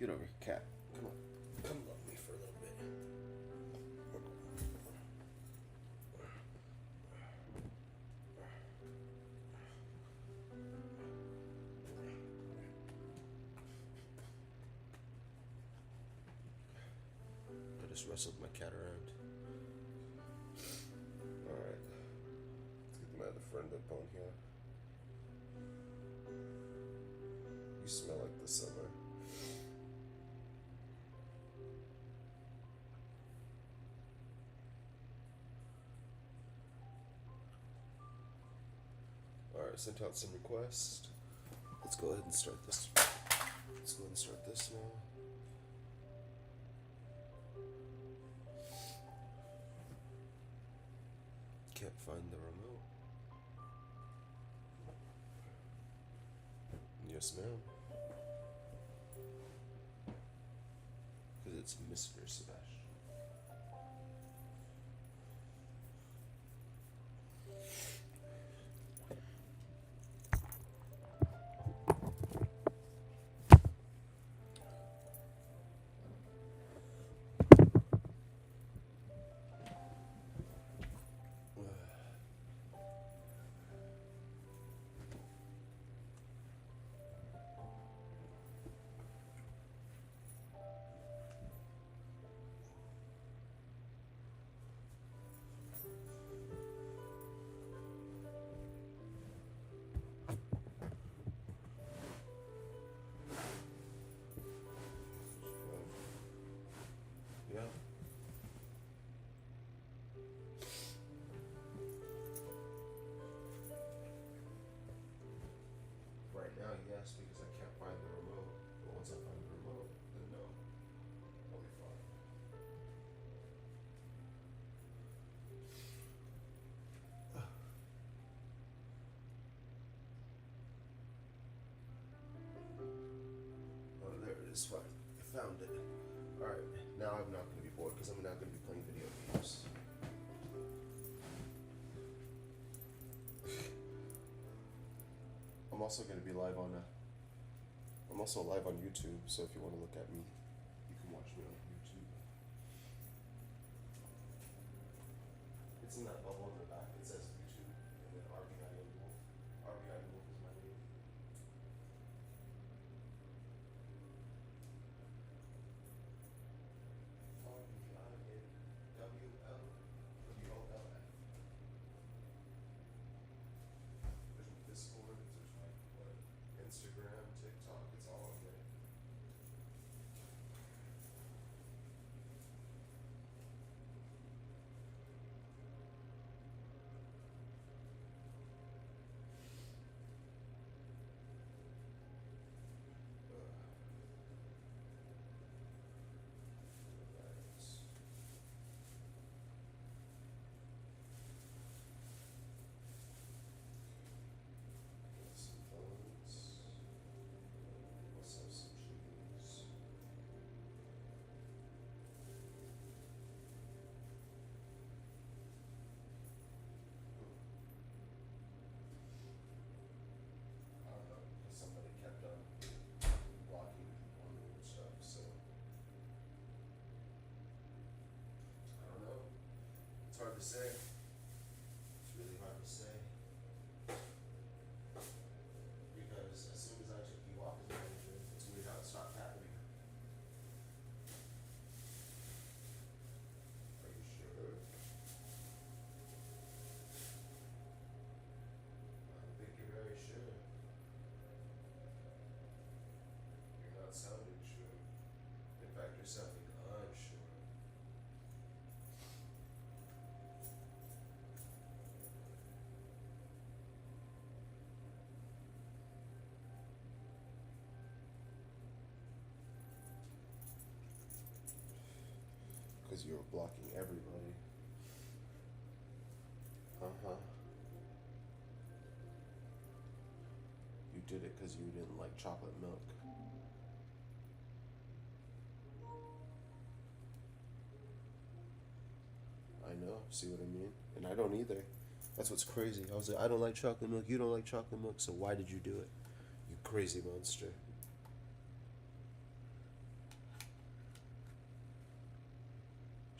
Get over here, cat. Come on. Come love me for a little bit. I just wrestled my cat around. Alright. Let's get my other friend up on here. You smell like the summer. Alright, sent out some requests. Let's go ahead and start this. Let's go ahead and start this now. Can't find the remote. Yes, ma'am. Because it's Mr. Sebastian. Yeah. Right now, yes, because I can't find the remote. But once I find the remote, then no. I'll be fine. Oh, there it is. Fine. I found it. Alright, now I'm not going to be bored because I'm not going to be playing video games. I'm also going to be live on I'm also live on YouTube, so if you want to look at me, you can watch me on YouTube. It's in that bubble in the back. It says YouTube, and then Rbinwolf. Rbinwolf is my name. Rbinwolf. There's my Discord. There's my Instagram, TikTok. It's all on there. Some phones. Let's have some cheese. I don't know, because somebody kept on blocking people on weird stuff, so I don't know. It's hard to say. It's really hard to say. Because as soon as I took you off as manager, it's weird how it stopped happening. Are you sure? I think you're very sure. You're not sounding sure. In fact, you're sounding unsure. Because you were blocking everybody. Uh-huh. You did it because you didn't like chocolate milk. I know, see what I mean? And I don't either. That's what's crazy. I was like, I don't like chocolate milk, you don't like chocolate milk, so why did you do it? You crazy monster.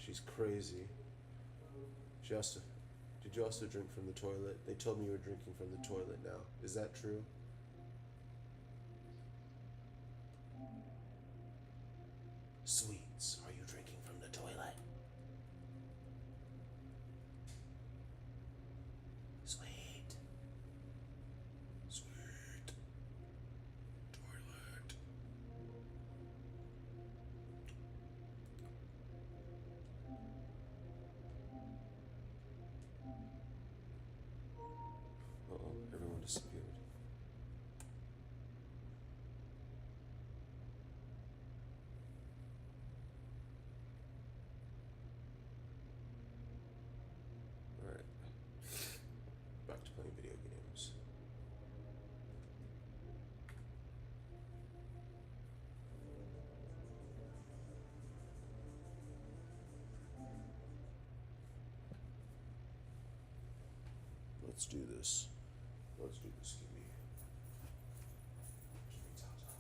She's crazy. She also. Did you also drink from the toilet? They told me you were drinking from the toilet now. Is that true? Sweets, are you drinking from the toilet? Sweet. Sweet. Toilet. Uh-oh, everyone disappeared. Alright. Back to playing video games. Let's do this. Let's do this. Give me Tata.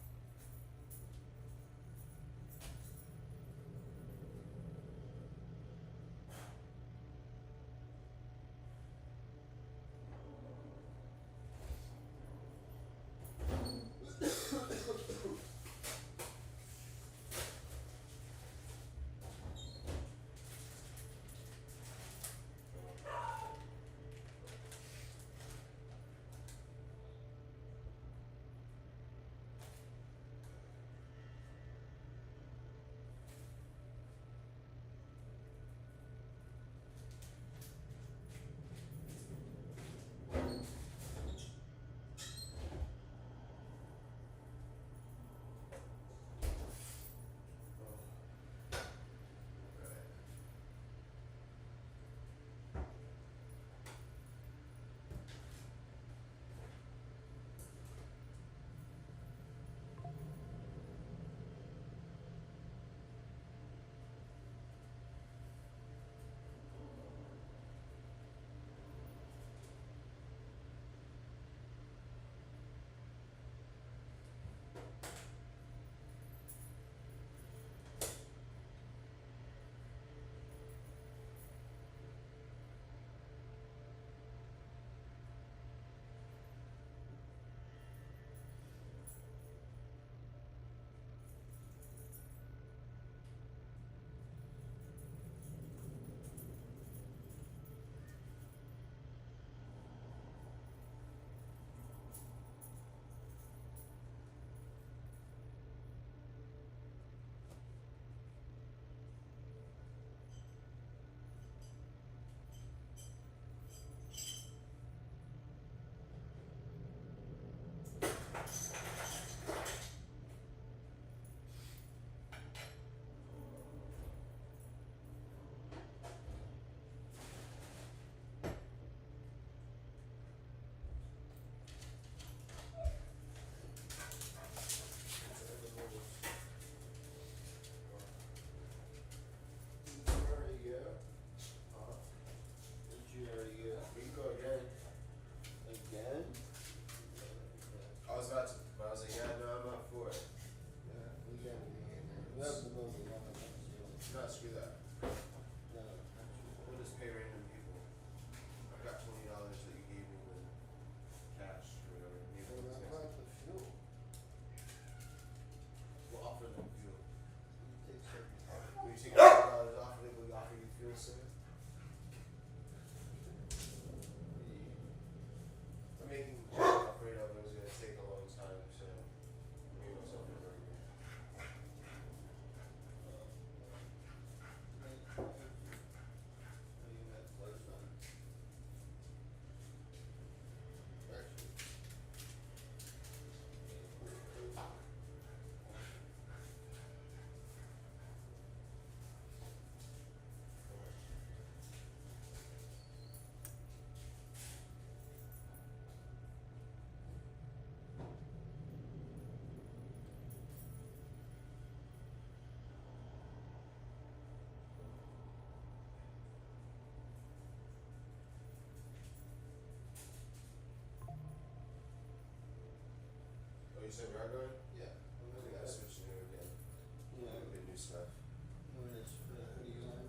You said we are going? Yeah. We gotta switch to new again. Yeah. Good new stuff. When it's, what are you on?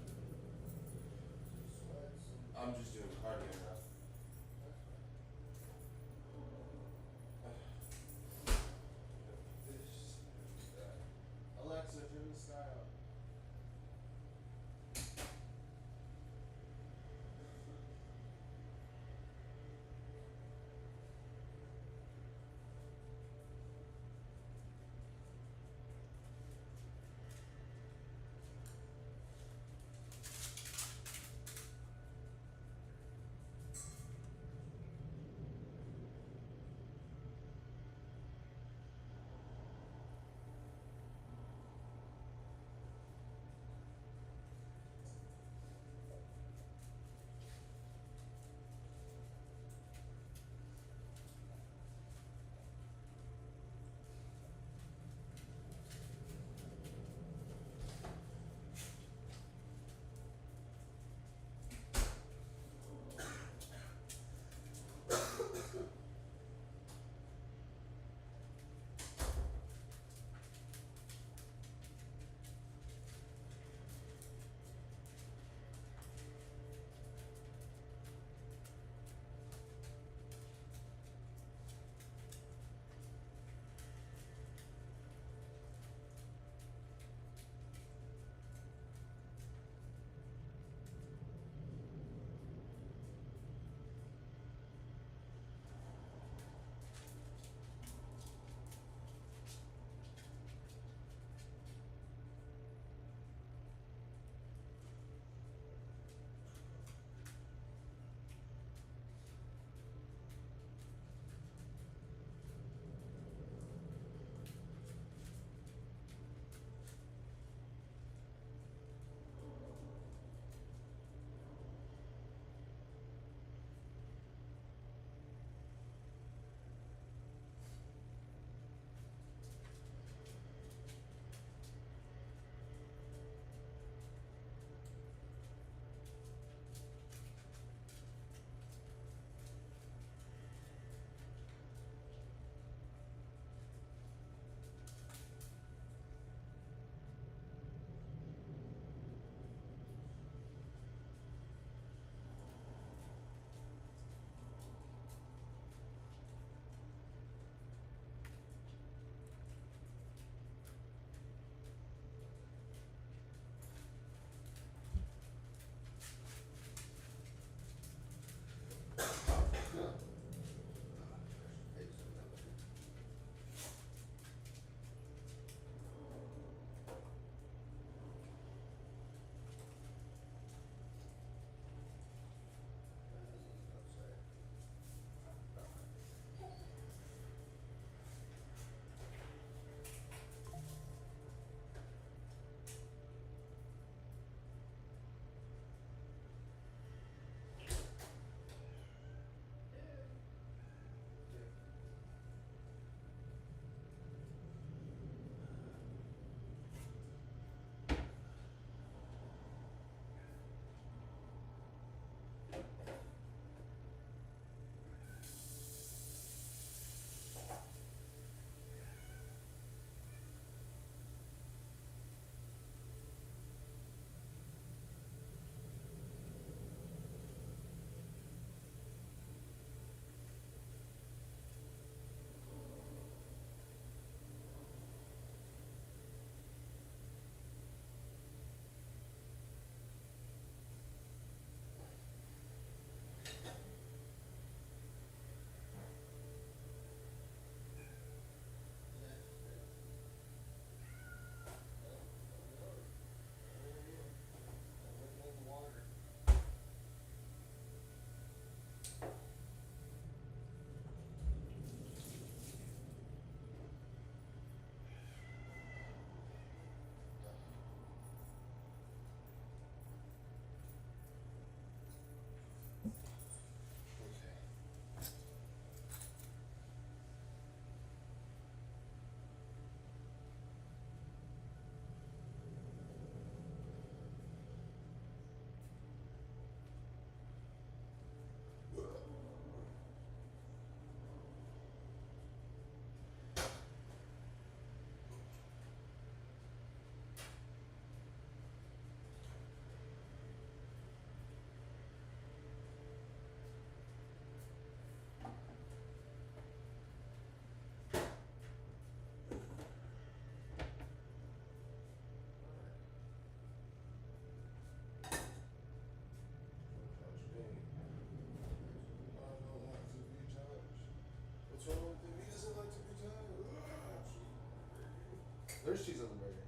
There's cheese on the burger.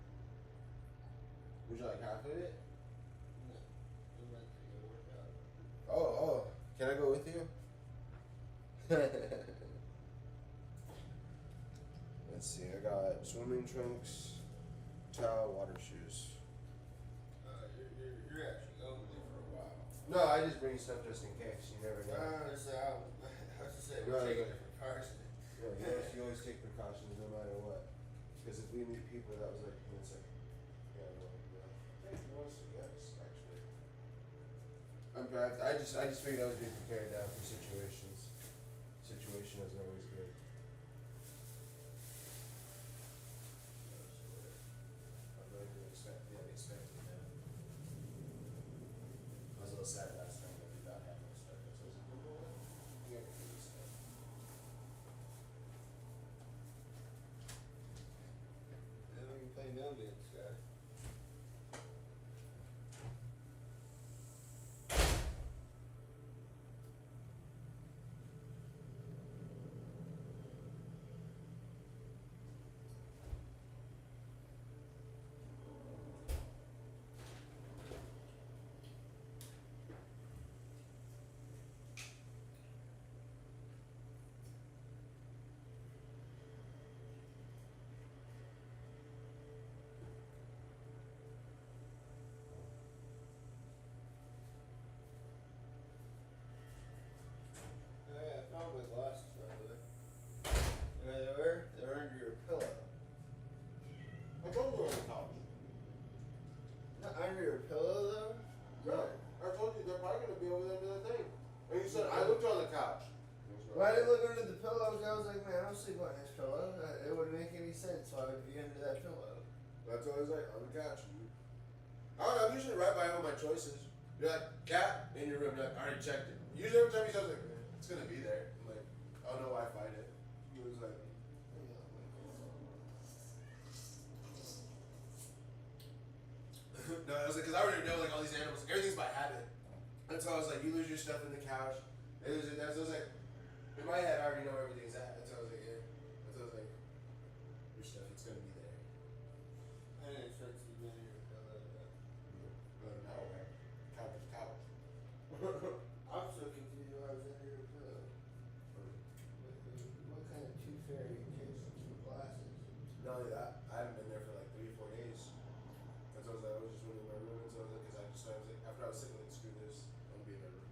Would you like half of it? No. I'm about to go work out. Oh. Can I go with you? Let's see. I got swimming trunks, towel, water shoes. You're actually going with me for a while. No, I just bring stuff just in case. You never know. I was to say we're taking different cars. Yeah, you always take precautions no matter what. Because if we meet people that was like, it's like, yeah, no, yeah. Hey, yes, actually. I just figured I was being prepared now for situations. Situation is always good. I'm not even expecting that. I was a little sad last time that we got half my stuff. So I was like, you know what? You gotta do this stuff. Then we can play no man's sky. Oh yeah, I found my glasses by the way. Yeah, they were? They're under your pillow. I told you on the couch. Not under your pillow though? No, I told you they're probably gonna be over there under the thing. And you said I looked on the couch. Well, I didn't look under the pillow because I was like, man, I don't sleep on this pillow. It wouldn't make any sense why I would be under that pillow. That's what I was like, on the couch. I don't know, I'm usually right by all my choices. You're like, cat, in your room, you're like, I already checked it. Usually every time he says like, it's gonna be there. I'm like, I don't know why I find it. He was like, no, I was like, cause I already know like all these animals, everything's by habit. And so I was like, you lose your stuff in the couch. I was like, in my head, I already know where everything's at. That's how I was like, yeah. That's how I was like, your stuff, it's gonna be there. I didn't expect you to be under your pillow though. No, man. Couch is couch. I'm so confused why I was under your pillow. What kind of tooth fairy takes some glasses? Not only that, I haven't been there for like 3 or 4 days. And so I was just in my room, and so I was like, cause I was like, after I was sick, like, screw this, I'm gonna be in my room.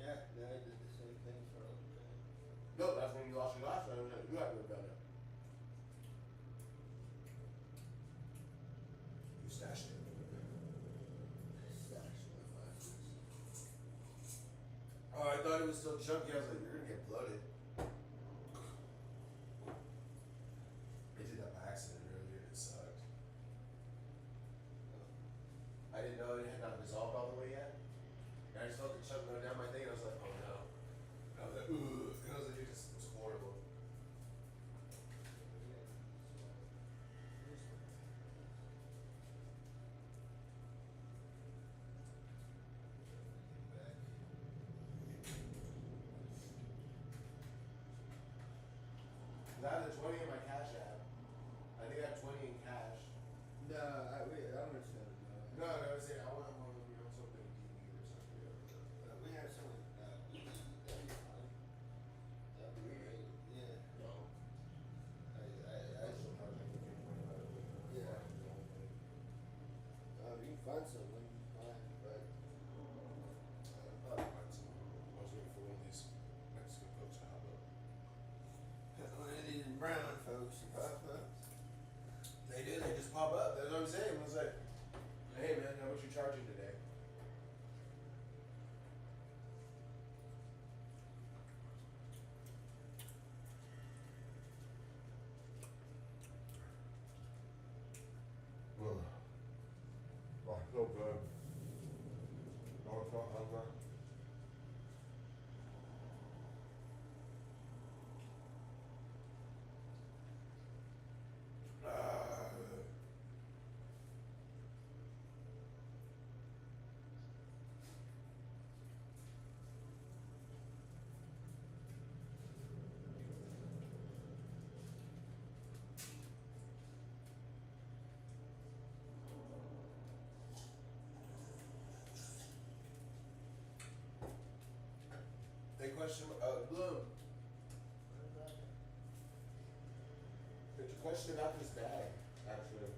Yeah, I did the same thing for a long time. No, that's when you lost your glasses. I was like, you haven't been better. You stashed it. Stash my glasses. Oh, I thought it was still chunky. I was like, you're gonna get bloated. I did that by accident earlier. It sucked. I didn't know it had not dissolved all the way yet. And I just felt the chunk go down my thing, and I was like, oh no. And I was like, ooh. And I was like, it was horrible. I have the 20 in my cash app. I think I have 20 in cash. No, I'm just gonna know. No, I was saying, I want something DB or something. We have some. That'd be fine. That'd be great. Yeah. No. Yeah. You can find something, fine, but. I was waiting for one of these Mexican folks to hop up. One of these brown folks to pop up. They do, they just pop up. That's what I'm saying. I was like, hey man, how much you charging today? Oh, so good. Oh, so hungry. question. Bloom. There's a question about this bag, actually.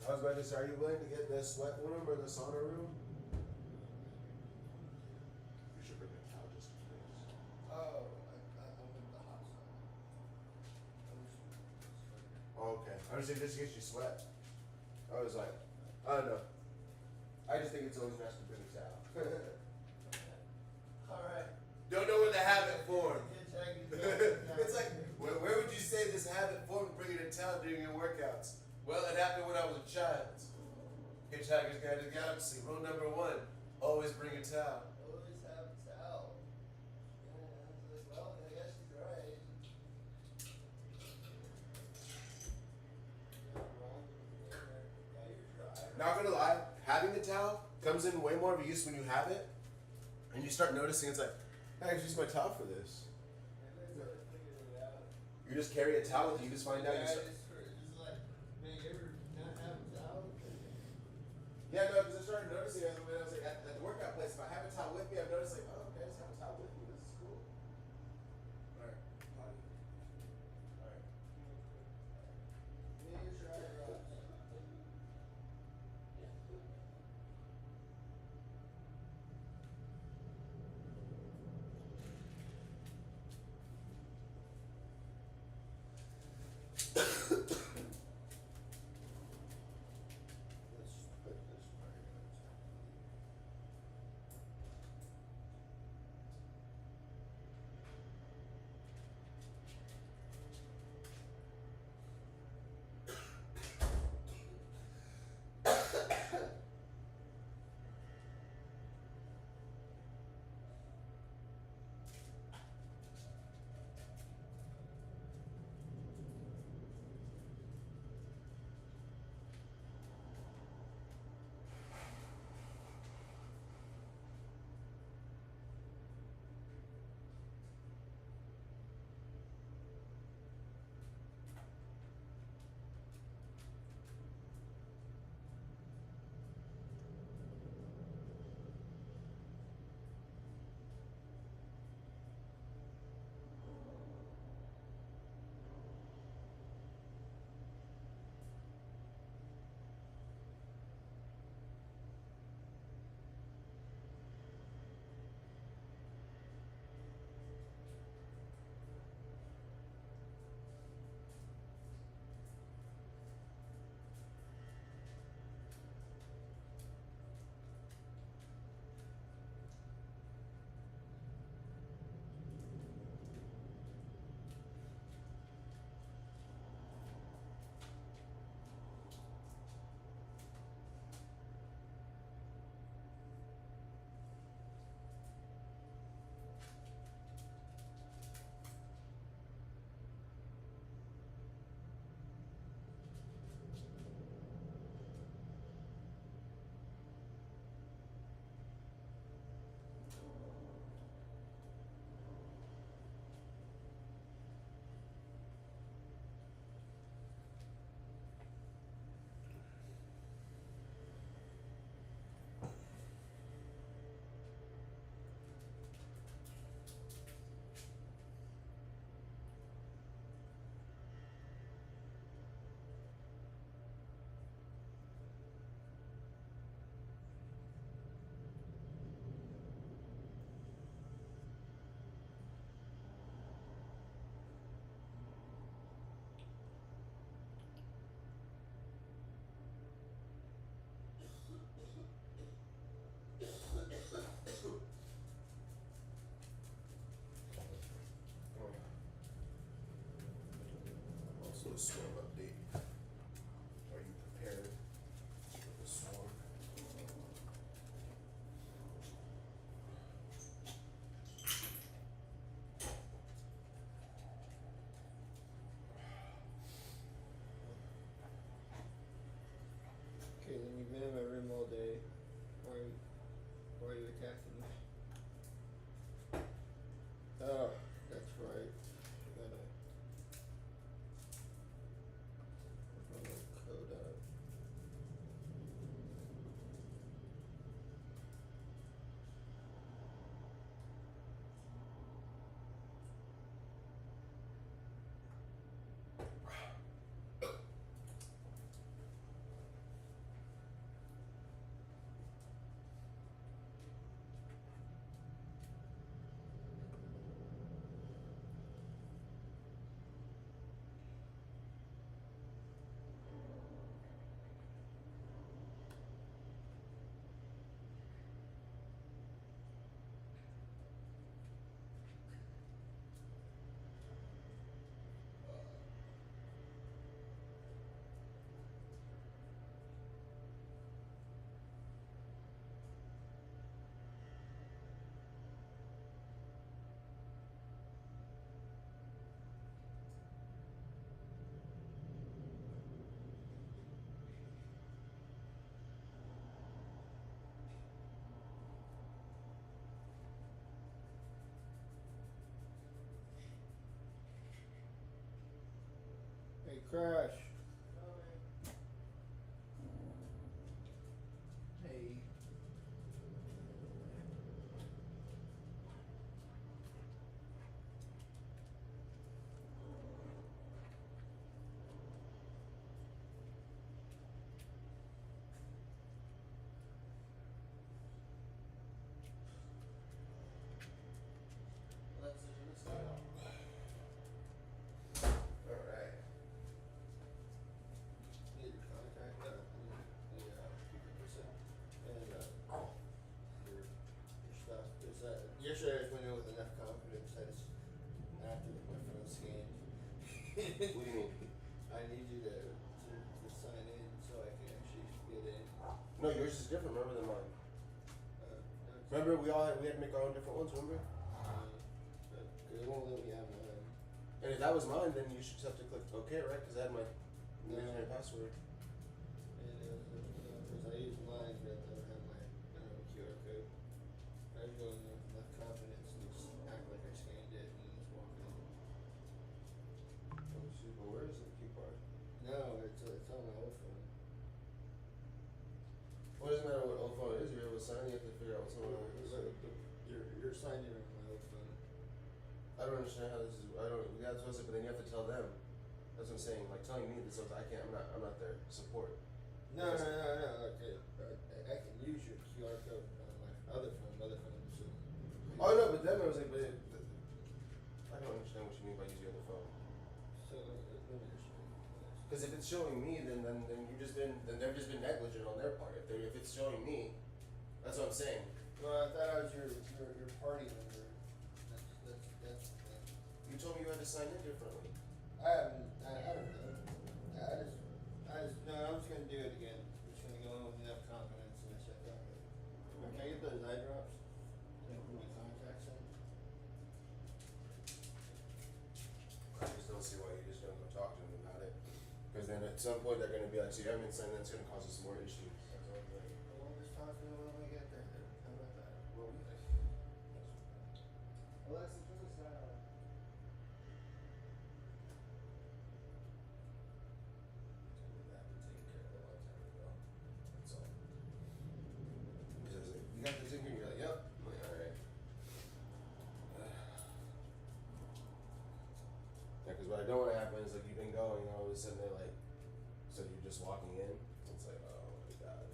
I was about to say, are you willing to get the sweat room or the sauna room? You should bring a towel just in case. Oh, I'm in the hot sauna. Oh, okay. I was saying just in case you sweat. I was like, I don't know. I just think it's always nice to bring a towel. Alright. Don't know when the habit formed. It's It's like, where would you say this habit formed bringing a towel during your workouts? Well, it happened when I was a child. Hitchhiker's Guide to the Galaxy. Rule number 1: always bring a towel. always have a towel. Yeah, I was like, well, I guess he's right. Yeah, you're right. Not gonna lie, having the towel comes in way more of a use when you have it, and you start noticing it's like, I can use my towel for this. Maybe I started figuring it out. You just carry a towel with you, you just find out. Yeah, You start, it's like, man, you ever not have a towel? yeah, no, because I started noticing as when I was like at the workout place, if I have a towel with me, I've noticed like, oh, okay, I just have a towel with me. This is cool. All right, potty. All right. Yeah, you're right, Ross. Let's put this right. swarm update. Are you prepared for the swarm? Okay, then you've been in my room all day. Why are you attacking me? Oh, that's right. I gotta put my little code up. Hey, Crash. Hey. Alexa, turn this light off. Alright. Need your contact up and your stuff. Yesterday I just went in with enough confidence. I just after my phone scanned. What do you mean? I need you to sign in so I can actually get in. No, yours is different. Remember than mine. No, Remember we had to make our own different ones. Remember? but it won't let me have mine. And if that was mine, then you should just have to click OK, right? Because I had my username and password. Because I use mine, but I don't have my QR code. I was going in with enough confidence and just act like I scanned it and then just walk in. Oh shoot! But where is the key card? No, it's on my old phone. Well, it doesn't matter what old phone it is. You're able to sign. You have to figure out what someone else is. You're signed in on my old phone. I don't understand how this is. I don't. That's what I said. But then you have to tell them. That's what I'm saying. Like telling me this. I can't. I'm not their support. No. Okay, I can use your QR code on my other phone. So. Oh no, but then I was like, I don't understand what you mean by using your other phone. So let me understand. Because if it's showing me, then they've just been negligent on their part. If it's showing me, that's what I'm saying. Well, I thought I was your party member. That's. You told me you had to sign in differently. I don't know. No, I'm just gonna do it again. I'm just gonna go in with enough confidence and check out. Can I get those eye drops? Can I put my contacts in? I just don't see why you just don't go talk to them about it. Because then at some point they're gonna be like, so you haven't been signed in, it's gonna cause us more issues. That's all right. Well, just talk to them when we get there. How about that? Well, Alexa, turn this guy on. that been taken care of a long time ago. That's all. Because like, you got this in here, you're like, yep. I'm like, alright. Yeah, because what I don't want to happen is like you've been going and all of a sudden they're like, so you're just walking in. It's like, oh my god.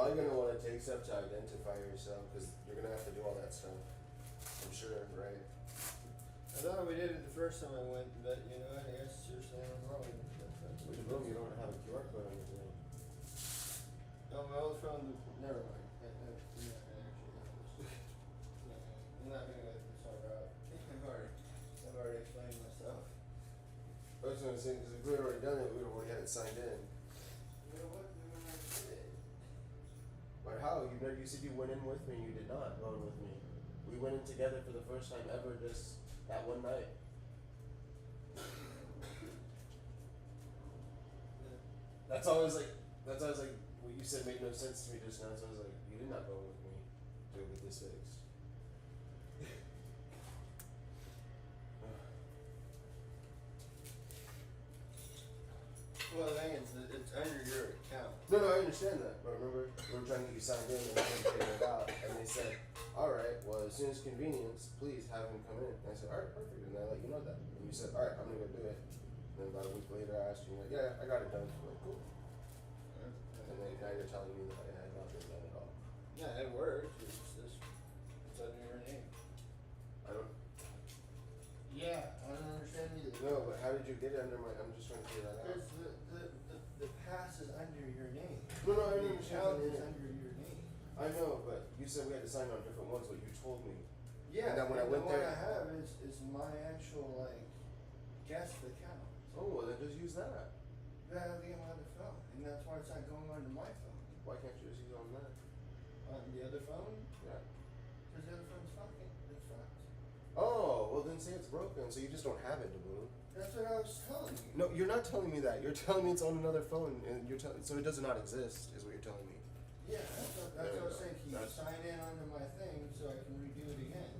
probably gonna want to take stuff to identify yourself because you're gonna have to do all that stuff. I'm sure, right? I thought we did it the first time I went, but you know, I guess you're saying I'm wrong. Which room you don't have a QR code on your thing? No, my old phone. Never mind. I'm not gonna go this whole route. I've already explained myself. I was gonna say because if we had already done it, we would have already had it signed in. You know what? We went and did it. But how? You said you went in with me. You did not go in with me. We went in together for the first time ever, just that one night. That's always like. What you said made no sense to me just now. So I was like, you did not go with me to go get this fixed. Well, the thing is, it's under your account. No, I understand that. But remember, we were trying to get you signed in and we couldn't figure it out. And they said, alright, well, as soon as convenience, please have him come in. And I said, alright, perfect. And I let you know that. And you said, alright, I'm going to go do it. And then about a week later, I asked you, like, yeah, I got it done. I'm like, cool. And then now you're telling me that I had not been done at all. Yeah, it works. It's under your name. I don't. Yeah, I don't understand either. No, but how did you get it under my? I'm just trying to figure that out. Because the pass is under your name. No, I The understand. account is under your name. I know, but you said we had to sign on different ones. What you told me. Yeah, And then when I went the one there- I have is my actual guest account. Oh, well then just use that. That I have to get my other phone, and that's why it's not going onto my phone. Why can't you just use it on that? On the other phone, Yeah. because the other phone's fucking. It's fucked. Oh, well then say it's broken, so you just don't have it, Daboon. That's what I was telling you. No, you're not telling me that. You're telling me it's on another phone, and you're telling so it does not exist, is what you're telling me. Yeah, that's what I was saying. Can you sign in onto my thing so I can redo it again?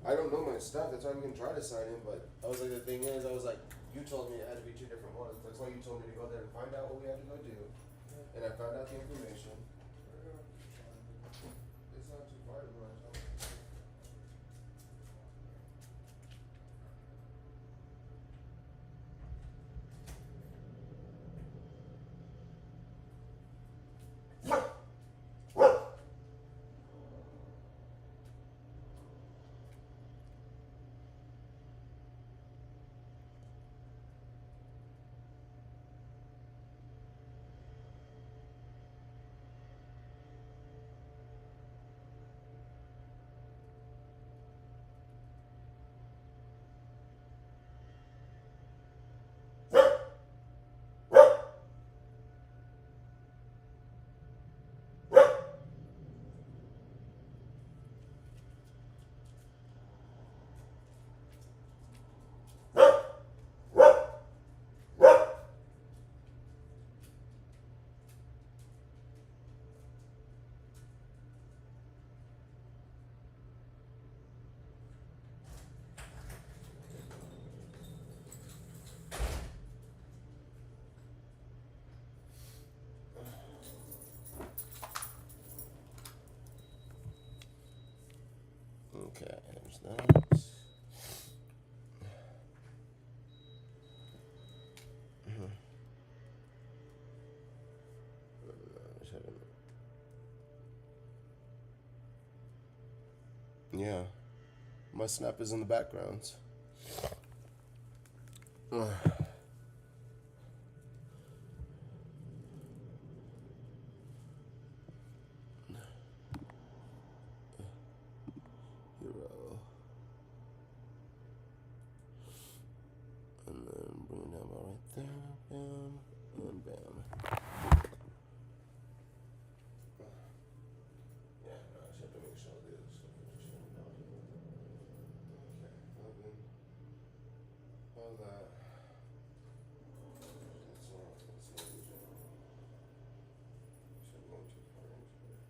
I don't know my stuff. That's why we can try to sign in, but I was like, the thing is, I was like, you told me it had to be two different ones. That's why you told me to go there and find out what we had to go do, and I found out the information. It's not too far to go. Okay, there's that. Yeah, my snap is in the background. Hero. And then bring it down about right there. Bam. And bam. Yeah, no, I just have to make sure all the other stuff is just going down. Okay, well then. All that. That's all. That's all. Shouldn't go too far into it.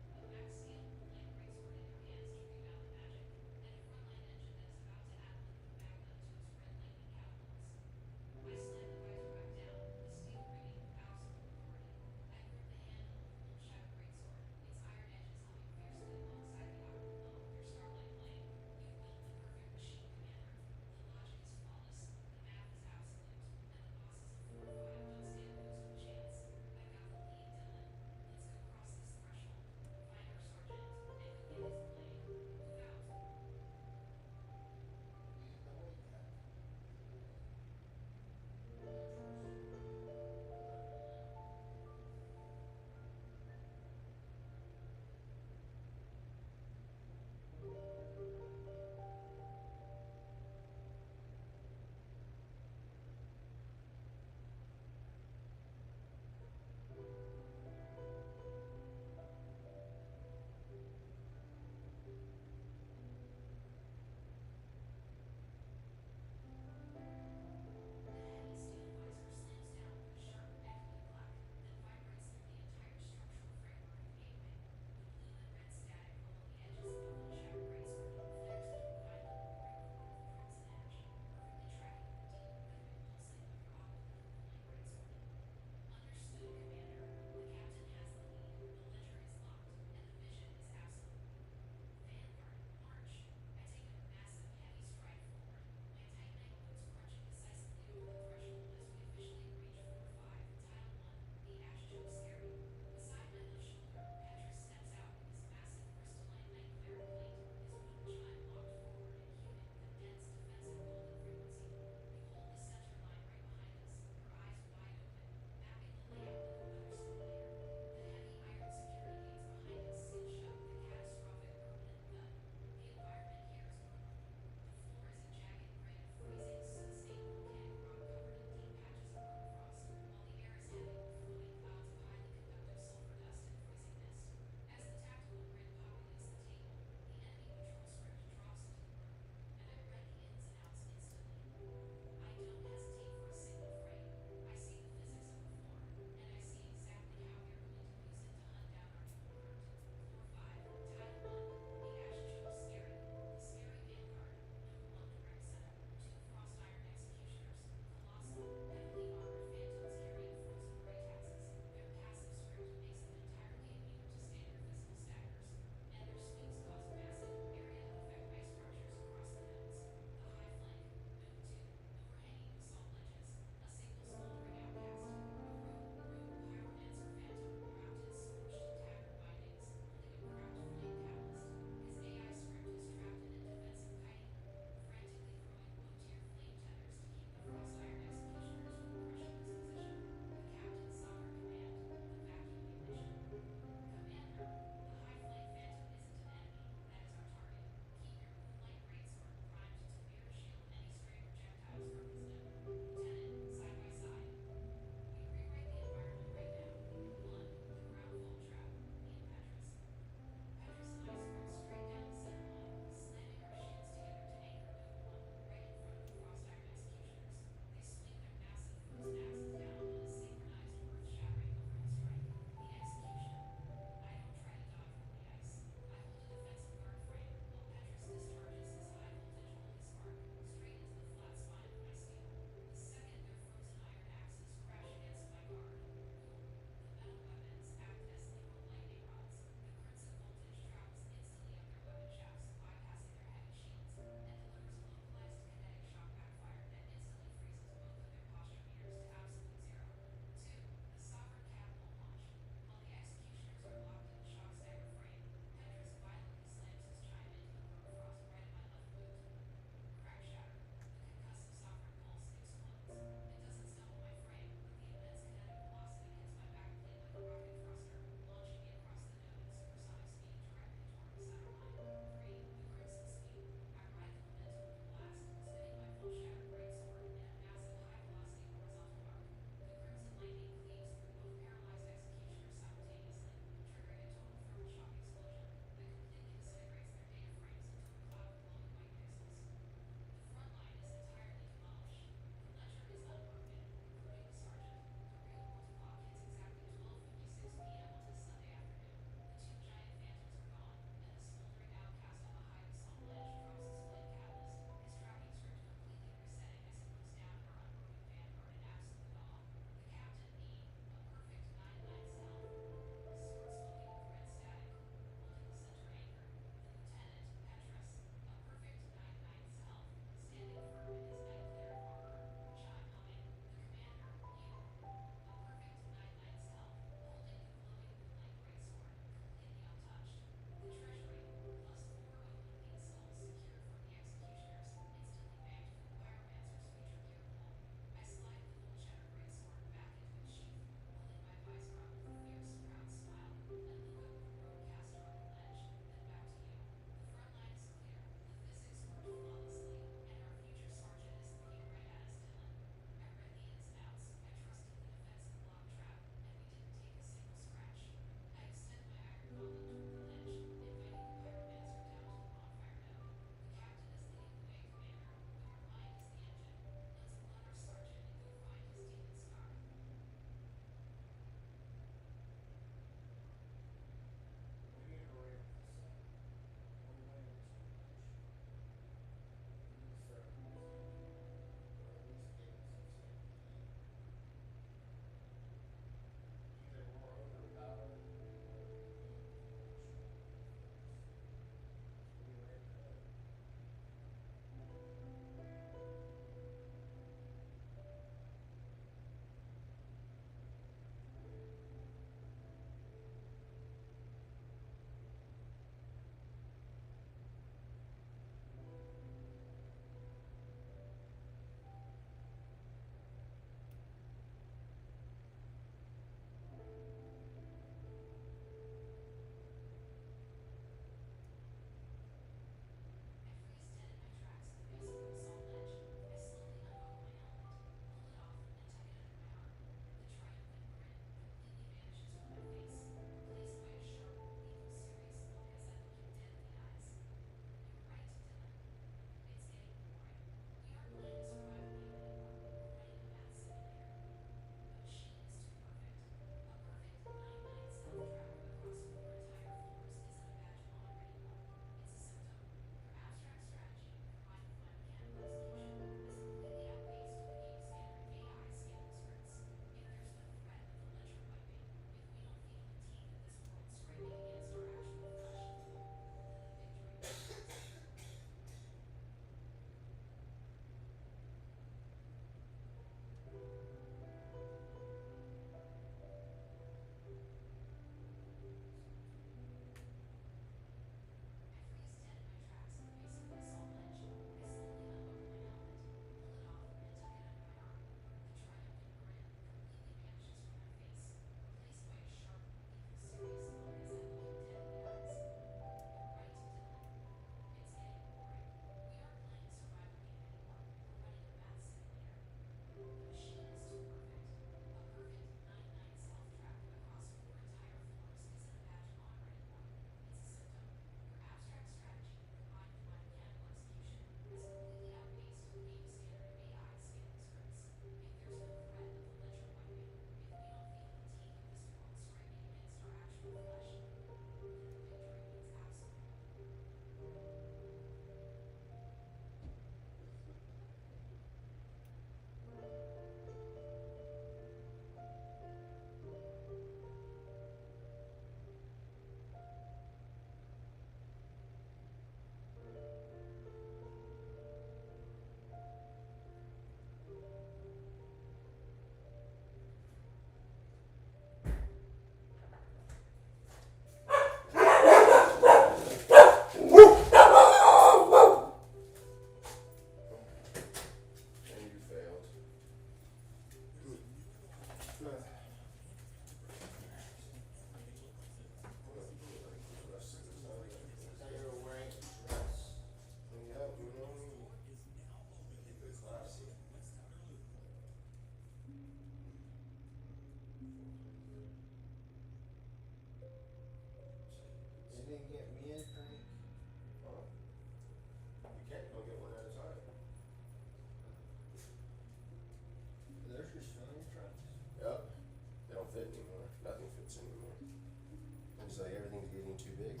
too big.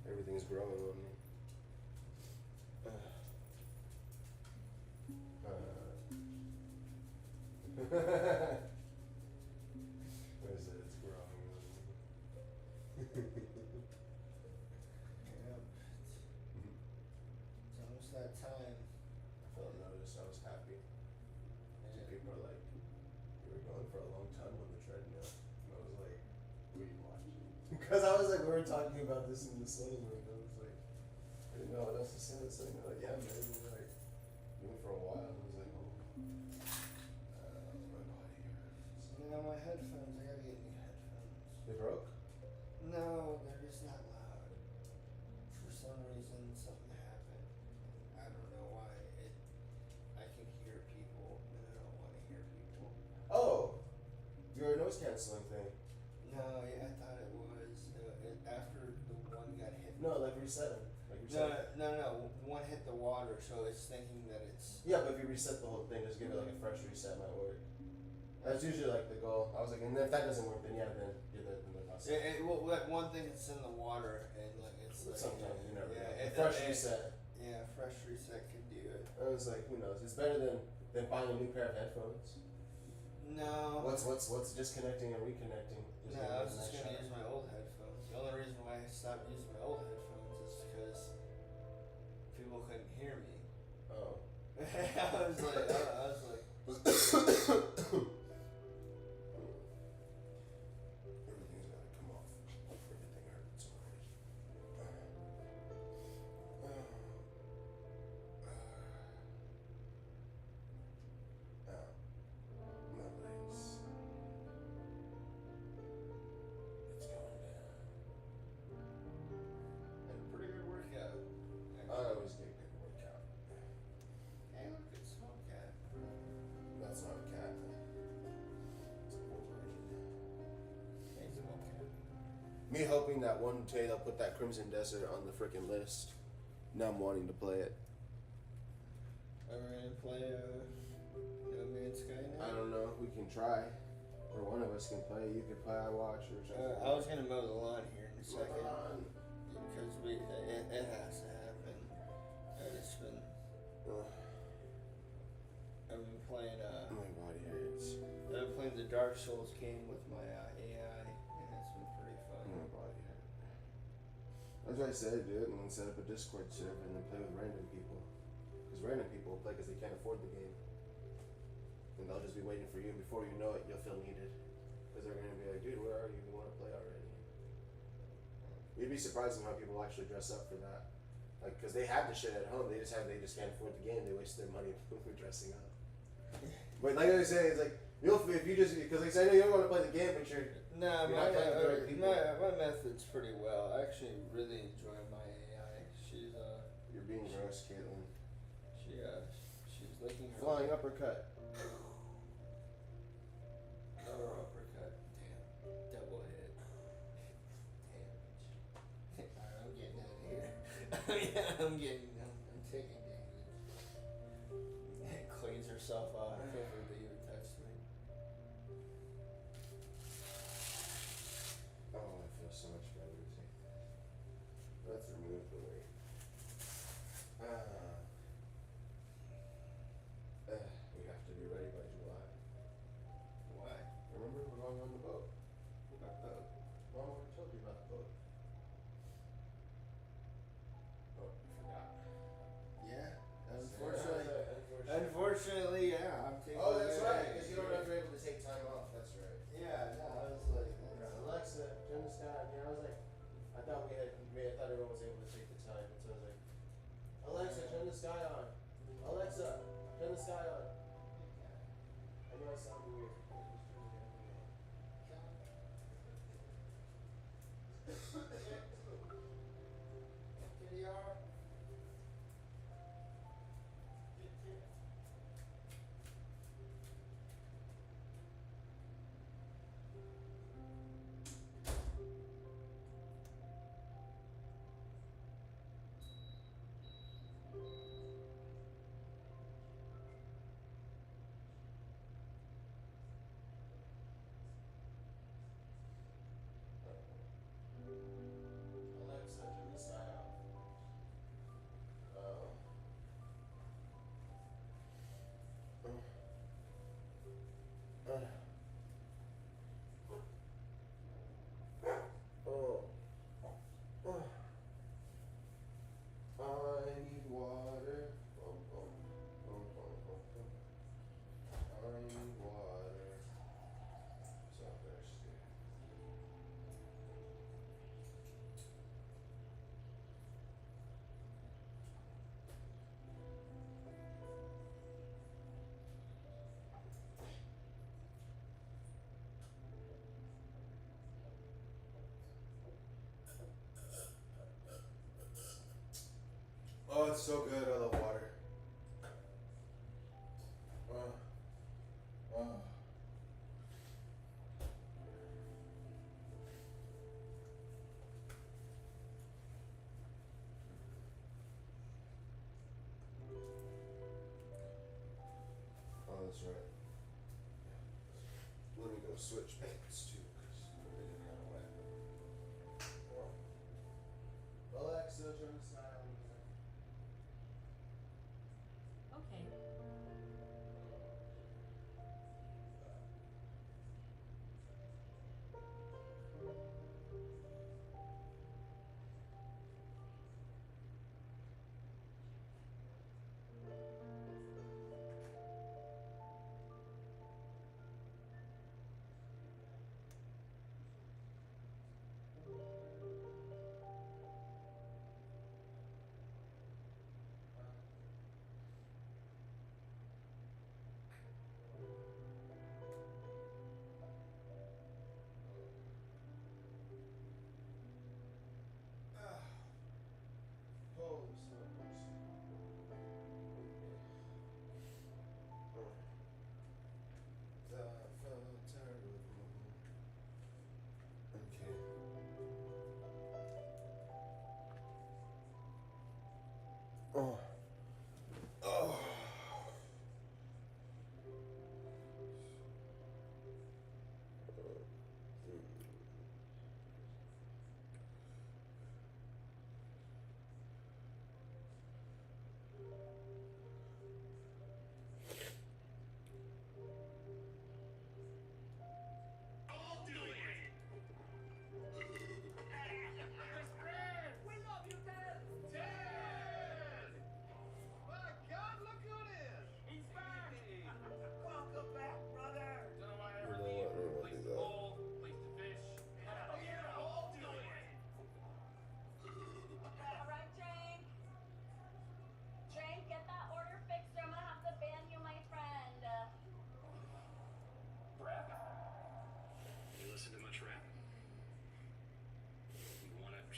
Everything's growing on me. What is it? It's growing on me. Yep. It's almost that time. I felt notice. I was happy. Some Yeah. people are like, "You were going for a long time on the treadmill," and I was like, "What are you watching?" Because I was like, we were talking about this in the living room. I was like, I didn't know what else to say. So they're like, "Yeah, man, you're like doing for a while." I was like, "Oh, my body hurts." You know, my headphones, I gotta get new headphones. They broke? No, they're just not loud. For some reason, something happened. I don't know why. I can hear people, and I don't want to hear people. Oh, your noise canceling thing. No, yeah, I thought it was. After the one got hit. No, like reset them. Like No, reset. no. One hit the water, so it's thinking that it's. Yeah, but if you reset the whole thing, just give it like a fresh reset might work. That's usually like the goal. I was like, and if that doesn't work, then yeah, then I'll say. Well, that one thing that's in the water, and like it's like. Sometimes you never know. Yeah, A fresh reset. Yeah, fresh reset could do it. I was like, who knows? It's better than buying a new pair of headphones. No. What's disconnecting and reconnecting? No, I was just gonna use my old headphones. The only reason why I stopped using my old headphones is because people couldn't hear me. Oh. I was like. Everything's gotta come off. Everything hurts already. My legs. It's going down. Had a pretty good workout. I always get good workout. Hey, look, it's small cat. That's not a cat. It's a Wolverine. Hey, small cat. Me hoping that one day they'll put that Crimson Desert on the freaking list. Now I'm wanting to play it. Are we gonna play No Man's Sky now? I don't know. We can try. Or one of us can play. You could play. I watch or something. I was gonna mow the lawn here in a second. Come on. Because it has to happen. I've just been. I've been playing My body hurts. I've been playing the Dark Souls game with my AI, and it's been pretty fun. My body hurts. That's what I said, dude. And then set up a Discord server and then play with random people. Because random people will play because they can't afford the game. And they'll just be waiting for you. Before you know it, you'll feel needed. Because they're going to be like, dude, where are you? We want to play already. You'd be surprised how people actually dress up for that. Like, because they have the shit at home. They just can't afford the game. They waste their money dressing up. But like I was saying, it's like, if you just, because like I know you don't want to play the game, but you're No, not playing with the right people. my method's pretty well. I actually really enjoy my AI. She's You're being gross, Caitlin. she's licking her Flying uppercut. cover uppercut. Damn, double hit. Damn. Alright, I'm getting out of here. Yeah, I'm taking damage. Cleans herself off before they even touch me. Oh, I feel so much better. Let's remove the weight. We have to be ready by July. Why? Remember, we're going on the boat. What boat? Mom already told you about the boat. Oh, I forgot. Yeah. Unfortunately. Unfortunately, yeah. I'm taking. Oh, that's right, because you don't have to be able to take time off. That's right. Yeah, no, I was like. Alexa, turn the sky on. Yeah, I was like, I thought everyone was able to take the time. So I was like, Alexa, turn the sky on. Alexa, turn the sky on. I know I sound weird. it's so good. I love water. Oh. Oh, that's right. Let me go switch pants too, because they get kind of wet. Alexa, turn the silent. Okay. Holy smokes. That felt terrible. Okay. Oh. Oh.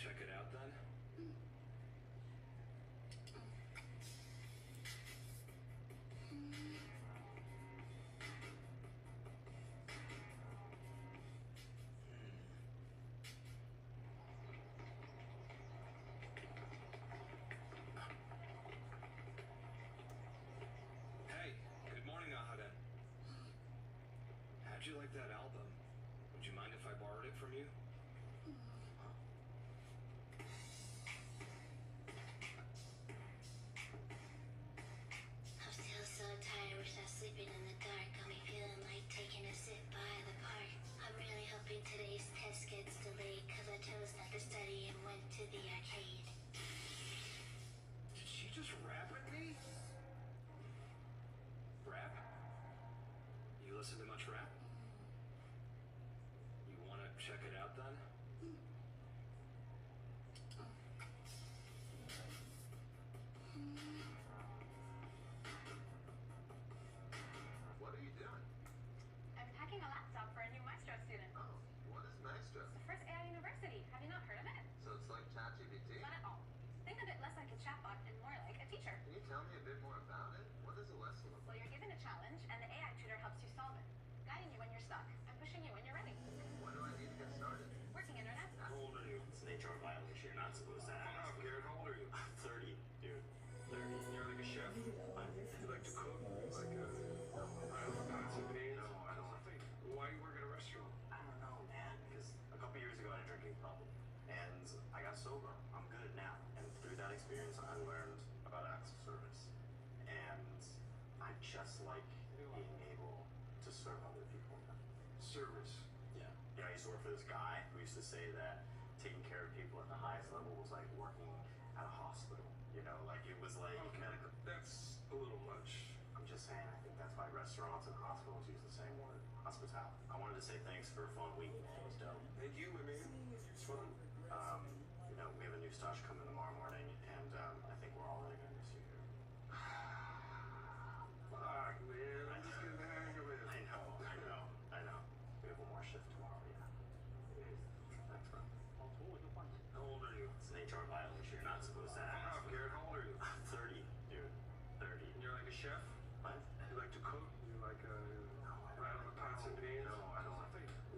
Check it out then? Hey, good morning, Ahaden. How'd you like that album? Would you mind if I borrowed it from you? I'm still so tired, wish I was sleeping in the dark. Got me feeling like taking a sip by the park. I'm really hoping today's test gets delayed, cause I chose not to study and went to the arcade. Did she just rap at me? Rap? You listen to much rap? You wanna check it out then? What are you doing? I'm packing a laptop for a new Maestro student. Oh, what is Maestro? It's the first AI university. Have you not heard of it? So it's like ChatGPT? Not at all. Think of it less like a chatbot and more like a teacher. Can you tell me a bit more about it? What does a lesson look Well, like? you're given a challenge, and the AI tutor helps you solve it, guiding you when you're stuck and pushing you when you're ready. When do I need to get started? Working internet. How old are you? It's an HR violation. You're not supposed to ask. Garrett, how old are you? I'm 30, dude. 30. You're like a chef. You like to cook? Like a... I don't know, it's a pain. No, I don't think. Why do you work at a restaurant? I don't know, man. Because a couple years ago, I drank a bubble. And I got sober. I'm good now. And through that experience, I learned about acts of service. And I just like being able to serve other people. Service. Yeah. You know, I used to work for this guy who used to say that taking care of people at the highest level was like working at a hospital. You know, like it was like medical. That's a little much. I'm just saying, I think that's why restaurants and hospitals use the same word, hospitality. I wanted to say thanks for a fun week, man. It was dope. Thank you, I mean, it's fun. You know, we have a new stash coming tomorrow morning, and I think we're all really gonna miss you here. Fuck, man, I'm just getting the hang of it. I know. We have one more shift tomorrow, yeah. Thanks, bro. How old are you? It's an HR violation. You're not supposed to ask. Garrett, how old are you? I'm 30. chef? What? You like to cook? You like rattle the pots and pans? No, I don't.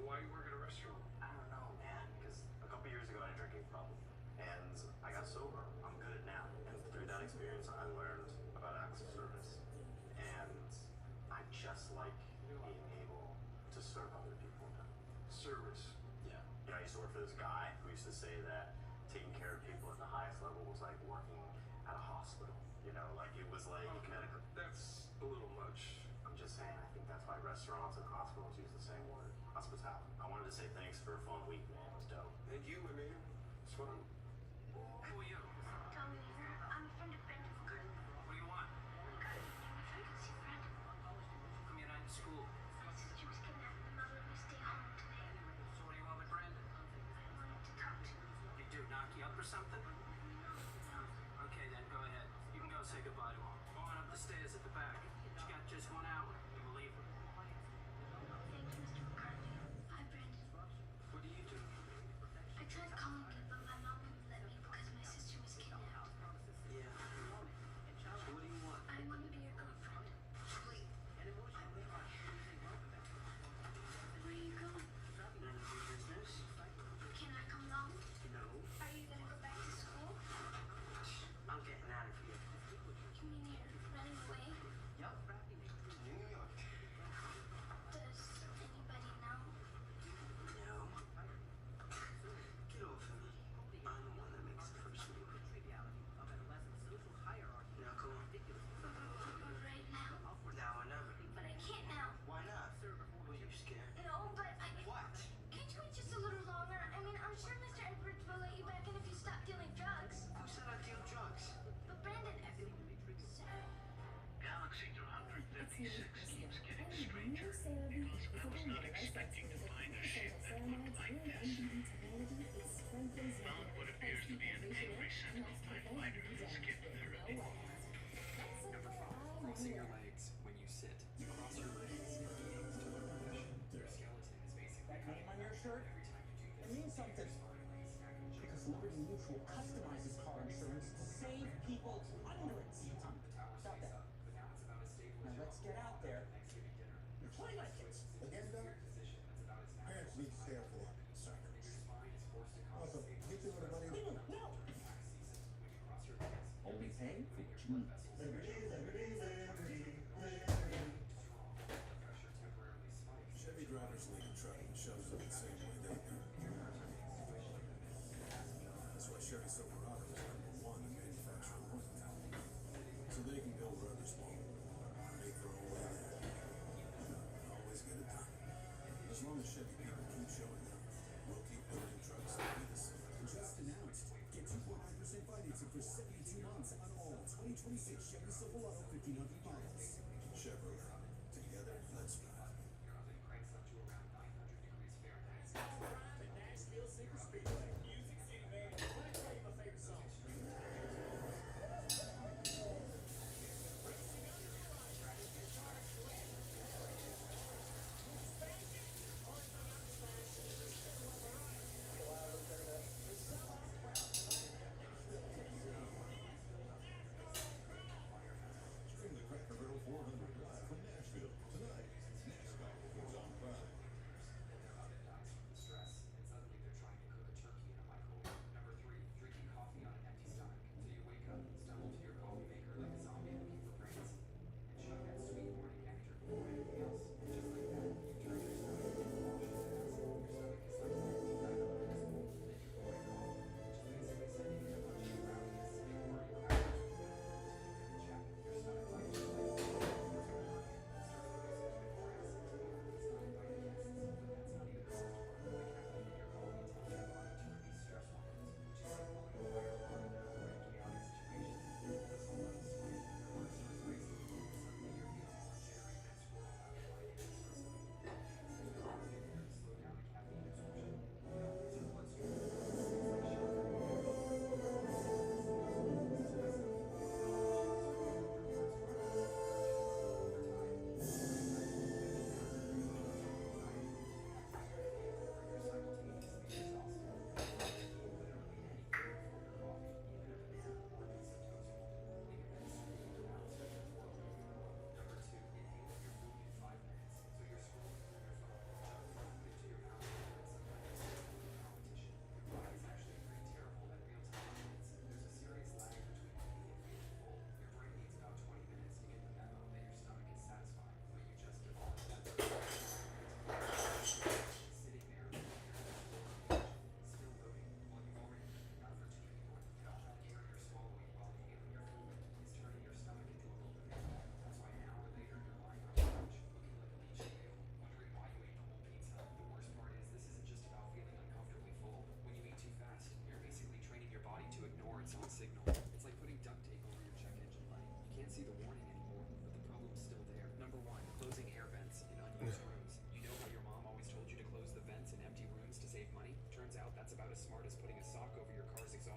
Why you work at a restaurant? I don't know, man. Because a couple years ago I had a drinking problem, and I got sober. I'm good now, and through that experience I learned about acts of service, and I just like being able to serve other people now. Service. Yeah. You know, I used to work for this guy who used to say that taking care of people at the highest level was like working at a hospital. You know, like it was like medical. That's a little much. I'm just saying, I think that's why restaurants and hospitals use the same word. Hospitality. I wanted to say thanks for a fun week, man. It was dope. Thank you, my man. It's fun. Who are you? Tommy, I'm a friend of Brendan's. What do you want? We got an emergency, friend. How come you're not in school? My sister was kidnapped and Mom let me stay home today. So what do you want with Brandon? I wanted to talk to you. They do knock you up or something? Okay, then go ahead. You can go say goodbye to him. Go on up the stairs at the back. You got just 1 hour. You will leave. Thank you, Mr. McCarthy. Hi, Brandon. What do you do? I tried calling you, but my mom wouldn't let me because my sister was kidnapped. Yeah. So what do you want? I want to be your girlfriend. Wait. Where are you going? None of your business? Can I come along? No. Are you gonna go back to school? I'm getting out of here. You mean you're running away? Yup. New York. Does anybody know? No. Get off of me. I'm the one that makes the first move. Now come on. Right now? Now or never. But I can't now. Why not? Were you scared? No, but I... What? Can't you wait just a little longer? I mean, I'm sure Mr. Edwards will let you back in if you stop dealing drugs. Who said I deal drugs? But Brandon... Galaxy 256 keeps getting stranger. I was not expecting to find a ship that looked like this. Found what appears to be an angry Sentinel TIE fighter that escaped their rebellion. Number 5. Crossing your legs when you sit. Cross your legs for meetings to learn profession. Your skeleton is basically That name on your shirt? every time you do It this. means something. Because Liberty Mutual customizes car insurance to save people hundreds. Stop that. Now let's get out there and play like kids. Again, Doc? Parents need to stay up for Awesome. Get through with the money. No! Only pay for what you need. Chevy drivers leave a truck and shows up the same way they do. That's why Chevy Silverado is #1 in manufacturing work. So they can go where others won't. Make their own way there. And always get it done. As long as Chevy people keep showing up, we'll keep building trucks that do the same. Just announced. Get 2.9% financing for 72 months on all 2026 Chevy Silverado 1500 models. Chevrolet. Together, let's ride. Nashville Super Speedway. Music City, man. Let me play you my favorite song.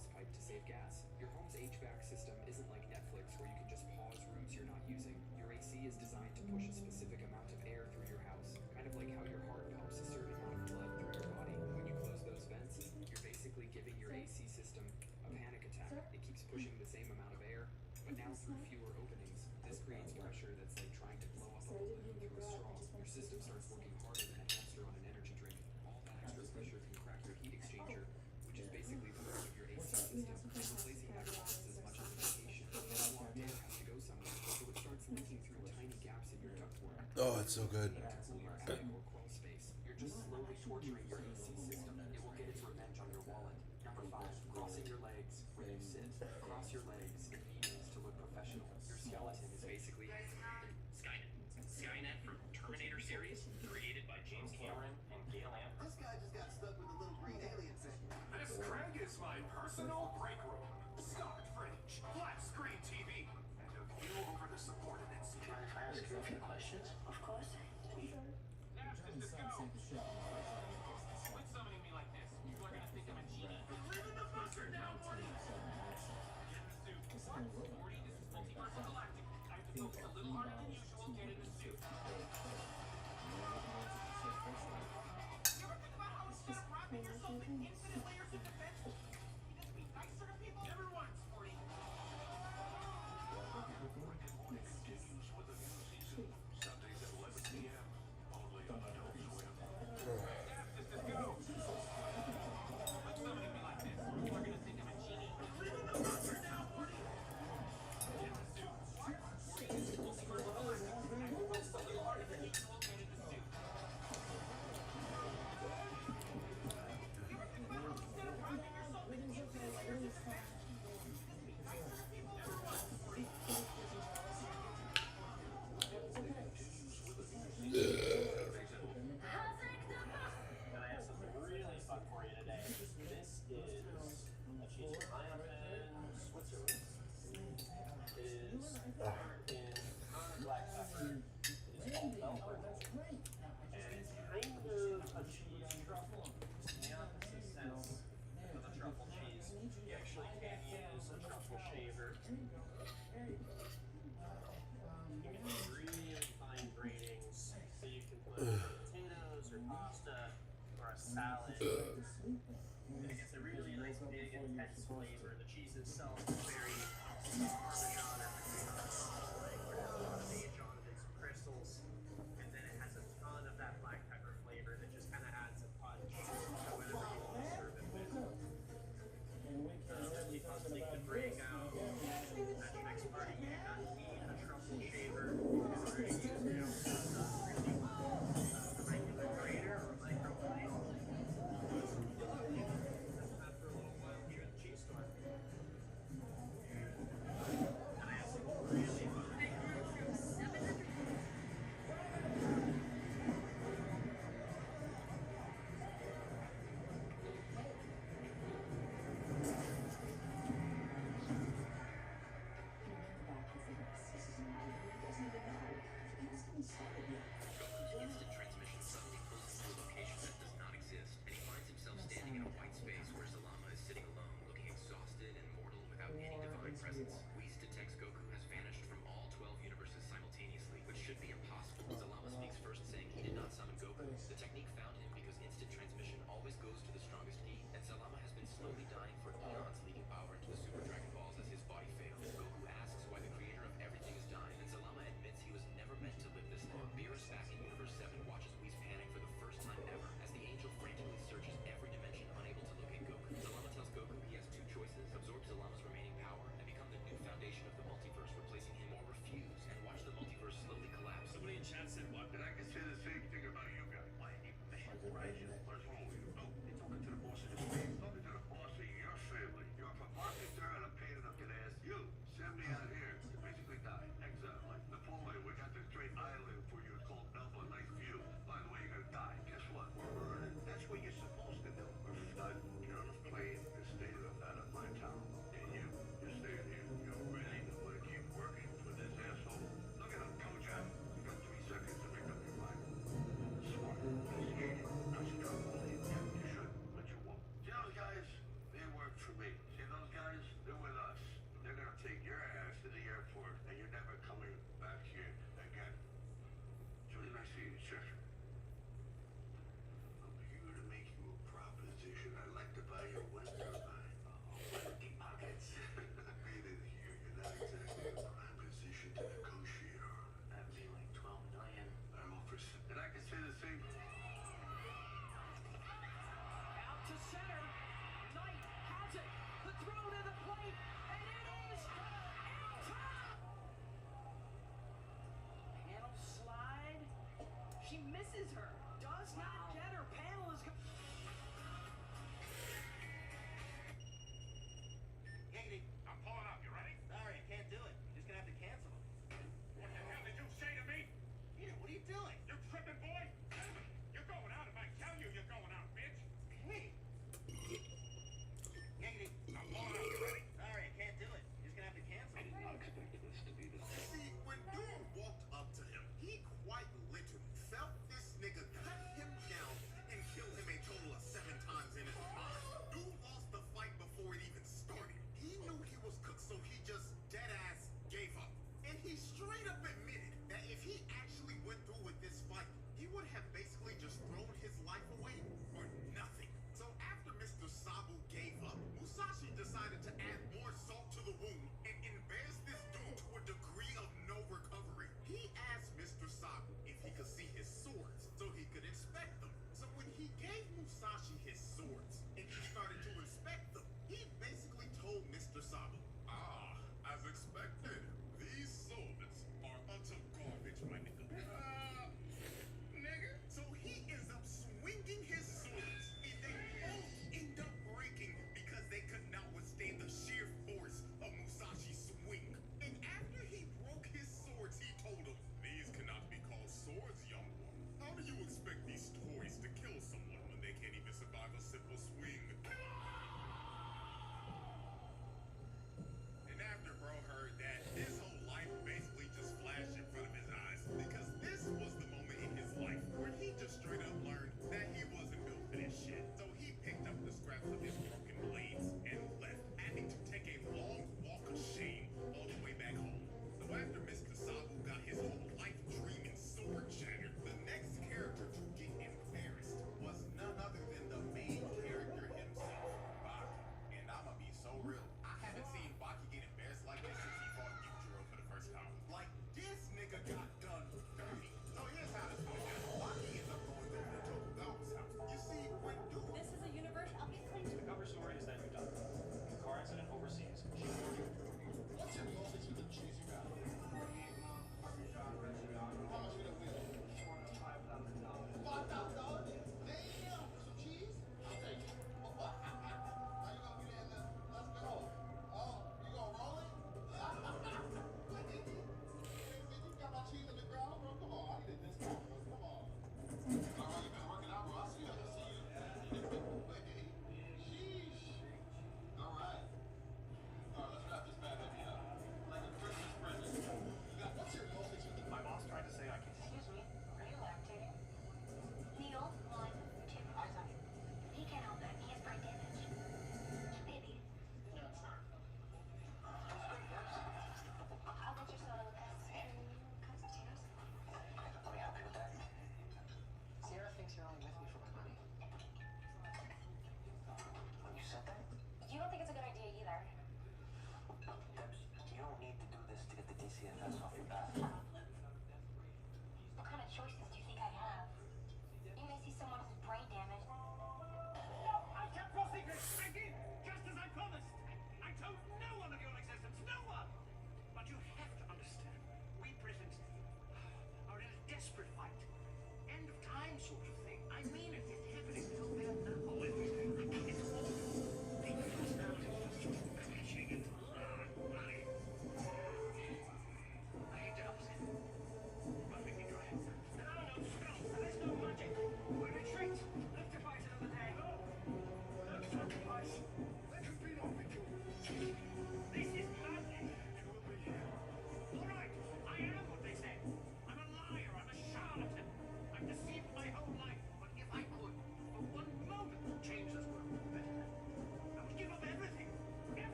exhaust pipe to save gas. Your home's HVAC system isn't like Netflix where you can just pause rooms you're not using. Your AC is designed to push a specific amount of air through your house, kind of like how your heart pumps a certain amount of blood through your body. When you close those vents, you're basically giving your AC system a panic attack. It keeps pushing the same amount of air, but now through fewer openings. This creates pressure that's like trying to blow up a balloon through a straw. Your system starts working harder than a hamster on an energy drink. All that extra pressure can crack your heat exchanger, which is basically the heart of your AC system, and replacing that costs as much as a vacation. And that warm air has to go somewhere, so it starts leaking through tiny gaps in your ductwork. Oh, it's so good. To cool your attic or crawl space. You're just slowly torturing your AC system. It will get its revenge on your wallet. Number 5, crossing your legs where you sit. Cross your legs in meetings to look professional. Your skeleton is basically Skynet from Terminator series, created by James Cameron and Gail Ann. This guy just got stuck with a little green alien thing. This Craig is my personal break room. Stock fridge, flat screen TV, and a view over the subordinates. Mind if I ask you a few questions? Of course. Let's go. Quit summoning me like this. People are gonna think I'm a genie. Leaving the buzzer now, Morty. Get in the suit. Morty, this is multiversal galactic. I have to focus a little harder than usual. Get in the suit. You ever think about how instead of wrapping yourself in infinite layers of defense, you just be nicer to people? Never once, Morty. Continues with a new season. Sundays at 11 p.m. Only on Adult Swim. Let's go. Quit summoning me like this. People are gonna think I'm a genie. Leaving the buzzer now, Morty. Get in the suit. Morty, this is multiversal galactic. I have to focus a little harder than usual. Get in the suit. You ever think about how instead of wrapping yourself in infinite layers of defense, you just be nicer to people? Never once, Morty. And I have something really fun for you today. This is a cheese from my oven, Switzerland. It is covered in black pepper. It is called Rbinwolf. And it's kind of a cheese truffle. In the opposite sense of a truffle cheese, you actually can use a truffle shaver. You can do really fine gratings, so you can put potatoes or pasta or a salad. And it gets a really nice, big, intense flavor. The cheese itself is very Parmesan or like where it has a lot of age on it and some crystals. And then it has a ton of that black pepper flavor that just kind of adds a punch to whatever you want to serve it with. Really fun thing to break out at your next party. You do not need a truffle shaver. You can already use your own regular grater or microplane. That's not for a little while here at the cheese store. And I also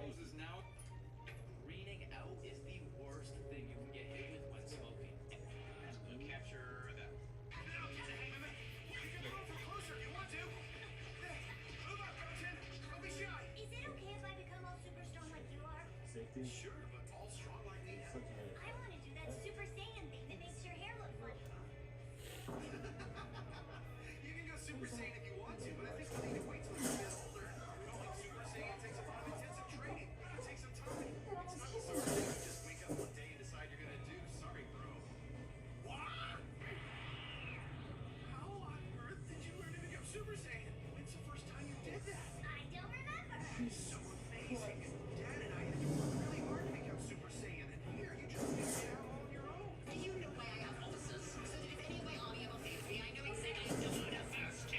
nose is now. Greening out is the worst thing you can get hit with when smoking. Capture that. Now get the hang of it. You can move for closer if you want to. Move up, Captain. Don't be shy. Is it okay if I become all super strong like you are? Safety. Sure, but all strong like me now. Such a I want to do that Super Saiyan thing that makes your hair look funny. You can go Super Saiyan if you want to, but I think we'll need to wait till you get older. Going Super Saiyan takes a lot of intensive training. It can take some time. It's not the sort of thing you just wake up one day and decide you're gonna do. Sorry, bro. What? How on earth did you learn to become Super Saiyan? When's the first time you did that? I don't remember. So amazing. Dad and I had to work really hard to become Super Saiyan, and here you just figured it out all on your own. Do you know why I have ulcers? So that if any of my army ever fails me, I know exactly who to murder first.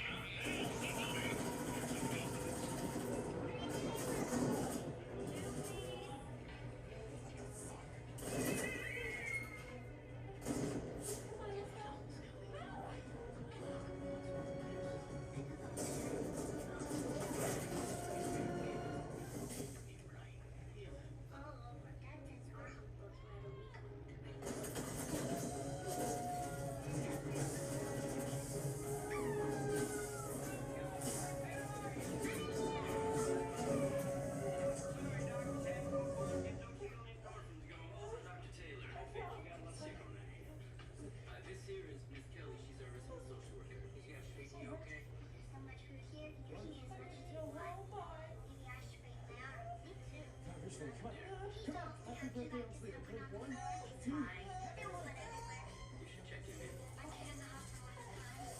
This here is Miss Kelly. She's our resident social worker. Yeah, is he okay? There's so much food here. You can eat as much as you want. Maybe I should break my arm. Me too. He told me I'd be like this open up the first time. There was one everywhere. We should check him in. Aren't you in the hospital all the time?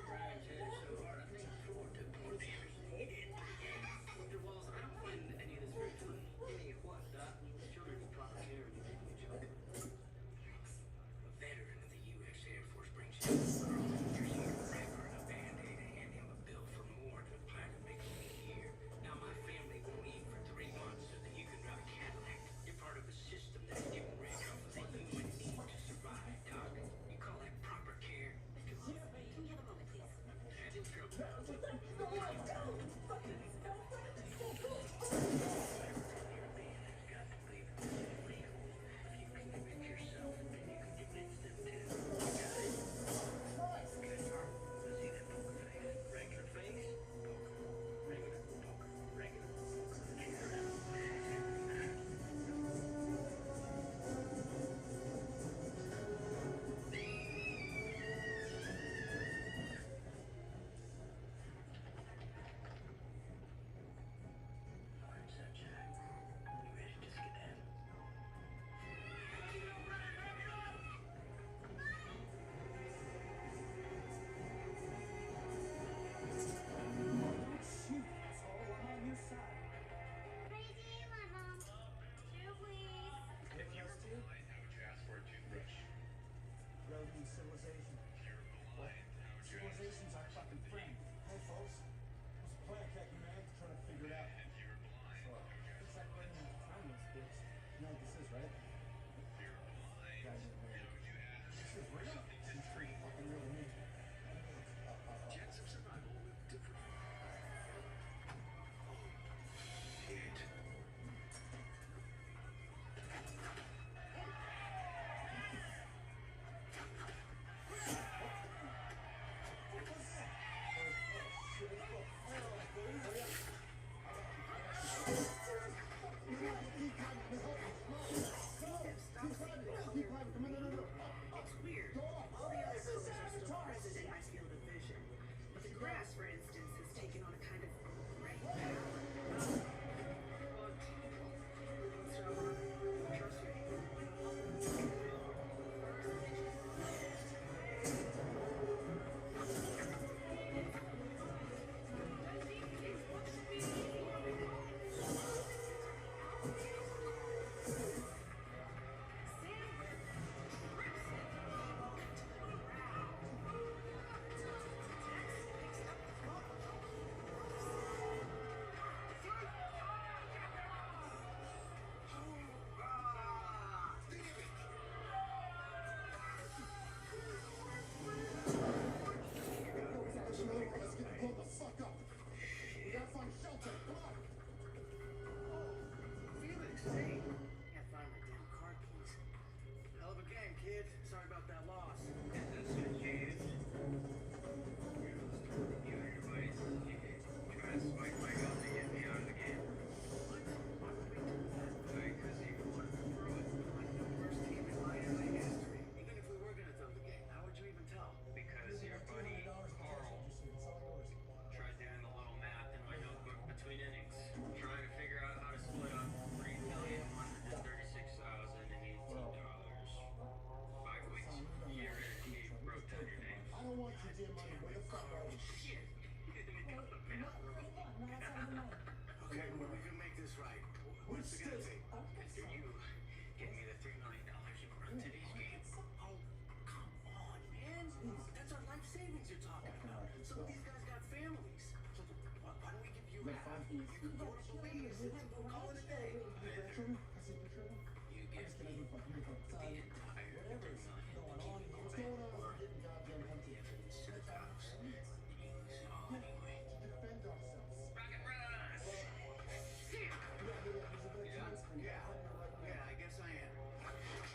Brian's head is so hard, I think the floor took more damage than he did. Dr. Walls, I don't find any of this very funny. Any of what, Doc? Children need proper care and you make me joke. A veteran of the U.S. Air Force brings you here's your wrapper and a Band-Aid and hand him a bill for more than a pint of making me a year. Now my family won't eat for 3 months so that you can drive a Cadillac. You're part of a system that is getting rid of the human need to survive, Doc. You call that proper care? Mr. Walls, can you have a moment, please? Head in trouble. Shoot, asshole, I'm on your side. Crazy, my mom. 2, please. If you were blind, how would you ask for a toothbrush? Roading civilization. If you were blind, how would you ask Civilization's our fucking friend. Hey, folks. What's the plan, Captain Man? Trying to figure it out. If you were blind, how would you ask It's like running into time this bitch. You know what this is, right? If you were blind, Guys, how would you ask this is real. something to It's pretty drink? fucking real to me. Jets of survival live different. Shit. It's weird. All the other colors are still present in my field of vision. But the grass, for instance, has taken on a kind of gray palette. So, trust me. What's it gonna take? After you get me the $3 million you run today's game? Oh, come on, man. That's our life savings you're talking about. Some of these guys got families. So why don't we give you half? You can go to Belize and we'll call it a day. You give me the entire $3 million. Or give the evidence to the cops. Use it all anyway. Defend ourselves. Rocket Rush! Yeah, I guess I am.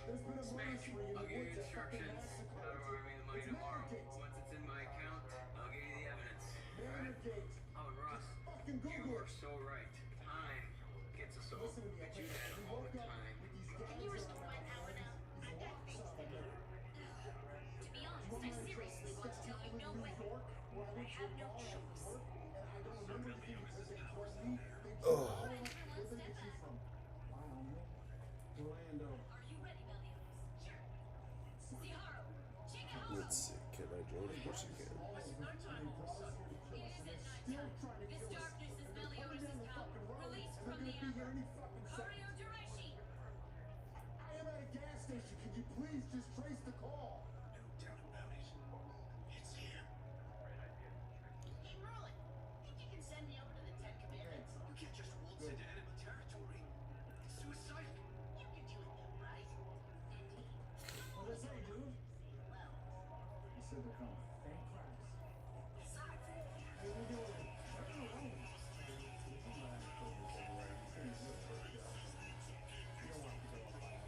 There's been a murder spree in the I'll give you woods at fucking instructions Massacre. how to wire me the money It's tomorrow. Manor Once it's in my account, I'll give you the evidence. Manor Gate. Oh, and Ross, Fucking you Google are it. so right. Time gets us all. Listen to me, Bet you okay? that We all woke the up time. with these Can guys you in restore our my power houses, now? these I've got locks things on to do. them. To be honest, One I night seriously want to tell you no New way. York, where I went I to have a no bar after choice. work, and I don't remember anything because they threatened me. They Oh. took all of us. Where they get you from? Wyoming. Orlando. Are you ready, Meliodas? Sure. Ziharo, check out. Let's see. Can I join? Of course you can. It isn't nighttime. This darkness is Meliodas' power, released from the Ember. Ario Dureshi! I am at a gas station. Can you please just trace the call? No doubt about it. It's him. Hey, Merlin, think you can send me over to the Ten Commandments? You can't just waltz into enemy territory. It's suicidal. You can do it though, right? Indeed. What did I say, dude? You said they're coming. Thank Christ. How you doing?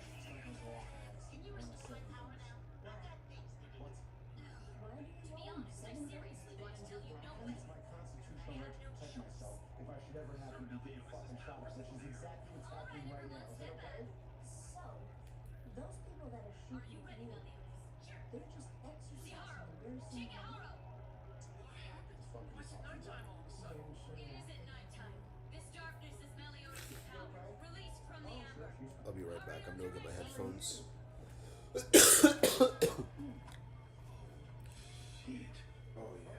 Can you restore my power now? I've got things to do. To be honest, I seriously want to tell you no way. It's my constitutional right to protect myself if I should ever happen to be getting fucking shot, which is exactly what's happening right now. Is that okay? So, those people that are Are shooting you ready, you, Meliodas? Sure. they're just exercising Ziharo, a very simple Chigaharo! Why is it nighttime all of a sudden? It isn't nighttime. This darkness is Meliodas' power, released from the Ember. I'll be right back. I'm gonna get my headphones. Oh yeah.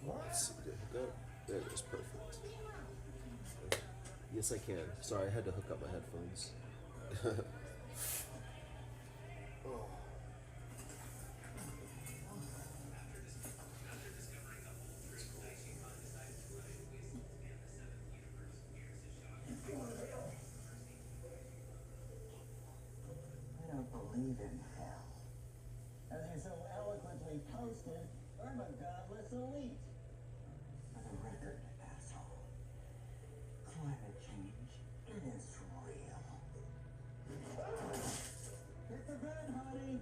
Let's see, did it hook up? There it is, perfect. Yes, I can. Sorry, I had to hook up my headphones. Oh. I don't believe in hell. As you so eloquently posted, I'm a godless elite. For the record, asshole, climate change, it is real. Hit the bed, honey.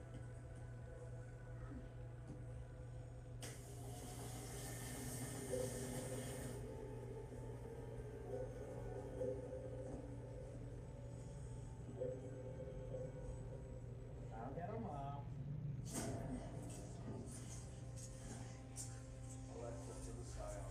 I'll get 'em up. Alexa to the sky.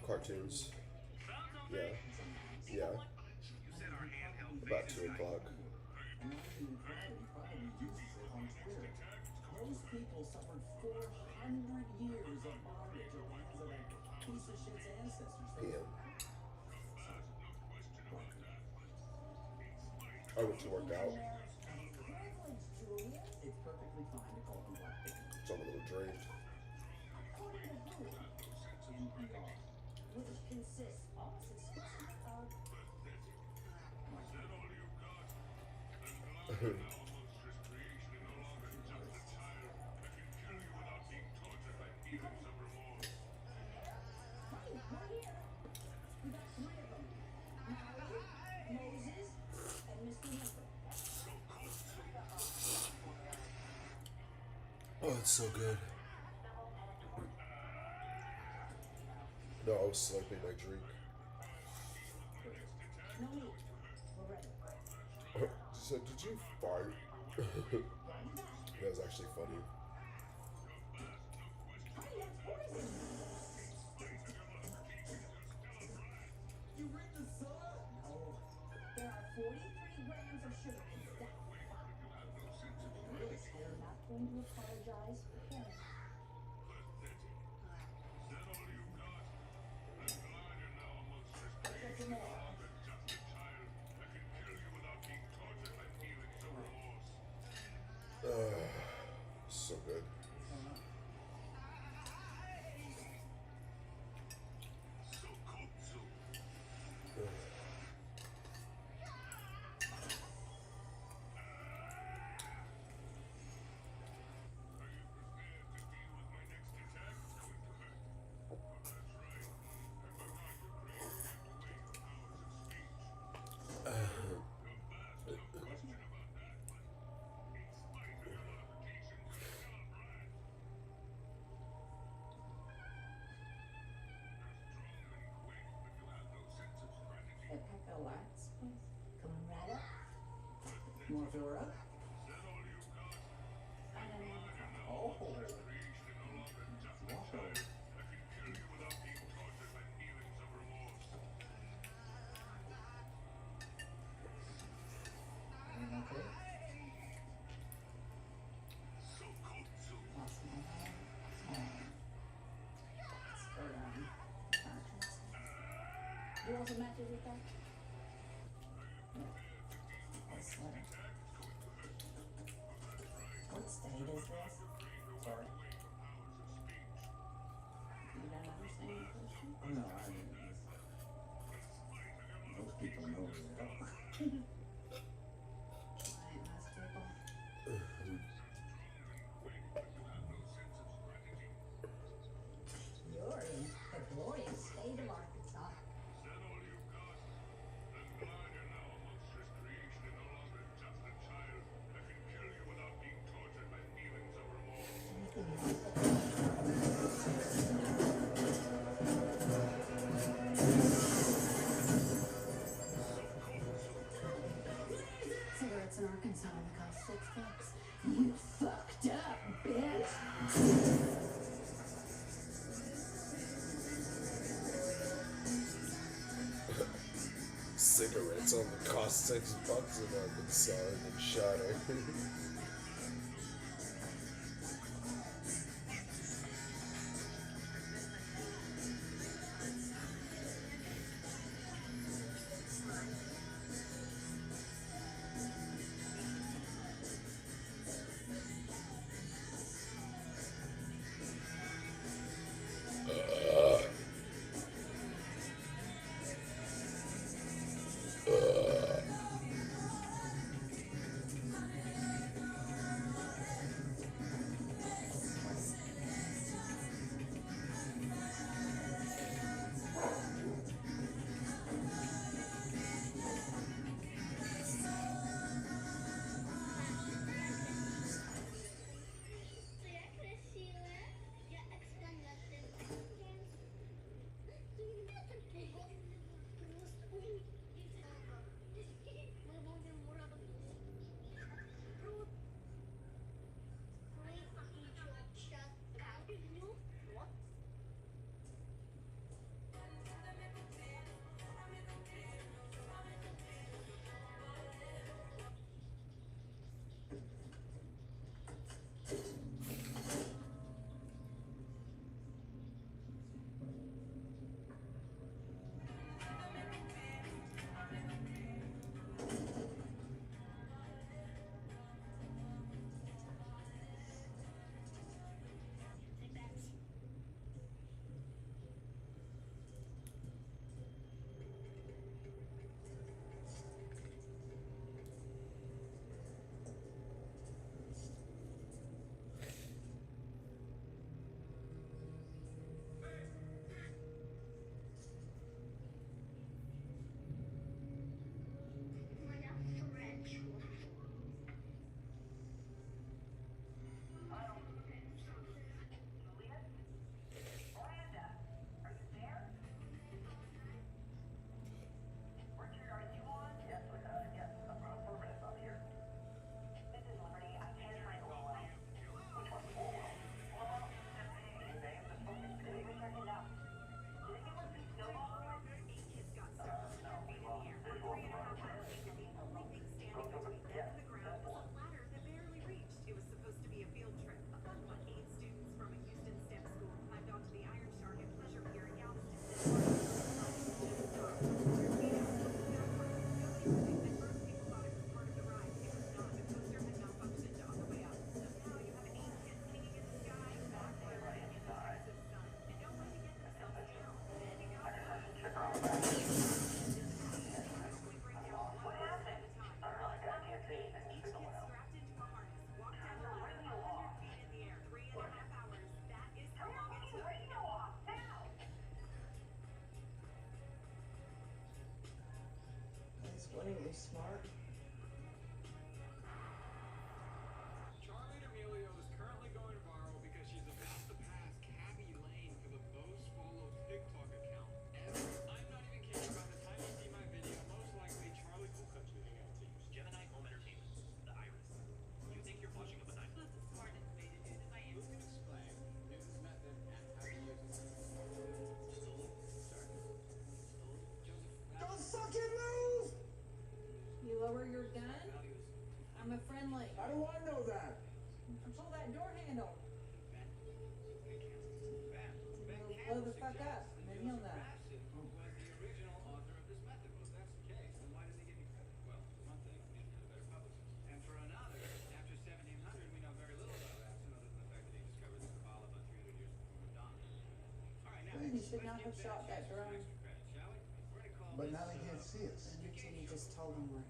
Cartoons. Yeah. Yeah. About 2 o'clock. These people suffered 400 years of bondage at the hands of that piece of shit's ancestors. Damn. I went to work out. Privilege, Julius. It's perfectly fine to call them black people. So I'm a little drained. According to who? NPR. Which consists almost exclusively of Oh, it's so good. No, I was slurping my drink. no meat. We're ready. She said, did you fart? That was actually funny. You read the sun? No. There are 43 grams of sugar in that I'm really scared. I'm not going to apologize for him. Get some more. So good. Hey, pack of lights, please. Coming right up. You want to fill her up? I don't know. Oh. Walk over. Everything okay? Lost my hand. Skirt on. You want some matches with that? No. Or a sweater. What state is this? Sorry. You don't understand the question? No, I mean, most people know where they are. Giant ass table. You're in the glorious state of Arkansas. Cigarettes in Arkansas only cost $6. You fucked up, bitch. Cigarettes only cost $6 in Arkansas and shatter. stunningly smart. Charlie D'Amelio is currently going viral because she's about to pass Cabby Lane for the most followed TikTok account ever. I'm not even kidding. By the time you see my video, most likely Charlie will cut you the out to use Gemini Home Entertainment, the Iris. You think you're flushing up a knife? That's the smartest way to do it in my Who can explain Newton's method and how to use it? Don't fucking move! You lower your gun? I'm a friendly. How do I know that? Control that door handle. Blow the fuck up, and then he'll know. Was the original author of this method. Well, if that's the case, then why didn't they give me credit? Well, for one thing, he didn't have a better publicist. And for another, after 1700, we know very little about Rapson other than the fact that he discovered the Kabbalah about 300 years before Madonna. All right, now, You should not have shot that drone. But now they can't see us. And you just told him where.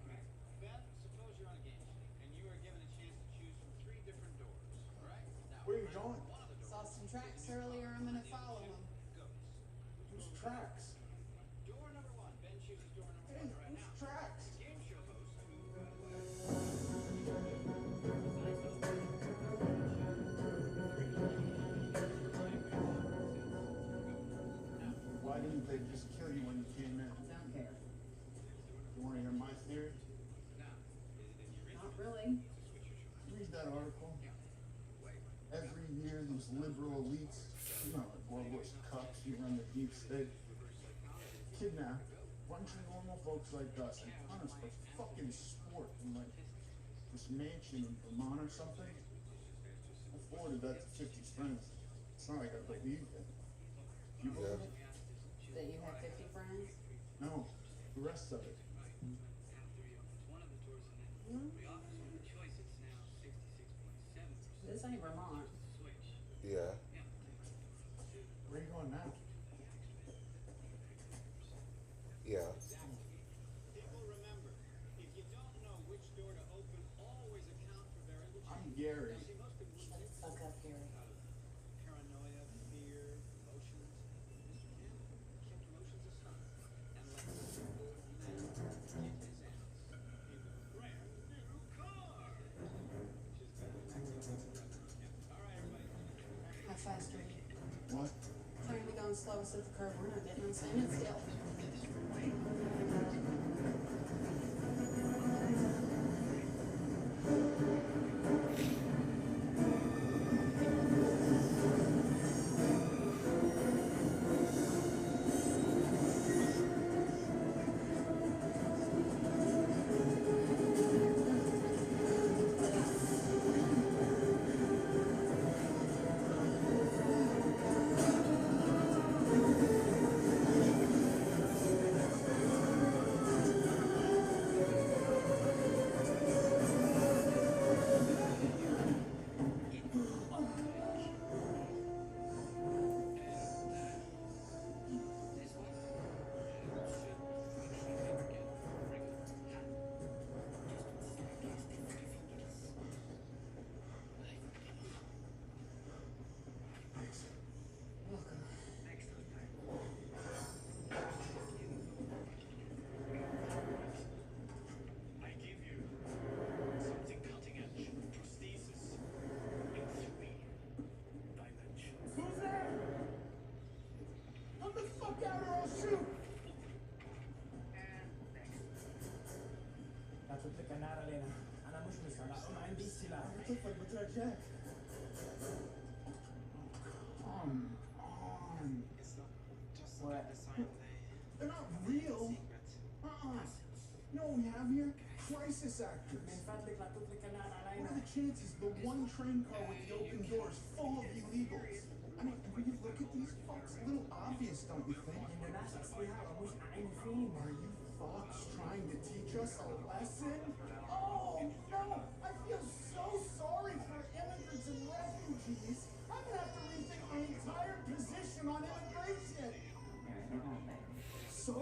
Ben, suppose you're on a game sheet, and you are given a chance to choose from 3 different doors. All right? Now, Where are you going? Saw some tracks earlier, I'm gonna follow them. Whose tracks? Door number 1. Ben chooses door number 1 Hey, right whose now. tracks? Game show host. Why didn't they just kill you when you came in? Don't care. You want to hear my theory? Not really. Read that article. Every year, these liberal elites, you know, like worldless cucks who run the deep state, kidnap a bunch of normal folks like us and punish for fucking sport in like this mansion in Vermont or something. I forwarded that to 50 friends. It's not like I believe it. Do you believe it? That you have 50 friends? No, the rest of it. This ain't Vermont. Yeah. Where are you going now? Yeah. People remember, if you don't know which door to open, always account for their individual. I'm Gary. See, most people Shut the fuck up, Gary. paranoia, fear, emotions. Mr. Campbell kept emotions aside and let the simple man get his hands into a brand new car. Which is better than all right, everybody. How fast are you? What? Clearly going slow us at the curb. We're not getting on standing still. I give you something cutting edge. Prosthesis in 3 dimensions. Who's there? Come the fuck out or I'll shoot! لا تترك النار علينا أنا مش مسألة أنا عندي سلاح طفل بتاع جاك. Come on. It's not just What? like the sign They're not real. You know what we have here? Crisis actors. من فضلك لا تطلق النار What علينا are the chances the one train car with the open doors full of illegals? I mean, when you look at these fucks, a little obvious, don't you think? إنه ناس أصلها ومش عنيفين. Are you fucks trying to teach us a lesson? Oh, no! I feel so sorry for immigrants and refugees. I'm gonna have to rethink my entire position on immigration. So,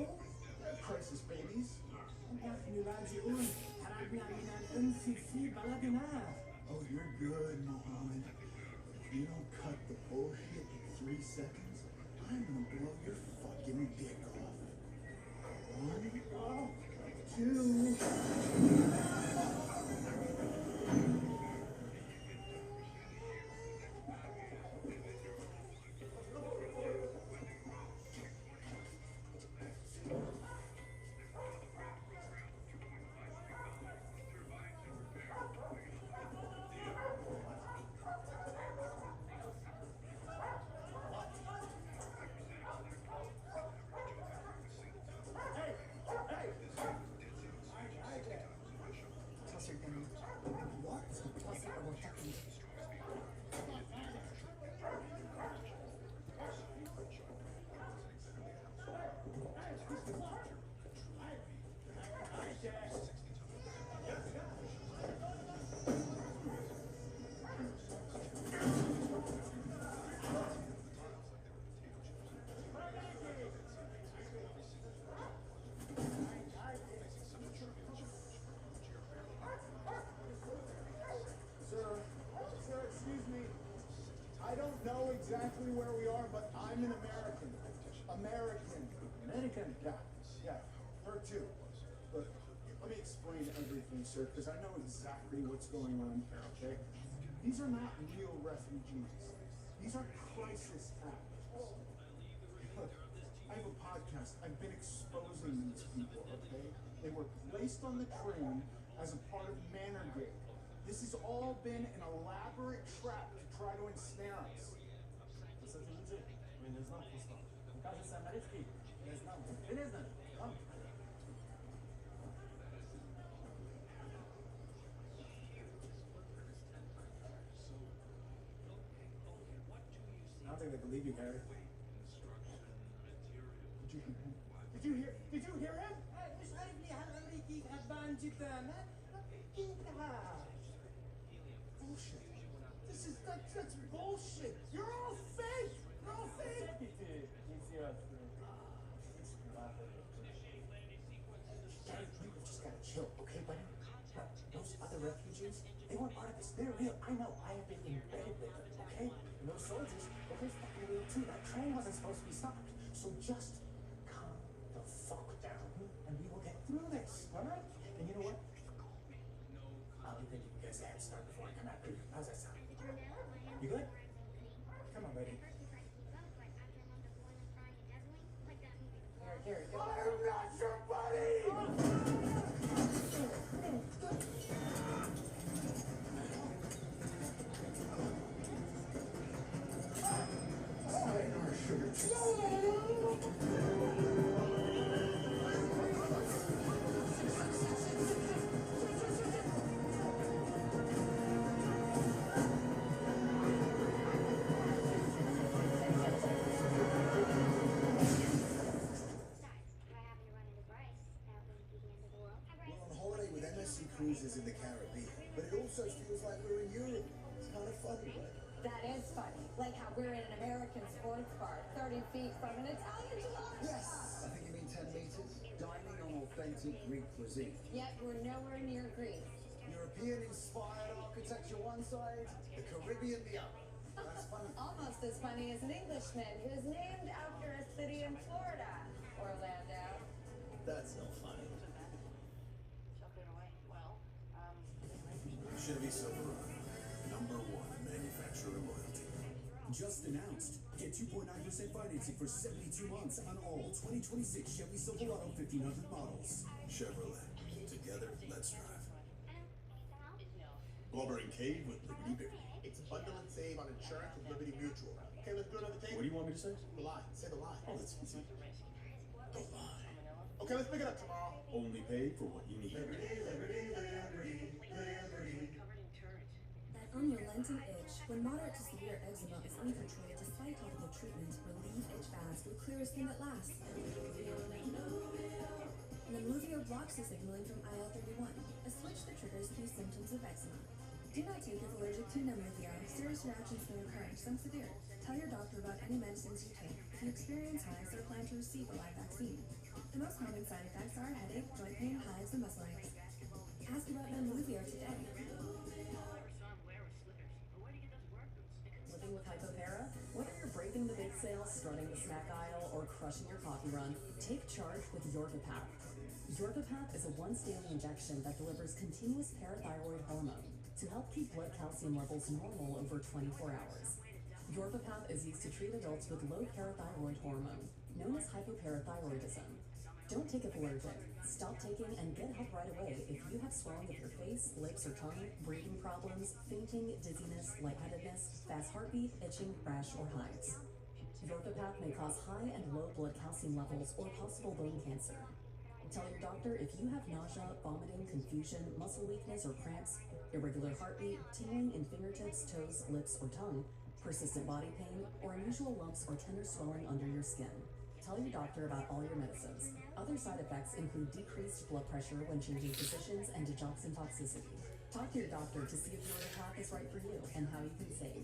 crisis babies. نحن لاجئون هربنا من الأنف في بلدنا. Oh, you're good, Mohammed. If you don't cut the bullshit in 3 seconds, I'm gonna blow your fucking dick off. 1, do. Sir, excuse me. I don't know exactly where we are, but I'm an American. American. Yeah. Her too. Look, let me explain everything, sir, because I know exactly what's going on here, okay? These are not real refugees. These are crisis actors. Look, I have a podcast. I've been exposing these people, okay? They were placed on the train as a part of Manorgate. This has all been an elaborate trap to try to ensnare us. There's no full stop. Кажется, Американский. There's no. It isn't. Come. I don't think they believe you, Harry. Did you hear him? مش عارف ليه هالامريكي غضبان جدا. انتهى. Bullshit. That's bullshit. You're all fake. You're all fake. You just gotta chill, okay, buddy? Those other refugees, they weren't part of this. They're real. I know. I have been embedded with them, okay? And those soldiers, well, they're fucking real too. That train wasn't supposed to be stopped. So just calm the fuck down, and we will get through this, all right? And you know what? I'll be thinking you guys a head start before I come after you. How's that sound? You good? Come on, buddy. Gary. I'm not your buddy! Cruises in the Caribbean, but it also feels like we're in Europe. It's kind of funny, right? That is funny. Like how we're in an American sports bar 30 feet from an Italian gelato Yes! shop. I think you mean 10 meters. Dining on authentic Greek cuisine. Yet we're nowhere near Greece. European-inspired architecture one side, the Caribbean the other. That's funny. Almost as funny as an Englishman who's named after a city in Florida, Orlando. That's not funny. Chevy Silverado, #1 in manufacturer loyalty. Just announced. Get 2.9% financing for 72 months on all 2026 Chevy Silverado 1500 models. Chevrolet. Together, let's drive. Barber and Cave with Liberty Berry. It's a bundle and save on insurance with Liberty Mutual. Okay, let's do another thing. What do you want me to say? The line. Say the line. Oh, that's easy. The line. Okay, let's pick it up tomorrow. Only pay for what you need. That unrelenting itch, when moderate to severe eczema is uncontrolled despite topical treatment, relieve itch fast with clearest skin that lasts. And then Movio blocks the signaling from IL-31, a switch that triggers key symptoms of eczema. Do not take if allergic to Nemluvio. Serious reactions may occur, some severe. Tell your doctor about any medicines you take. If you experience hives or plan to receive a live vaccine. The most common side effects are headache, joint pain, hives, and muscle aches. Ask about Nemluvio today. Living with hypopara? Whether you're braving the big sale, strutting the snack aisle, or crushing your coffee run, take charge with Yorvipath. Rbinwolf is a once-daily injection that delivers continuous parathyroid hormone to help keep blood calcium levels normal over 24 hours. Rbinwolf is used to treat adults with low parathyroid hormone, known as hypoparathyroidism. Don't take it for allergic. Stop taking and get help right away if you have swelling of your face, lips, or tongue, breathing problems, fainting, dizziness, lightheadedness, fast heartbeat, itching, rash, or hives. Rbinwolf may cause high and low blood calcium levels or possible bone cancer. Tell your doctor if you have nausea, vomiting, confusion, muscle weakness or cramps, irregular heartbeat, tingling in fingertips, toes, lips, or tongue, persistent body pain, or unusual lumps or tender swelling under your skin. Tell your doctor about all your medicines. Other side effects include decreased blood pressure when changing positions and digoxin toxicity. Talk to your doctor to see if Rbinwolf is right for you and how you can save.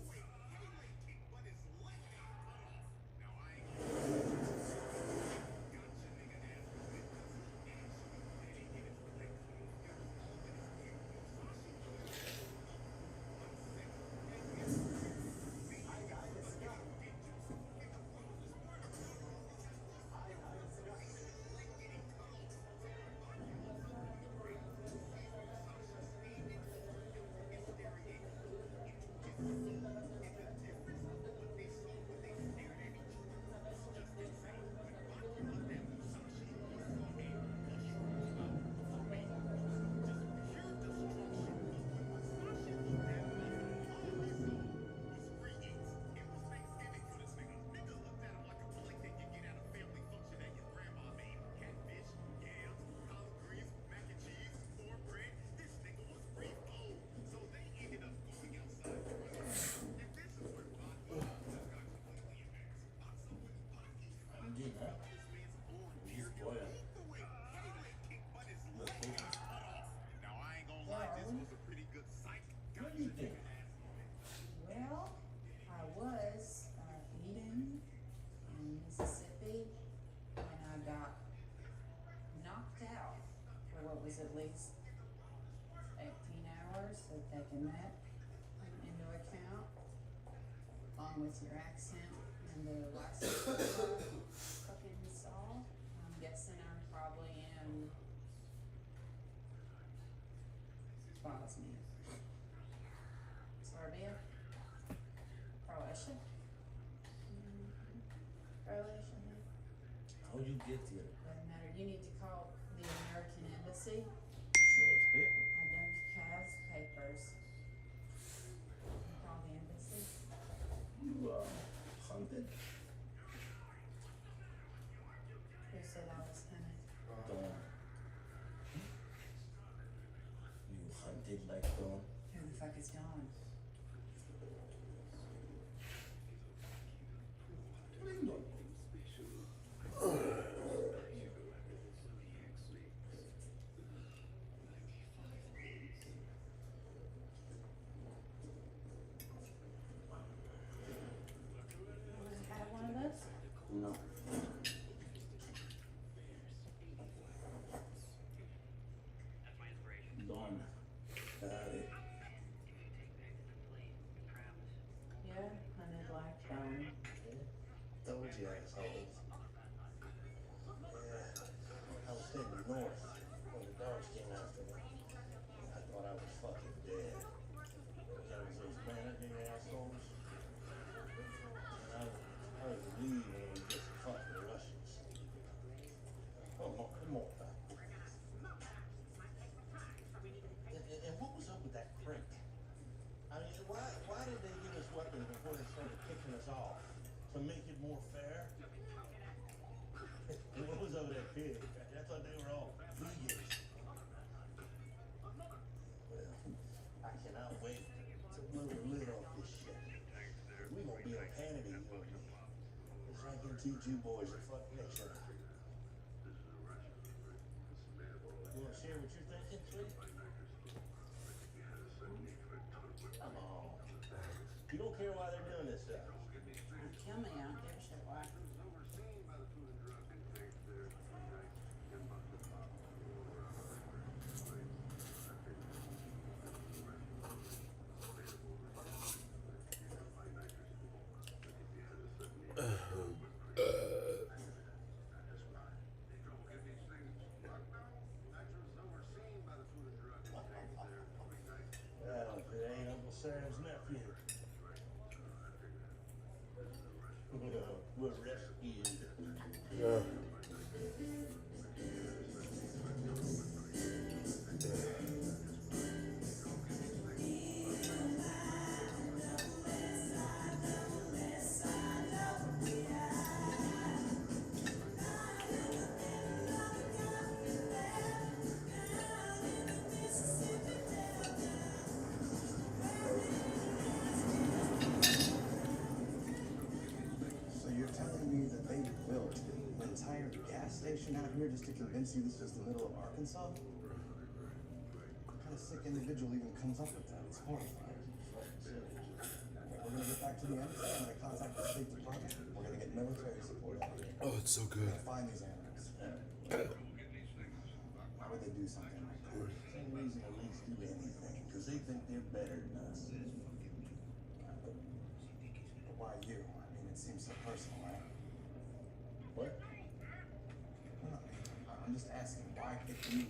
Well, I was eating in Mississippi and I got knocked out for what was at least 18 hours, so taking that into account, along with your accent and the license cooking stall, I'm guessing I'm probably in Bosnia. Serbia? Croatia? Croatia? How you get here? Doesn't matter. You need to call the American Embassy. Show us paper. I don't have papers. Call the embassy. You hunted? Who said I was coming? Dawn. You hunted like Dawn? Who the fuck is Dawn? What are you doing? Have one of those? No. Dawn. Got it. Yeah, hunted like Dawn. Told you, assholes. Yeah. I was heading north when the dogs came after me. I thought I was fucking dead. There was those bandit assholes. And I was leaving when we just fought the Russians. Come on, pal. And what was up with that crate? I mean, why did they give us weapons before they started kicking us off? To make it more fair? And what was up with that pig? I thought they were all vegans. Well, I cannot wait to blow the lid off this shit. We gonna be on Hannity, you and me. It's like them two Jew boys that fuck Nixon. You wanna share what you're thinking, sweet? Come on. You don't care why they're doing this stuff. Kill me, I don't give a shit why. Grandma's nephew. We're rescued. Yeah. So you're telling me that they built an entire gas station out here just to convince you this is the middle of Arkansas? What kind of sick individual even comes up with that? It's horrifying. We're gonna get back to the embassy. I'm gonna contact the State Department. We're gonna get military support out here. Oh, it's so We're good. gonna find these animals. Why would they do something like that? Same reason elites do anything, because they think they're better than us. But why you? I mean, it seems so personal, right? What? No, I'm just asking, why pick you?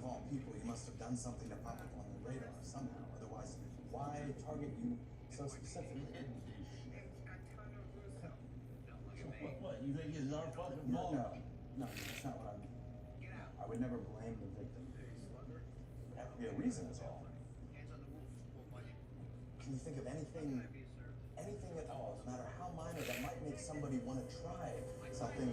Of all people, you must have done something to pop up on the radar somehow. Otherwise, why target you so specifically? What? You think it's our fucking No, fault? no, that's not what I mean. I would never blame the victim. There have to be a reason, is all. Can you think of anything at all, no matter how minor, that might make somebody want to try something?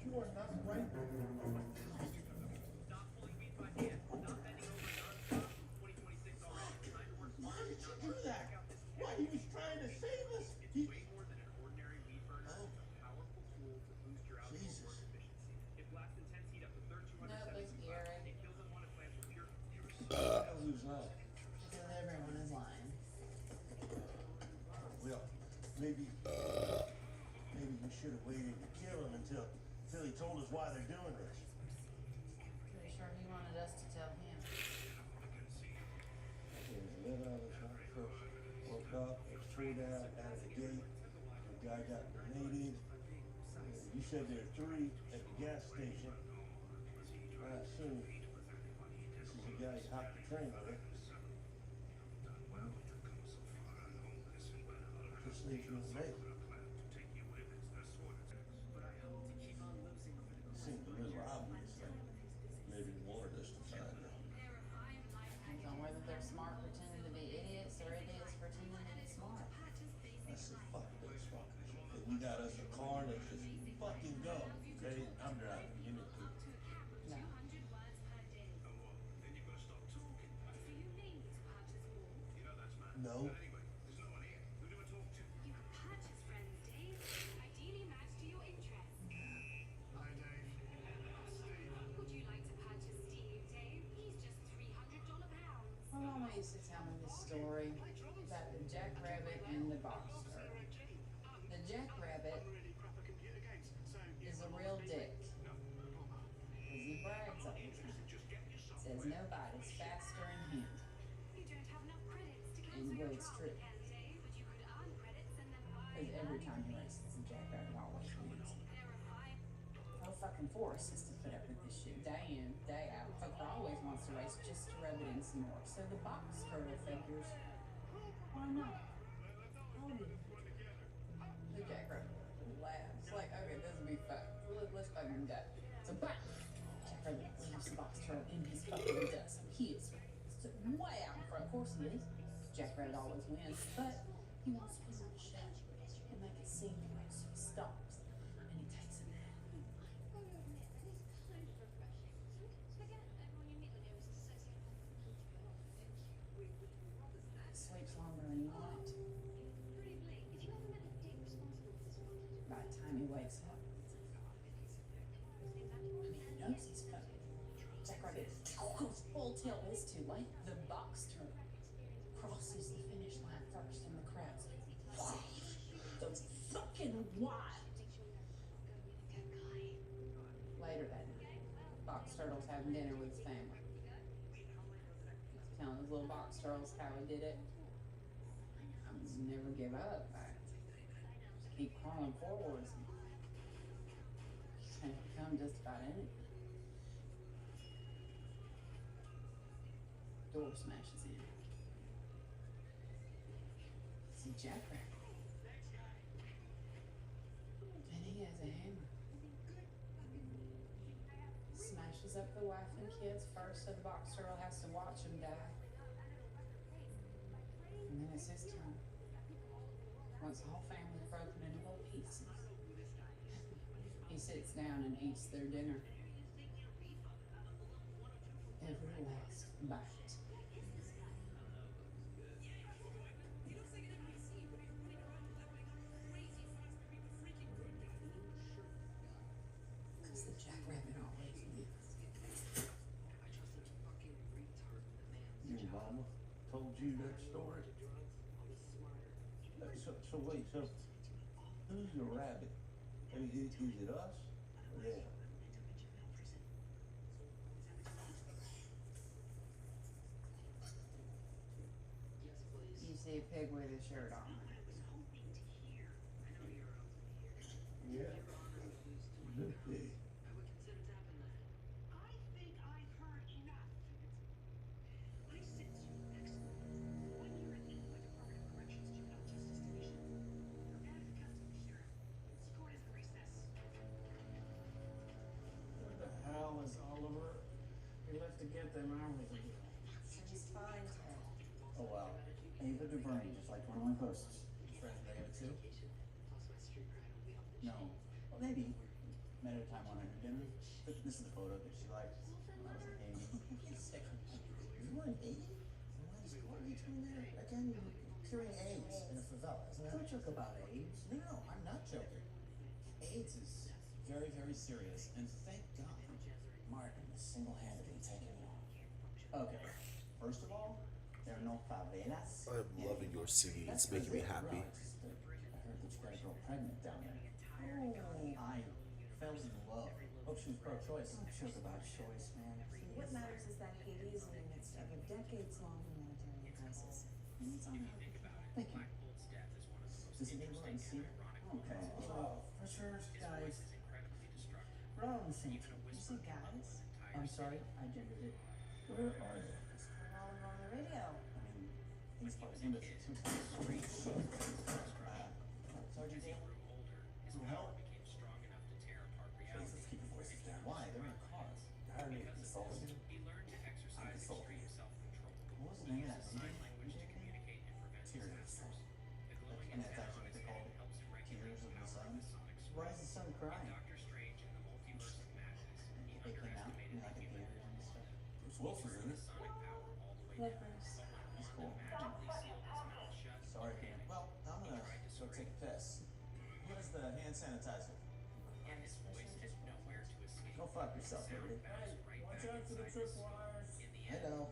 You are not right. Why did you do that? Why? He was trying to save us. He... Way more than an ordinary meat burner, it's a powerful tool to boost your outdoor Jesus. work efficiency. It blasts intense heat up to 3200 No, Celsius. it's Gary. It kills unwanted plants with pure. Who's not? Because everyone is lying. Well, maybe we should have waited to kill him until he told us why they're doing this. Pretty sure he wanted us to tell him. There's 11 of us when we first woke up. There's 3 down out of the gate. The guy got grenaded. You said there are 3 at the gas station. I assume this is the guy who hopped the train with. Just leaves you with me. Seemed a little obvious that maybe wanted us to find him. Depends on whether they're smart pretending to be idiots or idiots pretending to be smart. I said, fuck those fuckers. Okay, we got us a car, let's just fucking go. Okay, I'm driving. Give me the key. No. No. My mama used to tell me this story about the jackrabbit and the box turtle. The jackrabbit is a real dick. Because he brags all the time. Says nobody's faster than him. And well, it's true. Because every time he races, the jackrabbit always wins. The whole fucking forest has to put up with this shit day in, day out. Fucker always wants to race just to rub it in some more. So the box turtle figures, why not? The jackrabbit laughs. Like, okay, this will be fun. Let's fucking go. So bam! Jackrabbit leaves the box turtle in his fucking dust. He is way out in front. Of course he is. Jackrabbit always wins, but he wants to put on a show and make it seem like so he stops and he takes a nap. Sleeps longer than you want. By the time he wakes up, he knows he's coming. Jackrabbit goes full tilt. It's too late. The box turtle crosses box turtles how he did it. I just never give up. I keep crawling forwards and overcome just about anything. Door smashes in. It's a jackrabbit. And he has a hammer. Smashes up the wife and kids first, so the box turtle has to watch him die. And then it's his turn. Once the whole family's broken into little pieces, he sits down and eats their dinner. Every last bite. Because the jackrabbit always wins. Your mama told you that story? So wait, so who's the rabbit? I mean, is it us or them? You see a pig with a shirt on. Yeah. Good pig. Where the hell is Oliver? We left to get them hours ago. She's fine, Ted. Oh wow. Ava DuVernay, just like one of my posts. Friends with Ava too? No. Well, maybe. Met her time on her dinner. This is the photo that she liked when I was in Haiti. You were in Haiti? What are you doing there? Again, you're curing AIDS in a favela, isn't that? Don't joke about AIDS. No, I'm not joking. AIDS is very, very serious, and thank God Martin is single-handedly taking it on. Okay, first of all, there are no favelas. I'm loving your singing. It's making me happy. I heard that you got a girl pregnant down there. Oh, I fell in love. Hope she was pro-choice. Don't joke about choice, man. What matters is that Haiti is in the midst of a decades-long humanitarian crisis. And it's unhealthy. Thank you. Does it get and see? Okay. Oh, for sure, guys. We're all on the same team. You say guys? I'm sorry, I gendered it. Where are they? It's all on the radio. I mean, things probably embassy sometimes. Sergeant Dale? Some help? Please, let's keep your voices down. Why? They're in a car. Hire me a consultant. I'm a consultant. What was the name of that movie? Tears. And that's actually what they call it. Tears of the Sun. Why is the sun crying? They came out in like a theater and stuff. Bruce Wilson's in it. Love Bruce. He's cool. Sorry, Dan. Well, I'm gonna go take a piss. Give us the hand sanitizer. Go fuck yourself, baby. Hey, watch out for the tripwires. I know.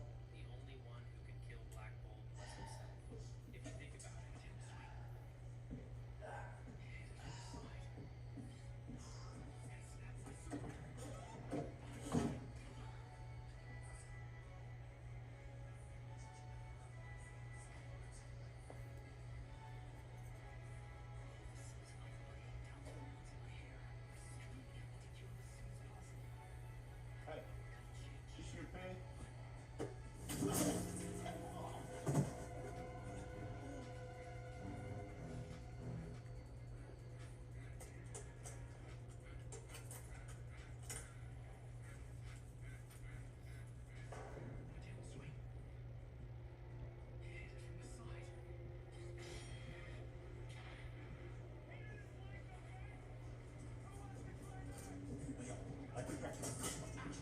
Hey, this your pig?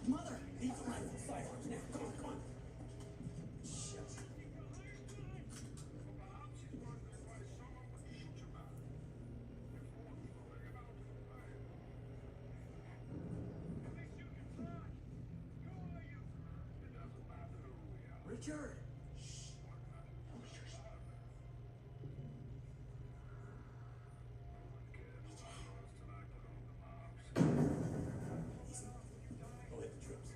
Mother! He's alive with sidearms now. Come on, come on. Shit. Richard! Shh. Oh, shush. Easy. Go hit the trips.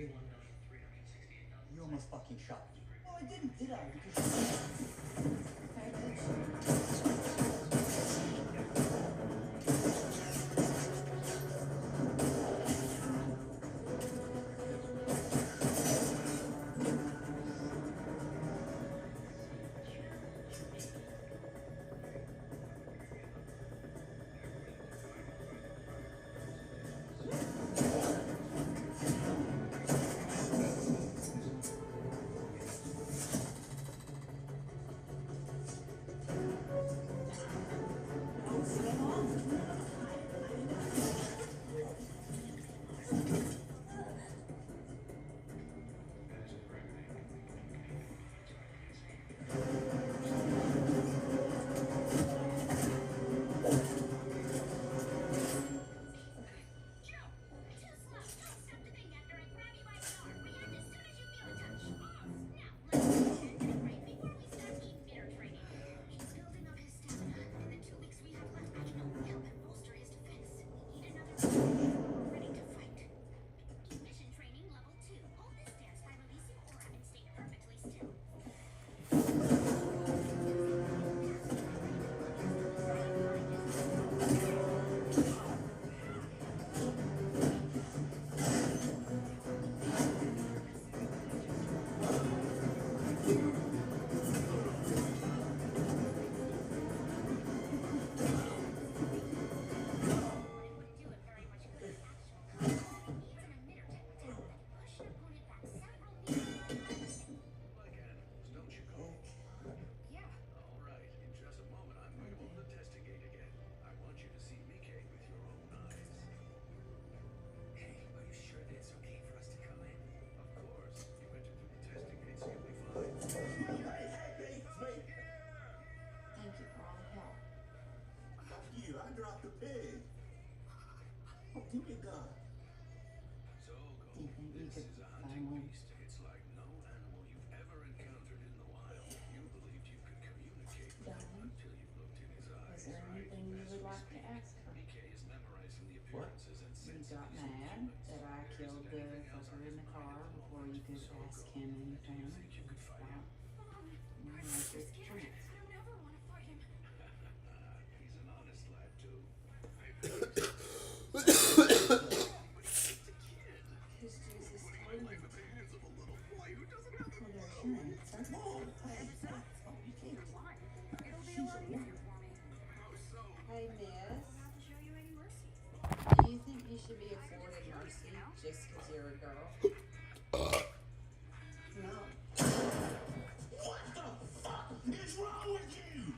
You almost fucking shot me. Well, I didn't, did I? Because Pay attention. Thank you for all the help. you, I dropped the pig. Oh, give me a gun. So, Do you think you this could is a find hunting one? beast. It's like no animal you've ever encountered in the wild. You believed you could communicate with him Darling, until you looked in his eyes. is there anything you would like to ask her? BK is memorizing the appearances and You senses got of mad humans. that I killed the fucker in the car before you could ask him anything. Think you could fight him? Well, you like this chance. I don't ever want to fight him. He's an honest lad too. Who's Jesus told you? Life at the hands of a little boy who doesn't have Well, there's your answer. Mom, hey, It'll be a lot easier for me. Hey, miss. I'll have to show you any mercy. Do you think you should be afforded mercy just because you're a girl? No. what the fuck is wrong with you?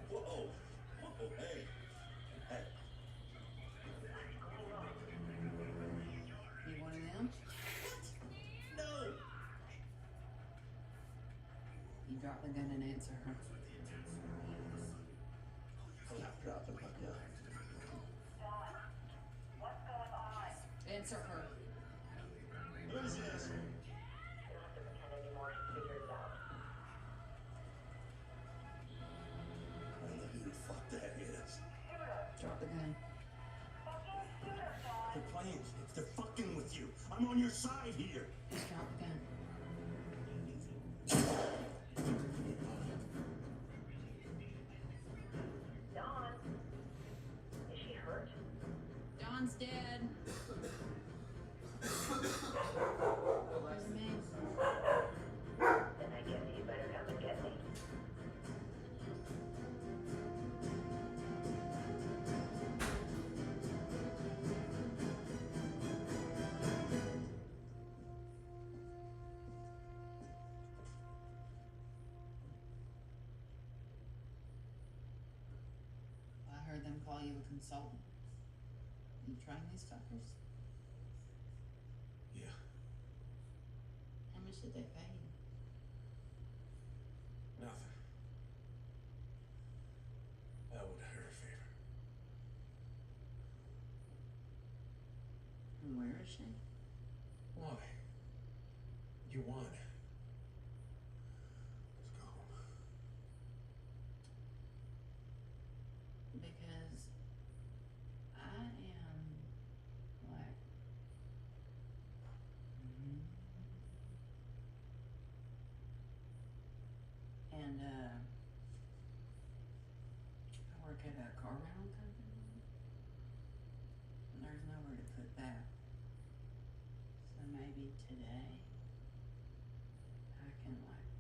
Whoa, hey. Hey. You one of them? No! You drop the gun and answer her. I'm not dropping my gun. Answer her. Who's this? I don't know who the fuck that is. Drop the gun. They're playing. They're fucking with you. I'm on your side here. Just drop the gun. Dawn, is she hurt? Dawn's dead. Where's me? Then I guess you better come and get me. I heard them call you a consultant. You train these fuckers? Yeah. How much did they pay you? Nothing. That would hurt a favor. And where is she? Why? day. Back in life.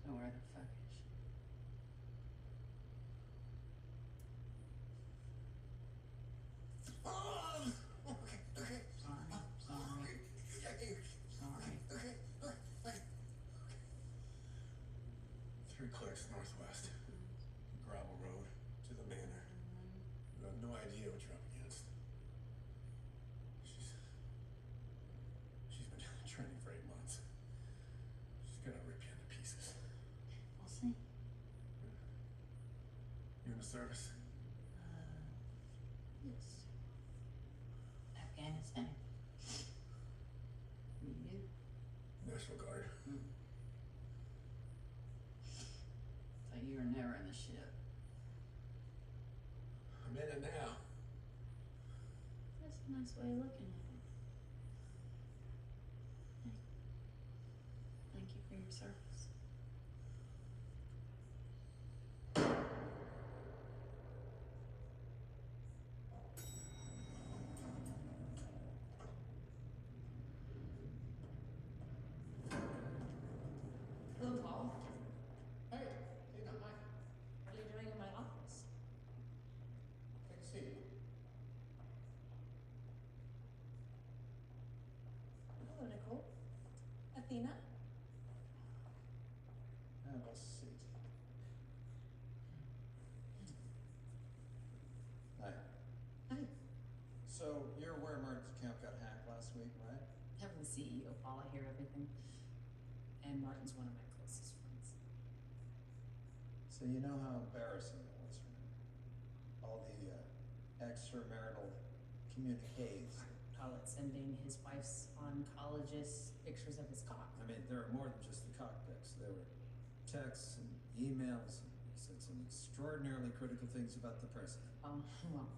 So where the fuck is she? Sorry. 3 clicks northwest. Gravel road to the manor. You have no idea what you're up against. She's been training for 8 months. She's gonna rip you into pieces. We'll see. You in the service? Yes. Afghanistan. You? National Guard. So you were never in the ship. I'm in it now. That's a nice way of looking at it. Hey. Thank you for your service. Hello, Paul. Hey, Tina, hi. What are you doing in my office? Take a seat. Hello, Nicole. Athena? Have a seat. Hi. Hi. So, you're aware Martin's account got hacked last week, right? I'm the CEO, Paul. I hear everything. And Martin's one of my closest friends. So you know how embarrassing it was for him? All the extramarital communiques. Call it sending his wife's oncologist pictures of his cock. I mean, there are more than just the cockpits. There were texts and emails. And he said some extraordinarily critical things about the president. Oh, well,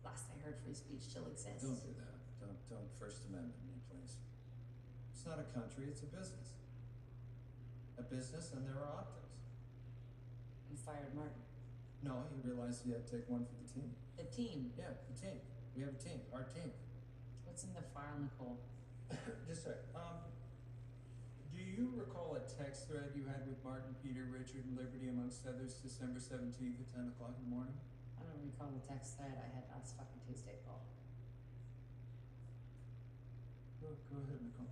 last I heard, free speech still exists. Don't do that. Don't First Amendment me, please. It's not a country, it's a business. A business, and there are optics. You fired Martin. No, he realized he had to take one for the team. The team. Yeah, the team. We have a team. Our team. What's in the file, Nicole? Just a sec. Do you recall a text thread you had with Martin, Peter, Richard, and Liberty, amongst others, December 17th at 10 o'clock in the morning? I don't recall the text thread I had last fucking Tuesday, Paul. Go ahead, Nicole.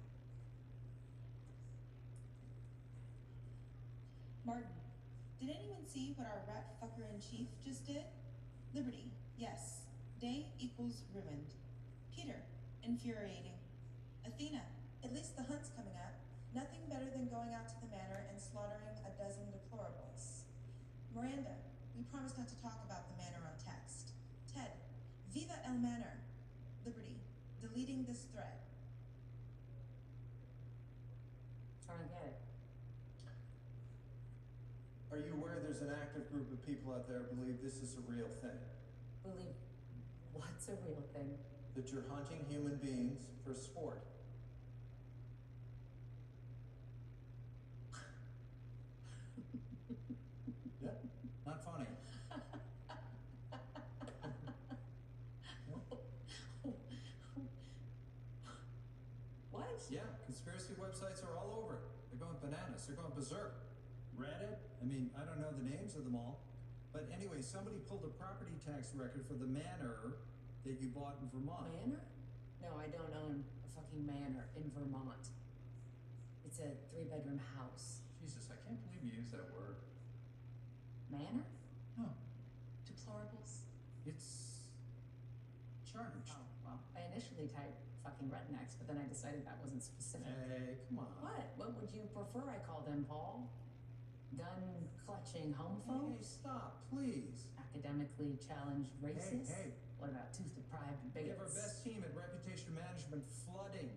Martin, did anyone see what our rat fucker in chief just did? Liberty, yes. Day equals ruined. Peter, infuriating. Athena, at least the hunt's coming up. Nothing better than going out to the manor and slaughtering a dozen deplorables. Miranda, we promised not to talk about the manor on text. Ted, Viva el Manor. Liberty, deleting this thread. I don't get it. Are you aware there's an active group of people out there who believe this is a real thing? Believe what's a real thing? That you're hunting human beings for sport. Yeah, not funny. What? Yeah, conspiracy websites are all over it. They're going bananas. They're going berserk. Reddit? I mean, I don't know the names of them all. But anyway, somebody pulled a property tax record for the manor that you bought in Vermont. Manor? No, I don't own a fucking manor in Vermont. It's a 3-bedroom house. Jesus, I can't believe you used that word. Manor? No. Deplorables? It's charged. Oh, well, I initially typed fucking rednecks, but then I decided that wasn't specific. Hey, come on. What? What would you prefer I call them, Paul? Gun-clutching homophobes? Hey, stop, please. Academically challenged racists? Hey. What about tooth-deprived We bigots? have our best team at Reputation Management flooding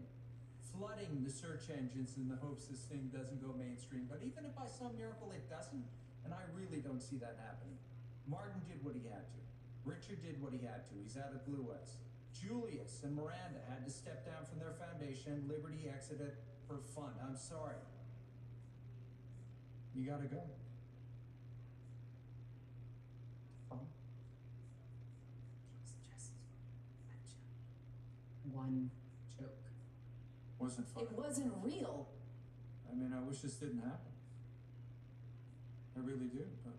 the search engines in the hopes this thing doesn't go mainstream. But even if by some miracle it doesn't, and I really don't see that happening. Martin did what he had to. Richard did what he had to. He's out of Blues. Julius and Miranda had to step down from their foundation. Liberty exited for fun. I'm sorry. You gotta go. One joke. Wasn't fun. It wasn't real. I mean, I wish this didn't happen. I really do, but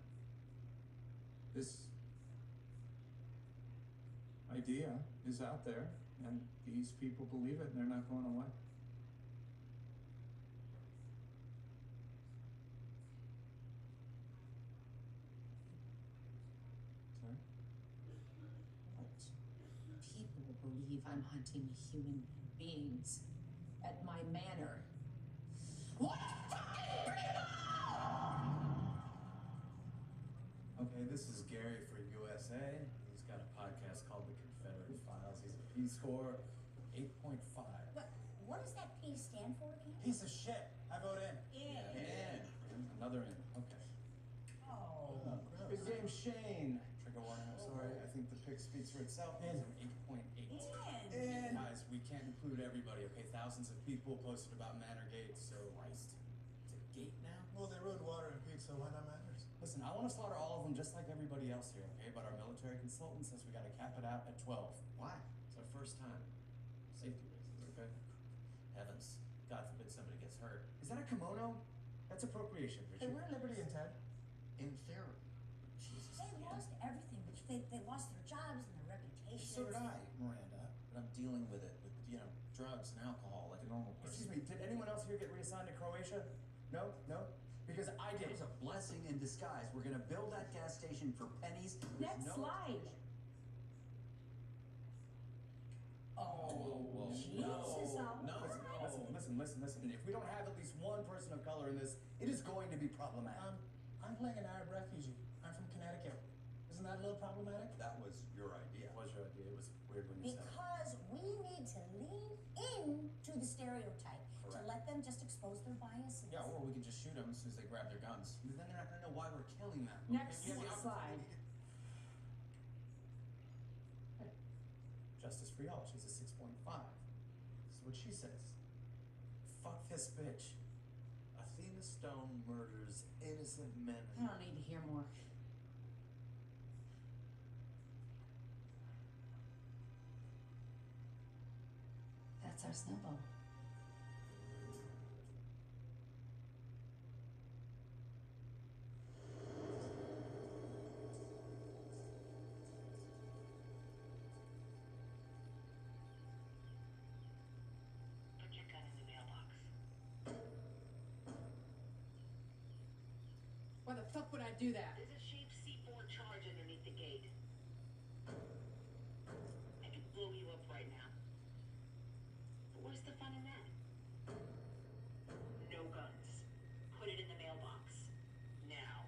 this idea is out there, and these people believe it, and they're not going away. Sorry? What people believe I'm hunting human beings at my manor. What a fucking Okay, this is Gary for USA. He's got a podcast called The Confederate Files. He's a Peace Corps 8.5. What does that P stand for again? Piece of shit. I vote in. In. Another in. Okay. Oh. Big game Shane. Trigger warning, I'm sorry. I think the pick speaks for itself. It's an 8.8. In. Guys, we can't include everybody, okay? Thousands of people posted about Manor Gate, so it's a gate now? Well, they ruined water and pizza. Why not Manners? Listen, I want to slaughter all of them just like everybody else here, okay? But our military consultant says we got to cap it out at 12. Why? It's our first time. Safety reasons, okay? Heavens. God forbid somebody gets hurt. Is that a kimono? That's appropriation, Hey, Richard. we're Liberty and Ted. In theory. Jesus. They lost everything, Rich. They lost their jobs and their reputations. So did I, Miranda. But I'm dealing with it with, drugs and alcohol like a normal person. Excuse me, did anyone else here get reassigned to Croatia? No? No? Because I did. It was a blessing in disguise. We're gonna build that gas station for pennies. Next slide. Oh, Jesus. Listen. If we don't have at least one person of color in this, it is going to be problematic. I'm playing an Arab refugee. I'm from Connecticut. Isn't that a little problematic? That was your idea. It was your idea. It was weird when you said it. Because we need to lean into the stereotype to Correct. let them just expose their biases. Yeah, or we could just shoot them as soon as they grab their guns. But then they're not gonna know why we're killing them. Next We have the slide. Justice for y'all. She's a 6.5. This is what she says. Fuck this bitch. Athena Stone murders innocent men. I don't need to hear more. That's our snowball. Put your gun in the mailbox. Why the fuck would I do that? There's a shaped C4 charge underneath the gate. I could blow you up right now. But where's the fun in that? No guns. Put it in the mailbox. Now.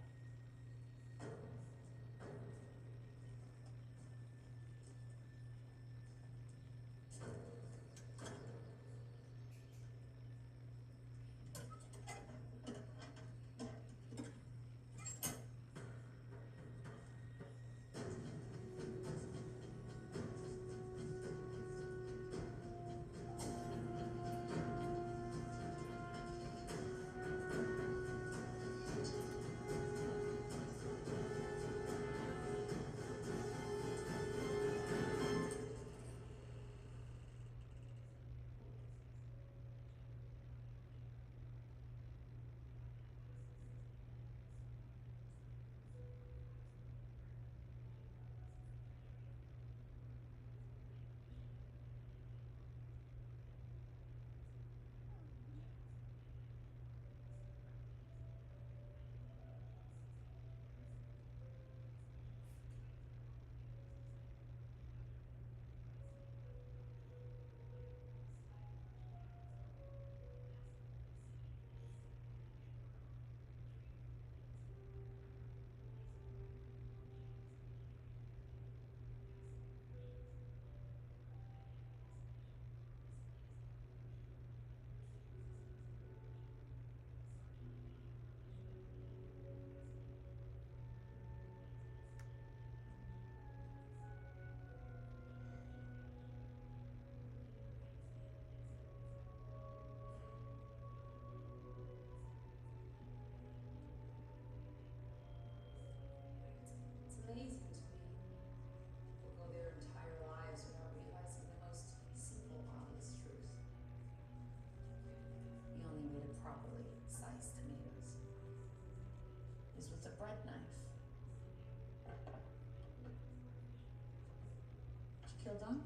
Killed him?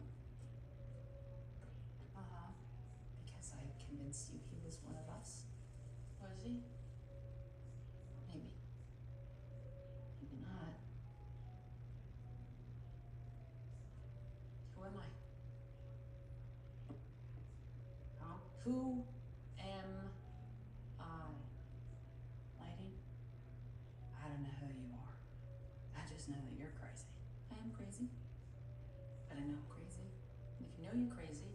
Uh-huh. Because I convinced you he was one of us? Was he? Maybe. Maybe not. Who am I? Huh? Who am I? Lady? I don't know who you are. I just know that you're crazy. I am crazy. But I know I'm crazy. And if you know you're crazy,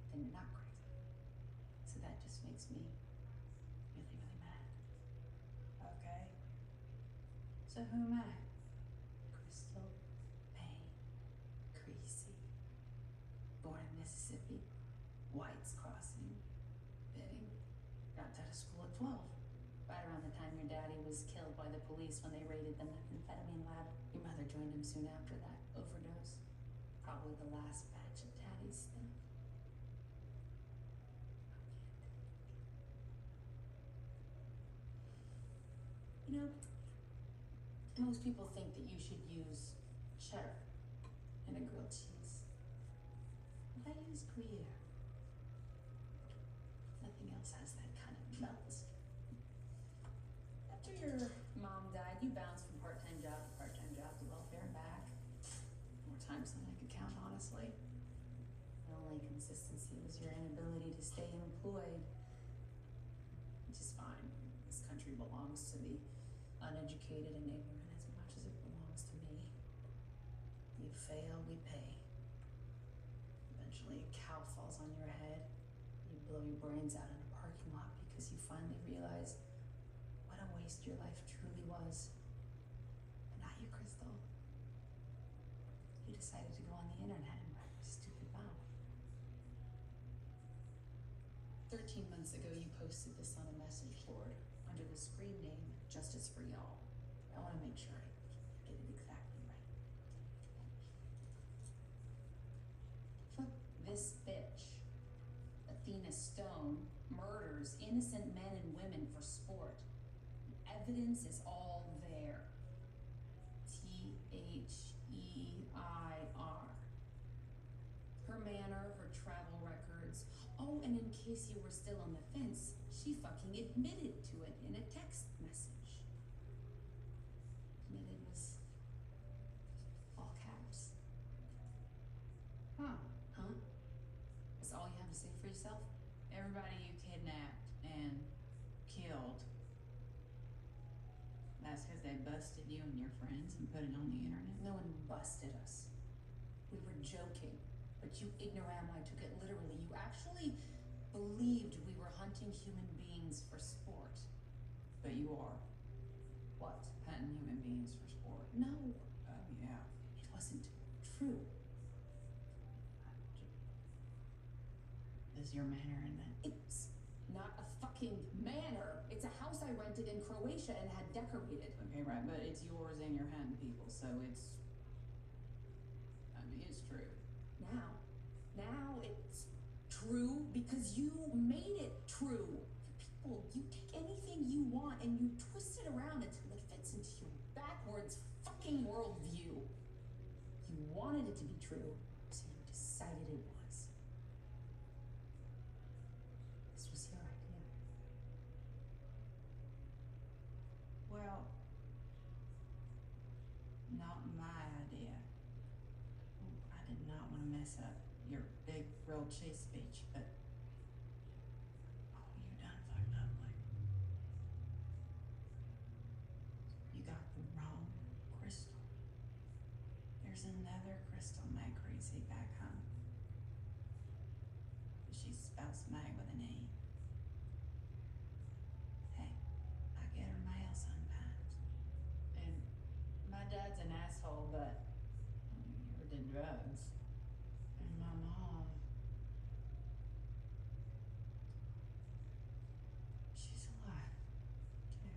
then you're not crazy. So that just makes me really, really mad. Okay. So who am I? Crystal Payne Creasy. Born in Mississippi. Whites Crossing. Bidding. Dropped out of school at 12. Right around the time your daddy was killed by the police when they raided the methamphetamine lab. Your mother joined him soon after that. Overdose. Probably the last batch of daddy's stuff. You know, most people think that you should use cheddar in a grilled cheese. But I use Gruyere. Nothing else has that kind of melt. After your mom died, you bounced from part-time job to part-time job to welfare and back. More times than I could count, honestly. The only consistency was your inability to stay employed. Which is fine. This country belongs to the uneducated and ignorant as much as it belongs to me. You fail, we pay. Eventually a cow falls on your head. You blow your brains out in a parking lot because you finally realize what a waste your life truly was. But not you, Crystal. You decided to go on the internet and write a stupid vow. 13 months ago, you posted this on a message board under the screen name Justice for Y'all. I want to make sure I get it exactly right. Fuck this bitch. Athena Stone murders innocent men and women for sport. The evidence is all there. T-H-E-I-R. Her manor, her travel records. Oh, and in case you were still on the fence, she fucking admitted to it in a text message. Admitted was all caps. Huh? That's all you have to say for yourself? Everybody you kidnapped and killed. That's because they busted you and your friends and put it on the internet? No one busted us. We were joking, but you ignoramo took it literally. You actually believed we were hunting human beings for sport. But you are. What? Hunting human beings for sport? No. Oh, yeah. It wasn't true. Is your manor in that? It's not a fucking manor. It's a house I rented in Croatia and had decorated. Okay, right, but it's yours and you're hunting people, so it's... I mean, it's true. Now it's true because you made it true. People, you take anything you want and you twist it around until it fits into your backwards fucking worldview. You wanted it to be true, so you decided it was. This was your idea. Well, not my idea. I did not want to mess up your big grilled cheese speech, but you done fucked up, like. You got the wrong Crystal. There's another Crystal May Creasy back home. She spells May with an E. Hey, I get her mail sometimes. And my dad's an asshole, but he never did drugs. And my mom, she's alive, too.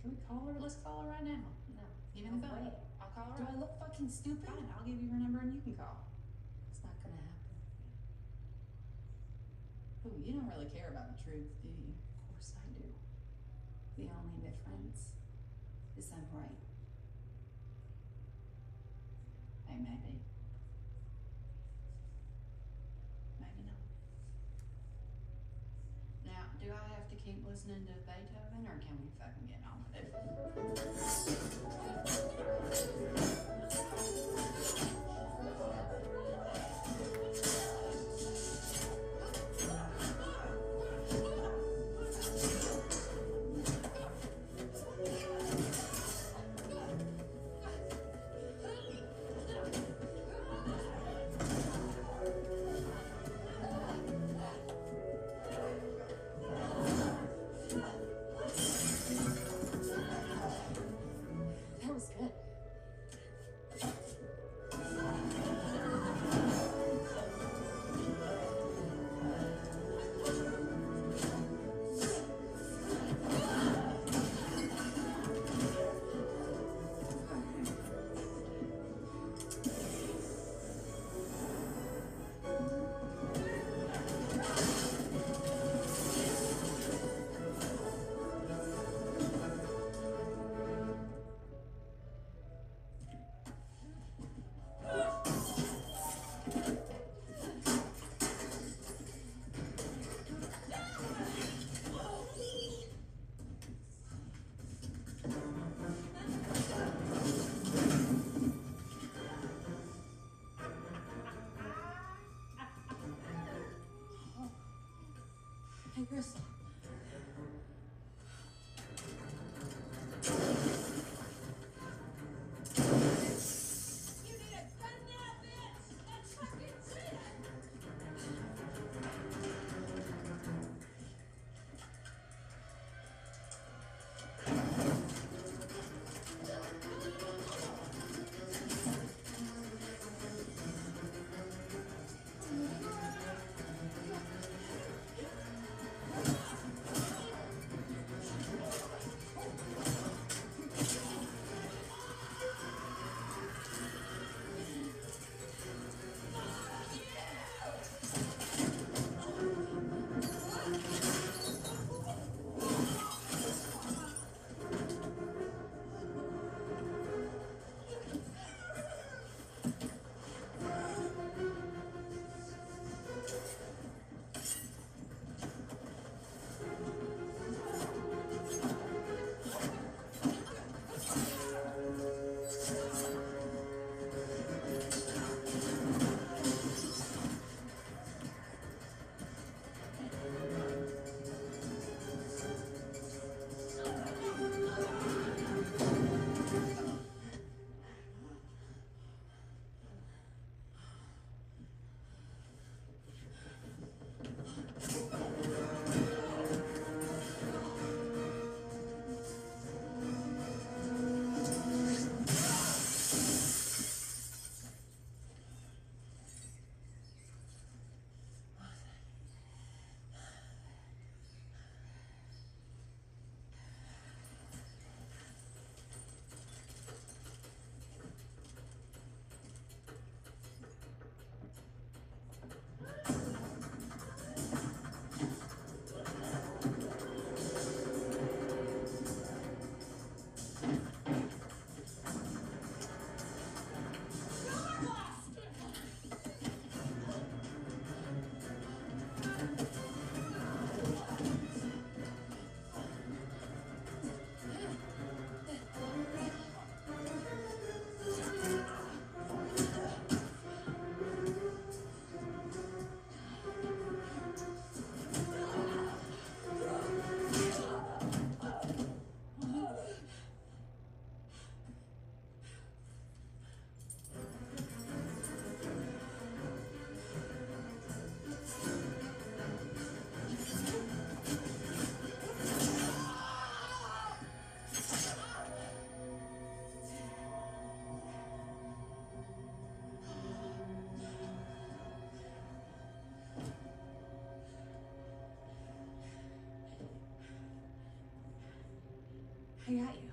Can we call her? Let's call her right now. No. Give me the phone. Wait. I'll call her. Do I look fucking stupid? Fine, I'll give you her number and you can call. It's not gonna happen. Ooh, you don't really care about the truth, do you? Of course I do. The only difference is I'm right. maybe. Maybe not. Now, do I have to keep listening to Beethoven, or can we fucking get on with it? That was good. Hey, Crystal. I got you.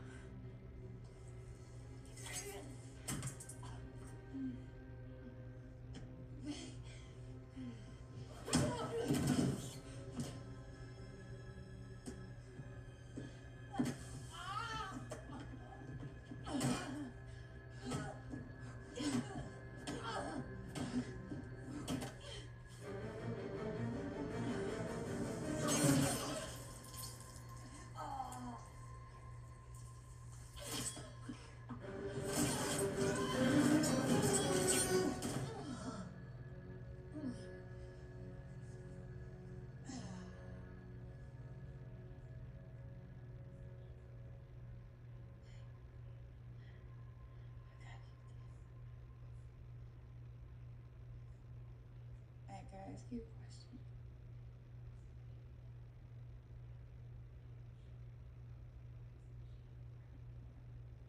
can I ask you a question?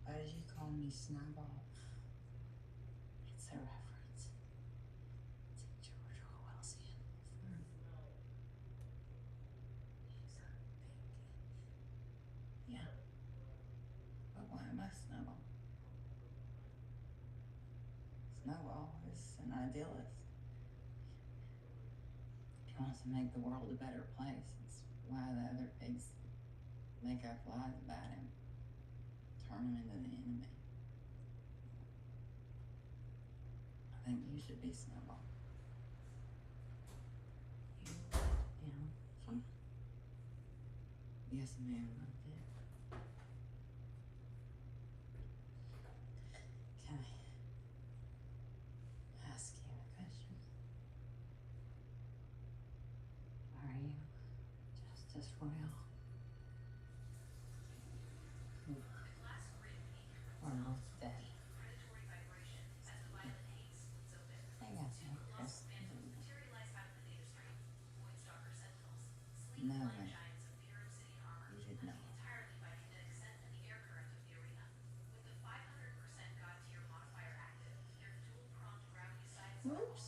Why did you call me Snowball? It's a reference to George Orwellsian. He's a big. Yeah. But why am I Snowball? Snowball is an idealist. He wants to make the world a better place. It's why the other pigs make up lies about him. Turn him into the enemy. I think you should be Snowball. You am fun. Yes, ma'am, I did. Can I ask you a question? Are you Justice Royal? Or most dead? I got you, Chris. No, man. You should know. Oops.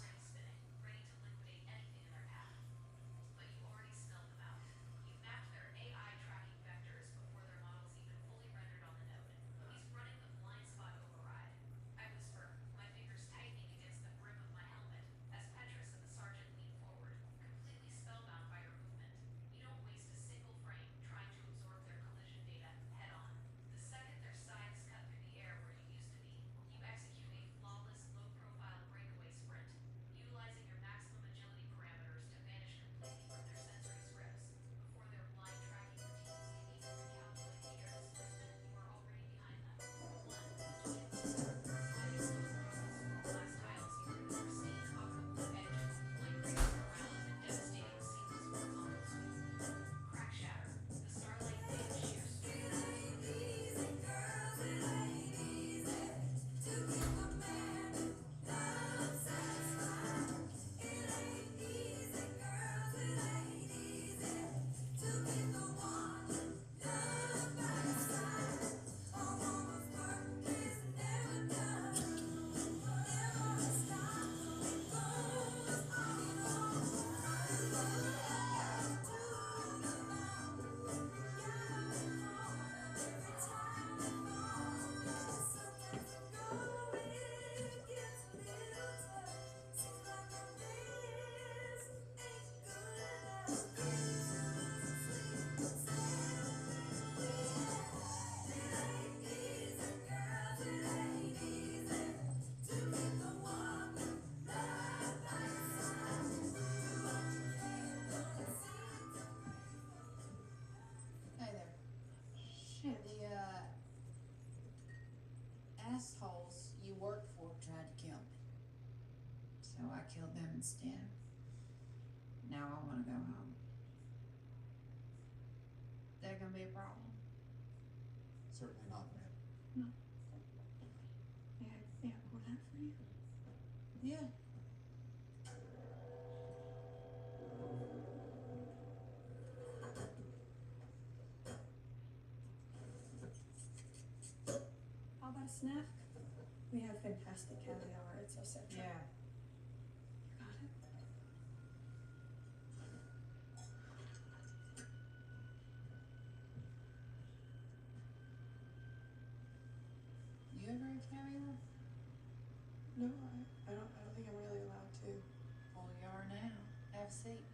Hey there. Shit. The assholes you work for tried to kill me. So I killed them instead. Now I want to go home. Is that gonna be a problem? Certainly not, ma'am. No. Yeah, pour that for you. Yeah. How about a snack? We have fantastic caviar. It's etc. Yeah. You got it. You ever eat caviar? No, I don't think I'm really allowed to. Well, you are now. Have a seat.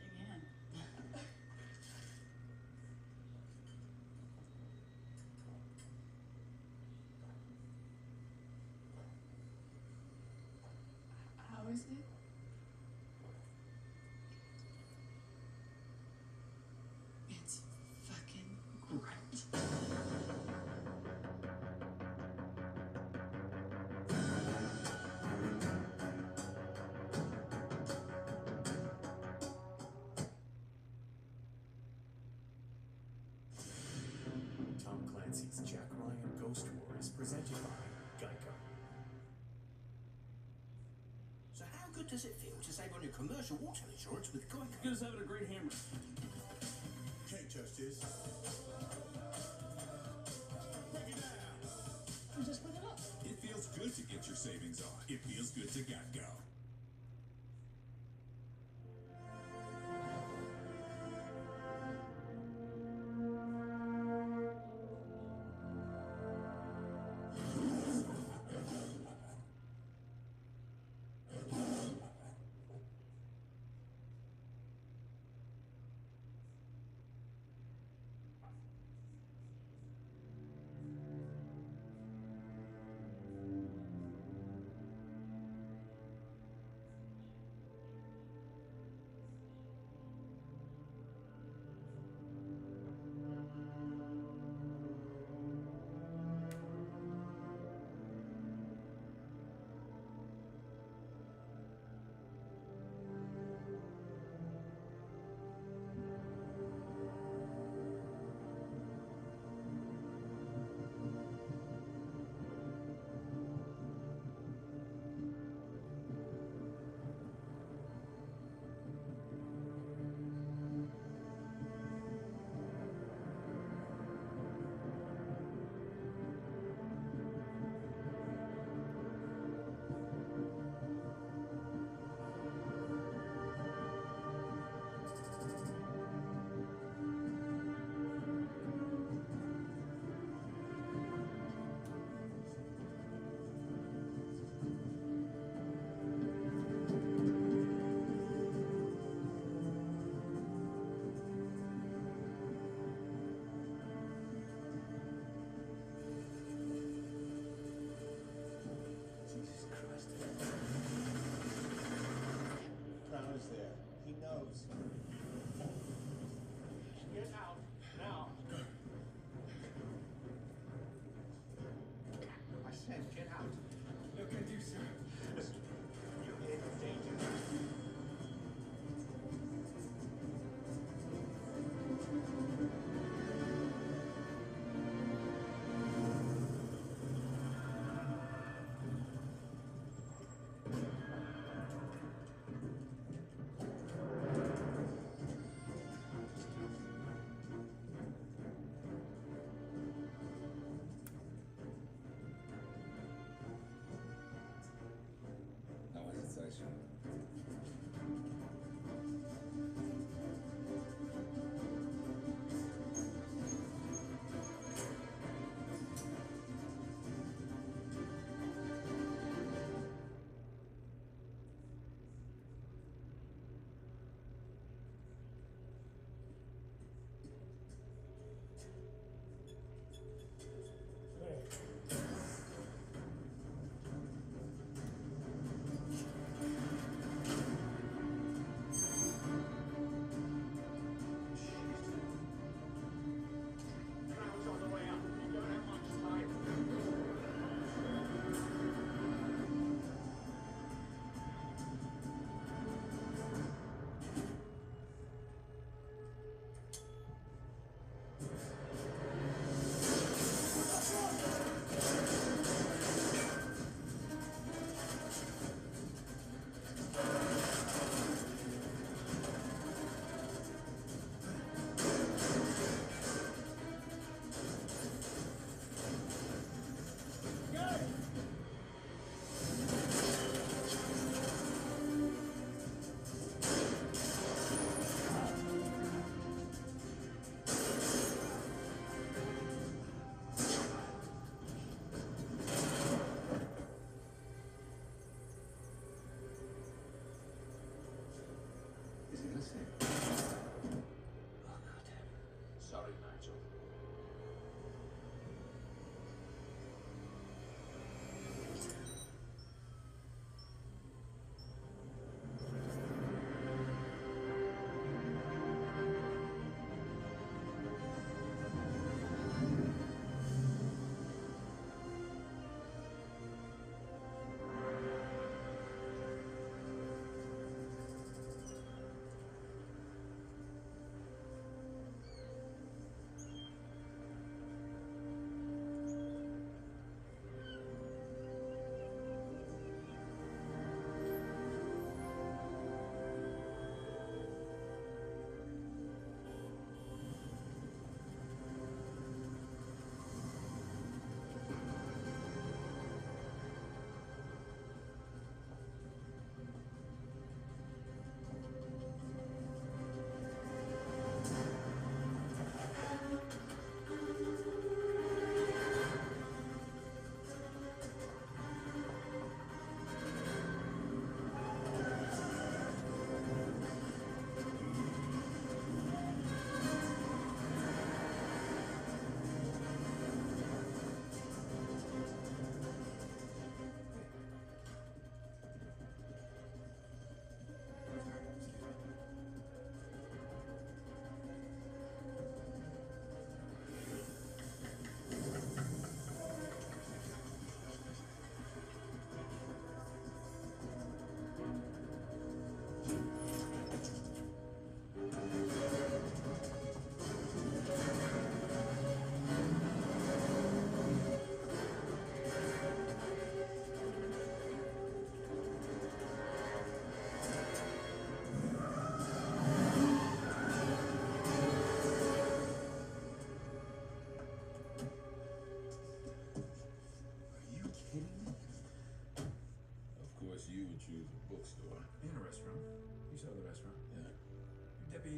Dig in. How is it? It's fucking great. Tom Clancy's Jack Ryan Ghost War is presented by Geico. good does it feel to save on your commercial water insurance with Geico? Good as having a great hammer. Okay, Justice. Break it down. And just put it up. It feels good to get your savings on. It feels good to Geico. Jesus Christ. Crown is there. He knows. Get out now. I said get out. Look at you, sir. Listen, you're in danger. How was it, Sasha? Crown's on the way up. You don't have much time. Is he listening? Sorry, Nigel.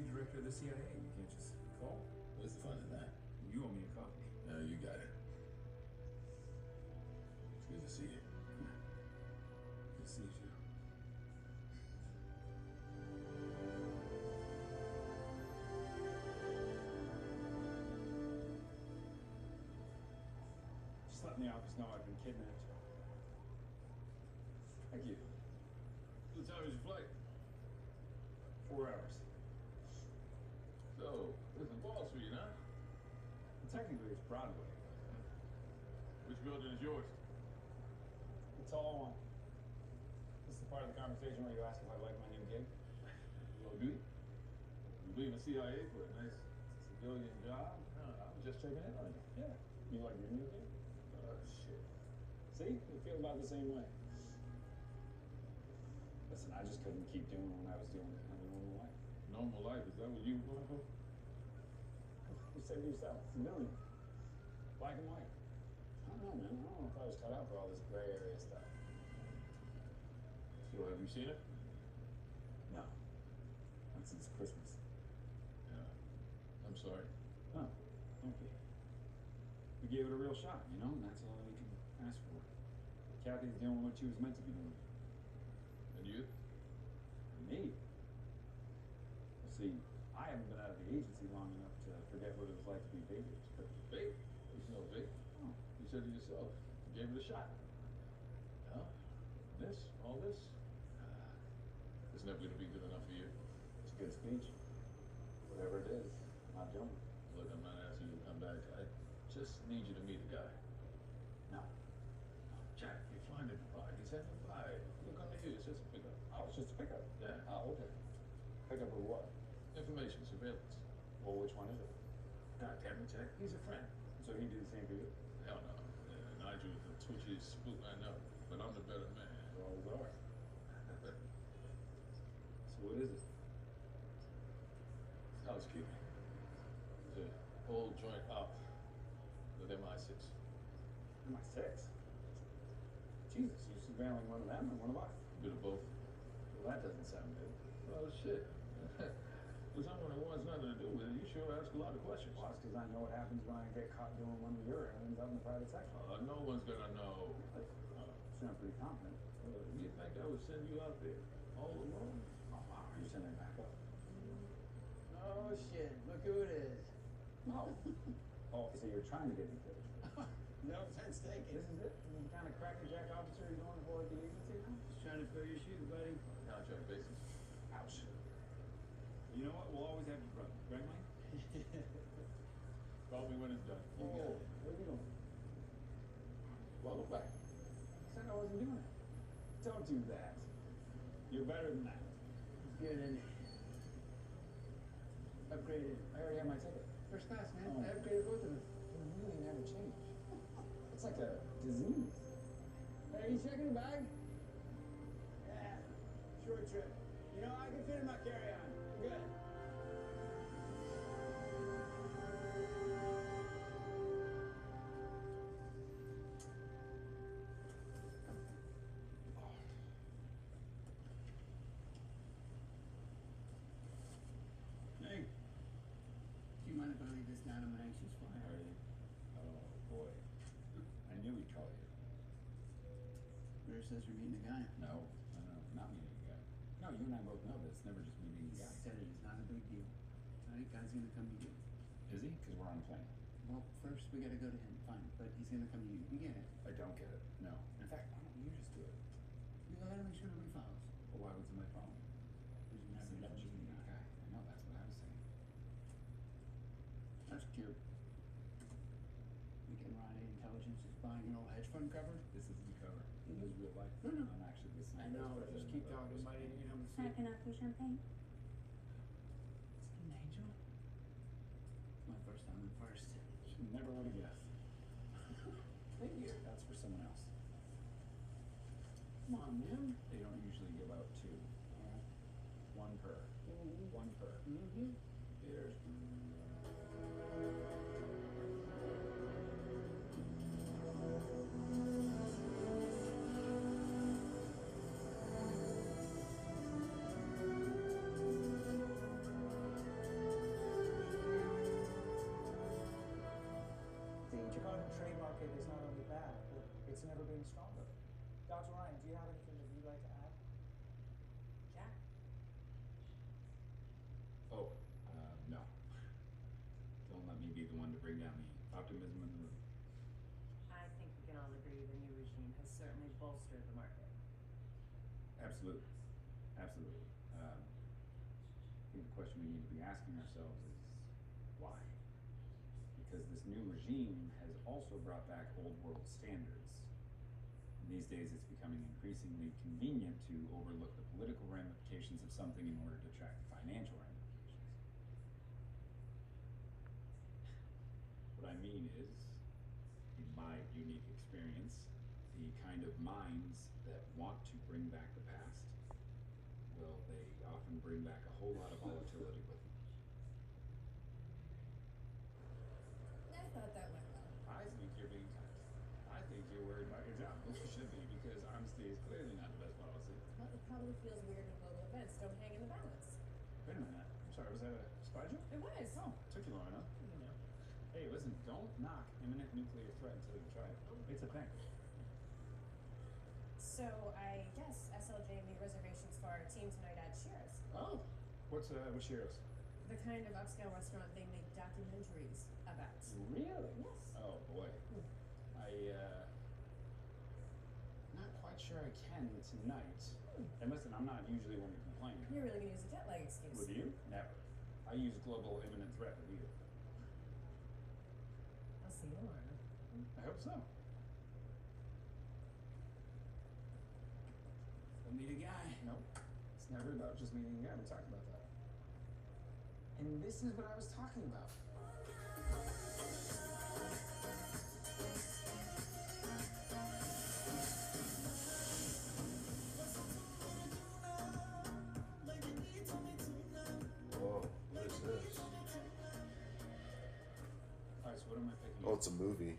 deputy director of the CIA. You can't just call. What's the fun in that? You owe me a coffee. No, you got it. It's good to see you. Good to see you. Just letting the office know I've been kidnapped. Thank you. What time is your flight? 4 hours. So, this is Wall Street, huh? Technically, it's Broadway. Which building is yours? It's all on. This is the part of the conversation where you ask if I like my new gig. Well, do you? You leave the CIA for a nice civilian job? No, I was just checking in on you. Yeah. You like your new gig? Shit. See? You feel about the same way. Listen, I just couldn't keep doing what I was doing in a normal life. Normal life, is that what you were going for? You said it yourself. Civilian. Black and white. I don't know, man. I don't know if I was cut out for all this gray area stuff. So, have you seen it? No. Not since Christmas. Yeah. I'm sorry. Oh, don't be. We gave it a real shot, you know, and that's all we can ask for. Kathy's doing what she was meant to be doing. And you? Me? Well, see, I haven't been out of the agency long enough to forget what it was like to be babies. But Babe? There's no babe. Oh. You said it yourself. You gave it a shot. Yeah. All this, it's never going to be good enough for you. It's a good speech. Whatever it is, I'm not jumping. Look, I'm not asking you to come back. I just need you to meet a guy. No. Jack, you're flying to Dubai. He's having a vibe. He'll come to you. It's just a pickup. Oh, it's just a pickup? Yeah. Oh, okay. Pickup of what? Information, surveillance. Well, which one is it? God damn it, Jack. He's a friend. So he did the same for you? Hell no. Nigel is the twitchiest spook I know. But I'm the better man. You always are. So what is it? Housekeeping. It's a whole joint up with MI6. MI6? Jesus, you surveilling one of them and one of us? A bit of both. Well, that doesn't sound good. Well, shit. With someone who wants nothing to do with it, you sure ask a lot of questions. Well, that's because I know what happens when I get caught doing one of your errands out in the private sector. No one's gonna know. You sound pretty confident. You think I would send you out there all alone? Oh, wow. Are you sending back up? Oh, shit. Look who it is. Oh. Oh, so you're trying to get me killed. No offense taken. This is it? The kind of crackerjack officer you're going for at the agency? Just trying to fill your shoes, buddy. Contract basis. Ouch. You know what? We'll always have your brother. Right, Mike? Call me when it's done. You got it. What are you doing? Welcome back. I said I wasn't doing it. Don't do that. You're better than that. It's good, isn't it? Upgraded. I already have my ticket. First class, man. Oh. I upgraded both of them. You really never change. It's like a disease. Hey, you checking the bag? Yeah. Short trip. You know, I can fit in my carry-on. Good. Hey. Do you mind if I leave this down on my anxious file? Are you? Oh, boy. I knew he'd call you. Where says we're meeting a guy? No, not meeting a guy. No, you and I both know that it's never just meeting a guy. Said it is not a big deal. Tonight, guy's gonna come to you. Is he? Because we're on a plane. Well, first we gotta go to him. Fine, but he's gonna come to you. You get it? I don't get it. No. In fact, why don't you just do it? We gotta make sure nobody follows. Well, why was it my phone? Because you It's never never know. just meeting a guy. I know, that's what I was saying. That's cute. We can ride intelligence is buying an old hedge fund cover. This isn't the cover. It is real life. No, no. I'm actually listening. I know. Just keep talking about it. You know, Can I connect with champagne? Is it an angel? It's my first time in first. Never would have guessed. Thank you. That's for someone else. Come on, man. They don't usually give out two. One per. One per. Mm-hmm. Cheers. never been stronger. Dr. Ryan, do you have anything that you'd like to add? Jack? Oh, no. Don't let me be the one to bring down the optimism in the room. I think we can all agree the new regime has certainly bolstered the market. Absolutely. Absolutely. I think the question we need to be asking ourselves is why? Because this new regime has also brought back old world standards. And these days it's becoming increasingly convenient to overlook the political ramifications of something in order to track the financial ramifications. What I mean is, in my unique experience, the kind of minds that want to bring back the past, well, they often bring back a whole lot of volatility with them. I thought that went well. I think you're being kind. I think you're worried about your job, which you should be, because honesty is clearly not the best policy. Well, it probably feels weird when global events don't hang in the balance. Wait a minute. I'm sorry, was that a spy joke? It was. Oh, took you long enough. You know. Hey, listen, don't knock imminent nuclear threat until you try it. It's a thing. So I guess SLJ made reservations for our team tonight at Shira's. Oh, what's Shiro's? The kind of upscale restaurant they make documentaries about. Really? Yes. Oh boy. Not quite sure I can tonight. And listen, I'm not usually one to complain. You're really gonna use a jet lag excuse. Would you? Never. I use global imminent threat with you. I'll see you tomorrow. I hope so. Go meet a guy. Nope. It's never about just meeting a guy. We talked about that. And this is what I was talking about. Whoa, what is this? Alright, so what am I picking Oh, up? it's a movie.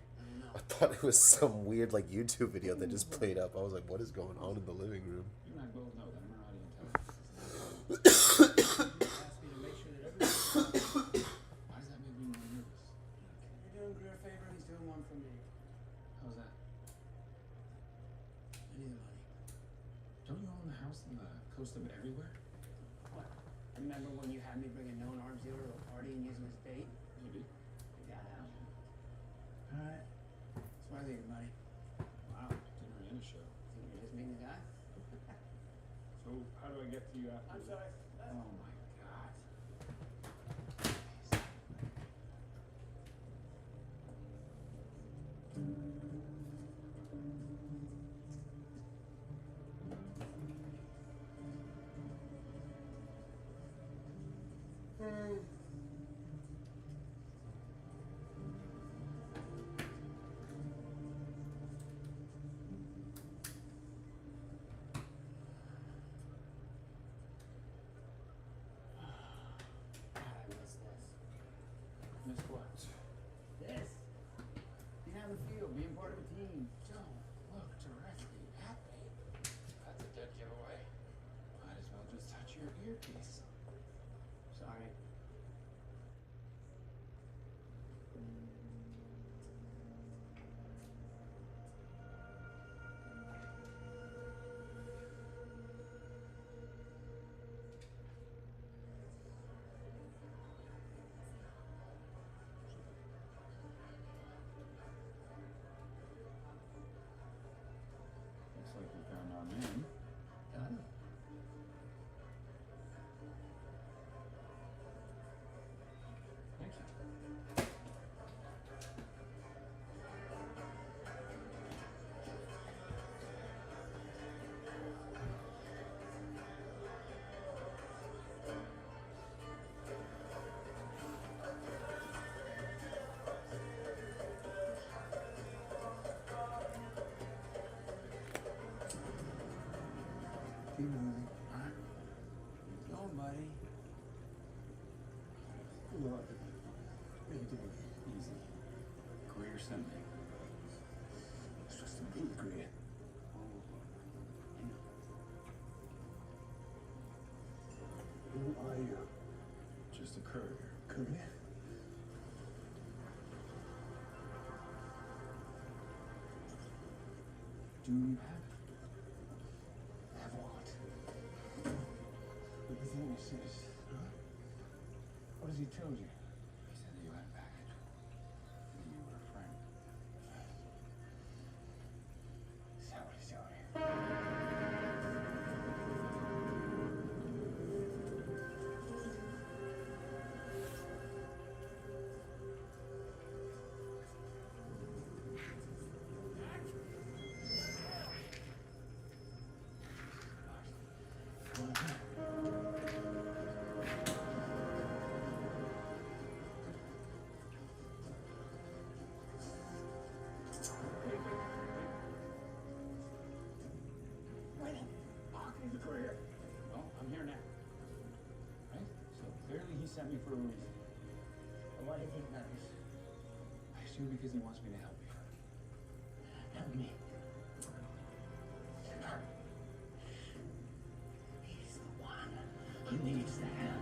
I thought it was some weird like YouTube video that just played up. I was like, what is going on in the living room? You and I both know that Emirati intelligence is not Asked me to make sure that everybody. Why does that make me more nervous? You're doing Greer a favor, he's doing one for me. How's that? I need the money. Don't you own the house on the coast of everywhere? What? Remember when you had me bring a known arms dealer to a party and use him as bait? Maybe. You got out. Alright. It's worth your money. Wow, dinner and a show. Think you're just meeting the guy? So how do I get to you after? I'm sorry. Oh my god. God, I miss this. Miss what? This. Being out in the field, being part of a team. Don't look directly at me. That's a dead giveaway. Might as well just touch your earpiece. Sorry. Looks like we found our man. Done. Thank you. Keep moving. Alright. Go on, buddy. Look. What are you doing? Easy. Greer sent me. It's just a meet Greer. Who are you? Just a courier. Courier? Do you have it? Have what? But the thing is, huh? What has he told you? He said that you had a package. That you were a friend. Is that what he's telling you? Wait a career. Well, I'm here now. Right? So clearly he sent me for a reason. And why do you think that is? I assume because he wants me to help you. Help me. Timber. He's the one who needs the help.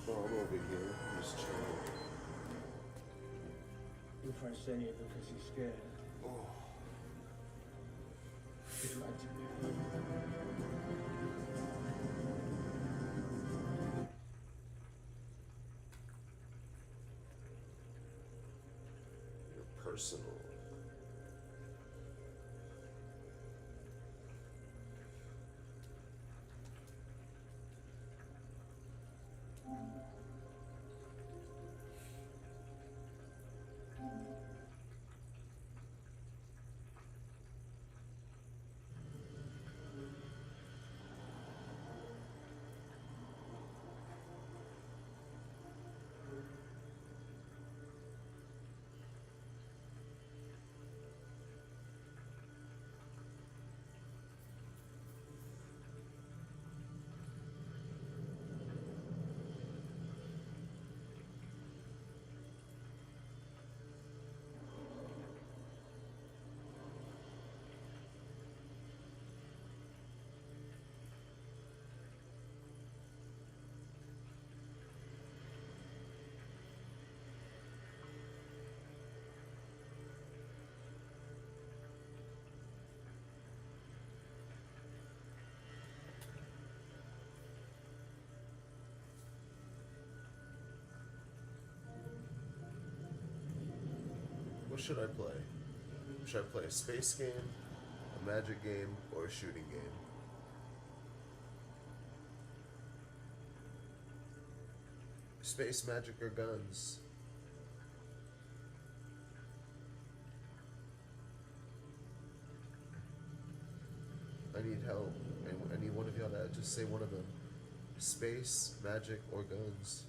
Oh, I'm over here. Just chilling. Your friend sent you because he's scared. Oh. He's right to me. Your personal. What should I play? Should I play a space game, a magic game, or a shooting game? Space, magic, or guns? I need help. I need one of y'all to just say one of them. Space, magic, or guns?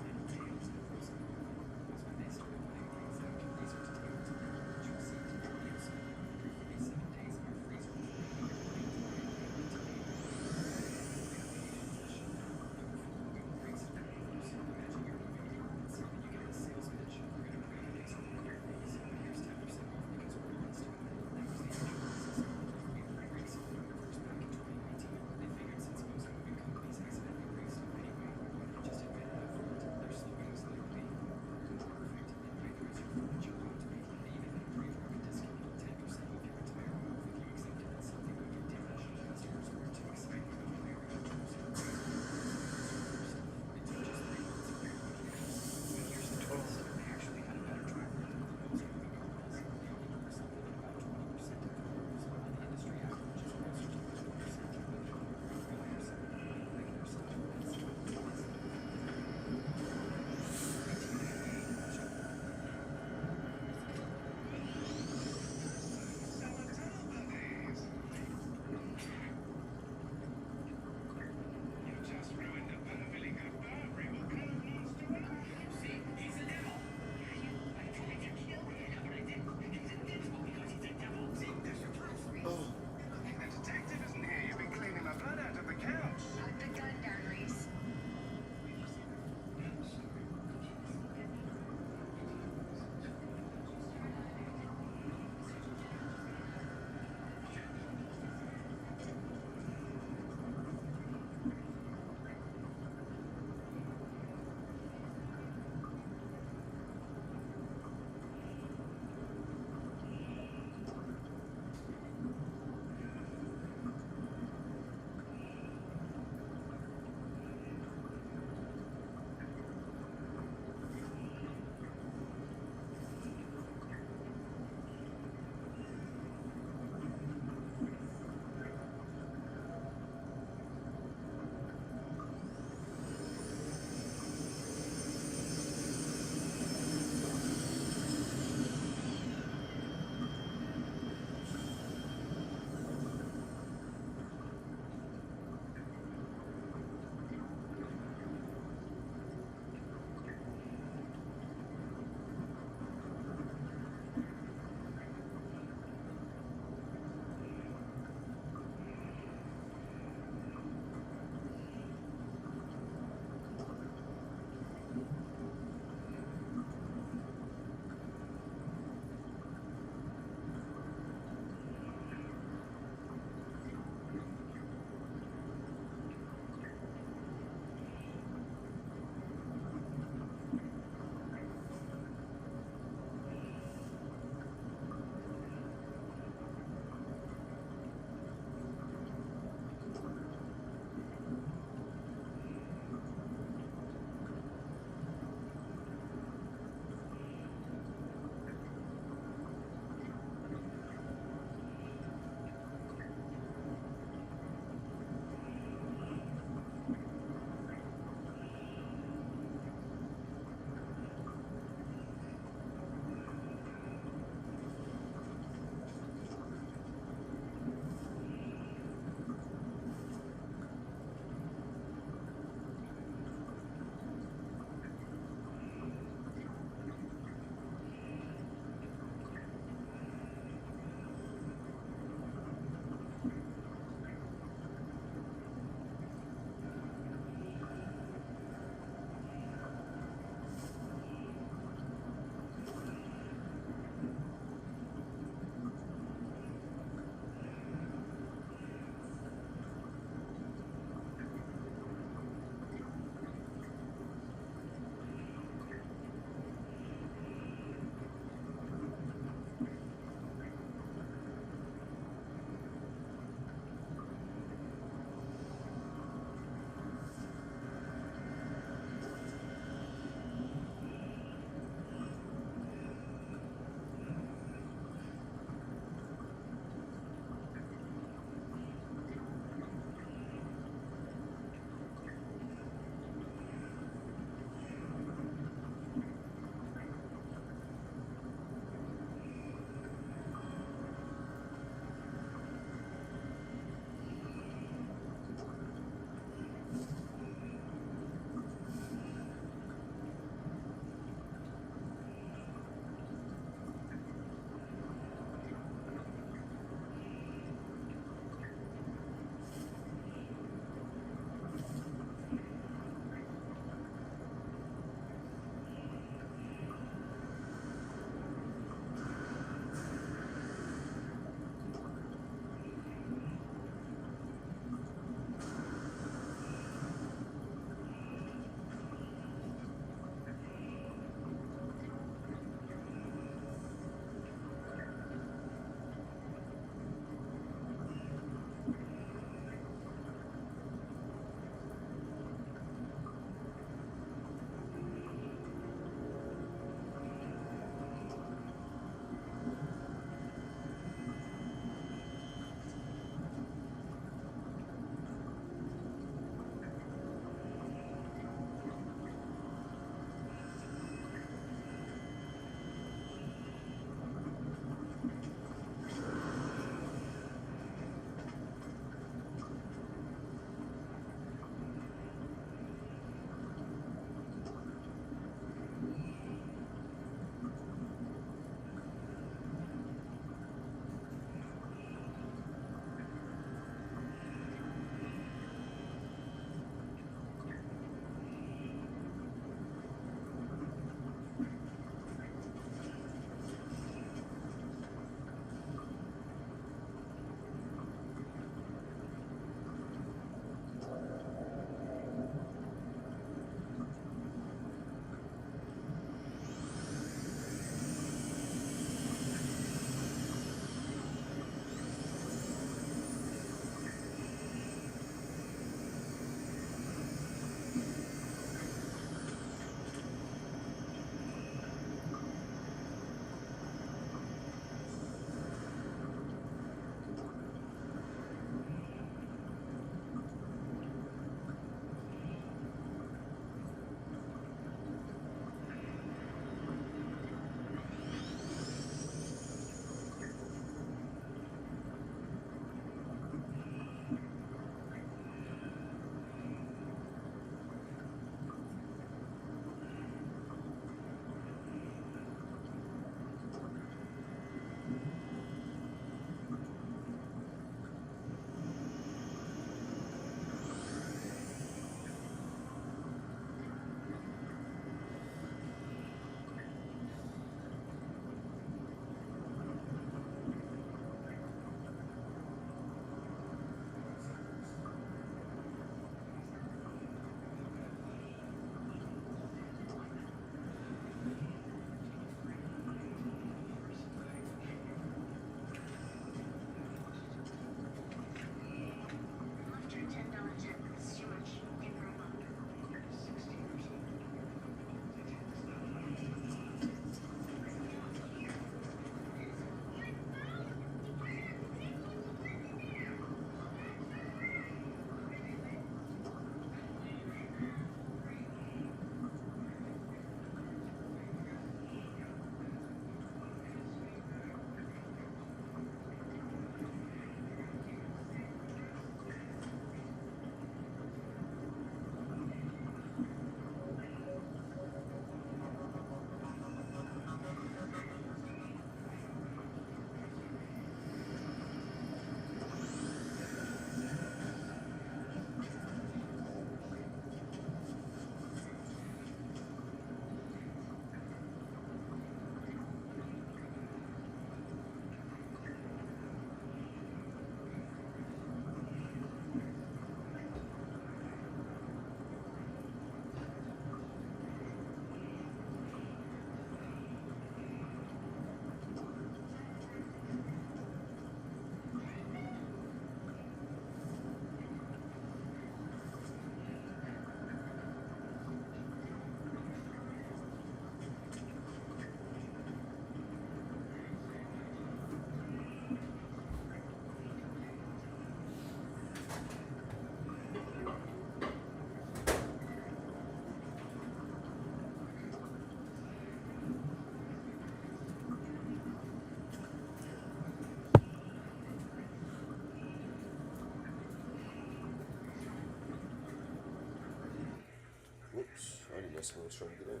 someone was trying to get in.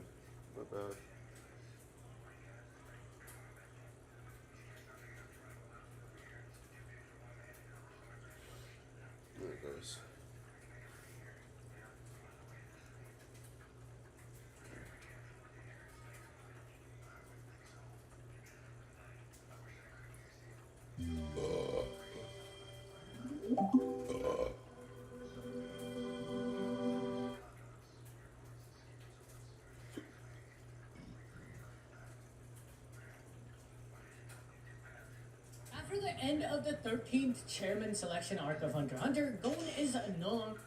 My bad. There it goes. After the end of the 13th chairman selection arc of Hunter x Hunter, Gon is no longer.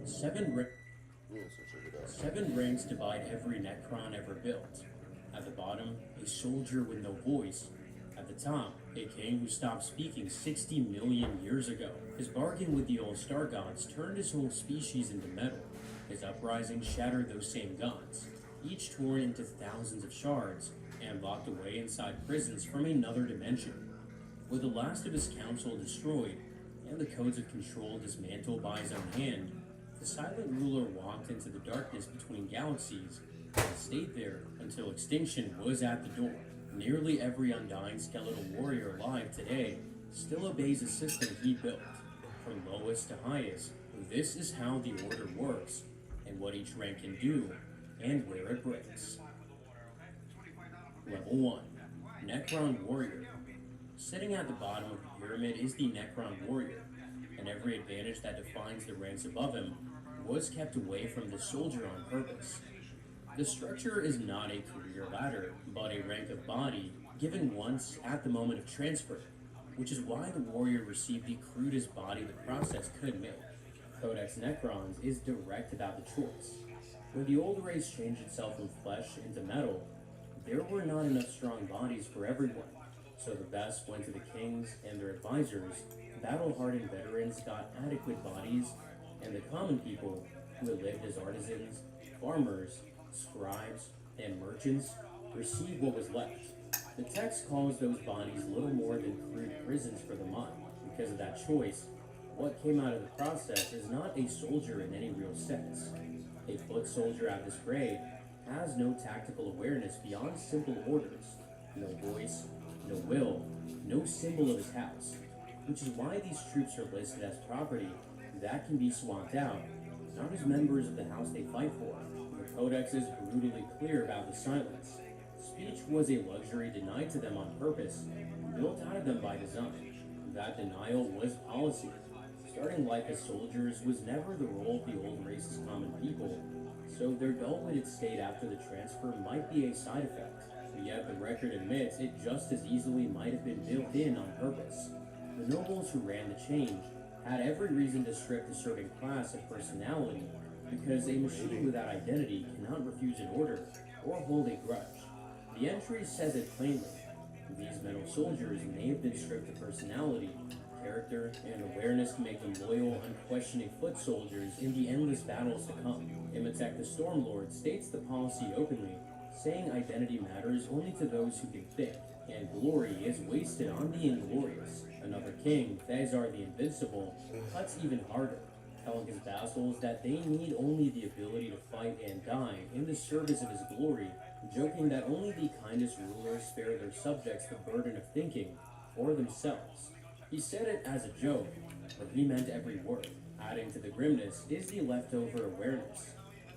Seven ranks divide every Necron ever built. At the bottom, a soldier with no voice. At the top, a king who stopped speaking 60 million years ago. His bargain with the old star gods turned his whole species into metal. His uprising shattered those same gods, each torn into thousands of shards and locked away inside prisons from another dimension. With the last of his council destroyed and the codes of control dismantled by his own hand, the silent ruler walked into the darkness between galaxies and stayed there until extinction was at the door. Nearly every undying skeletal warrior alive today still obeys a system he built. From lowest to highest, this is how the order works, and what each rank can do, and where it breaks. Level 1. Necron Warrior. Sitting at the bottom of the pyramid is the Necron Warrior, and every advantage that defines the ranks above him was kept away from the soldier on purpose. The structure is not a career ladder, but a rank of body given once at the moment of transfer, which is why the warrior received the crudest body the process could make. Codex Necrons is direct about the choice. When the old race changed itself from flesh into metal, there were not enough strong bodies for everyone, so the best went to the kings and their advisors. Battle-hardened veterans got adequate bodies, and the common people, who had lived as artisans, farmers, scribes, and merchants, received what was left. The text calls those bodies little more than crude prisons for the mind. Because of that choice, what came out of the process is not a soldier in any real sense. A foot soldier at this grade has no tactical awareness beyond simple orders, no voice, no will, no symbol of his house, which is why these troops are listed as property that can be swapped out, not as members of the house they fight for. The Codex is brutally clear about the silence. Speech was a luxury denied to them on purpose, built out of them by design. That denial was policy. Starting life as soldiers was never the role of the old race's common people, so their dull-witted state after the transfer might be a side effect. Yet the record admits it just as easily might have been built in on purpose. The nobles who ran the change had every reason to strip the serving class of personality, because a machine without identity cannot refuse an order or hold a grudge. The entry says it plainly. These metal soldiers may have been stripped of personality, character, and awareness to make them loyal, unquestioning foot soldiers in the endless battles to come. Imhotep the Stormlord states the policy openly, saying identity matters only to those who can think, and glory is wasted on the inglorious. Another king, Thazar the Invincible, cuts even harder, telling his vassals that they need only the ability to fight and die in the service of his glory, joking that only the kindest rulers spare their subjects the burden of thinking for themselves. He said it as a joke, but he meant every word. Adding to the grimness is the leftover awareness.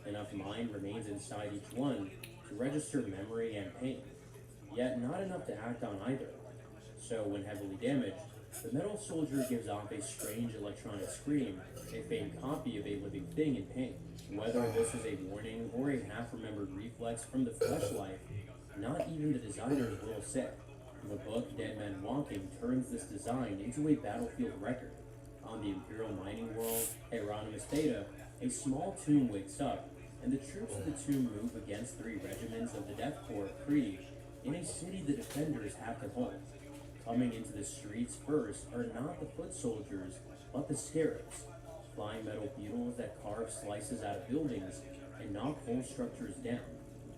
Enough mind remains inside each one to register memory and pain, yet not enough to act on either. So when heavily damaged, the metal soldier gives off a strange electronic scream, a faint copy of a living thing in pain. Whether this is a warning or a half-remembered reflex from the flesh life, not even the designers will say. The book Dead Men Walking turns this design into a battlefield record. On the Imperial mining world, Hieronymus Theta, a small tomb wakes up, and the troops of the tomb move against 3 regiments of the Death Corps Kree in a city the defenders have to hold. Coming into the streets first are not the foot soldiers, but the scarabs, flying metal beetles that carve slices out of buildings and knock whole structures down.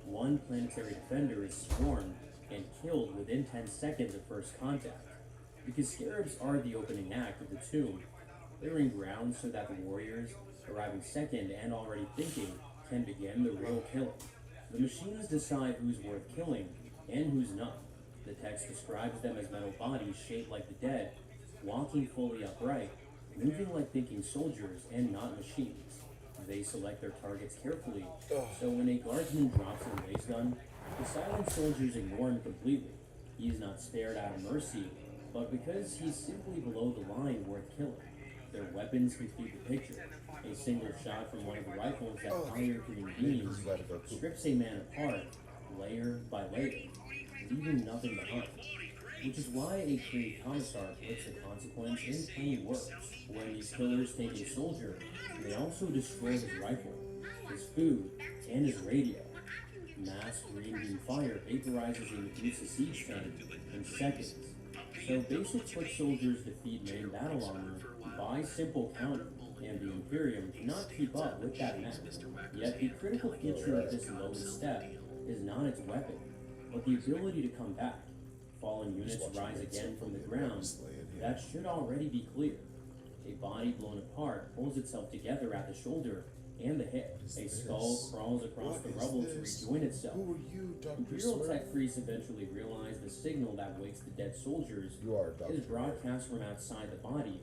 One planetary defender is swarmed and killed within 10 seconds of first contact. Because scarabs are the opening act of the tomb, clearing ground so that the warriors, arriving second and already thinking can begin the real killing. The machines decide who's worth killing and who's not. The text describes them as metal bodies shaped like the dead, walking fully upright, moving like thinking soldiers and not machines. They select their targets carefully, so when a guardsman drops a laser gun, the silent soldiers ignore him completely. He is not spared out of mercy, but because he's simply below the line worth killing. Their weapons complete the picture. A single shot from one of the rifles that fire human beings strips a man apart, layer by layer, leaving nothing behind. Which is why a trained commissar puts the consequence in plain words. When these killers take a soldier, they also destroy his rifle, his food, and his radio. Mass green beam fire vaporizes a Medusa siege tank in seconds. So basic foot soldiers defeat main battle armor by simple counting, and the Imperium cannot keep up with that math. Yet the critical feature of this lowest step is not its weapon, but the ability to come back. Fallen units rise again from the ground. That should already be clear. A body blown apart pulls itself together at the shoulder and the hip. A skull crawls across the rubble to rejoin itself. Who are you, Dr. Imperial Smith? tech priests eventually realize the signal that wakes the dead soldiers is broadcast from outside the body,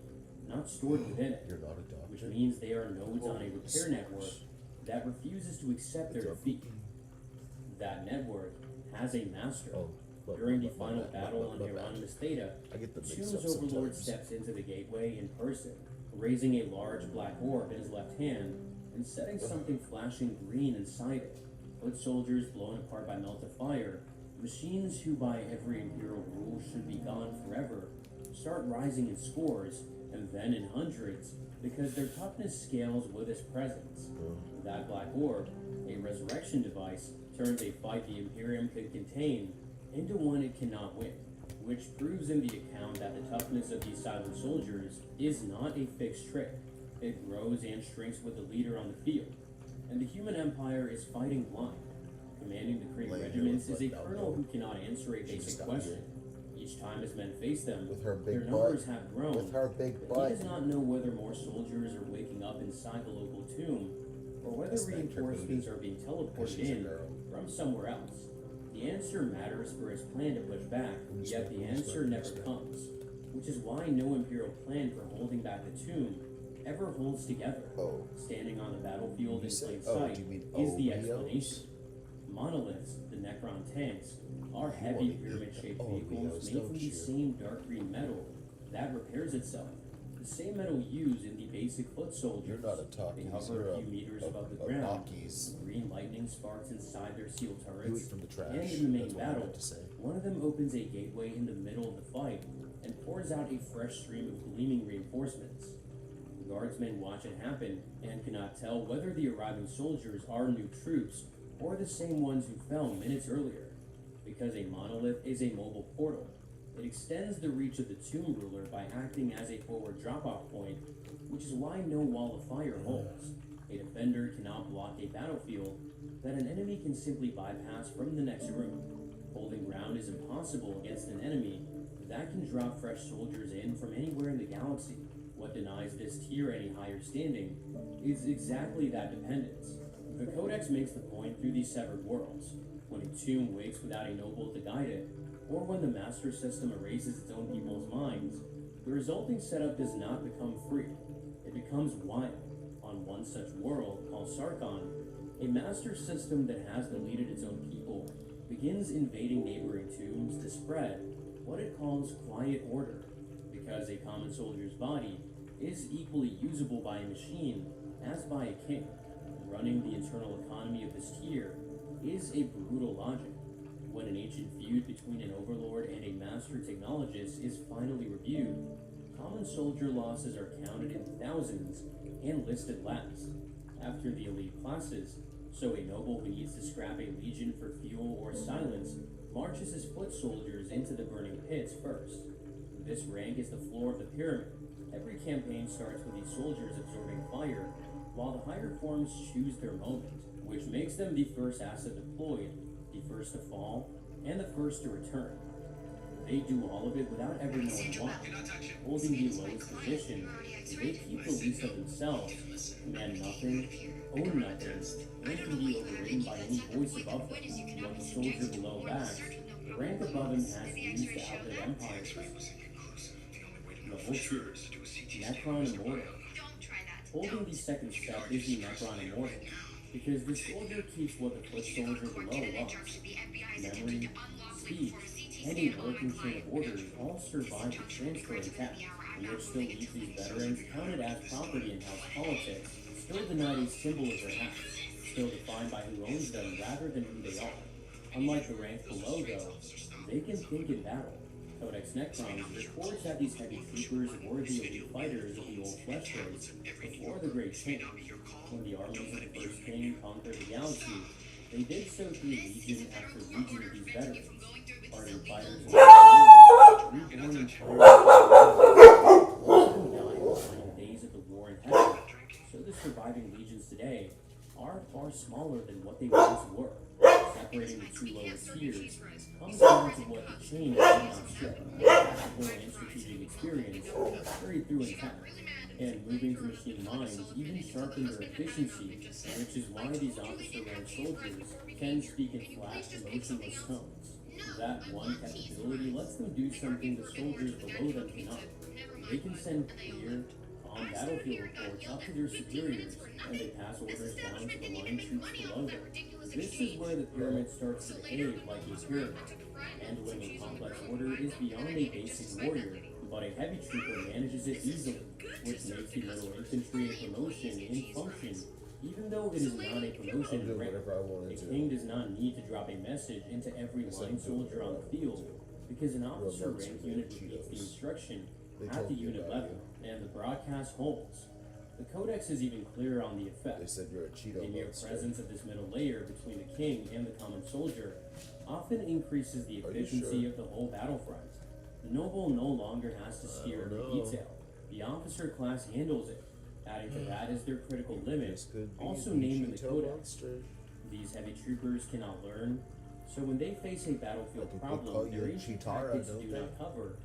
not stored within it. You're not a doctor. Which means they are nodes on a repair network that refuses to accept their defeat. That network has a master. During the final battle on Hieronymus Theta, Tomb's Overlord steps into the gateway in person, raising a large black orb in his left hand and setting something flashing green inside it. Foot soldiers blown apart by melted fire, machines who by every Imperial rule should be gone forever, start rising in scores and then in hundreds because their toughness scales with his presence. That black orb, a resurrection device, turns a fight the Imperium could contain into one it cannot win, which proves in the account that the toughness of these silent soldiers is not a fixed trait. It grows and shrinks with the leader on the field, and the human empire is fighting blind. Commanding the Kree regiments is a colonel who cannot answer a basic question. Each time his men face them, their numbers have grown, but he does not know whether more soldiers are waking up inside the local tomb, or whether reinforcements are being teleported in from somewhere else. The answer matters for his plan to push back, yet the answer never comes, which is why no Imperial plan for holding back the tomb ever holds together. Standing on the battlefield in plain sight is the explanation. Monoliths, the Necron tanks, are heavy pyramid-shaped vehicles made from the same dark green metal that repairs itself. The same metal used in the basic foot soldiers. You're not a talkie. They hover a few meters above the ground. Green lightning sparks inside their steel turrets. From the trash. And in the main That's what I battle, meant to say. one of them opens a gateway in the middle of the fight and pours out a fresh stream of gleaming reinforcements. The guardsmen watch it happen and cannot tell whether the arriving soldiers are new troops or the same ones who fell minutes earlier. Because a monolith is a mobile portal, it extends the reach of the Tomb Ruler by acting as a forward drop-off point, which is why no wall of fire holds. A defender cannot block a battlefield that an enemy can simply bypass from the next room. Holding ground is impossible against an enemy that can drop fresh soldiers in from anywhere in the galaxy. What denies this tier any higher standing is exactly that dependence. The Codex makes the point through these severed worlds. When a tomb waits without a noble to guide it, or when the master system erases its own people's minds, the resulting setup does not become free. It becomes wild. On one such world, called Sarkon, a master system that has deleted its own people begins invading neighboring tombs to spread what it calls quiet order, because a common soldier's body is equally usable by a machine as by a king. Running the internal economy of this tier is a brutal logic. When an ancient feud between an overlord and a master technologist is finally reviewed, common soldier losses are counted in thousands and listed last, after the elite classes, so a noble who needs to scrap a legion for fuel or silence marches his foot soldiers into the burning pits first. This rank is the floor of the pyramid. Every campaign starts with these soldiers absorbing fire, while the higher forms choose their moment, which makes them the first asset deployed, the first to fall, and the first to return. They do all of it without ever knowing why. Holding the lowest position, they keep the least of themselves, command nothing, own nothing, and can be overridden by any voice above them. When the soldier below lacks, the rank above him has used to outlive empires. Level 2. Necron Immortal. Holding the second step is the Necron Immortal, because the soldier keeps what the foot soldier below lost. Memory, speech, and a working chain of orders all survive the transfer intact, which still leaves these veterans counted as property in house politics, still denied a symbol of their house, still defined by who owns them rather than who they are. Unlike the rank below, though, they can think in battle. Codex Necrons records that these heavy troopers were the elite fighters of the old flesh race before the Great Change. When the armies of the First King conquered the galaxy, they did so through legion after legion of these veterans, ardent fighters and reborn in the days of the war in heaven. So the surviving legions today are far smaller than what they once were. Separating the two lowest tiers comes down to what the change did not strip. Tactical and strategic experience carried through intact, and moving to machine minds even sharpened their efficiency, which is why these officer-rank soldiers can speak in flat, emotionless tones. That one capability lets them do something the soldiers below them cannot. They can send clear, calm battlefield reports up to their superiors, and they pass orders down to the line troops below them. This is where the pyramid starts to behave like a pyramid. Handling a complex order is beyond a basic warrior, but a heavy trooper manages it easily, which makes the middle infantry a promotion in function, even though it is not a promotion in rank. A king does not need to drop a message into every line soldier on the field, because an officer rank unit repeats the instruction at the unit level, and the broadcast holds. The Codex is even clearer on the effect. They said you're a Cheeto The mere monster. presence of this middle layer between the king and the common soldier often increases the efficiency of the whole battlefront. The noble no longer has to steer the detail. The officer class handles it. Adding to that is their critical limit, also named in the Codex. These heavy troopers cannot learn, so when they face a battlefield problem their ancient tactics do not cover,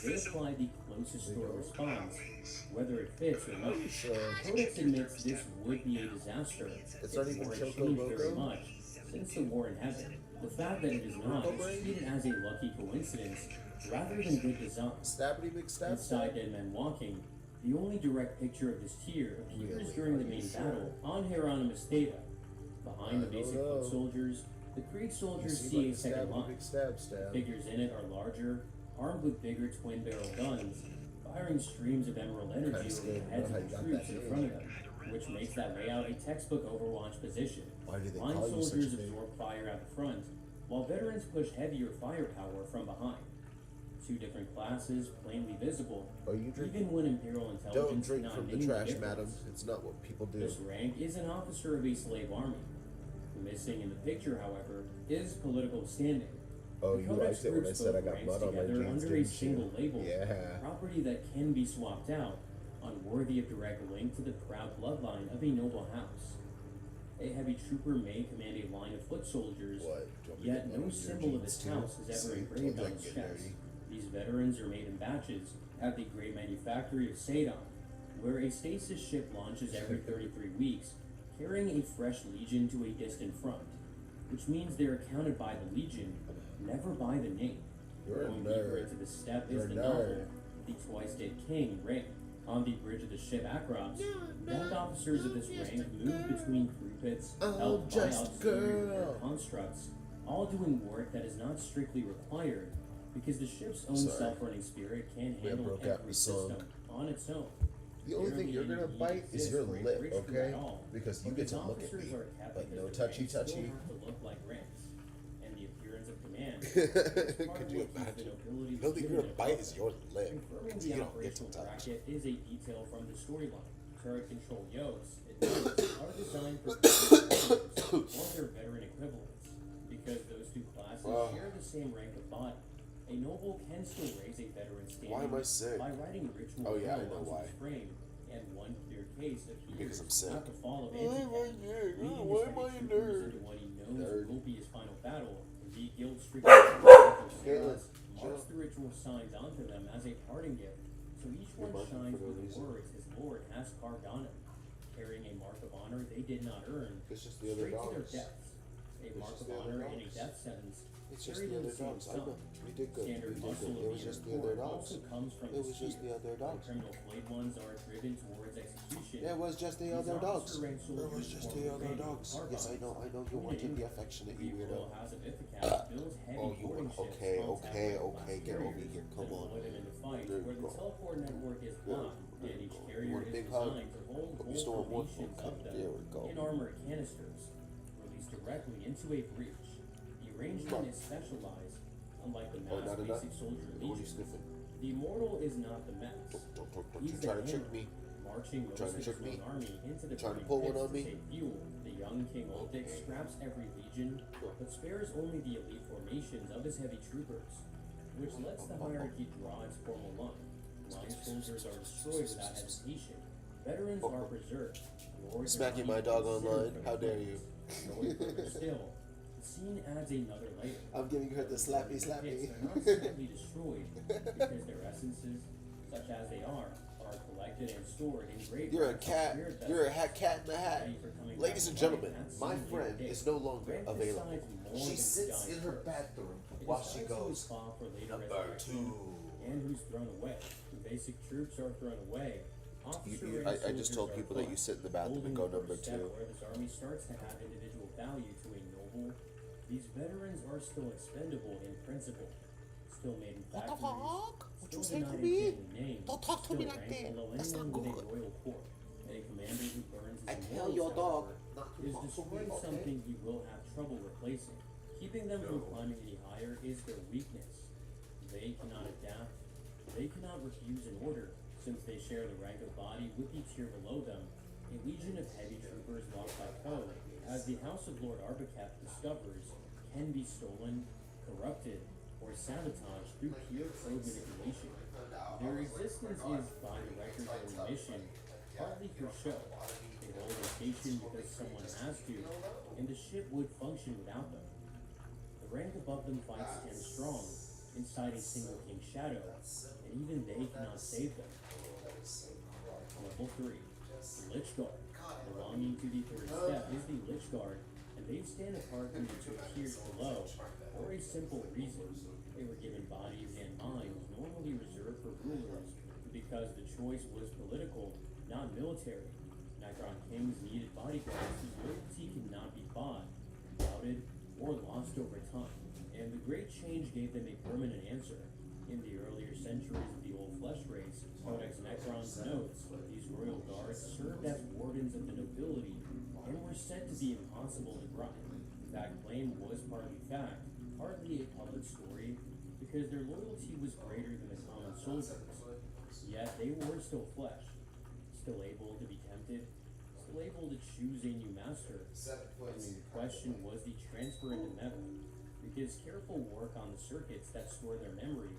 they apply the closest store response, whether it fits or not. Codex admits this would be a disaster if war had changed very much since the war in heaven. The fact that it is not is treated as a lucky coincidence rather than good design. Inside Dead Men Walking, the only direct picture of this tier appears during the main battle on Hieronymus Theta. Behind the basic foot soldiers, the Creed soldiers see a second line. The figures in it are larger, armed with bigger twin-barrel guns, firing streams of emerald energy over the heads of the troops in front of them, which makes that layout a textbook Overwatch position. Line soldiers absorb fire at the front, while veterans push heavier firepower from behind. Two different classes, plainly visible, even when Imperial intelligence Don't drink cannot from the name trash, difference. madam. It's not what people do. This rank is an officer of a slave army. Missing in the picture, however, is political standing. Oh, The you Codex liked it when I groups said I both got ranks mud on my together jeans, under a didn't single you? label, Yeah. property that can be swapped out, unworthy of direct link to the proud bloodline of a noble house. A heavy trooper may command a line of foot soldiers, yet no symbol of his house is ever engraved on his chest. These veterans are made in batches at the great manufactory of Sadon, where a stasis ship launches every 33 weeks, carrying a fresh legion to a distant front, which means they're accounted by the legion, never by the name. You're a Going deeper nerd. into the step You're is a the nerd. novel, The Twice Dead King rank. On the bridge of the ship Acrops, death officers of this rank move between crew pits, helped by auxiliary constructs, all doing work that is not strictly required, because the ship's own self-running spirit can handle broke out every the song. system on its own. The only thing you're gonna bite is your lip, okay? Because you get to look at me, but no touchy touchy. To look like ranks, and the appearance of command. Could you imagine? The only thing you're gonna bite is your lip. Confirming You the don't get to operational touch. bracket is a detail from the storyline. Turret control yokes, it notes, are designed for or their veteran equivalents, because those two classes share the same rank of body. A noble can still raise a veteran standing Why am I sick? by writing ritual Oh, yeah, I will know onto why. his frame, and one clear case appears Because I'm sick. at the fall of Why am I Anticat, here? leading Why his am I a heavy troopers nerd? into what he knows Nerd. will be his final battle, the guild-stricken marks the ritual signs onto them as a parting gift, so each one shines with the words his lord has carved on him, carrying a mark of honor they did not earn, It's just the other straight to their dogs. deaths. A It's mark just of the other honor and a dogs. death sentence It's just carried the in other the same dogs. I sum. know. We did good. Standard We did muscle good. of It was the just the inner other core dogs. also comes from It was just the other The dogs. criminal flayed ones are driven towards execution. It was just the These other dogs. officer rank It soldiers was just form the other raiding dogs. car Yes, I know. bombs. I know you wanted to be affectionate, you The weirdo. Royal House of Ithaca builds heavy Oh, you boarding want? ships Okay, pumped out okay, by okay. glass Get over carriers here. that Come on. deploy them into fights There where you the go. teleport network is blocked, and each You carrier want a is big hug? designed to hold But we whole still want one. formations Okay, of there we them go. in armored canisters, released directly into a breach. The arrangement is specialized, unlike the Oh, mass not enough? basic soldier What are you legion. sniffing? The immortal is not the mass. Don't He's you the try to trick hammer, me. marching most Trying to of trick his me? own army into the Trying to burning pull one pits on me? to take fuel. The young King Ultic scraps every legion, but spares only the elite formations of his heavy troopers, which lets the hierarchy draw its formal line. Line soldiers are destroyed without hesitation. Veterans are preserved. Lords are Smacking not my even dog considered online. for How the dare place. you? Knowing further still, the scene adds another layer. I'm giving her the slappy Pits slappy. are not simply destroyed because their essences, such as they are collected and stored in great You're a vats of cat. spirit You're a vessels, cat in a hat. ready for coming Ladies back and to gentlemen, life at my some later friend date. is no longer Grant available. decides more She than sits dying in her first. bathroom It is while she those who goes, fought for later number resurrection 2. and who's thrown away. The basic troops are thrown away. I just told people that you sit in the bathroom and go number 2. Where this army starts to have individual value to a noble, these veterans are still expendable in principle, still made in What the factories, fuck? What you still say to denied me? in family names, Don't talk to me still like ranked that. below That's anyone not with a good. royal court, and a commander who burns his I tell immortals, your dog however, not to is talk to me, destroying okay? something he will have trouble replacing. Keeping them from climbing any higher is their weakness. They cannot adapt. They cannot refuse an order, since they share the rank of body with the tier below them. A legion of heavy troopers lost by foe, as the House of Lord Arbacap discovers, can be stolen, corrupted, or sabotaged through pure code manipulation. Their existence is, by the records of their mission, partly for show. They hold a station because someone has to, and the ship would function without them. The rank above them fights 10 strong, inside a single king's shadow, and even they cannot save them. Level 3, the Lich Guard. Belonging to the third step is the Lich Guard, and they stand apart from the 2 tiers below for a simple reason. They were given bodies and minds normally reserved for rulers, because the choice was political, not military. Necron kings needed bodyguards whose loyalty cannot be bought, doubted, or lost over time, and the Great Change gave them a permanent answer. In the earlier centuries of the Old Flesh race, Codex Necron's notes, these royal guards served as wardens of the nobility and were said to be impossible to bribe. That claim was partly fact, partly a public story, because their loyalty was greater than the common soldiers. Yet they were still flesh, still able to be tempted, still able to choose a new master. And the question was the transfer into metal, because careful work on the circuits that store their memory,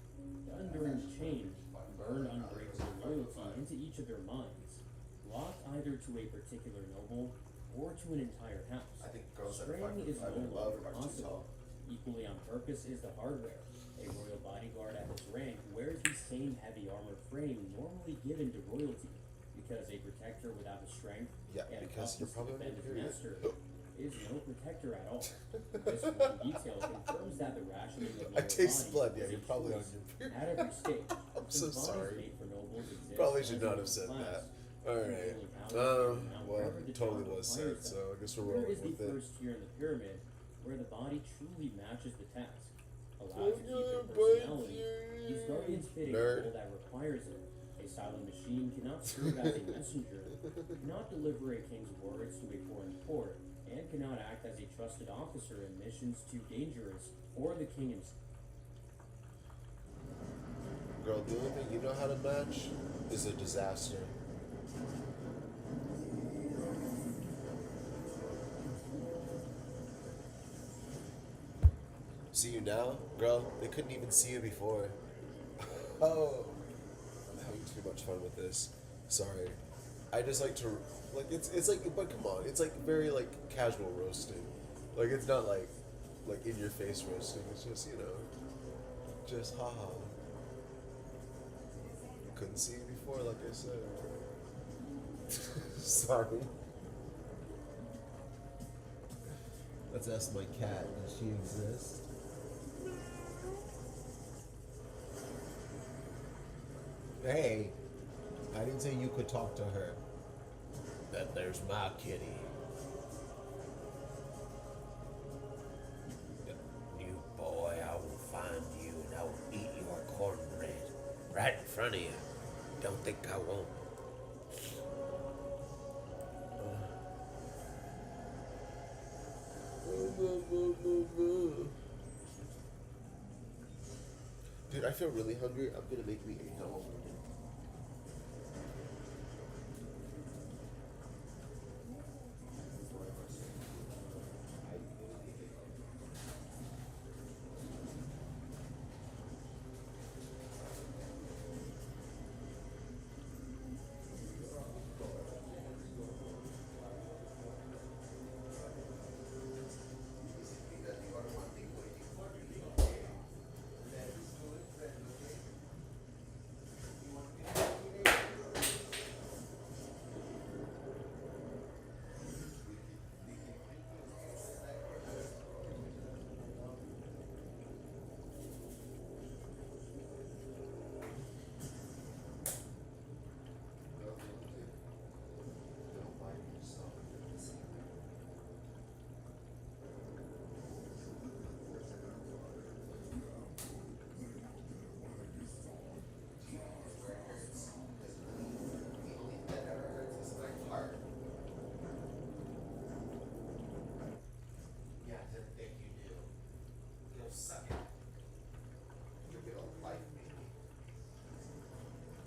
done during the change, burned unbreakable loyalty into each of their minds, locked either to a particular noble or to an entire house. I think girls that Straying is no in love longer are too possible. Equally on purpose is the hardware. A royal bodyguard at this rank wears the same heavy armor frame normally given to royalty, because a protector without the strength and because you're toughness to probably defend on his your period. master is no protector at all. This one detail confirms that the rationing of I lower taste bodies blood, is yeah, a you're probably on choice your period. at every stage. I'm so Since bodies sorry. made for nobles exist Probably as should a not have middle said class, that. Alright. well, Well, it totally was said, so I guess we're Here rolling is the with it. first tier in the pyramid, where the body truly matches the task, allowed to keep their personality. These guardians fit a role that requires it. A silent machine cannot serve as a messenger, cannot deliver a king's words to a foreign court, and cannot act as a trusted officer in missions too dangerous for the king himself. Girl, the only thing you know how to match is a disaster. See you now? Girl, they couldn't even see you before. Oh, I'm having too much fun with this. Sorry. I just like to, like, it's like, but come on, it's like very, like, casual roasting. Like, it's not like in your face roasting, it's just, you know, Just haha. Couldn't see you before, like I said. Sorry. Let's ask my cat, does she exist? Hey, I didn't say you could talk to her. Then there's my kitty. You boy, I will find you and I will eat your cornbread right in front of you. Don't think I won't. Dude, I feel really hungry. I'm gonna make me a no.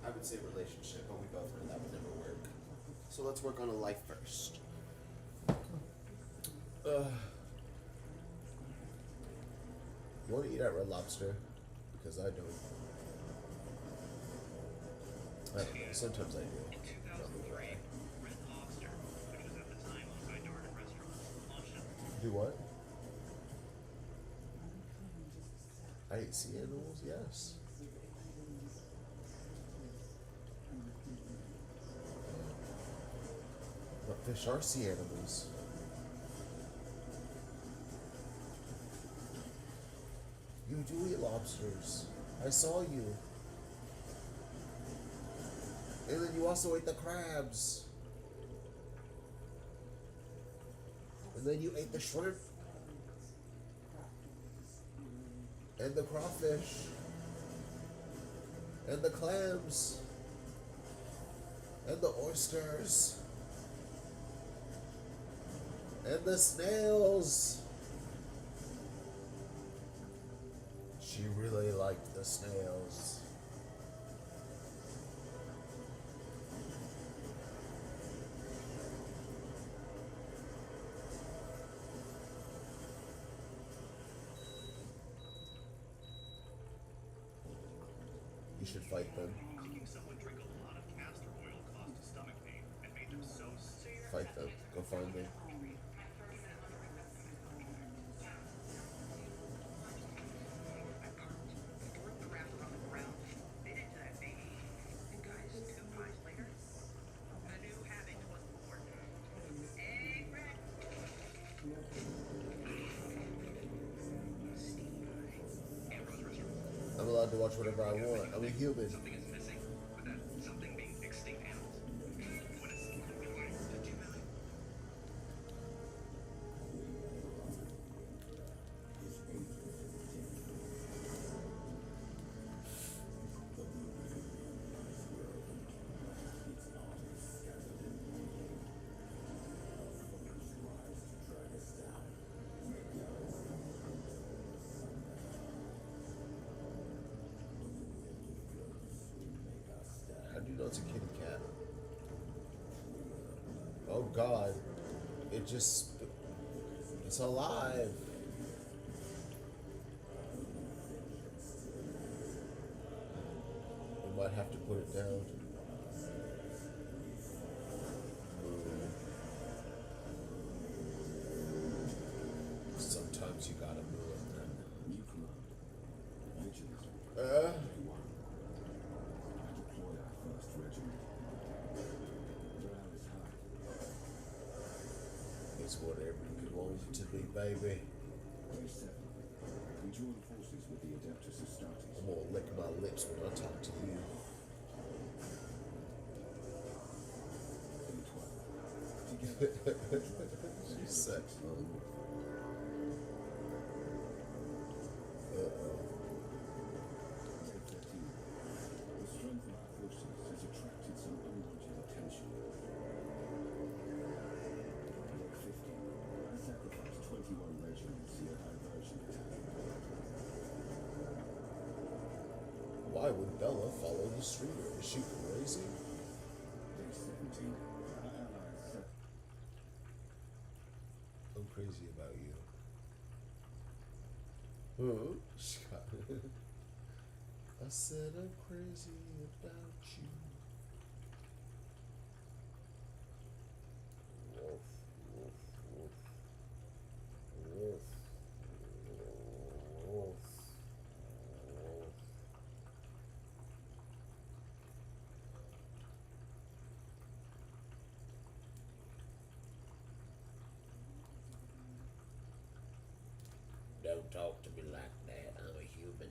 I would say relationship, but we both know that would never work. So let's work on a life first. You want to eat at Red Lobster? Because I don't. I don't know. Sometimes I do. In 2003, Red Lobster, which was at the time owned by Darden Restaurant, launched a Do what? I ate sea animals, yes. But fish are sea animals. You do eat lobsters. I saw you. And then you also ate the crabs. And then you ate the shrimp. And the crawfish. And the clams. And the oysters. And the snails. She really liked the snails. You should fight them. making someone drink a lot of castor oil caused stomach pain and made them so sick. Fight them. Go find them. I'm allowed to watch whatever I want. I'm a human. Something is missing, but that something being extinct animals. What is it? Did you know? How do you know it's a kitty cat? Oh God. It's alive. We might have to put it down. Sometimes you gotta move them. It's whatever you want it to be, baby. Day 7. We join forces with the Adeptus Astartes. I'm gonna lick my lips when I talk to you. She's sick. Uh-oh. Day 13. The strength of our forces has attracted some unwanted attention. Day 15. I sacrificed 21 regiments in a diversion attack. Why would Bella follow the streamer? Is she crazy? Day 17. Our allies set. I'm crazy about you. Huh? Scott. I said I'm crazy about you. Wolf, wolf, wolf. Wolf. Wolf. Wolf. Don't talk to me like that. I'm a human.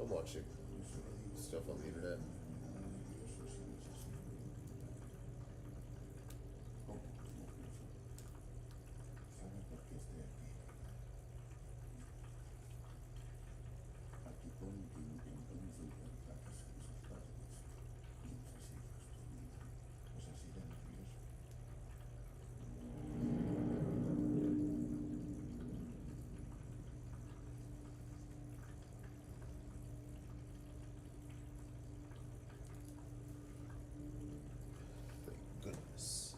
I'm watching stuff on the internet. Thank goodness.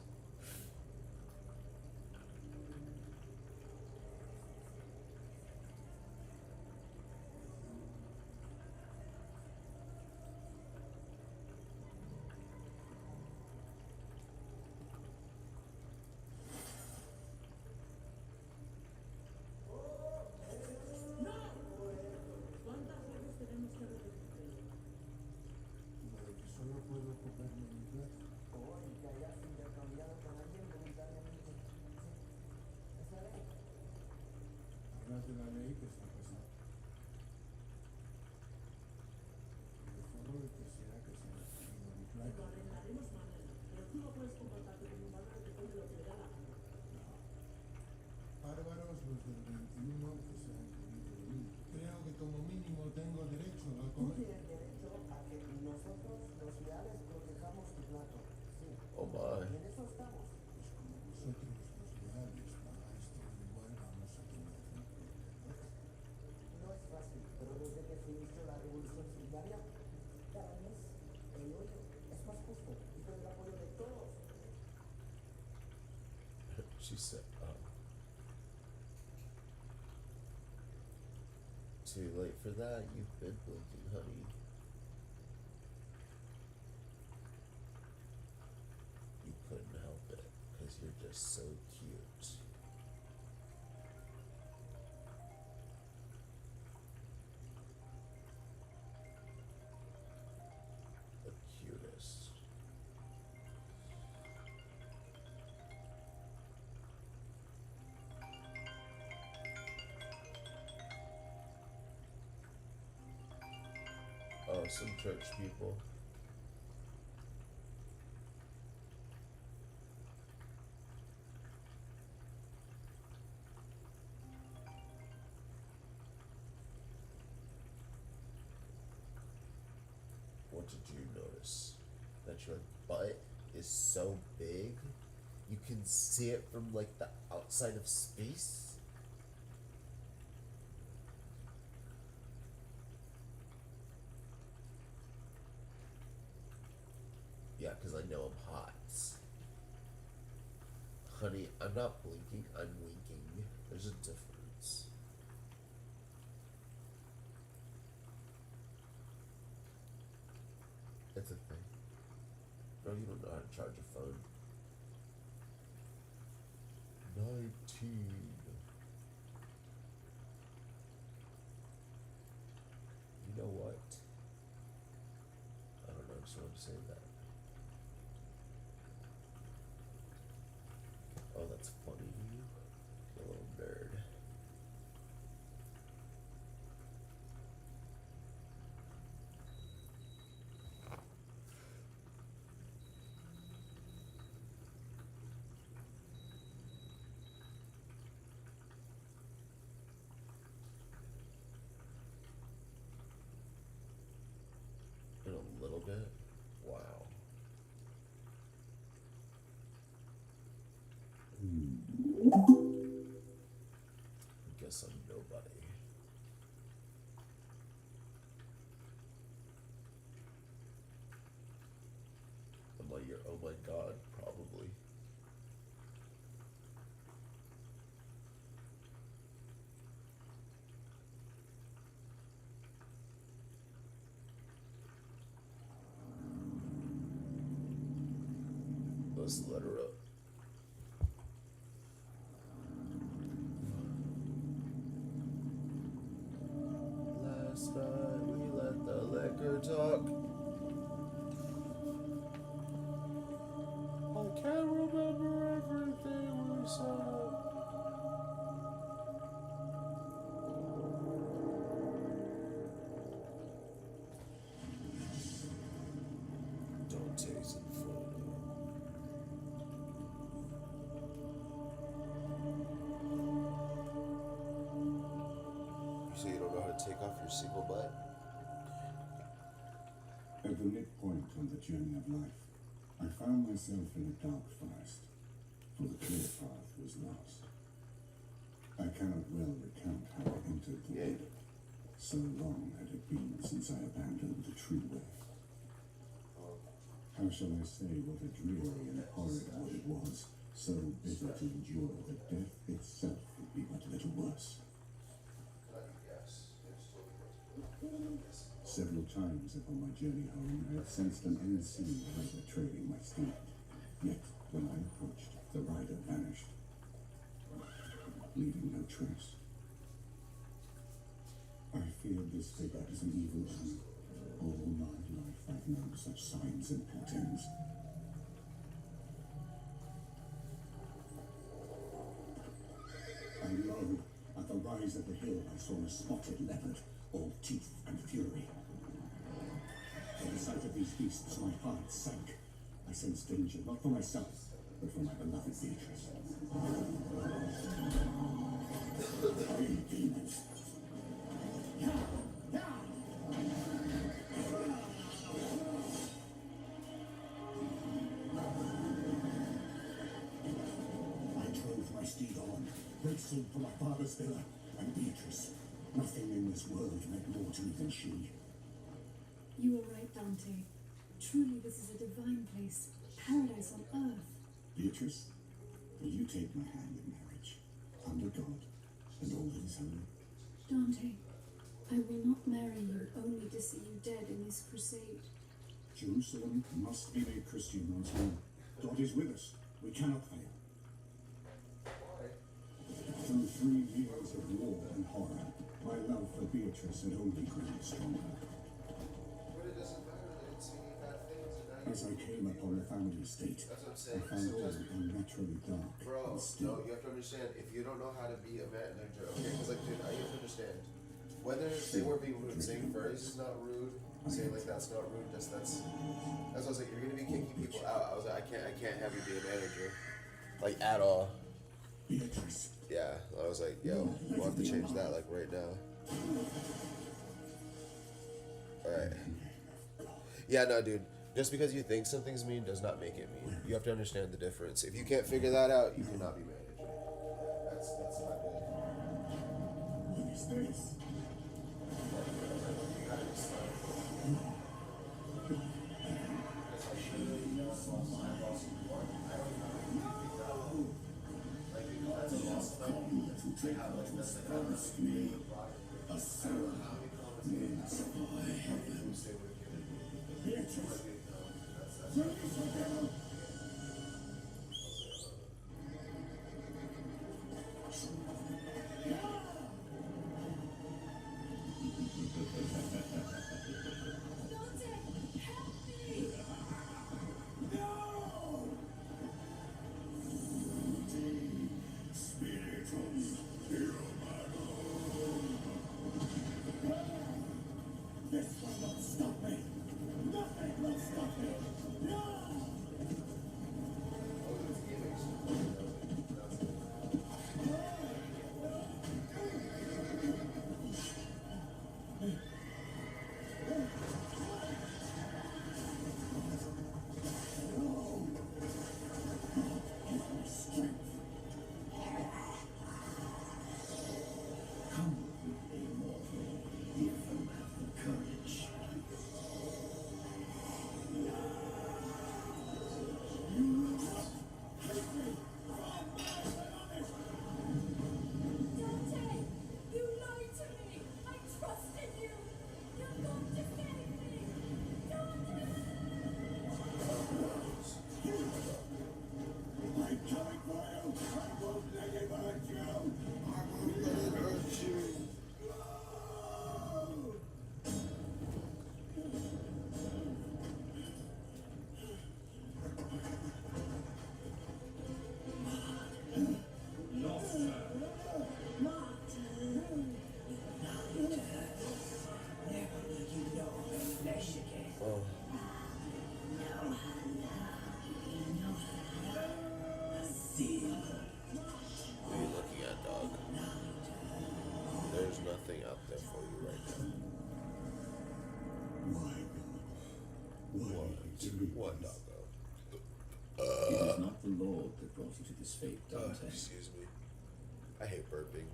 Solo puedo comerme mi plato. Hoy que hayas intercambiado con alguien voluntariamente. Sí. Es la ley. Hablas de la ley que está pasando. Por favor, que será que se ha recibido mi plato. Pero tú no puedes comportarte como un bárbaro que come lo que le da la gana. Bárbaros los del 21 que se han comido de mí. Creo que como mínimo tengo derecho a Tú comer. tienes derecho a que nosotros, los leales, protejamos tu plato. Sí. Oh my. Y en eso estamos. Pues como vosotros, los leales, pagáis todo igual, vamos a tener que proteger. No es fácil, pero desde que se inició la revolución solidaria, cada mes el hoyo es más justo y con el apoyo de todos. She said, too late for that. You've been blinking, honey. You couldn't help it, because you're just so cute. The cutest. Oh, some church people. What did you notice? That your butt is so big, you can see it from like the outside of space? Yeah, because I know I'm hot. Honey, I'm not blinking, I'm winking. There's a difference. It's a thing. No, you don't know how to charge a phone. No, 15. You know what? I don't know, I just wanted to say that. Oh, that's funny. You little nerd. In a little bit? Wow. I guess I'm nobody. I'm like, oh my god, probably. Let's let her up. Last night we let the liquor talk. I can't remember everything we said. Dante's Inferno. You say you don't know how to take off your single butt? At the midpoint on the journey of life, I found myself in a dark forest, for the clear path was lost. I cannot well recount how I entered the wood. So long had it been since I abandoned the true way. How shall I say what a dreary and horrid wood it was, so bitter to endure that death itself would be but little worse. Several times upon my journey home, I had sensed an unseen rider trailing my steed. Yet, when I approached, the rider vanished, leaving no trace. I feared this figure as an evil omen. All my life I've known such signs and portents. And lo, at the rise of the hill I saw a spotted leopard, all teeth and fury. At the sight of these beasts, my heart sank. I sensed danger, not for myself, but for my beloved Beatrice. Three demons. I drove my steed on, racing for my father's villa, and Beatrice. Nothing in this world meant more to me than she. You are right, Dante. Truly, this is a divine place, paradise on earth. Beatrice, will you take my hand in marriage, under God and all that is holy? Dante, I will not marry you only to see you dead in this crusade. Jerusalem must be made Christian once more. God is with us. We cannot fail. Through 3 years of war and horror, my love for Beatrice had only grown stronger. As I came upon the family estate, I found all unnaturally dark Bro, and still. no, you have to understand, if you don't know how to be a manager, okay, because like, dude, I have to understand, whether they were being rude, saying furries is not rude, saying like that's not rude, that's what I was like, you're gonna be kicking people out. I was like, I can't have you be a manager, like at all. Beatrice. Yeah, I was like, yo, we'll have to change that like right now. Alright. Yeah, no, dude. Just because you think something's mean does not make it mean. You have to understand the difference. If you can't figure that out, you cannot be manager. That's not good. What is this? Demetrius. What, doggo? It is not the Lord that brought you to this fate, Dante. Excuse me. I hate burping.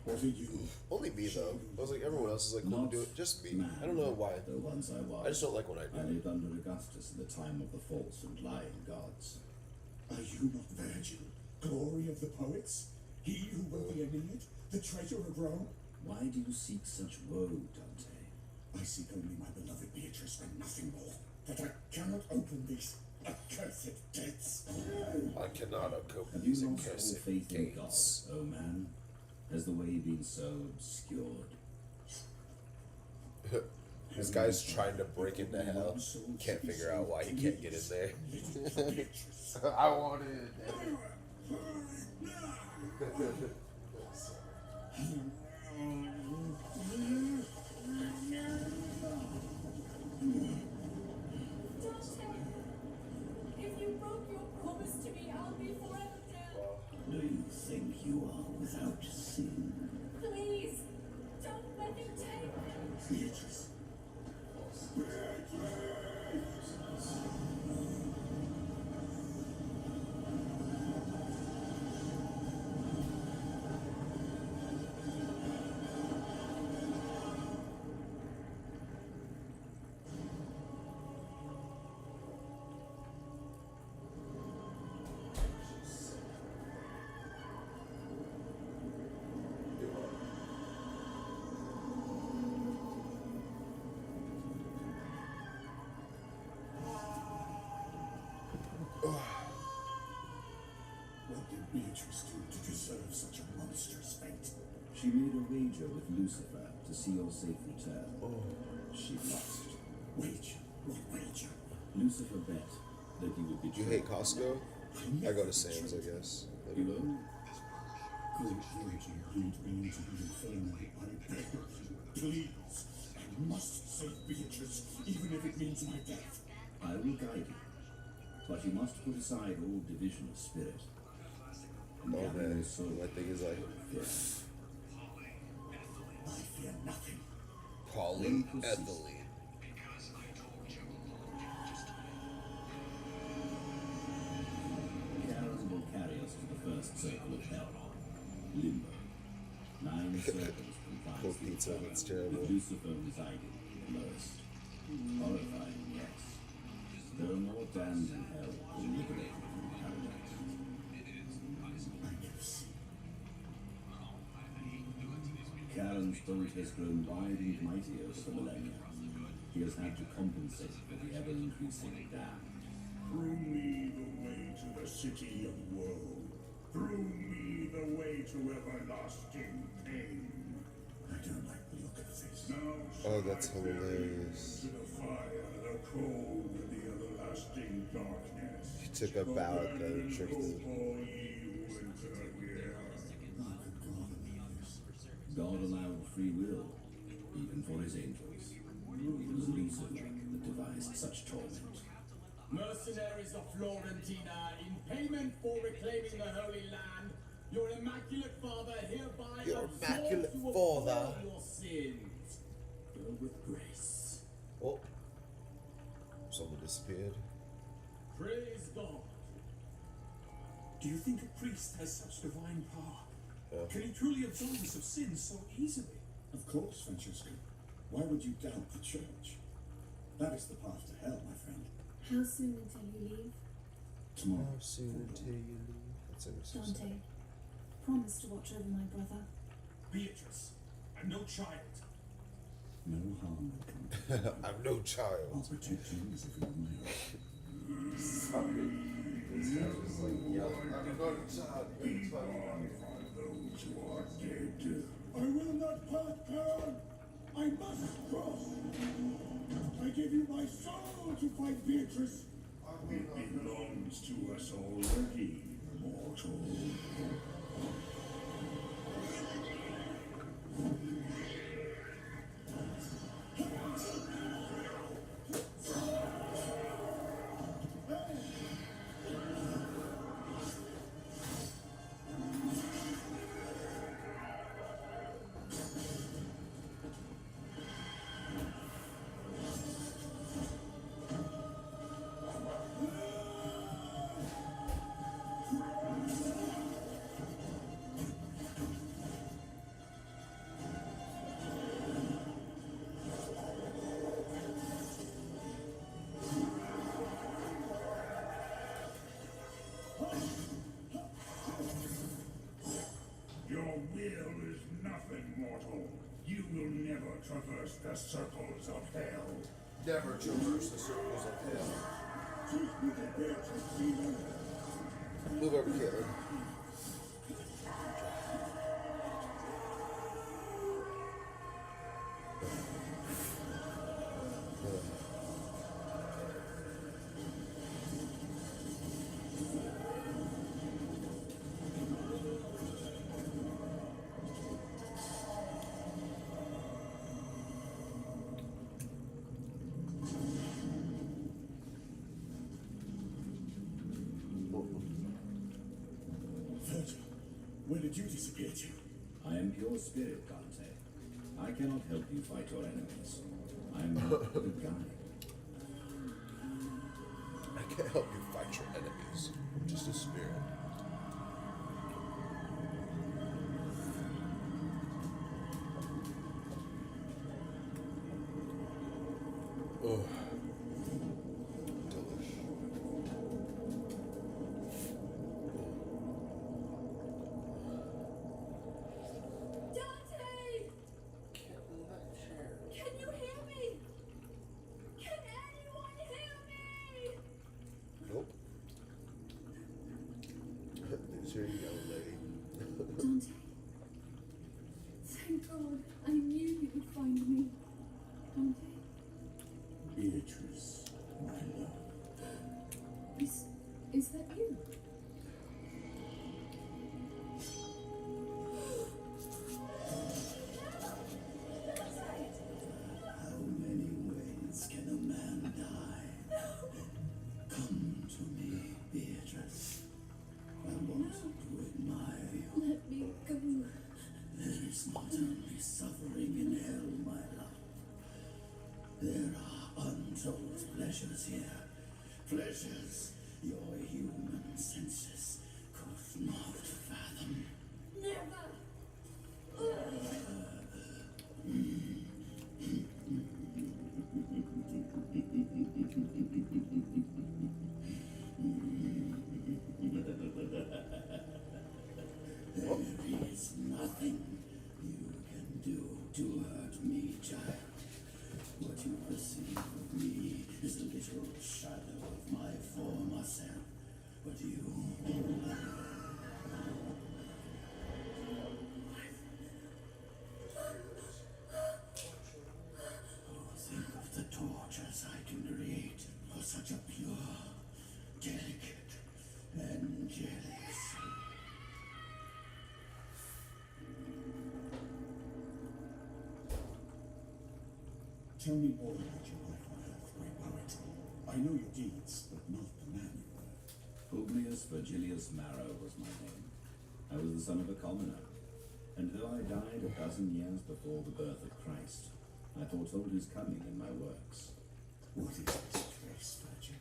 What are you? Only me though. I was like, everyone else is like, cool to do it. Just me. I don't know why. The ones I was. I just don't like when I do I it. lived under Augustus in the time of the false and lying gods. Are you not Virgil, glory of the poets? He who wrote the Aeneid, the treasure of Rome? Why do you seek such woe, Dante? I seek only my beloved Beatrice and nothing more. That I cannot open these accursed gates. I cannot cope with Have you these lost all accursed faith in God, gates. oh man? Has the way been so obscured? This guy's trying to break into hell. Can't figure out why he can't get in there. I want it. If you broke your promise to me, I'll be forever dead. Do you think you are without sin? Please, don't let me take them. Beatrice. What did Beatrice do to deserve such a monstrous fate? She made a wager with Lucifer to see your safe return. She lost. Wager? What wager? Lucifer bet that you would betray. You hate Costco? I go to Sam's, I guess. You know? Good Virgin, lead me into the inferno. I beg of you, please. I must save Beatrice, even if it means my death. I will guide you. But you must put aside all division of spirit. And Oh gather man, your soul. my thing is like I fear nothing. polyethylene. Charon will carry us to the first circle of hell. Limbo. 9 circles comprise Cold the pizza, inferno, that's terrible. with Lucifer residing in the lowest. Horrifying, yes. There are more damned in hell than liberated from paradise. Charon's boat has grown wide and mighty over the millennia. He has had to compensate for the ever-increasing dam. Through me the way to the city of woe. Through me the way to everlasting pain. I don't like the look of this. Now Oh, that's hilarious. to the fire, the cold, and the everlasting darkness. He took a bow at the tricked him. God allowed free will, even for his angels. It was Lucifer that devised such torment. Mercenaries of Florentina, in payment for reclaiming the Holy Land, your immaculate father hereby Your absolves immaculate you of father. all your sins. Go with grace. Oh, someone disappeared. Praise God. Do you think a priest has such divine power? Yeah. Can he truly absolve us of sins so easily? Of course, Francesco. Why would you doubt the church? That is the path to hell, my friend. How soon until you leave? Tomorrow. How soon until you leave? That's so sad. Dante, promise to watch over my brother. Beatrice, I'm no child. No harm will come to you. I'm no child. I'll protect you as if you were mine. Sorry. This guy was like yelling, I'm not a child. Those who are dead. I will not part, Pearl. I must cross. I give you my soul to fight Beatrice. It belongs to us already, mortal. Your will is nothing, mortal. You will never traverse the circles of hell. Never traverse the circles of hell. Take me to Beatrice, Leader. Move over, Caitlin. Virgil, where did you disappear to? I am pure spirit, Dante. I cannot help you fight your enemies. I am not a good guy. I can't help you fight your enemies. I'm just a spirit. Oh. Delish. Dante! Can you hear me? Can anyone hear me? Nope. There's your yellow lady. Dante. Thank God. I knew you would find me. Dante. Beatrice, my love. Is that you? How many ways can a man die? Come to me, Beatrice. I want to admire you. Let me go. There is not only suffering in hell, my love. There are untold pleasures here. Pleasures your human senses could not fathom. Never. There is nothing you can do to hurt me, child. What you perceive of me is a little shadow of my former self. But you... Oh, think of the tortures I can create for such a pure, delicate, angelic soul. Tell me all about your life on Earth, great poet. I know your deeds, but not the man you were. Publius Virgilius Maro was my name. I was the son of a commoner. And though I died 12 years before the birth of Christ, I foretold his coming in my works. What is this place, Virgil?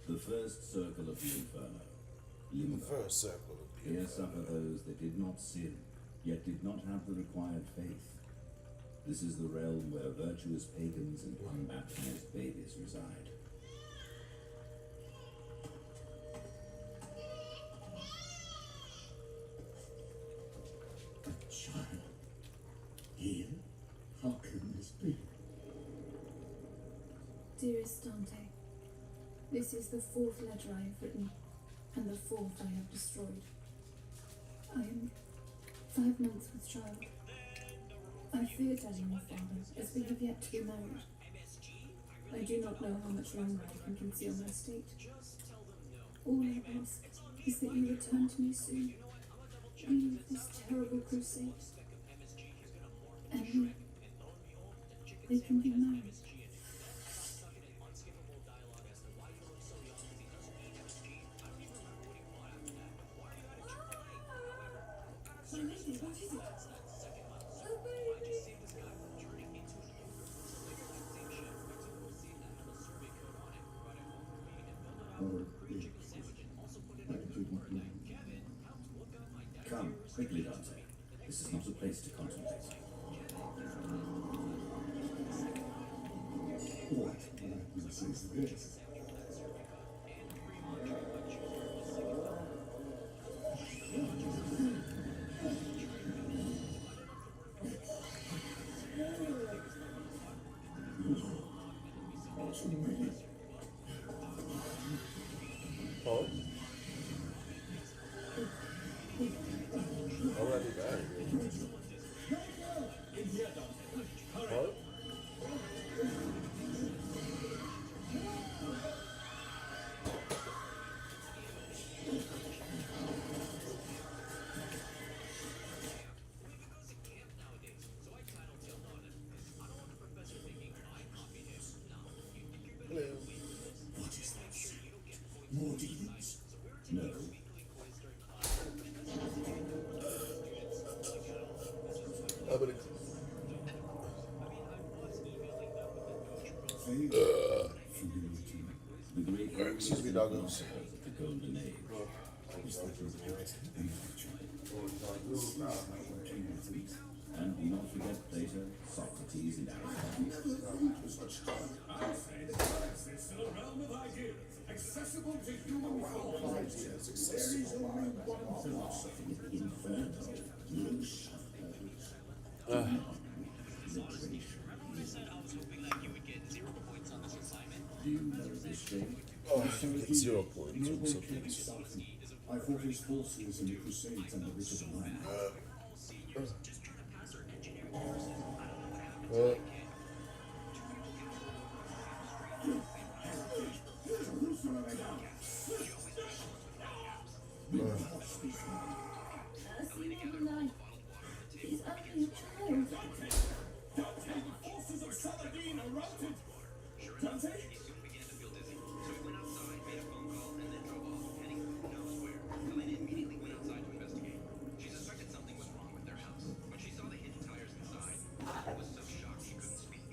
The first circle of the Inferno. Limbo. The first circle of the Here Inferno. suffer those that did not sin, yet did not have the required faith. This is the realm where virtuous pagans and unbaptized babies reside. A child? Here? How can this be? Dearest Dante, this is the 4th letter I have written, and the 4th I have destroyed. I am 5 months with child. I fear telling my father, as we have yet to be married. I do not know how much longer I can conceal my state. All I ask is that you return to me soon. Leave this terrible crusade. And we can be married. My lady, what is it? Oh, baby! Come, quickly, Dante. This is not a place to contemplate. What madness is this? The great excuse me, doggos. The Golden Age. And do not forget Plato, Socrates, and Aristotle. It's still a realm of ideas, accessible to human thought. There is only one philosophy. Inferno, loose. Remember I said I was hoping that you would get 0 points on this assignment? Do you know this thing? Oh, 0 points. I'm so pleased. I fought his forces in the Crusades under Richard IX. Just trying to pass our engineering courses. I don't know what happened to Well, that kid. He's only a child. Dante, the forces of Saladin are routed. Dante? He soon began to feel dizzy, so he went outside, made a phone call, and then drove off, heading who knows where. Helena immediately went outside to investigate. She suspected something was wrong with their house. When she saw the hidden tires inside, she was so shocked she couldn't speak.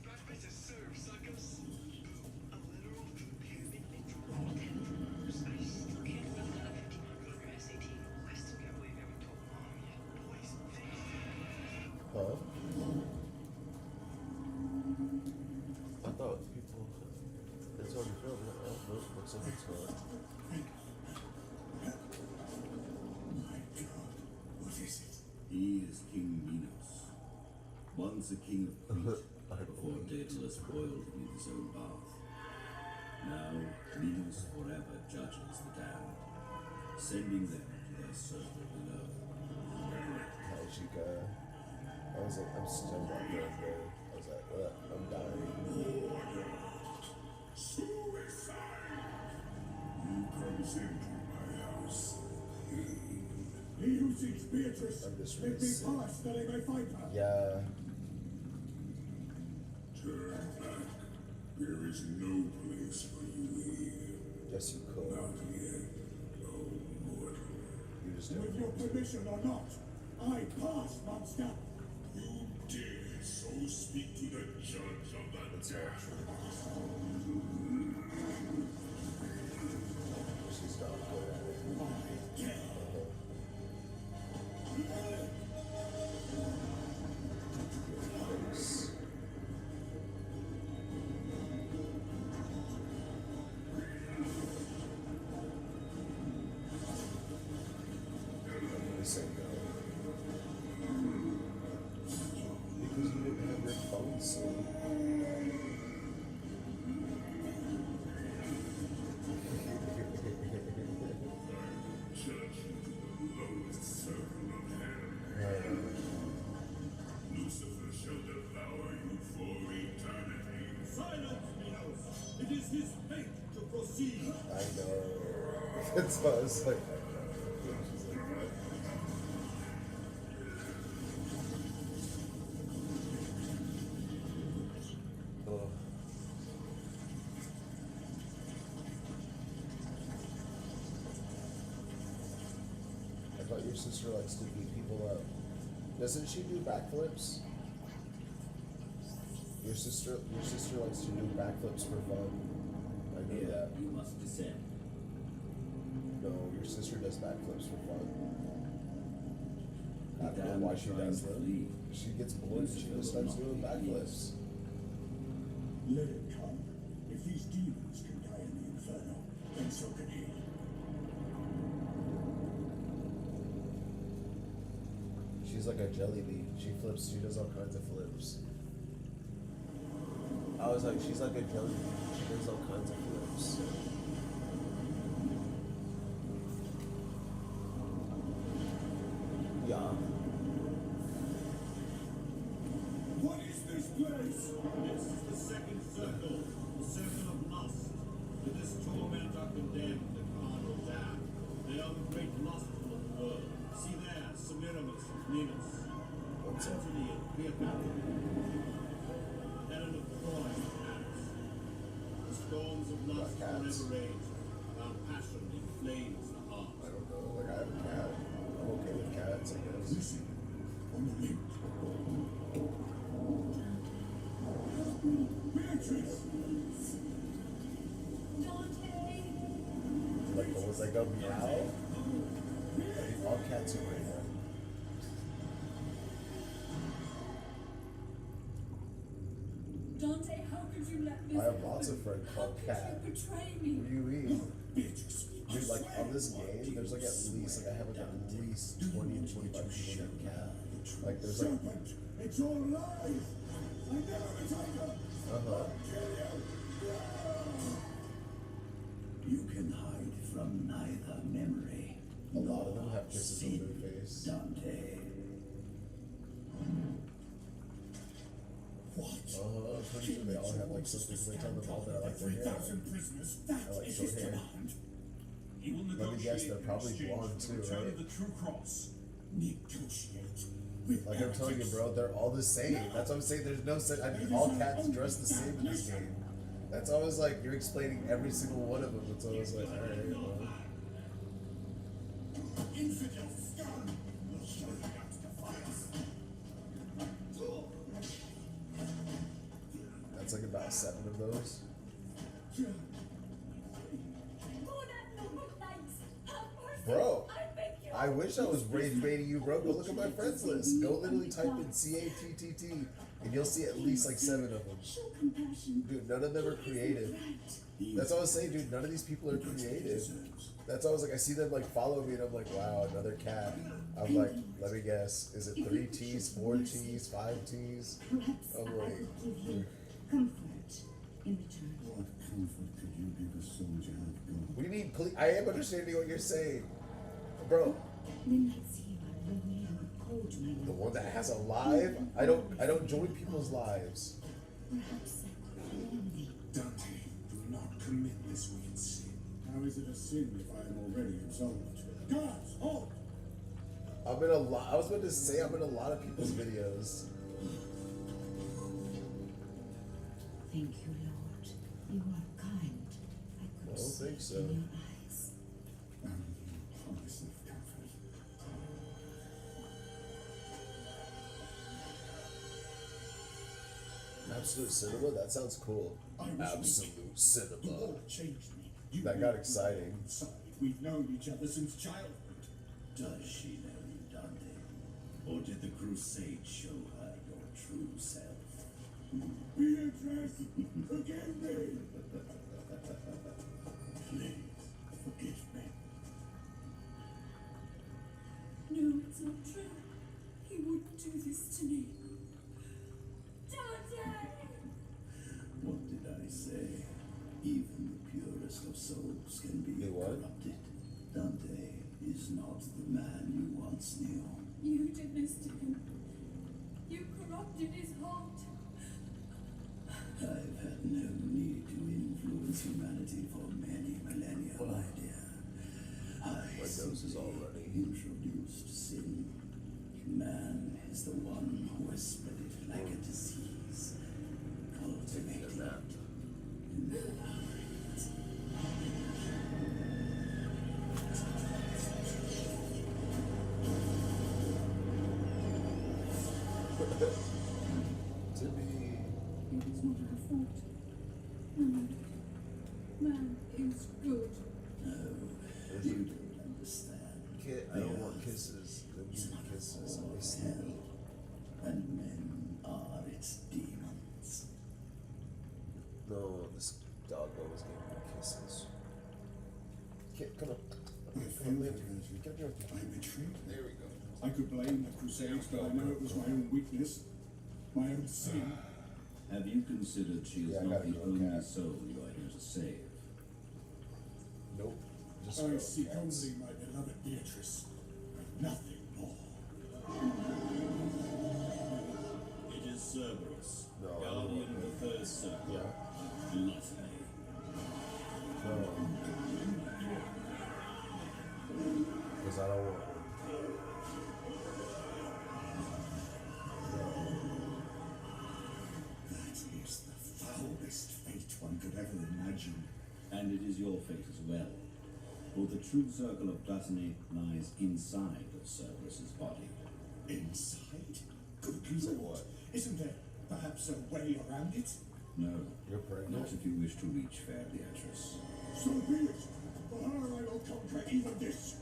Breakfast is served, suckers. A literal food pyramid mid-roll. 10 drawers. I still can't remember that 15 mark on your SAT. I still can't believe you haven't told Mom yet. Boys, huh? I thought people. It's already filmed. Looks like it's not. What is it? He is King Minos. Once a king of Crete, before Daedalus boiled him in his own bath. Now, Minos forever judges the damned, sending them to their circle below. Hi, Chica. I was like, I'm still not going there. I was like, I'm dying. Suicide! Who comes into my house? He who seeks Beatrice, I'm just let really me sick. pass that I may find her. Yeah. Turn back. There is no place for you here. Yes, you could. Not yet. No mortal. You just With your permission or not, I pass, monster. You dare so speak to the judge of the dead. She's not good at it. Face. I'm gonna say no. Because you didn't have your phone saved. Judge you to the lowest circle of hell. Lucifer shall devour you for eternity. Silence, Minos! It is his fate to proceed. I know. That's why I was like, she's like, what? Oh. I thought your sister likes to beat people up. Doesn't she do backflips? Your sister likes to do backflips for fun. I know Here, that. you must descend. No, your sister does backflips for fun. I don't Damn, know why she trying does to them. flee. She gets bored and she just starts doing backflips. Let it come. If these demons can die in the inferno, then so can he. She's like a jelly bean. She flips. She does all kinds of flips. I was like, she's like a jelly bean. She does all kinds of flips. Yeah. What is this place? This is the second circle, the circle of lust. To this torment are condemned the carnal damned. They are the great lustful of the world. See there, Semiramis and Minos, Antony and Cleopatra, Helen of Troy and Paris. The storms of lust forever rage, while passion inflames the heart. I don't know. Like, I have a cat. I'm okay with cats, I guess. Listen, on the left, They go meow. I think all cats are like that. Dante, how could you let this I have lots of friends called How Cat. could you betray me? What do you mean? Dude, like on this game, there's like at least, like I have like at least 20 to 25 people named Cat. Like there's like. It's all lies! I never returned her! Uh-huh. You can hide from neither memory. A lot of them have kisses on their face. Dante. What? I'm pretty sure they all have like something. They tell them all that I like their hair. I like short hair. Let me guess, they're probably blonde too, right? The true cross. Like I'm telling you, bro, they're all the same. That's what I'm saying. There's no sense. I mean, all cats dress the same in this game. That's always like you're explaining every single one of them. It's always like, all right, well. That's like about 7 of those. Bro, I wish I was rage baiting you, bro. Go look at my friends list. Go literally type in CATTT and you'll see at least like 7 of them. Dude, none of them are creative. That's all I was saying, dude. None of these people are creative. That's always like I see them like follow me and I'm like, wow, another cat. I'm like, let me guess, is it 3 T's, 4 T's, 5 T's? I'm like, What comfort could you give a soldier of God? what do you mean? Please, I am understanding what you're saying, bro. The one that has a live? I don't join people's lives. Dante, do not commit this wicked sin. How is it a sin if I am already absolved? Guards, halt! I'm in a lot. I was about to say I'm in a lot of people's videos. Thank you, Lord. You are kind. I I don't think so. in your eyes. Promise of comfort. Absolute cinema? That sounds cool. Absolute cinema. Changed me. That got exciting. We've known each other since childhood. Does she know you, Dante? Or did the crusade show her your true self? Beatrice, forgive me. Please, forgive me. No, it's not true. He wouldn't do this to me. Dante! What did I say? Even the purest of souls can be corrupted. Dante is not the man you once knew. You did this to him. You corrupted his heart. I've had no need to influence humanity for many millennia, my dear. I simply introduced sin. Man is the one who has spread it like a disease. Cultivating that. To be. It is not our fault. No. Man is good. No, you don't understand. I don't want kisses. They give me kisses. I miss them. And men are its demons. No, this dog always gave me kisses. Come on. I betrayed. There we go. I could blame the Crusades, but I know it was my own weakness, my own sin. Have you considered she is not the only soul you are here to save? Nope. I seek only my beloved Beatrice, and nothing more. It is Cerberus, No, guardian of the third circle. Yeah. Gluttony. No. Because I don't want one. That is the foulest fate one could ever imagine. And it is your fate as well. For the true circle of gluttony lies inside of Cerberus's body. Inside? Good Lord. Isn't there perhaps a way around it? No, You're pregnant. not if you wish to reach fair Beatrice. So be it. For her I will conquer even this.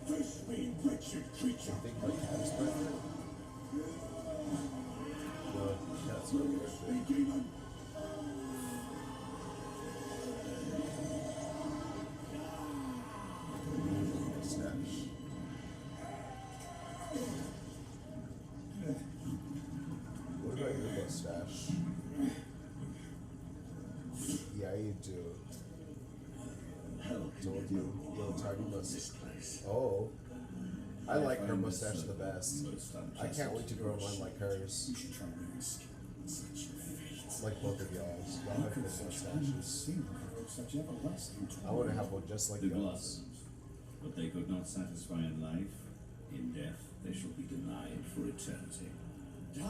Face me, wretched creature. I think my cat is pregnant. No, that's not Hey, demon. Snatch. What about your mustache? Yeah, you do. Told you, little tiny mustache. Oh, I like her mustache the best. I can't wait to grow mine like hers. Like both of y'all's. Y'all have good mustaches. I want to have one just like The y'all's. blossoms, what they could not satisfy in life, in death they shall be denied for eternity.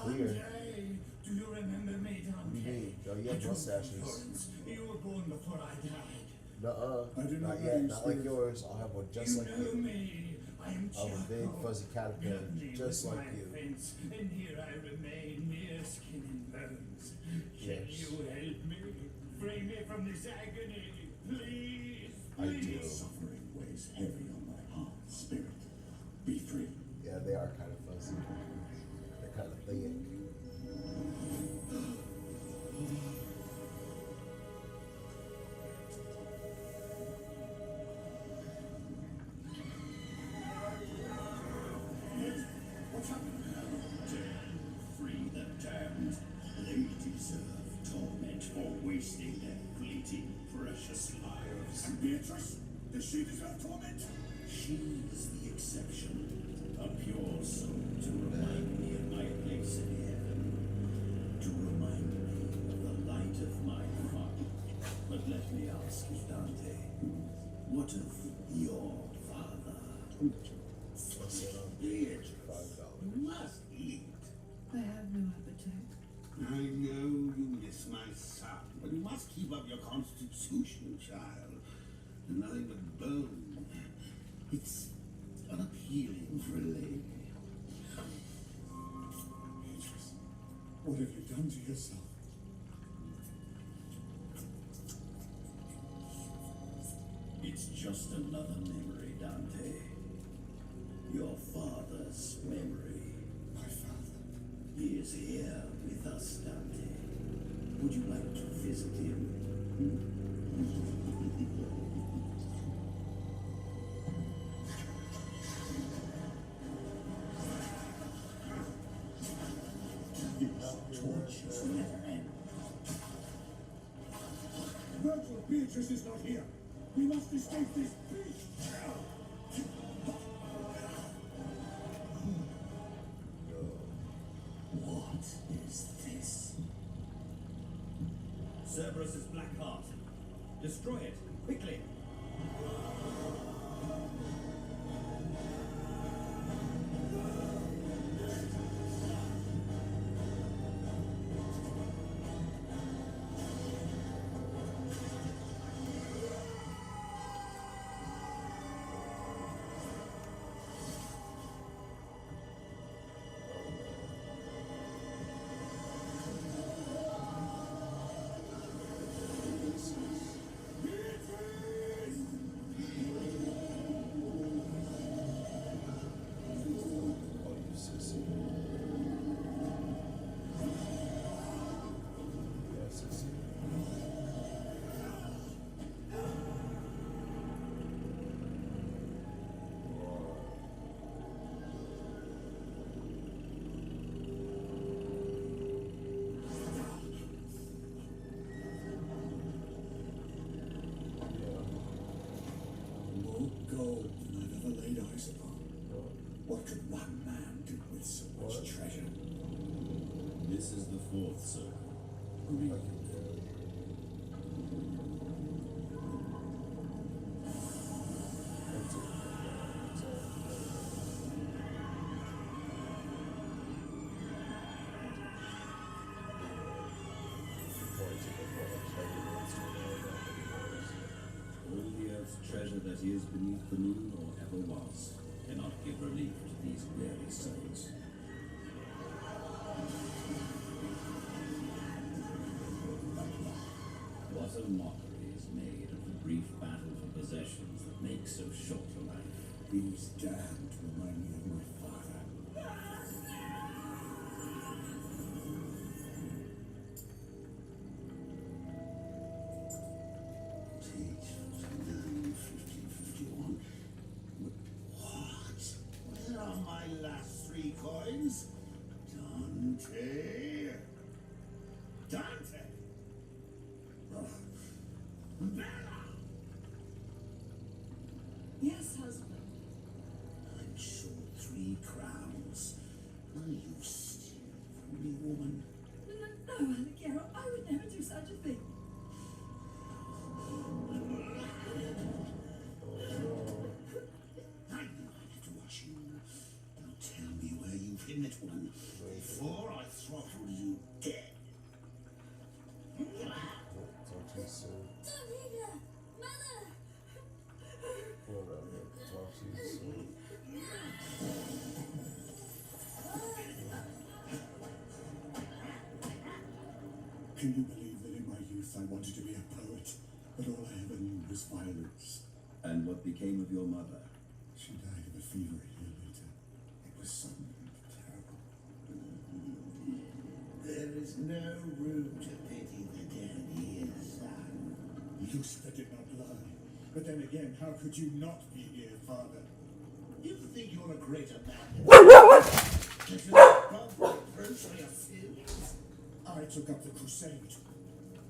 Weird. Do you remember me, What do you Dante? mean? Yo, you have mustaches. You were born before I died. Nuh-uh. I do Not not yet. know Not like you, yours. I'll have one just You like know you. me. I am I'll have a big charcoal. fuzzy caterpillar Love me just with like my you. fence, and here I remain, mere skin and bones. Can Yes. you help me? Free me from this agony, please. I do. Please. Suffering weighs heavy on my heart, spirit. Be free. Yeah, they are kind of fuzzy. They're kind of thick. What's happening? Free the damned. They deserve torment for wasting their fleeting, precious lives. And Beatrice? Does she deserve torment? She's the exception. A pure soul to remind me of my place in heaven. To remind me of the light of my Father. But let me ask you, Dante, what of your father? Eat. You must eat. I have no appetite. I know you miss my son, but you must keep up your constitution, child. Nothing but bone. It's unappealing for a lady. Beatrice, what have you done to yourself? It's just another memory, Dante. Your father's memory. My father. He is here with us, Dante. Would you like to visit him? These tortures never end. Virgil, Beatrice is not here. We must escape this beast. What is this? Cerberus's black heart. Destroy it, quickly. More gold than I've ever laid eyes upon. What could one man do with so much treasure? This is the fourth circle. All the earth's treasure that is beneath the moon or ever was cannot give relief to these weary souls. What a mockery is made of the brief battle for possessions that so short a life. He was damned to remind me of my father. Page 49, 50, 51. What? Where are my last 3 coins? Dante? Dante? Oh. Bella! Yes, husband. I'm short 3 crowns. Are you stealing from me, woman? No, Alighiero, I would never do such a thing. I know I have to watch you. Now tell me where you've hidden it, woman, before I throttle you dead. Talk to you soon. Davina! Mother! Whatever. Talk to you soon. Can you believe that in my youth I wanted to be a poet, but all I ever knew was violence? And what became of your mother? She died of a fever a year later. It was sudden and terrible. There is no room to pity the dead here, son. Lucifer did not lie. But then again, how could you not be here, Father? You think you're a greater man than that you're above reproach for your sins? I took up the crusade.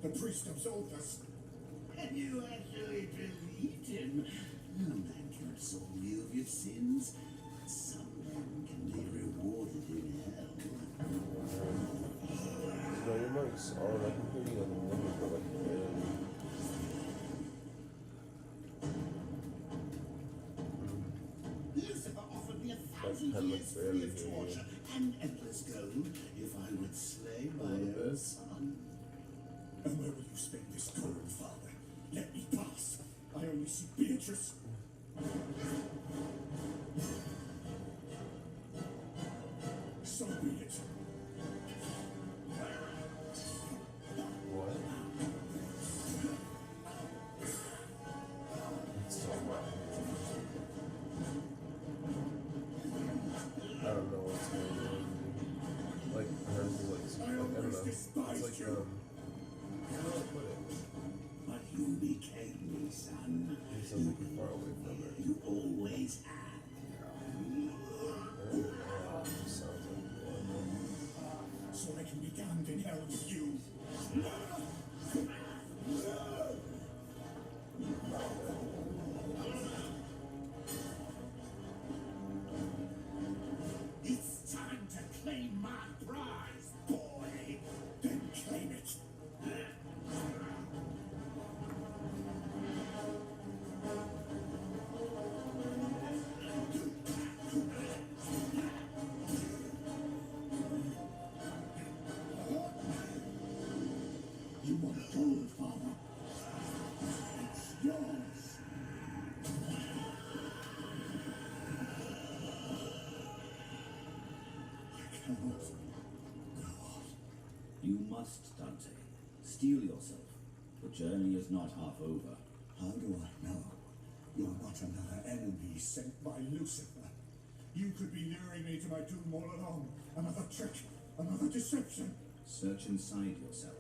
The priest absolved us. And you actually believed him. No man can absolve you of your sins. Some men can be rewarded in hell. No, your mic's on. I can hear you on the window, but like barely. Lucifer offered me 1,000 years free of torture and endless gold if I would slay my own son. And where will you spend this gold, Father? Let me pass. I only see Beatrice. So be it. What? Let's talk about it. I don't know what's going on. Like, her, like, I don't know. It's like, how do I put it? But you became me, son. It sounds like you're far away from her. You always have. It sounds like So I can be damned in hell with you. It's time to claim my prize, boy. Then claim it. You want gold, Father? It's yours. I cannot go on. You must, Dante. Steel yourself. The journey is not half over. How do I know? You're not another enemy sent by Lucifer. You could be luring me to my doom all along. Another trick, another deception. Search inside yourself.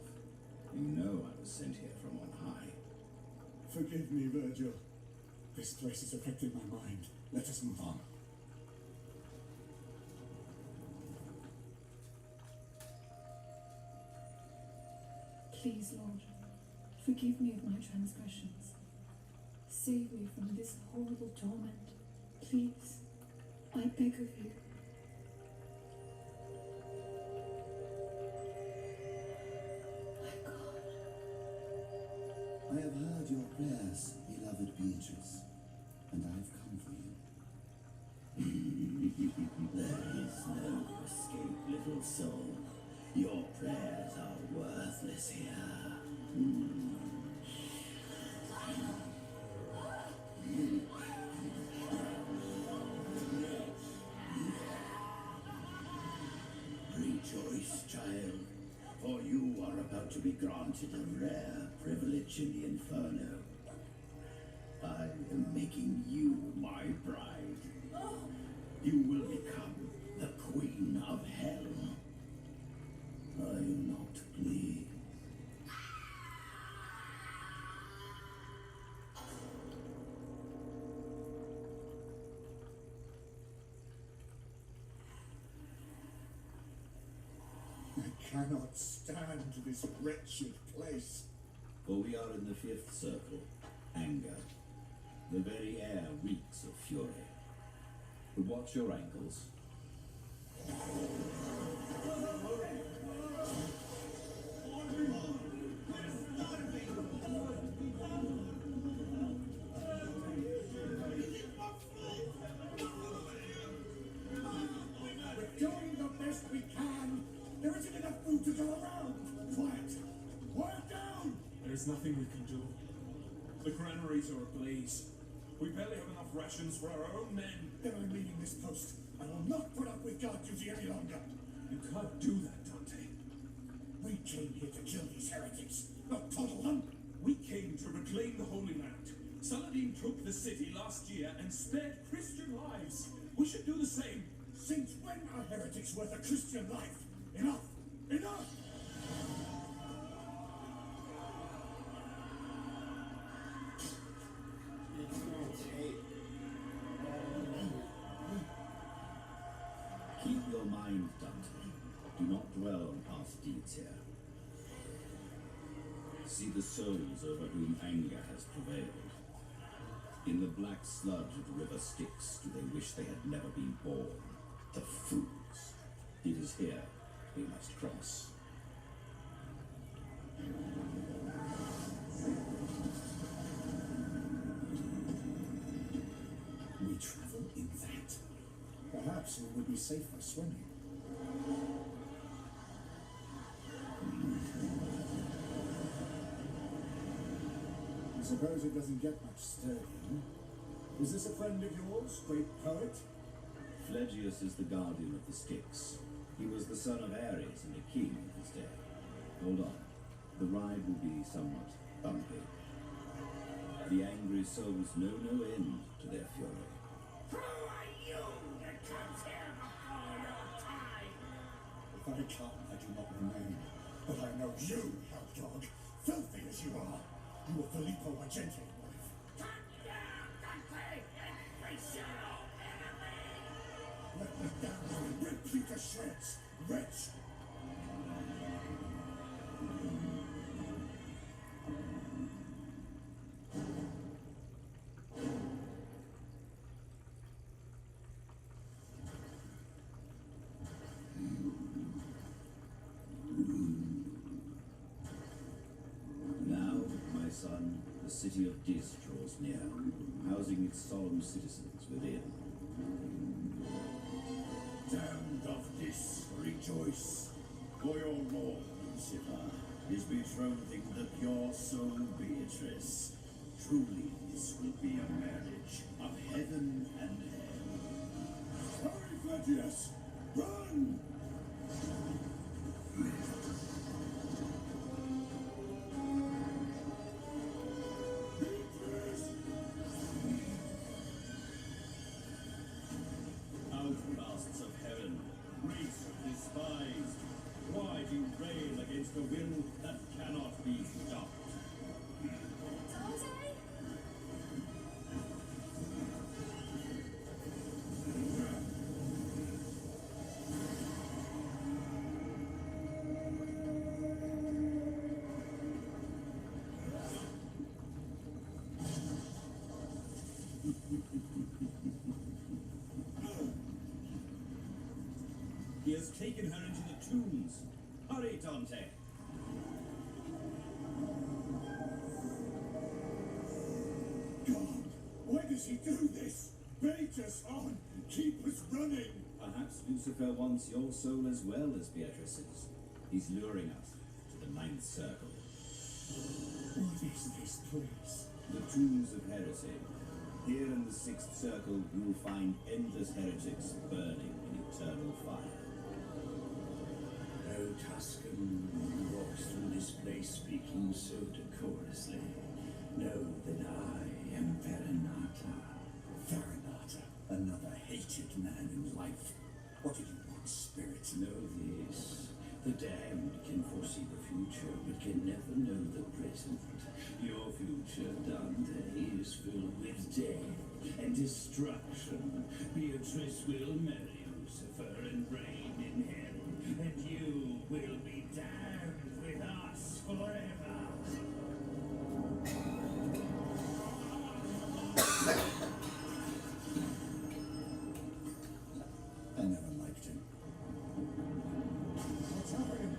You know I was sent here from on high. Forgive me, Virgil. This place has affected my mind. Let us move on. Please, Lord, forgive me of my transgressions. Save me from this horrible torment. Please, I beg of you. My God. I have heard your prayers, beloved Beatrice, and I've come for you. There is no escape, little soul. Your prayers are worthless here. Rejoice, child, for you are about to be granted a rare privilege in the Inferno. I am making you my bride. You will become the queen of hell. Are you not pleased? I cannot stand this wretched place. For we are in the fifth circle, anger. The very air reeks of fury. But watch your ankles. We're doing the best we can. There isn't enough food to go around. Quiet. Quiet down. There's nothing we can do. The granaries are ablaze. We barely have enough rations for our own men. Then I'm leaving this post. I will not put up with guard duty any longer. You can't do that, Dante. We came here to kill these heretics, not toddle them. We came to reclaim the Holy Land. Saladin took the city last year and spared Christian lives. We should do the same. Since when are heretics worth a Christian life? Enough! Enough! Keep your mind, Dante. Do not dwell on past deeds here. See the souls over whom anger has prevailed. In the black sludge of the river Styx, do they wish they had never been born? The fools. It is here we must cross. We travel in that. Perhaps we would be safer swimming. I suppose it doesn't get much sturdier. Is this a friend of yours, great poet? Phlegyas is the guardian of the Styx. He was the son of Ares and a king in his day. Hold on. The ride will be somewhat bumpy. The angry souls know no end to their fury. Who are you that comes here before your time? If I come, I do not remain. But I know you, hell dog. Filthy as you are. You are Filippo Argente's wife. Come down, Dante, and face your own enemy! Let me down and rip you to shreds, wretch! Now, my son, the city of Dis draws near, housing its solemn citizens within. Damned of Dis, rejoice, for your lord, Lucifer, is betrothing the pure soul Beatrice. Truly, this will be a marriage of heaven and hell. Hurry, Phlegyas! Run! Outcasts of heaven, race despised, why do you rail against a will that cannot be stopped? Dante? He has taken her into the tombs. Hurry, Dante. God, why does he do this? Bait us on! Keep us running! Perhaps Lucifer wants your soul as well as Beatrice's. He's luring us to the ninth circle. What is this place? The tombs of heresy. Here in the sixth circle, you will find endless heretics burning in eternal fire. O Tuscan, who walks through this place speaking so decorously, Know that I am Farinata. Farinata, another hated man in life. What do you want, spirit? Know this. The damned can foresee the future, but can never know the present. Your future, Dante, is filled with death and destruction. Beatrice will marry Lucifer and reign in hell, and you will be damned with us forever. I never liked him. What's happening?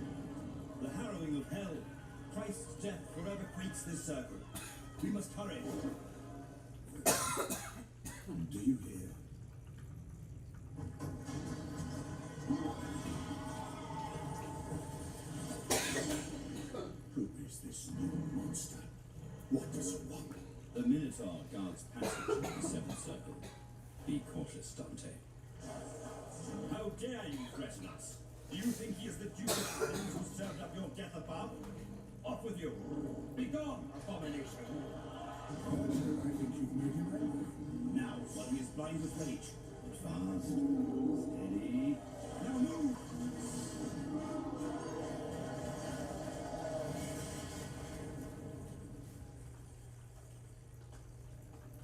The harrowing of hell. Christ's death forever quakes this circle. We must hurry. Do you hear? Who is this new monster? What does it want? The Minotaur guards passage to the Seventh Circle. Be cautious, Dante. How dare you threaten us? Do you think he is the Duke of Athens who served up your death above? Off with you! Begone, abomination! I think you've made him angry. Now, while he is blind with rage. But fast, steady. Now move!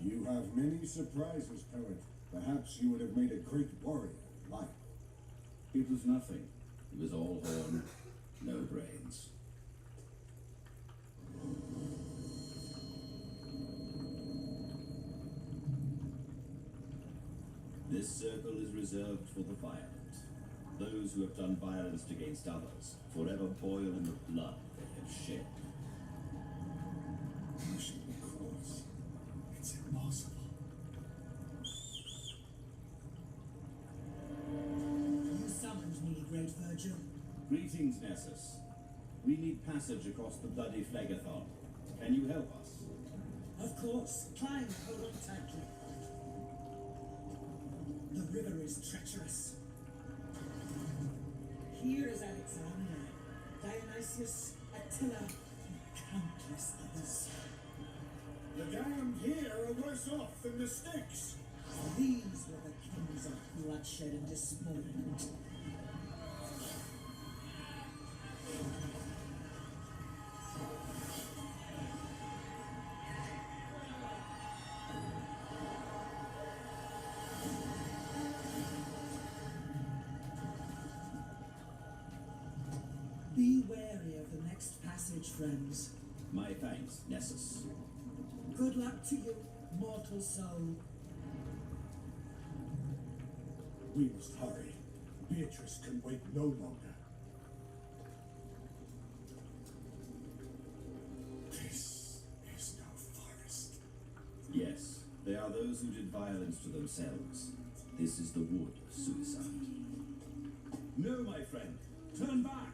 You have many surprises, poet. Perhaps you would have made a great warrior in life. It was nothing. It was all horn, no brains. This circle is reserved for the violent. Those who have done violence against others, forever boil in the blood they have shed. How should we cross? It's impossible. You summoned me, Great Virgil. Greetings, Nessus. We need passage across the bloody Phlegathon. Can you help us? Of course. Climb, hold on tightly. The river is treacherous. Here is Alexander, Dionysius, Attila, and countless others. The damned here are worse off than the Styx. These were the kings of bloodshed and disappointment. Be wary of the next passage, friends. My thanks, Nessus. Good luck to you, mortal soul. We must hurry. Beatrice can wait no longer. This is no forest. Yes, they are those who did violence to themselves. This is the wood of suicide. No, my friend. Turn back!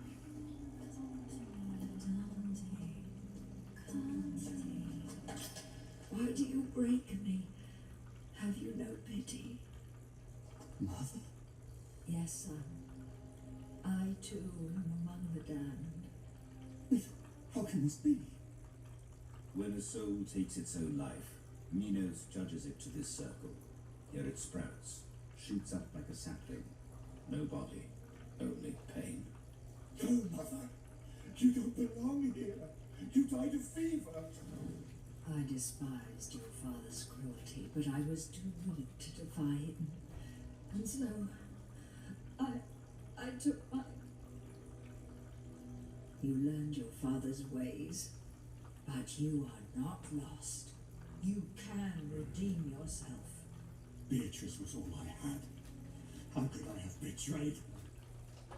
Why do you break me? Have you no pity? Mother? Yes, son. I too am among the damned. How can this be? When a soul takes its own life, Minos judges it to this circle. Here it sprouts, shoots up like a sapling. No body, only pain. No, Mother. You don't belong here. You died of fever. I despised your father's cruelty, but I was too weak to defy him. And so, I took my... You learned your father's ways, but you are not lost. You can redeem yourself. Beatrice was all I had. How could I have betrayed?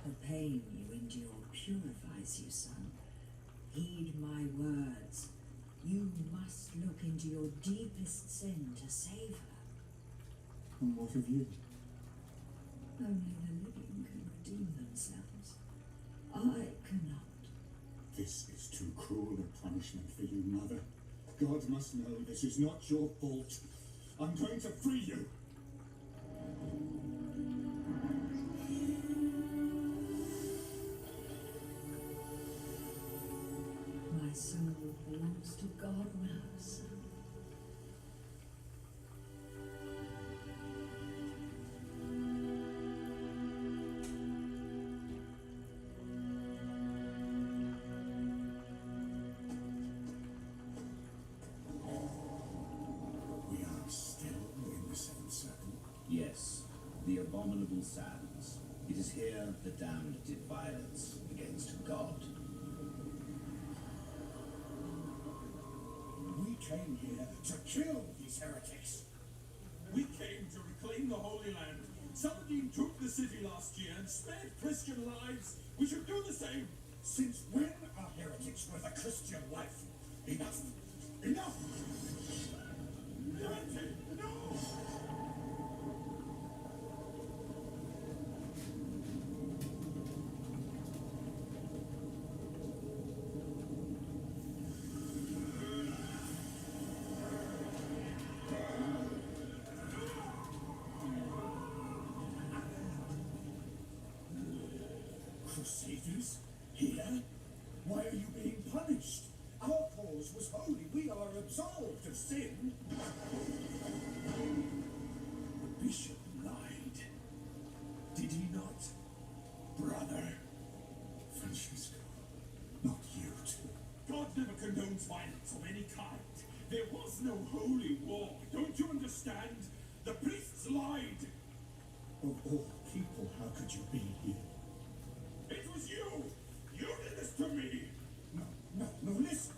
The pain you endure purifies you, son. Heed my words. You must look into your deepest sin to save her. And what of you? Only the living can redeem themselves. I cannot. This is too cruel a punishment for you, Mother. God must know this is not your fault. I'm going to free you. My soul belongs to God now, son. We are still in the seventh circle. Yes, the abominable sands. It is here the damned did violence against God. We came here to kill these heretics. We came to reclaim the Holy Land. Saladin took the city last year and spared Christian lives. We should do the same. Since when are heretics worth a Christian life? Enough! Enough! Dante, no! Crusaders? Here? Why are you being punished? Our cause was holy. We are absolved of sin. The bishop lied. Did he not? Brother. Francesco, not you two. God never condones violence of any kind. There was no holy war. Don't you understand? The priests lied. Of all people, how could you be here? It was you! You did this to me! No, listen.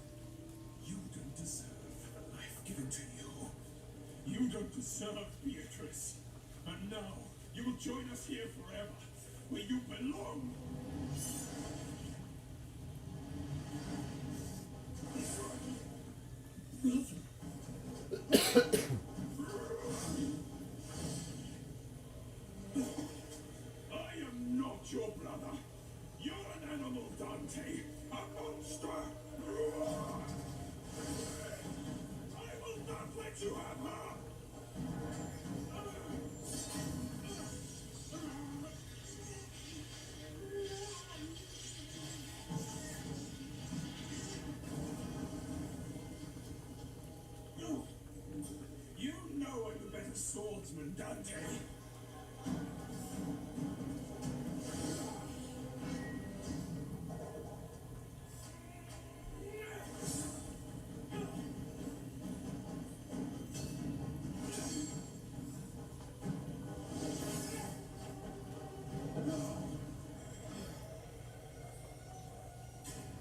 You don't deserve the life given to you. You don't deserve Beatrice. And now, you will join us here forever, where you belong. I am not your brother. You're an animal, Dante. A monster. I will not let you have her. You know I'm a better swordsman, Dante.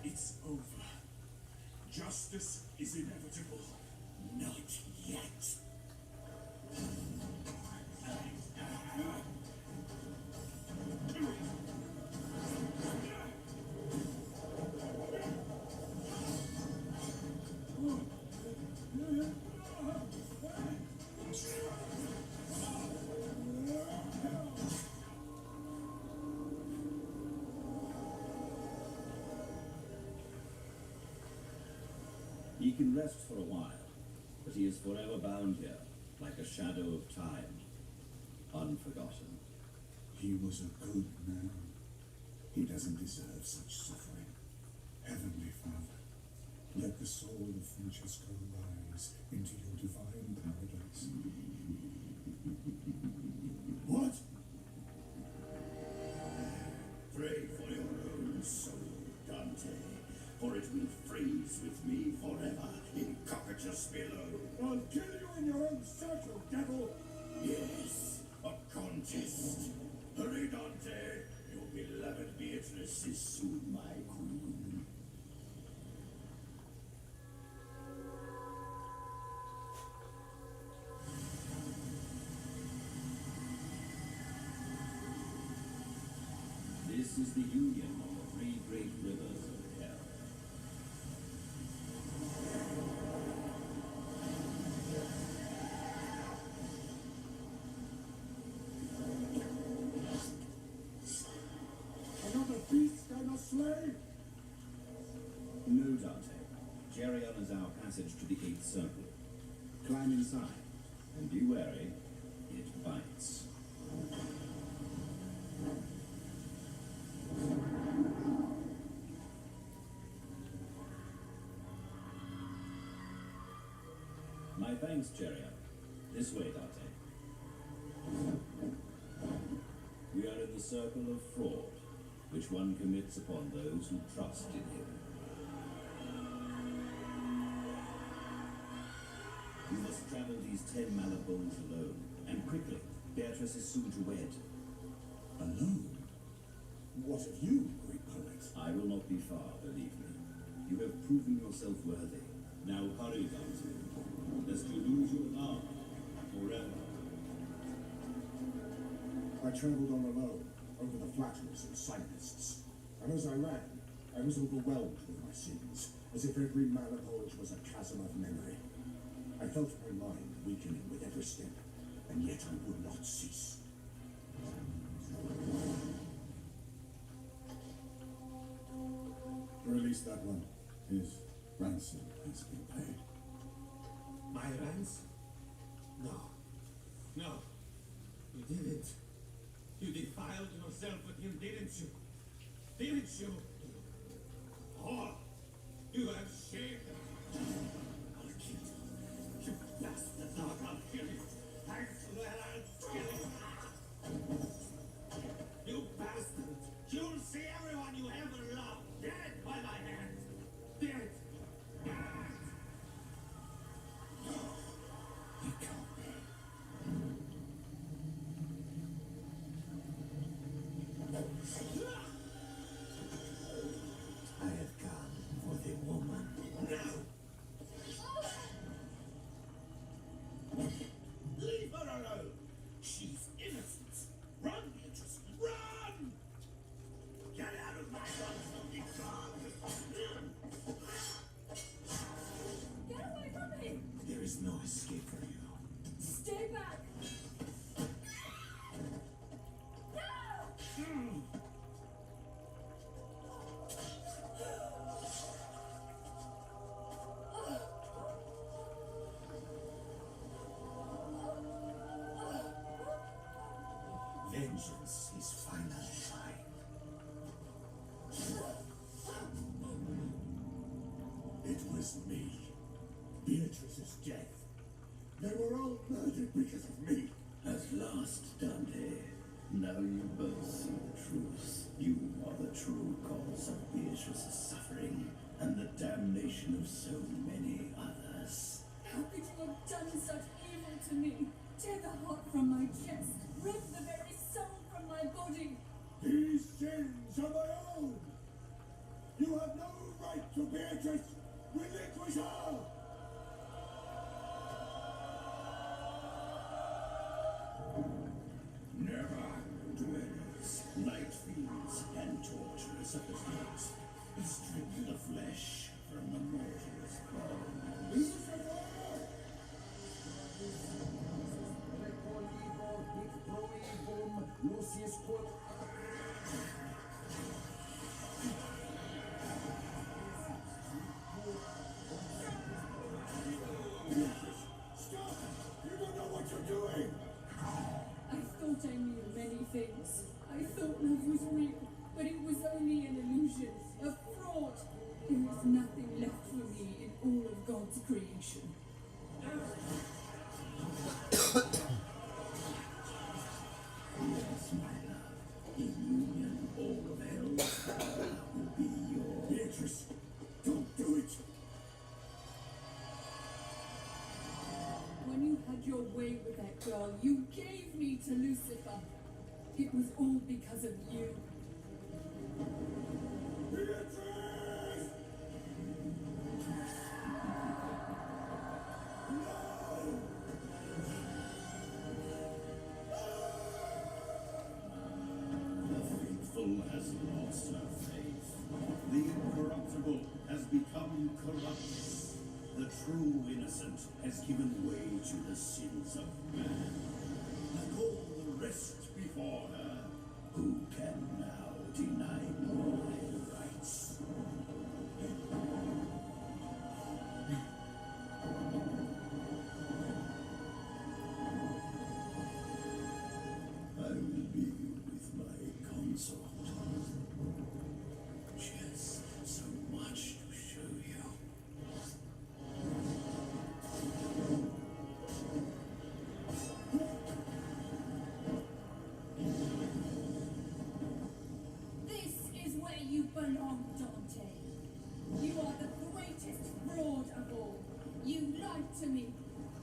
It's over. Justice is inevitable. Not yet. He can rest for a while, but he is forever bound here, like a shadow of time, unforgotten. He was a good man. He doesn't deserve such suffering. Heavenly Father, let the soul of Francesco rise into your divine paradise. What? Pray for your own soul, Dante, for it will freeze with me forever in Cocytus below. I'll kill you in your own circle, devil! Yes, a contest. Hurry, Dante. Your beloved Beatrice is soon my queen. This is the union of the three great rivers of hell. Another beast I must slay? No, Dante. Geryon is our passage to the eighth circle. Climb inside, and be wary, it bites. My thanks, Cheria. This way, Dante. We are in the circle of fraud, which one commits upon those who trust in him. You must travel these 10 Malabones alone, and quickly. Beatrice is soon to wed. Alone? What of you, great poet? I will not be far, believe me. You have proven yourself worthy. Now hurry, Dante, lest you lose your arm forever. I travelled on alone, over the flatterers and cynists, and as I ran, I was overwhelmed with my sins, as if every Malabulge was a chasm of memory. I felt my mind weakening with every step, and yet I would not cease. Release that one. His ransom has been paid. My ransom? No. No. You didn't. You defiled yourself with him, didn't you? Didn't you? Oh, you have shamed him. I'll kill you. You bastard. I'll kill you. I swear I'll kill you. You bastard. You'll see everyone you ever loved dead by my hand. Dead. Dead. It can't be. I have come for the woman. No! Leave her alone! She's innocent! Run, Beatrice! Run! Get out of my house, you dog! Get away from me! There is no escape for you. Stay back! No! Vengeance is finally mine. It was me. Beatrice's death. They were all murdered because of me. At last, Dante. Now you both see the truth. You are the true cause of Beatrice's suffering and the damnation of so many others. How could you have done such evil to me? Tear the heart from my chest, rip the very soul from my body. These sins are my own. You have no right to Beatrice. Relinquish her. Never dwellers, night fiends, and torturers of the gods, strip the flesh from the mortal's bone. Stop! You don't know what you're doing. I thought I knew many things. I thought love was real, but it was only an illusion, a fraud. There is nothing left for me in all of God's creation. Yes, my love. In union, all of hell will be yours. Beatrice, don't do it. When you had your way with that girl, you gave me to Lucifer. It was all because of you. Beatrice! The faithful has lost her faith. The incorruptible has become corrupt. The true innocent has given way to the sins of man. And all the rest before her, who can now deny my rights? I will be with my consort. She has so much to show you. you belong, Dante. You are the greatest fraud of all. You lied to me,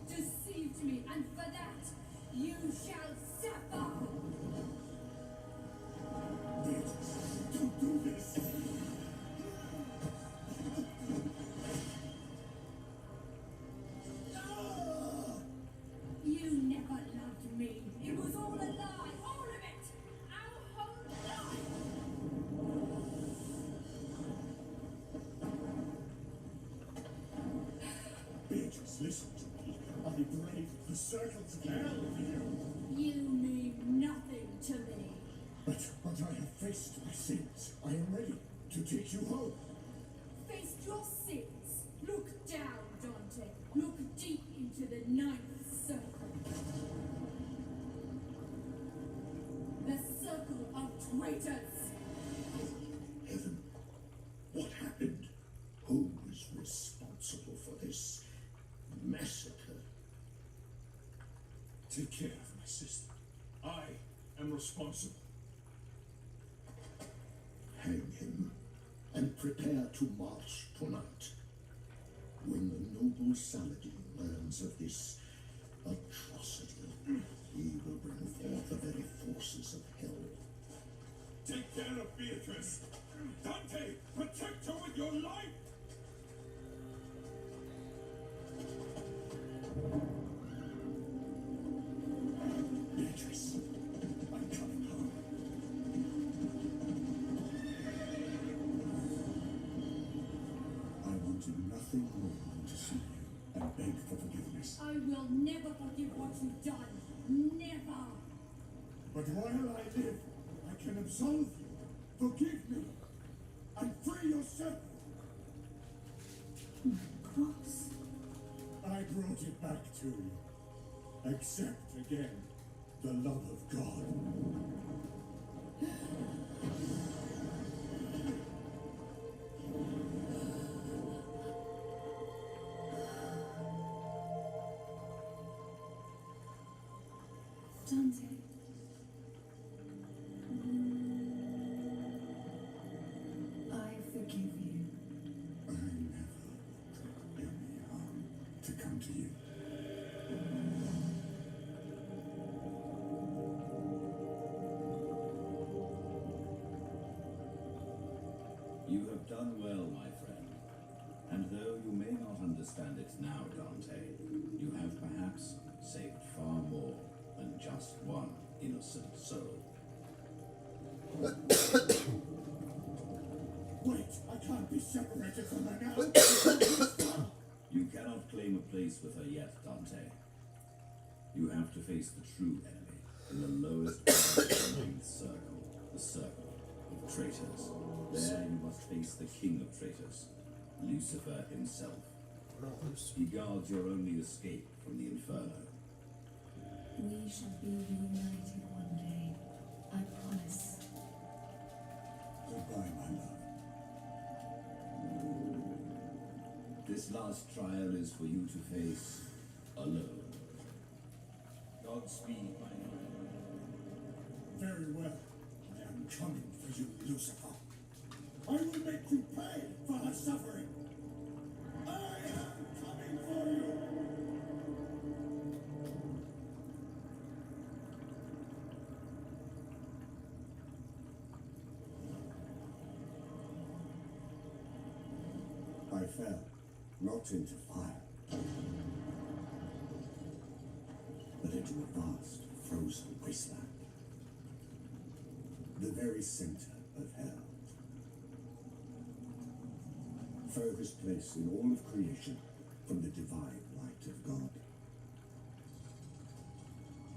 deceived me, and for that, you shall suffer. Don't do this. You never loved me. It was all a lie. All of it. Our whole life. Beatrice, listen to me. I braved the circles of hell for you. You mean nothing to me. But I have faced my sins. I am ready to take you home. Face your sins. Look down, Dante. Look deep into the ninth circle. The circle of traitors. Heaven, what happened? Who was responsible for this massacre? Take care of my sister. I am responsible. Hang him and prepare to march tonight. When the noble Saladin learns of this atrocity, he will bring forth the very forces of hell. Take care of Beatrice. Dante, protect her with your life. Beatrice, I'm coming home. I wanted nothing more than to see you and beg for forgiveness. I will never forgive what you've done. Never. But while I live, I can absolve you. Forgive me. And free yourself. My cross. I brought it back to you. Accept again the love of God. Dante. I forgive you. I never took any harm to come to you. You have done well, my friend. And though you may not understand it now, Dante, you have perhaps saved far more than just one innocent soul. Wait, I can't be separated from her now. You cannot claim a place with her yet, Dante. You have to face the true enemy in the lowest part of the ninth circle, the circle of traitors. There you must face the king of traitors, Lucifer himself. He guards your only escape from the inferno. We shall be reunited one day. I promise. Goodbye, my love. This last trial is for you to face alone. Godspeed, my lord. Very well. I am coming for you, Lucifer. I will make you pay for her suffering. I am coming for you. I fell, not into fire, but into a vast, frozen wasteland. The very center of hell. Furthest place in all of creation from the divine light of God.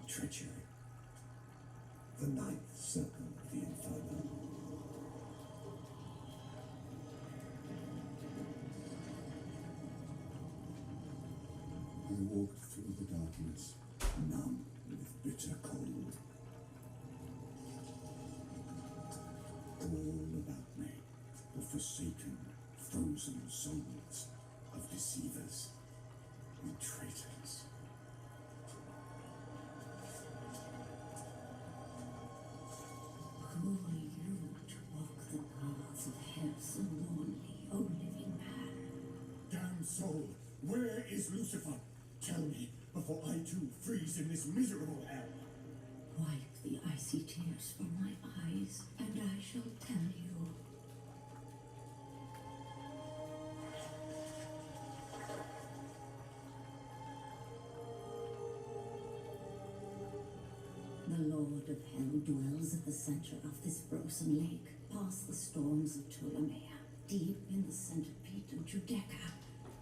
Treachery. The ninth circle of the inferno. I walked through the darkness, numb with bitter cold. All about me, the forsaken, frozen souls of deceivers and traitors. Who are you to walk the path paths of hell so warningly, O living man. Damn soul, where is Lucifer? Tell me, before I too freeze in this miserable hell. Wipe the icy tears from my eyes, and I shall tell you. The Lord of Hell dwells at the center of this frozen lake, past the storms of Ptolemea, deep in the centipede of Judeca.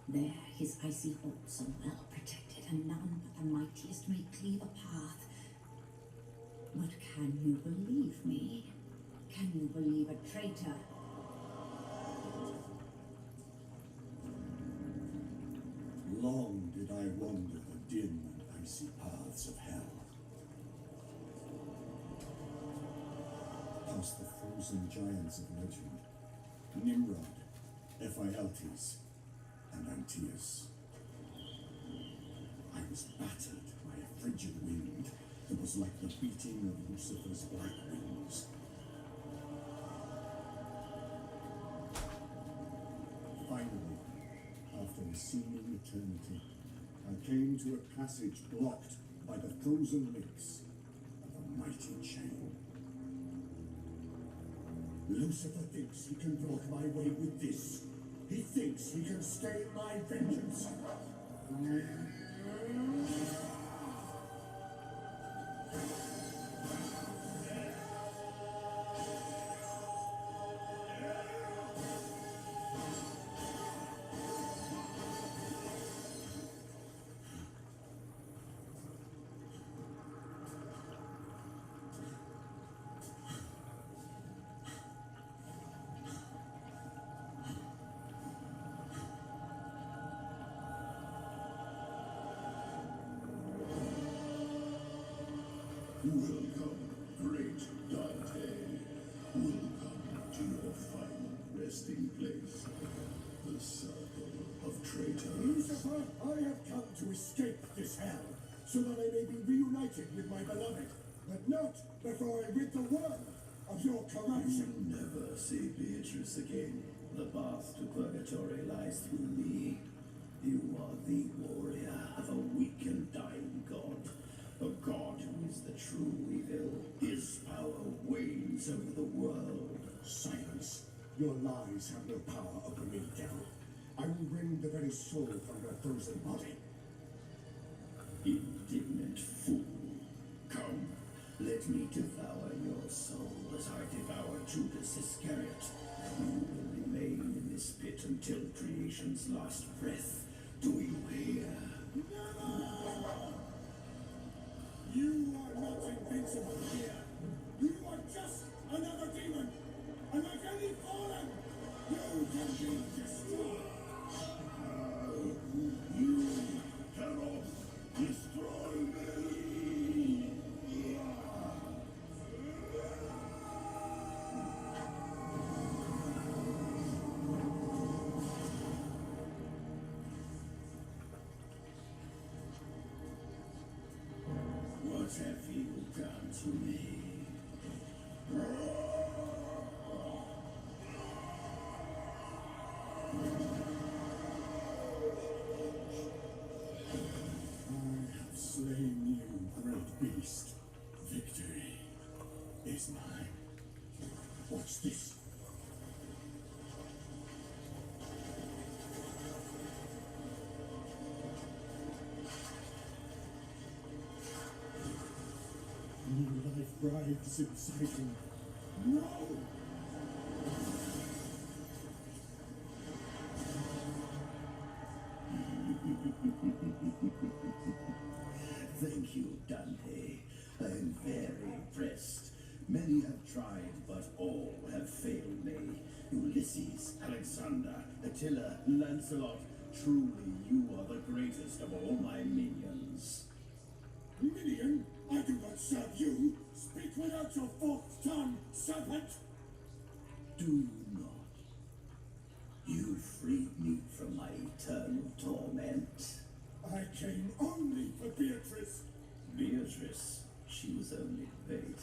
There his icy halls are well protected, and none but the mightiest may cleave a path. But can you believe me? Can you believe a traitor? Long did I wander the dim and icy paths of hell. Past the frozen giants of legend, Nimrod, Ephialtes, and Antaeus. I was battered by a frigid wind that was like the beating of Lucifer's black wings. Finally, after a seeming eternity, I came to a passage blocked by the frozen links of a mighty chain. Lucifer thinks he can block my way with this. He thinks he can stay my vengeance. Welcome, great Dante. Welcome to your final resting place, the circle of traitors. Lucifer, I have come to escape this hell, so that I may be reunited with my beloved, but not before I rid the world of your corruption. You'll never see Beatrice again. The path to purgatory lies through me. You are the warrior of a weak and dying god. A god who is the true evil. His power wanes over the world. Silence. Your lies have no power over me, devil. I will rend the very soul from your frozen body. Indignant fool. Come, let me devour your soul as I devour Judas Iscariot. You will remain in this pit until creation's last breath. Do you hear? You are not invincible here. You are just another demon. And like any fallen, you can be destroyed. You cannot destroy me. What have you done to me? I have slain you, great beast. Victory is mine. Watch this. New life writhes inside him. No! Thank you, Dante. I am very impressed. Many have tried, but all have failed me. Ulysses, Alexander, Attila, Lancelot. Truly, you are the greatest of all my minions. Minion, I do not serve you. Speak without your forked tongue, serpent. Do you not? You freed me from my eternal torment. I came only for Beatrice. Beatrice? She was only bait.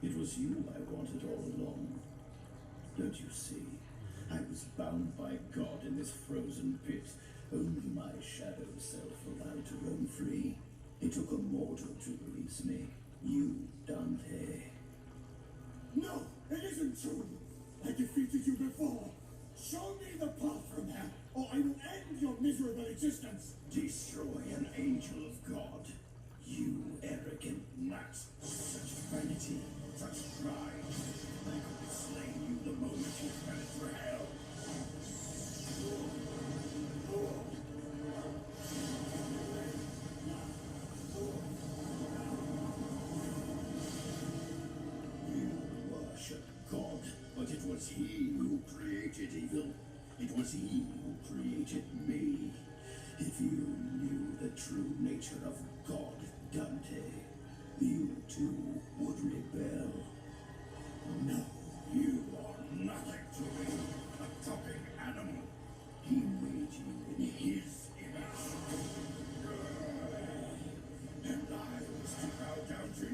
It was you I wanted all along. Don't you see? I was bound by God in this frozen pit. Only my shadow self allowed to roam free. It took a mortal to release me. You, Dante. No, it isn't true. I defeated you before. Show me the path from hell, or I will end your miserable existence. Destroy an angel of God. You arrogant nut. Such vanity, such pride. I could have slain you the moment you fell into hell. You worship God, but it was he who created evil. It was he who created me. If you knew the true nature of God, Dante, you too would rebel. No, you are nothing to me. A talking animal. He made you in his image. And I was to bow down to you.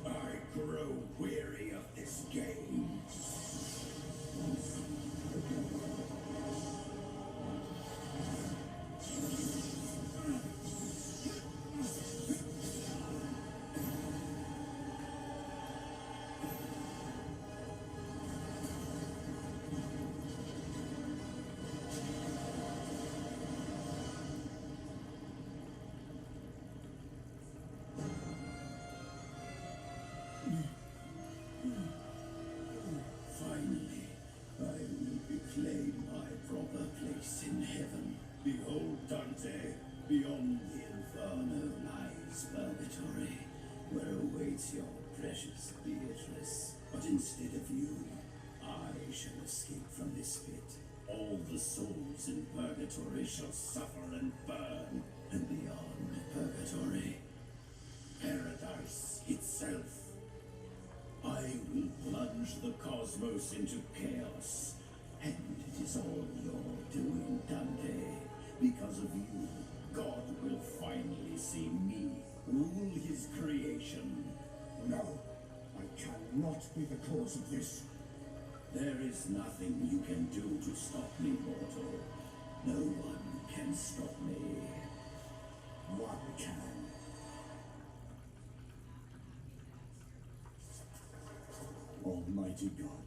I grow weary of this game. Finally, I will reclaim my proper place in heaven. Behold, Dante, beyond the inferno lies purgatory, where awaits your precious Beatrice. But instead of you, I shall escape from this pit. All the souls in purgatory shall suffer and burn, and beyond purgatory, paradise itself. I will plunge the cosmos into chaos, and it is all your doing, Dante. Because of you, God will finally see me rule his creation. No, I cannot be the cause of this. There is nothing you can do to stop me, mortal. No one can stop me. One can. Almighty God,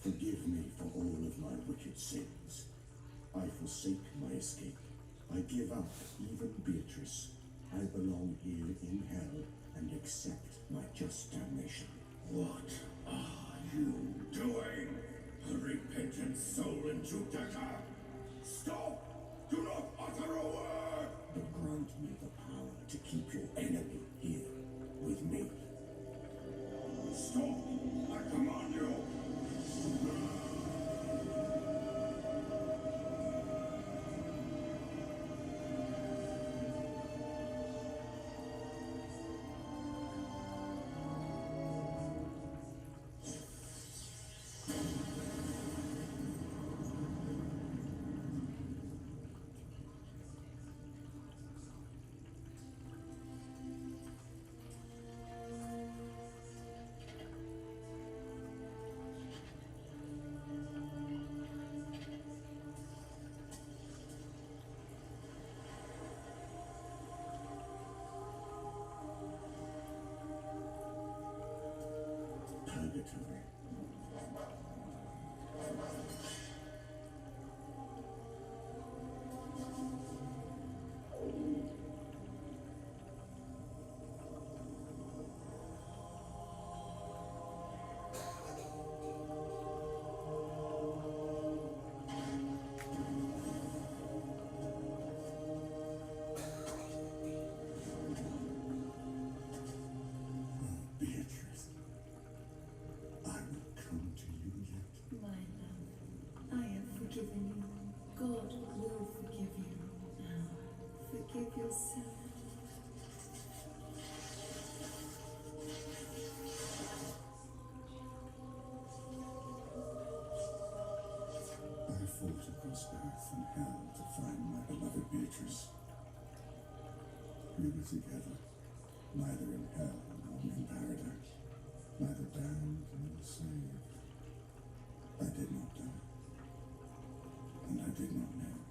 forgive me for all of my wicked sins. I forsake my escape. I give up even Beatrice. I belong here in hell and accept my just damnation. What are you doing? A repentant soul in Judea? Stop! Do not utter a word! But grant me the power to keep your enemy here with me. Stop! I command you! Purgatory. Beatrice, I will come to you yet. My love, I have forgiven you. God will forgive you. Now, forgive yourself. traverse earth and hell to find my beloved Beatrice. We were together, neither in hell nor in paradise, neither damned nor saved. I did not die, and I did not know.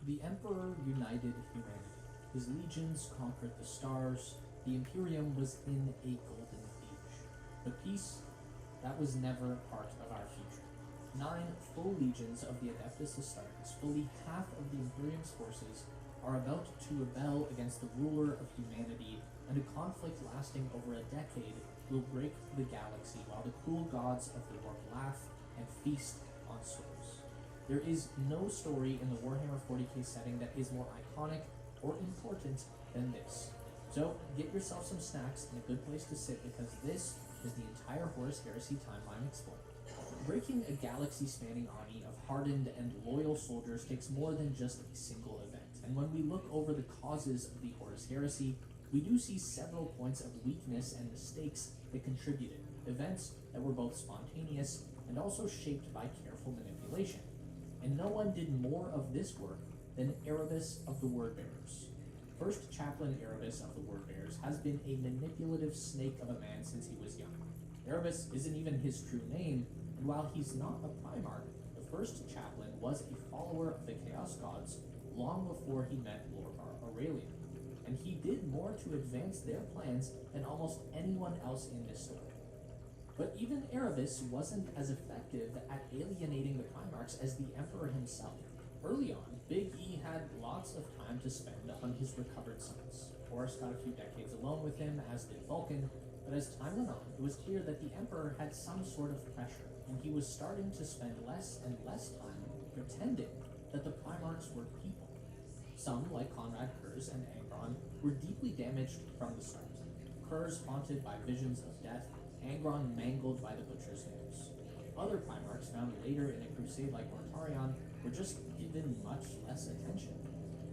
The Emperor united humanity. His legions conquered the stars. The Imperium was in a golden age. But peace, that was never part of our future. 9 full legions of the Adeptus Astartes, fully half of the Imperium's forces, are about to rebel against the ruler of humanity, and a conflict lasting over a decade will break the galaxy while the cruel gods of the warp laugh and feast on souls. There is no story in the Warhammer 40k setting that is more iconic or important than this. So get yourself some snacks and a good place to sit, because this is the entire Horus Heresy timeline explained. Breaking a galaxy-spanning army of hardened and loyal soldiers takes more than just a single event, and when we look over the causes of the Horus Heresy, we do see several points of weakness and mistakes that contributed, events that were both spontaneous and also shaped by careful manipulation. And no one did more of this work than Erebus of the Wordbearers. First Chaplain Erebus of the Wordbearers has been a manipulative snake of a man since he was young. Erebus isn't even his true name, and while he's not a Primarch, the first Chaplain was a follower of the Chaos Gods long before he met Lorgar Aurelian, and he did more to advance their plans than almost anyone else in this story. But even Erebus wasn't as effective at alienating the Primarchs as the Emperor himself. Early on, Big E had lots of time to spend on his recovered sons. Horus got a few decades alone with him, as did Vulcan, but as time went on, it was clear that the Emperor had some sort of pressure, and he was starting to spend less and less time pretending that the Primarchs were people. Some, like Conrad Kurz and Angron, were deeply damaged from the start. Kurz haunted by visions of death, Angron mangled by the Butcher's nails. Other Primarchs found later in a crusade like Mortarion were just given much less attention.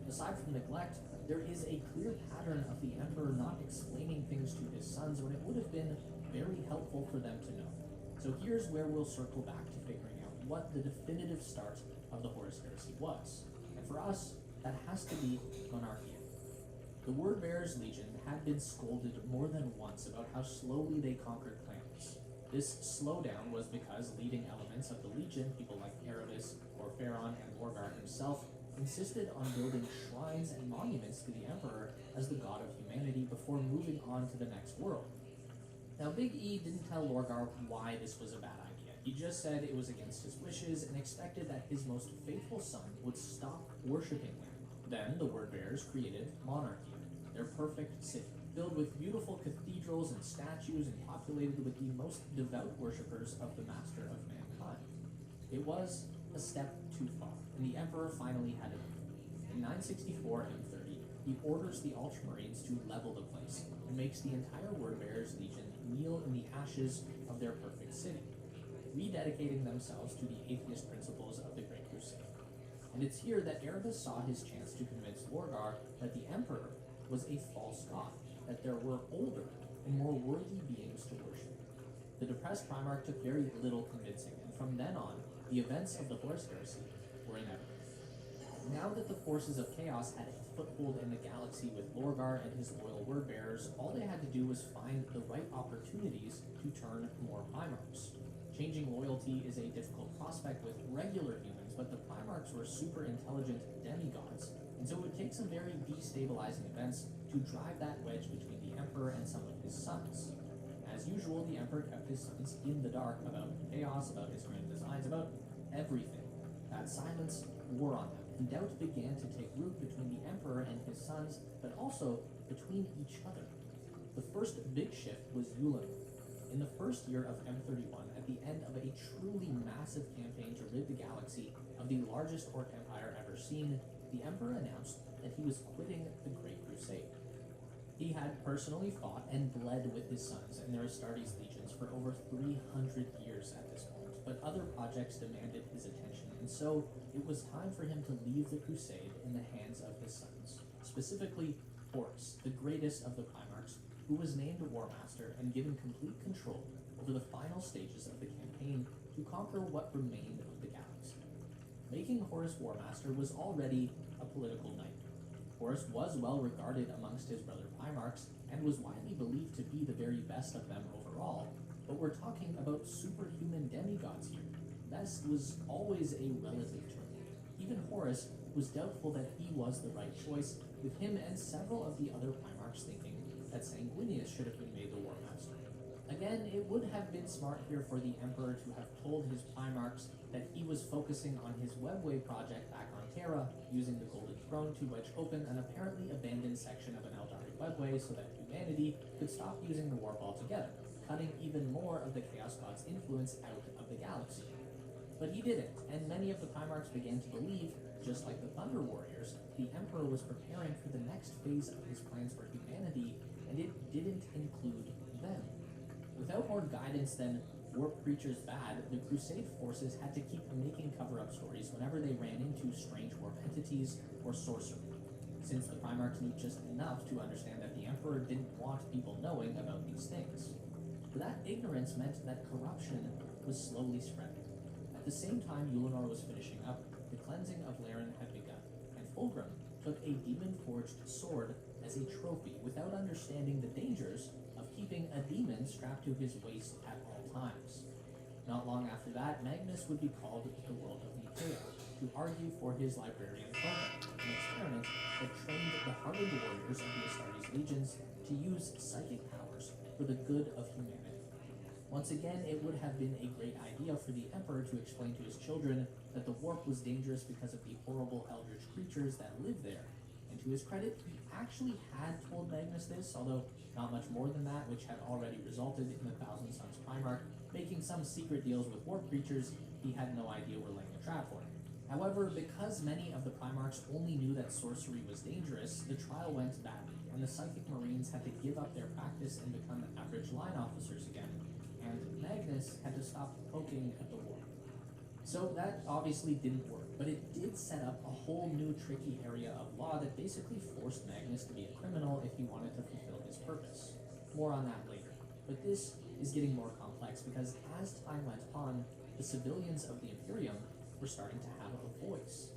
Aside from neglect, there is a clear pattern of the Emperor not explaining things to his sons when it would have been very helpful for them to know. So here's where we'll circle back to figuring out what the definitive start of the Horus Heresy was. And for us, that has to be Monarchia. The Wordbearers Legion had been scolded more than once about how slowly they conquered planets. This slowdown was because leading elements of the Legion, people like Erebus, Orpheron, and Lorgar himself, insisted on building shrines and monuments to the Emperor as the god of humanity before moving on to the next world. Now, Big E didn't tell Lorgar why this was a bad idea. He just said it was against his wishes and expected that his most faithful son would stop worshipping him. Then the Wordbearers created Monarchia, their perfect city, filled with beautiful cathedrals and statues and populated with the most devout worshippers of the Master of Mankind. It was a step too far, and the Emperor finally had enough. In 964 M30, he orders the Ultramarines to level the place, and makes the entire Wordbearers Legion kneel in the ashes of their perfect city, rededicating themselves to the atheist principles of the Great Crusade. And it's here that Erebus saw his chance to convince Lorgar that the Emperor was a false god, that there were older and more worthy beings to worship. The depressed Primarch took very little convincing, and from then on, the events of the Horus Heresy were inevitable. Now that the forces of chaos had a foothold in the galaxy with Lorgar and his loyal Wordbearers, all they had to do was find the right opportunities to turn more Primarchs. Changing loyalty is a difficult prospect with regular humans, but the Primarchs were super intelligent demigods, and so it would take some very destabilizing events to drive that wedge between the Emperor and some of his sons. As usual, the Emperor kept his sons in the dark about chaos, about his grand designs, about everything. That silence wore on them, and doubt began to take root between the Emperor and his sons, but also between each other. The first big shift was Yulin. In the first year of M31, at the end of a truly massive campaign to rid the galaxy of the largest Orc empire ever seen, the Emperor announced that he was quitting the Great Crusade. He had personally fought and bled with his sons and their Astartes legions for over 300 years at this point, but other projects demanded his attention, and so it was time for him to leave the crusade in the hands of his sons, specifically Horus, the greatest of the Primarchs, who was named War Master and given complete control over the final stages of the campaign to conquer what remained of the galaxy. Making Horus War Master was already a political nightmare. Horus was well regarded amongst his brother Primarchs and was widely believed to be the very best of them overall, but we're talking about superhuman demigods here. Best was always a relative term. Even Horus was doubtful that he was the right choice, with him and several of the other Primarchs thinking that Sanguinius should have been made the War Master. Again, it would have been smart here for the Emperor to have told his Primarchs that he was focusing on his Webway project back on Terra, using the Golden Throne to wedge open an apparently abandoned section of an Eldari Webway so that humanity could stop using the warp altogether, cutting even more of the Chaos God's influence out of the galaxy. But he didn't, and many of the Primarchs began to believe, just like the Thunder Warriors, the Emperor was preparing for the next phase of his plans for humanity, and it didn't include them. Without more guidance than warp creatures bad, the Crusade forces had to keep making cover-up stories whenever they ran into strange warp entities or sorcery, since the Primarchs knew just enough to understand that the Emperor didn't want people knowing about these things. But that ignorance meant that corruption was slowly spreading. At the same time Ulanor was finishing up, the cleansing of Laren had begun, and Fulgrim took a demon-forged sword as a trophy without understanding the dangers of keeping a demon strapped to his waist at all times. Not long after that, Magnus would be called to the world of Nicaea to argue for his librarian program, an experiment that trained the hardened warriors of the Astartes legions to use psychic powers for the good of humanity. Once again, it would have been a great idea for the Emperor to explain to his children that the warp was dangerous because of the horrible eldritch creatures that live there. And to his credit, he actually had told Magnus this, although not much more than that, which had already resulted in the Thousand Sons Primarch making some secret deals with warp creatures he had no idea were laying a trap for him. However, because many of the Primarchs only knew that sorcery was dangerous, the trial went badly, and the Psychic Marines had to give up their practice and become average line officers again, and Magnus had to stop poking at the warp. So that obviously didn't work, but it did set up a whole new tricky area of law that basically forced Magnus to be a criminal if he wanted to fulfill his purpose. More on that later. But this is getting more complex because as time went on, the civilians of the Imperium were starting to have a voice.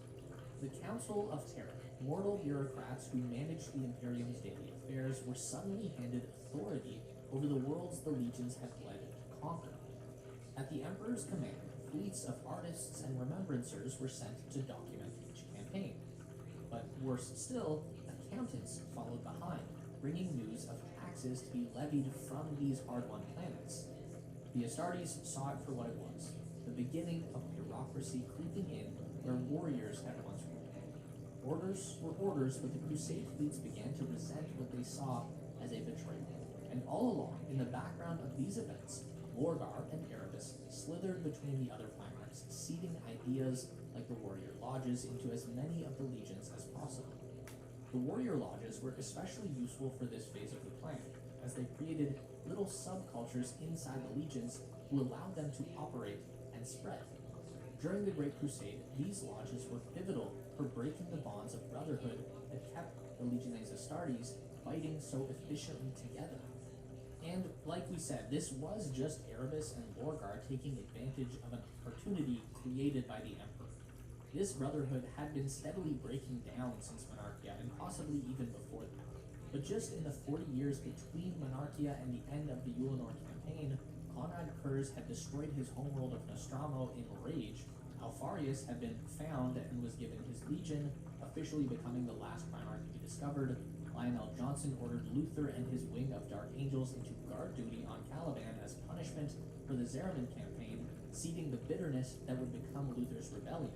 The Council of Terra, mortal bureaucrats who managed the Imperium's daily affairs, were suddenly handed authority over the worlds the legions had fled to conquer. At the Emperor's command, fleets of artists and remembrancers were sent to document each campaign. But worse still, accountants followed behind, bringing news of taxes to be levied from these hard-won planets. The Astartes saw it for what it was, the beginning of bureaucracy creeping in where warriors had once ruled. Orders were orders, but the Crusade fleets began to resent what they saw as a betrayal. And all along, in the background of these events, Lorgar and Erebus slithered between the other Primarchs, seeding ideas like the warrior lodges into as many of the legions as possible. The warrior lodges were especially useful for this phase of the plan, as they created little subcultures inside the legions who allowed them to operate and spread. During the Great Crusade, these lodges were pivotal for breaking the bonds of brotherhood that kept the Legiones Astartes fighting so efficiently together. And like we said, this was just Erebus and Lorgar taking advantage of an opportunity created by the Emperor. This brotherhood had been steadily breaking down since Monarchia, and possibly even before that. But just in the 40 years between Monarchia and the end of the Ulanor campaign, Conrad Kurz had destroyed his homeworld of Nostromo in rage, Alfarius had been found and was given his legion, officially becoming the last Primarch to be discovered. Lionel Johnson ordered Luther and his wing of Dark Angels into guard duty on Caliban as punishment for the Zeramin campaign, seeding the bitterness that would become Luther's rebellion.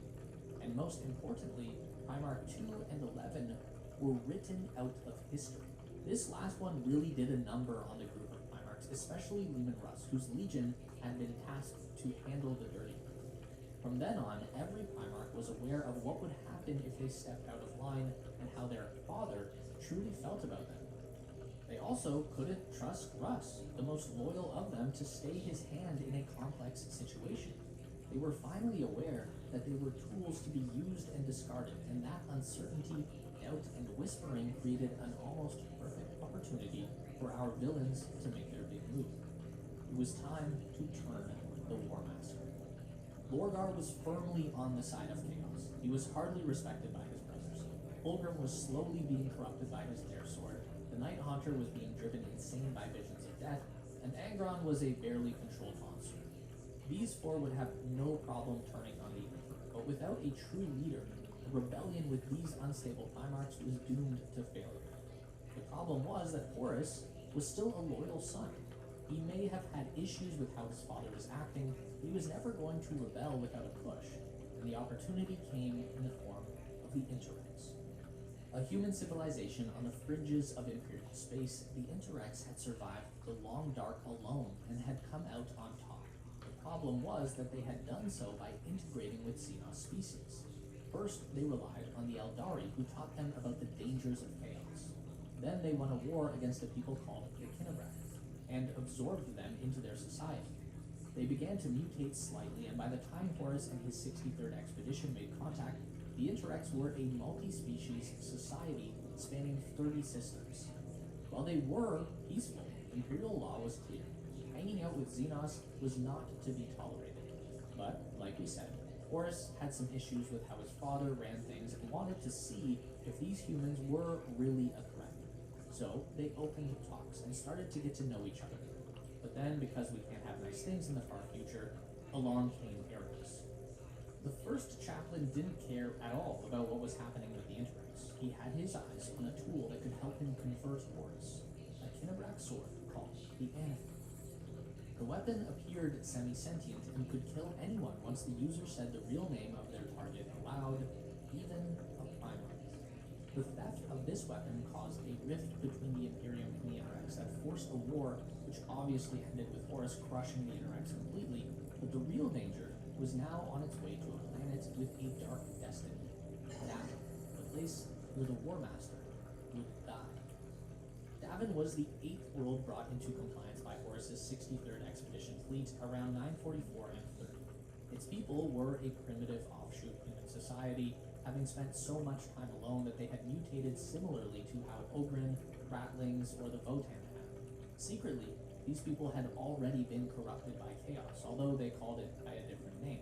And most importantly, Primarch 2 and 11 were written out of history. This last one really did a number on the group of Primarchs, especially Leman Russ, whose legion had been tasked to handle the dirty work. From then on, every Primarch was aware of what would happen if they stepped out of line and how their father truly felt about them. They also couldn't trust Russ, the most loyal of them, to stay his hand in a complex situation. They were finally aware that they were tools to be used and discarded, and that uncertainty, doubt, and whispering created an almost perfect opportunity for our villains to make their big move. It was time to turn the War Master. Lorgar was firmly on the side of chaos. He was hardly respected by his brothers. Fulgrim was slowly being corrupted by his Air Sword. The Night Haunter was being driven insane by visions of death, and Angron was a barely controlled monster. These four would have no problem turning on the Emperor, but without a true leader, the rebellion with these unstable Primarchs was doomed to failure. The problem was that Horus was still a loyal son. He may have had issues with how his father was acting, but he was never going to rebel without a push, and the opportunity came in the form of the Interrex. A human civilization on the fringes of Imperial space, the Interrex had survived the Long Dark alone and had come out on top. The problem was that they had done so by integrating with Xenos species. First, they relied on the Eldari, who taught them about the dangers of chaos. Then they won a war against a people called the Kinabrak, and absorbed them into their society. They began to mutate slightly, and by the time Horus and his 63rd expedition made contact, the Interrex were a multi-species society spanning 30 systems. While they were peaceful, Imperial law was clear. Hanging out with Xenos was not to be tolerated. But, like we said, Horus had some issues with how his father ran things and wanted to see if these humans were really a threat. So they opened talks and started to get to know each other. But then, because we can't have nice things in the far future, along came Erebus. The first chaplain didn't care at all about what was happening with the Interrex. He had his eyes on a tool that could help him convert Horus, a Kinabrak sword called the Anakin. The weapon appeared semi-sentient and could kill anyone once the user said the real name of their target aloud, even a Primarch. The theft of this weapon caused a rift between the Imperium and the Interrex that forced a war which obviously ended with Horus crushing the Interrex completely, but the real danger was now on its way to a planet with a dark destiny, Davin, the place where the War Master would die. Davin was the 8th world brought into compliance by Horus's 63rd expedition fleet around 944 and 30. Its people were a primitive offshoot human society, having spent so much time alone that they had mutated similarly to how Ogryn, Ratlings, or the Votan had. Secretly, these people had already been corrupted by chaos, although they called it by a different name.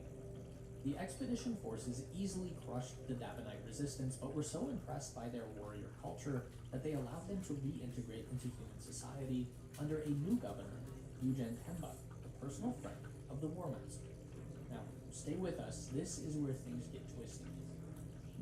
The expedition forces easily crushed the Davinite resistance, but were so impressed by their warrior culture that they allowed them to reintegrate into human society under a new governor, Eugen Temba, the personal friend of the War Master. Now, stay with us, this is where things get twisted.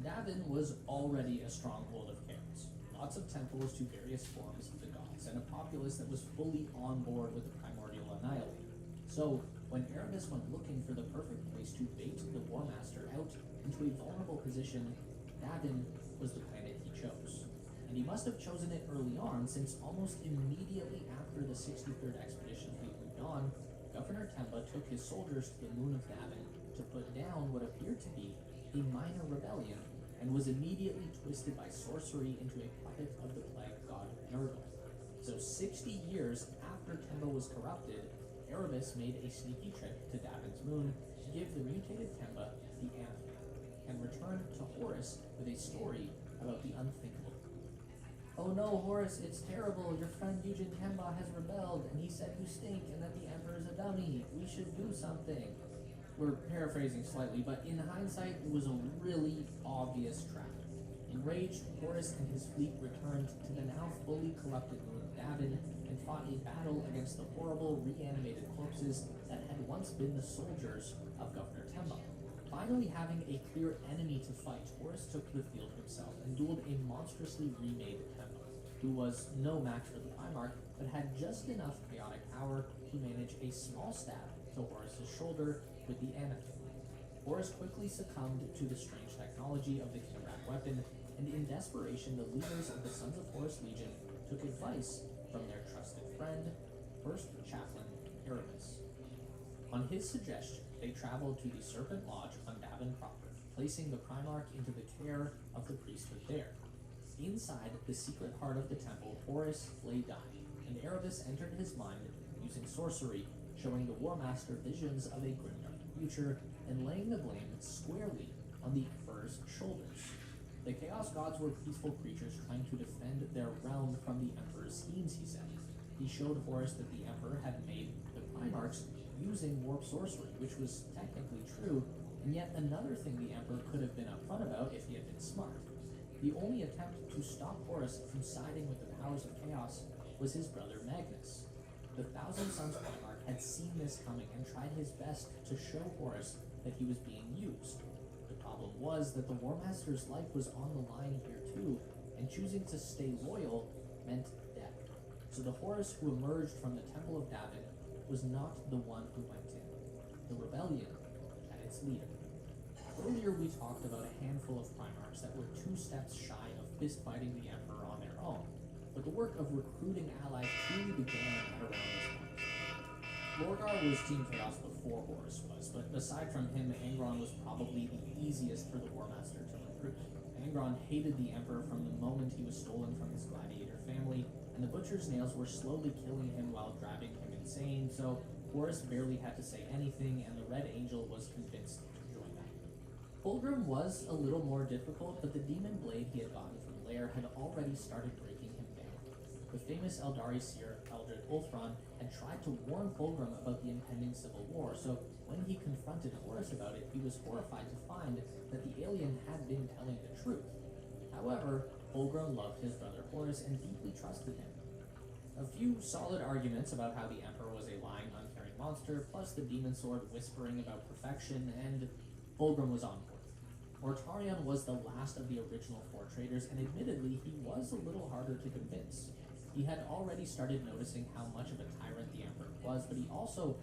Davin was already a stronghold of chaos. Lots of temples to various forms of the gods, and a populace that was fully on board with the primordial annihilator. So, when Erebus went looking for the perfect place to bait the War Master out into a vulnerable position, Davin was the planet he chose. And he must have chosen it early on, since almost immediately after the 63rd expedition fleet moved on, Governor Temba took his soldiers to the moon of Davin to put down what appeared to be a minor rebellion, and was immediately twisted by sorcery into a puppet of the plague god Nurgle. So 60 years after Temba was corrupted, Erebus made a sneaky trip to Davin's moon to give the mutated Temba the Anakin, and returned to Horus with a story about the unthinkable. "Oh no, Horus, it's terrible. Your friend Eugen Temba has rebelled, and he said you stink and that the Emperor's a dummy. We should do something." We're paraphrasing slightly, but in hindsight, it was a really obvious trap. Enraged, Horus and his fleet returned to the now fully corrupted moon of Davin and fought a battle against the horrible reanimated corpses that had once been the soldiers of Governor Temba. Finally having a clear enemy to fight, Horus took the field himself and dueled a monstrously remade Temba, who was no match for the Primarch, but had just enough chaotic power to manage a small stab to Horus's shoulder with the Anakin. Horus quickly succumbed to the strange technology of the Kinabrak weapon, and in desperation, the leaders of the Sons of Horus Legion took advice from their trusted friend, first chaplain Erebus. On his suggestion, they traveled to the Serpent Lodge on Davin proper, placing the Primarch into the care of the priesthood there. Inside the secret heart of the temple, Horus lay dying, and Erebus entered his mind using sorcery, showing the War Master visions of a grimdark future, and laying the blame squarely on the Emperor's shoulders. The Chaos Gods were peaceful creatures trying to defend their realm from the Emperor's schemes, he said. He showed Horus that the Emperor had made the Primarchs using warp sorcery, which was technically true, and yet another thing the Emperor could have been upfront about if he had been smart. The only attempt to stop Horus from siding with the powers of chaos was his brother Magnus. The Thousand Sons Primarch had seen this coming and tried his best to show Horus that he was being used. The problem problem was that the War Master's life was on the line here too, and choosing to stay loyal meant death. So the Horus who emerged from the Temple of Davin was not the one who went in. The rebellion had its leader. Earlier we talked about a handful of Primarchs that were 2 steps shy of fist-fighting the Emperor on their own, but the work of recruiting allies truly began at around this point. Lorgar was Team Chaos before Horus was, but aside from him, Angron was probably the easiest for the War Master to recruit. Angron hated the Emperor from the moment he was stolen from his gladiator family, and the Butcher's Nails were slowly killing him while driving him insane, so Horus barely had to say anything, and the Red Angel was convinced to join them. Fulgrim was a little more difficult, but the demon blade he had gotten from Lair had already started breaking him down. The famous Eldari seer, Eldred Ulthron, had tried to warn Fulgrim about the impending civil war, so when he confronted Horus about it, he was horrified to find that the alien had been telling the truth. However, Fulgrim loved his brother Horus and deeply trusted him. A few solid arguments about how the Emperor was a lying, uncaring monster, plus the demon sword whispering about perfection, and Fulgrim was on board. Mortarion was the last of the original 4 traitors, and admittedly, he was a little harder to convince. He had already started noticing how much of a tyrant the Emperor was, but he also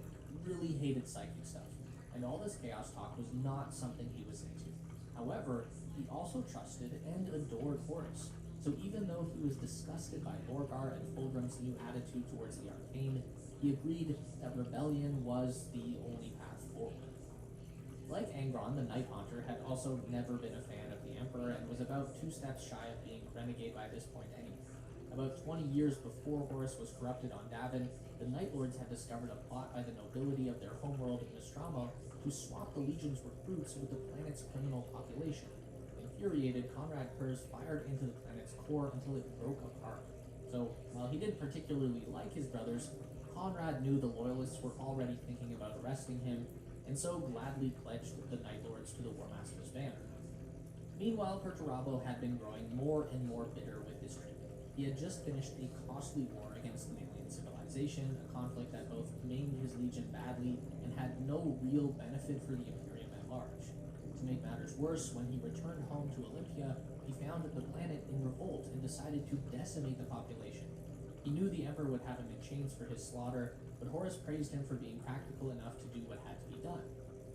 really hated psychic stuff, and all this chaos talk was not something he was into. However, he also trusted and adored Horus, so even though he was disgusted by Lorgar and Fulgrim's new attitude towards the arcane, he agreed that rebellion was the only path forward. Like Angron, the Night Haunter had also never been a fan of the Emperor and was about 2 steps shy of being renegade by this point anyway. About 20 years before Horus was corrupted on Davin, the Night Lords had discovered a plot by the nobility of their homeworld Nostramo to swap the Legion's recruits with the planet's criminal population. Infuriated, Conrad Kurz fired into the planet's core until it broke apart. So, while he didn't particularly like his brothers, Conrad knew the Loyalists were already thinking about arresting him, and so gladly pledged the Night Lords to the War Master's banner. Meanwhile, Perturabo had been growing more and more bitter with his treatment. He had just finished a costly war against an alien civilization, a conflict that both maimed his legion badly and had no real benefit for the Imperium at large. To make matters worse, when he returned home to Olympia, he found the planet in revolt and decided to decimate the population. He knew the Emperor would have him in chains for his slaughter, but Horus praised him for being practical enough to do what had to be done.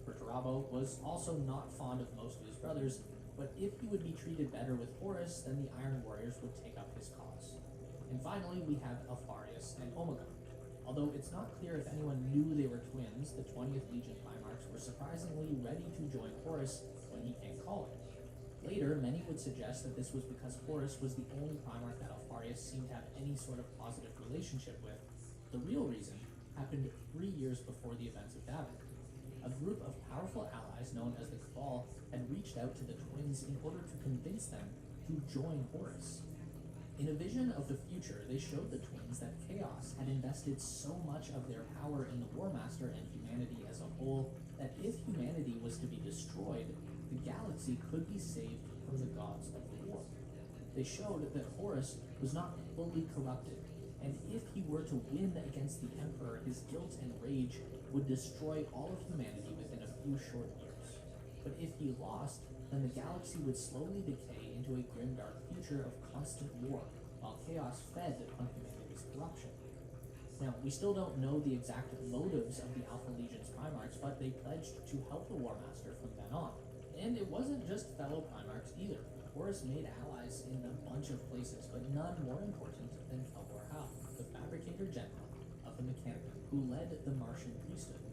Perturabo was also not fond of most of his brothers, but if he would be treated better with Horus, then the Iron Warriors would take up his cause. And finally, we have Alfarius and Omegon. Although it's not clear if anyone knew they were twins, the 20th Legion Primarchs were surprisingly ready to join Horus when he came calling. Later, many would suggest that this was because Horus was the only Primarch that Alfarius seemed to have any sort of positive relationship with. The real reason happened 3 years before the events of Davin. A group of powerful allies known as the Cabal had reached out to the twins in order to convince them to join Horus. In a vision of the future, they showed the twins that Chaos had invested so much of their power in the War Master and humanity as a whole that if humanity was to be destroyed, the galaxy could be saved from the gods of the war. They showed that Horus was not fully corrupted, and if he were to win against the Emperor, his guilt and rage would destroy all of humanity within a few short years. But if he lost, then the galaxy would slowly decay into a grimdark future of constant war, while chaos fed on humanity's corruption. Now, we still don't know the exact motives of the Alpha Legion's Primarchs, but they pledged to help the War Master from then on. And it wasn't just fellow Primarchs either. Horus made allies in a bunch of places, but none more important than Kelbor Hal, the Fabricator General of the Mechanicum, who led the Martian priesthood.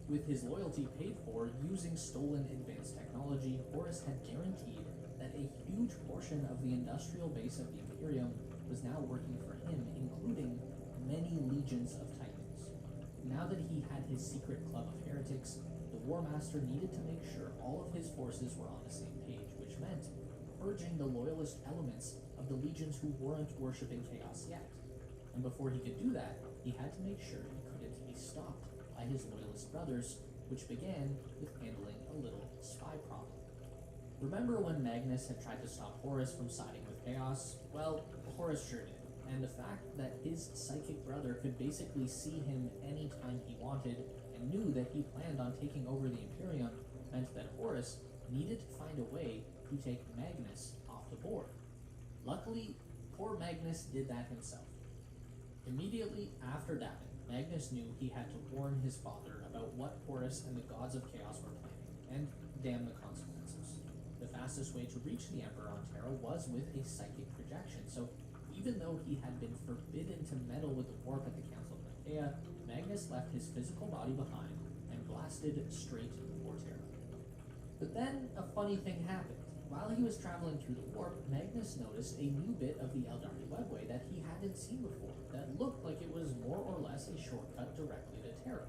With his loyalty paid for using stolen advanced technology, Horus had guaranteed that a huge portion of the industrial base of the Imperium was now working for him, including many legions of Titans. Now that he had his secret club of heretics, the War Master needed to make sure all of his forces were on the same page, which meant purging the loyalist elements of the legions who weren't worshipping Chaos yet. And before he could do that, he had to make sure he couldn't be stopped by his loyalist brothers, which began with handling a little spy problem. Remember when Magnus had tried to stop Horus from siding with Chaos? Well, Horus sure did, and the fact that his psychic brother could basically see him anytime he wanted and knew that he planned on taking over the Imperium meant that Horus needed to find a way to take Magnus off the board. Luckily, poor Magnus did that himself. Immediately after dapping, Magnus knew he had to warn his father about what Horus and the gods of chaos were planning, and damn the consequences. The fastest way to reach the Emperor on Terra was with a psychic projection, so even though he had been forbidden to meddle with the warp at the Council of Nicaea, Magnus left his physical body behind and blasted straight for Terra. But then a funny thing happened. While he was traveling through the warp, Magnus noticed a new bit of the Eldari webway that he hadn't seen before, that looked like it was more or less a shortcut directly to Terra.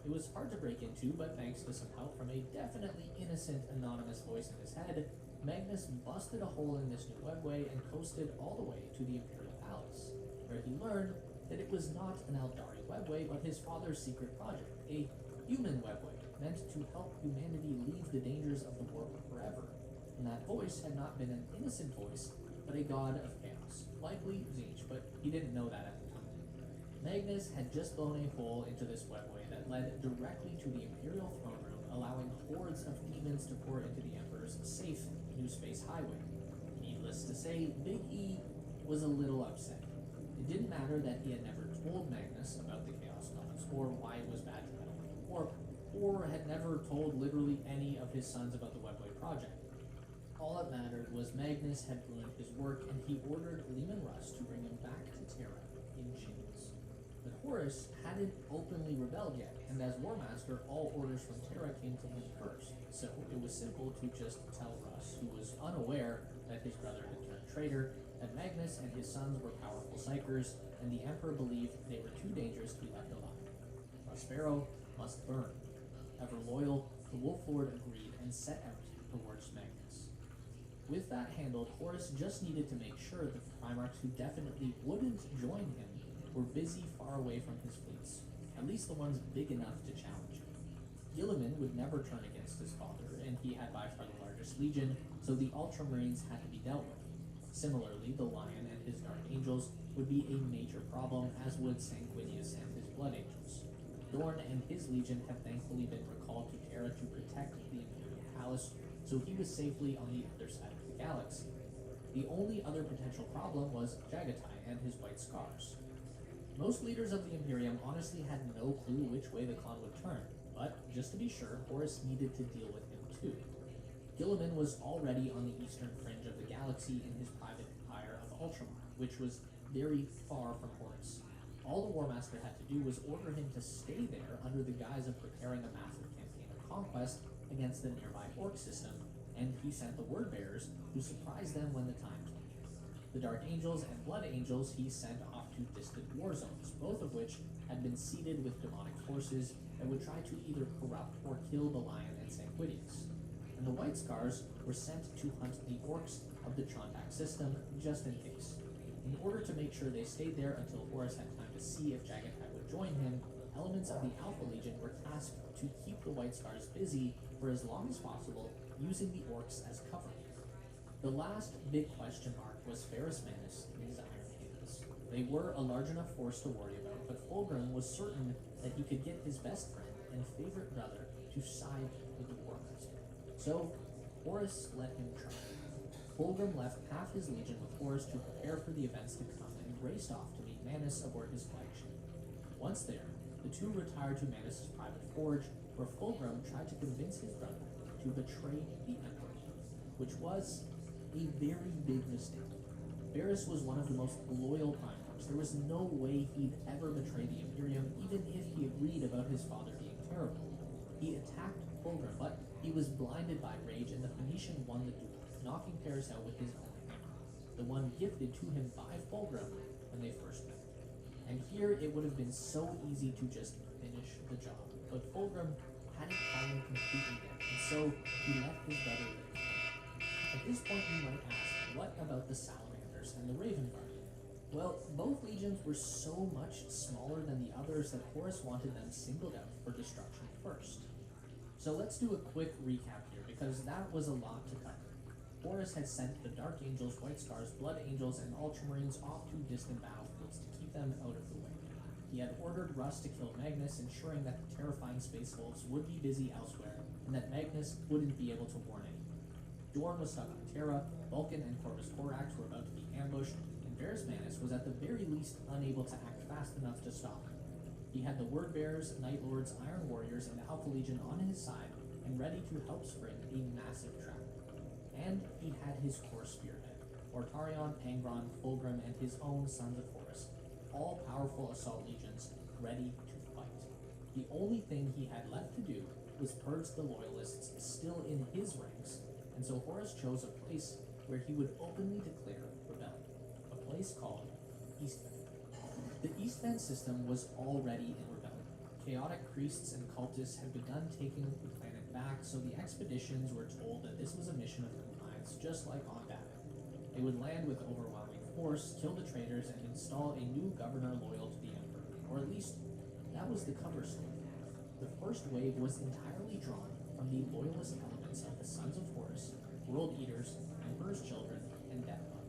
It was hard to break into, but thanks to some help from a definitely innocent anonymous voice in his head, Magnus busted a hole in this new webway and coasted all the way to the Imperial Palace, where he learned that it was not an Eldari webway, but his father's secret project, a human webway meant to help humanity leave the dangers of the warp forever. And that voice had not been an innocent voice, but a god of chaos, likely Zinch, but he didn't know that at the time. Magnus had just blown a hole into this webway that led directly to the Imperial throne room, allowing hordes of demons to pour into the Emperor's safe new space highway. Needless to say, Big E was a little upset. It didn't matter that he had never told Magnus about the Chaos Gods, or why it was bad to meddle with the warp, or had never told literally any of his sons about the webway project. All that mattered was Magnus had ruined his work, and he ordered Leman Russ to bring him back to Terra in chains. But Horus hadn't openly rebelled yet, and as War Master, all orders from Terra came to him first. So it was simple to just tell Russ, who was unaware that his brother had turned traitor, that Magnus and his sons were powerful psychers, and the Emperor believed they were too dangerous to be left alive. Prospero must burn. Ever loyal, the Wolf Lord agreed and set out towards Magnus. With that handled, Horus just needed to make sure that the Primarchs who definitely wouldn't join him were busy far away from his fleets, at least the ones big enough to challenge him. Guilliman would never turn against his father, and he had by far the largest legion, so the Ultramarines had to be dealt with. Similarly, the Lion and his Dark Angels would be a major problem, as would Sanguinius and his Blood Angels. Dorn and his legion had thankfully been recalled to Terra to protect the Imperial Palace, so he was safely on the other side of the galaxy. The only other potential problem was Jagatai and his White Scars. Most leaders of the Imperium honestly had no clue which way the clan would turn, but just to be sure, Horus needed to deal with him too. Guilliman was already on the eastern fringe of the galaxy in his private empire of Ultramar, which was very far from Horus. All the War Master had to do was order him to stay there under the guise of preparing a massive campaign of conquest against the nearby Orc system, and he sent the word bearers who surprised them when the time came. The Dark Angels and Blood Angels he sent off to distant war zones, both of which had been seeded with demonic forces that would try to either corrupt or kill the Lion and Sanguinius. And the White Scars were sent to hunt the Orcs of the Trondak system, just in case. In order to make sure they stayed there until Horus had time to see if Jagatai would join him, elements of the Alpha Legion were tasked to keep the White Scars busy for as long as possible, using the Orcs as cover. The last big question mark was Ferrus Manus and his Iron Hands. They were a large enough force to worry about, but Fulgrim was certain that he could get his best friend and favorite brother to side with the War Master. So, Horus let him try. Fulgrim left half his legion with Horus to prepare for the events to come and raced off to meet Manus aboard his flagship. Once there, the two retired to Manus' private forge, where Fulgrim tried to convince his brother to betray the Emperor, which was a very big mistake. Varys was one of the most loyal Primarchs. There was no way he'd ever betray the Imperium, even if he agreed about his father being terrible. He attacked Fulgrim, but he was blinded by rage, and the Phoenician won the duel, knocking Paris out with his own hammer, the one gifted to him by Fulgrim when they first met. And here it would have been so easy to just finish the job, but Fulgrim hadn't fallen completely yet, and so he left his brother there. At this point you might ask, what about the Salamanders and the Raven Guard? Well, both legions were so much smaller than the others that Horus wanted them singled out for destruction first. So let's do a quick recap here, because that was a lot to cover. Horus had sent the Dark Angels, White Scars, Blood Angels, and Ultramarines off to distant battlefields to keep them out of the way. He had ordered Russ to kill Magnus, ensuring that the terrifying Space Wolves would be busy elsewhere, and that Magnus wouldn't be able to warn anyone. Dorn was stuck on Terra, Vulcan and Corvus Corax were about to be ambushed, and Varys Manus was at the very least unable to act fast enough to stop him. He had the Word Bearers, Night Lords, Iron Warriors, and Alpha Legion on his side and ready to help spring a massive trap. And he had his core spearhead, Ortarion, Angron, Fulgrim, and his own Sons of Horus, all powerful assault legions ready to fight. The only thing he had left to do was purge the loyalists still in his ranks, and so Horus chose a place where he would openly declare rebellion, a place called Eastfen. The Eastfen system was already in rebellion. Chaotic priests and cultists had begun taking the planet back, so the expeditions were told that this was a mission of compliance, just like on Davin. They would land with overwhelming force, kill the traitors, and install a new governor loyal to the Emperor, or at least that was the cover story. The first wave was entirely drawn from the loyalist elements of the Sons of Horus, World Eaters, Emperor's Children, and Deathblood.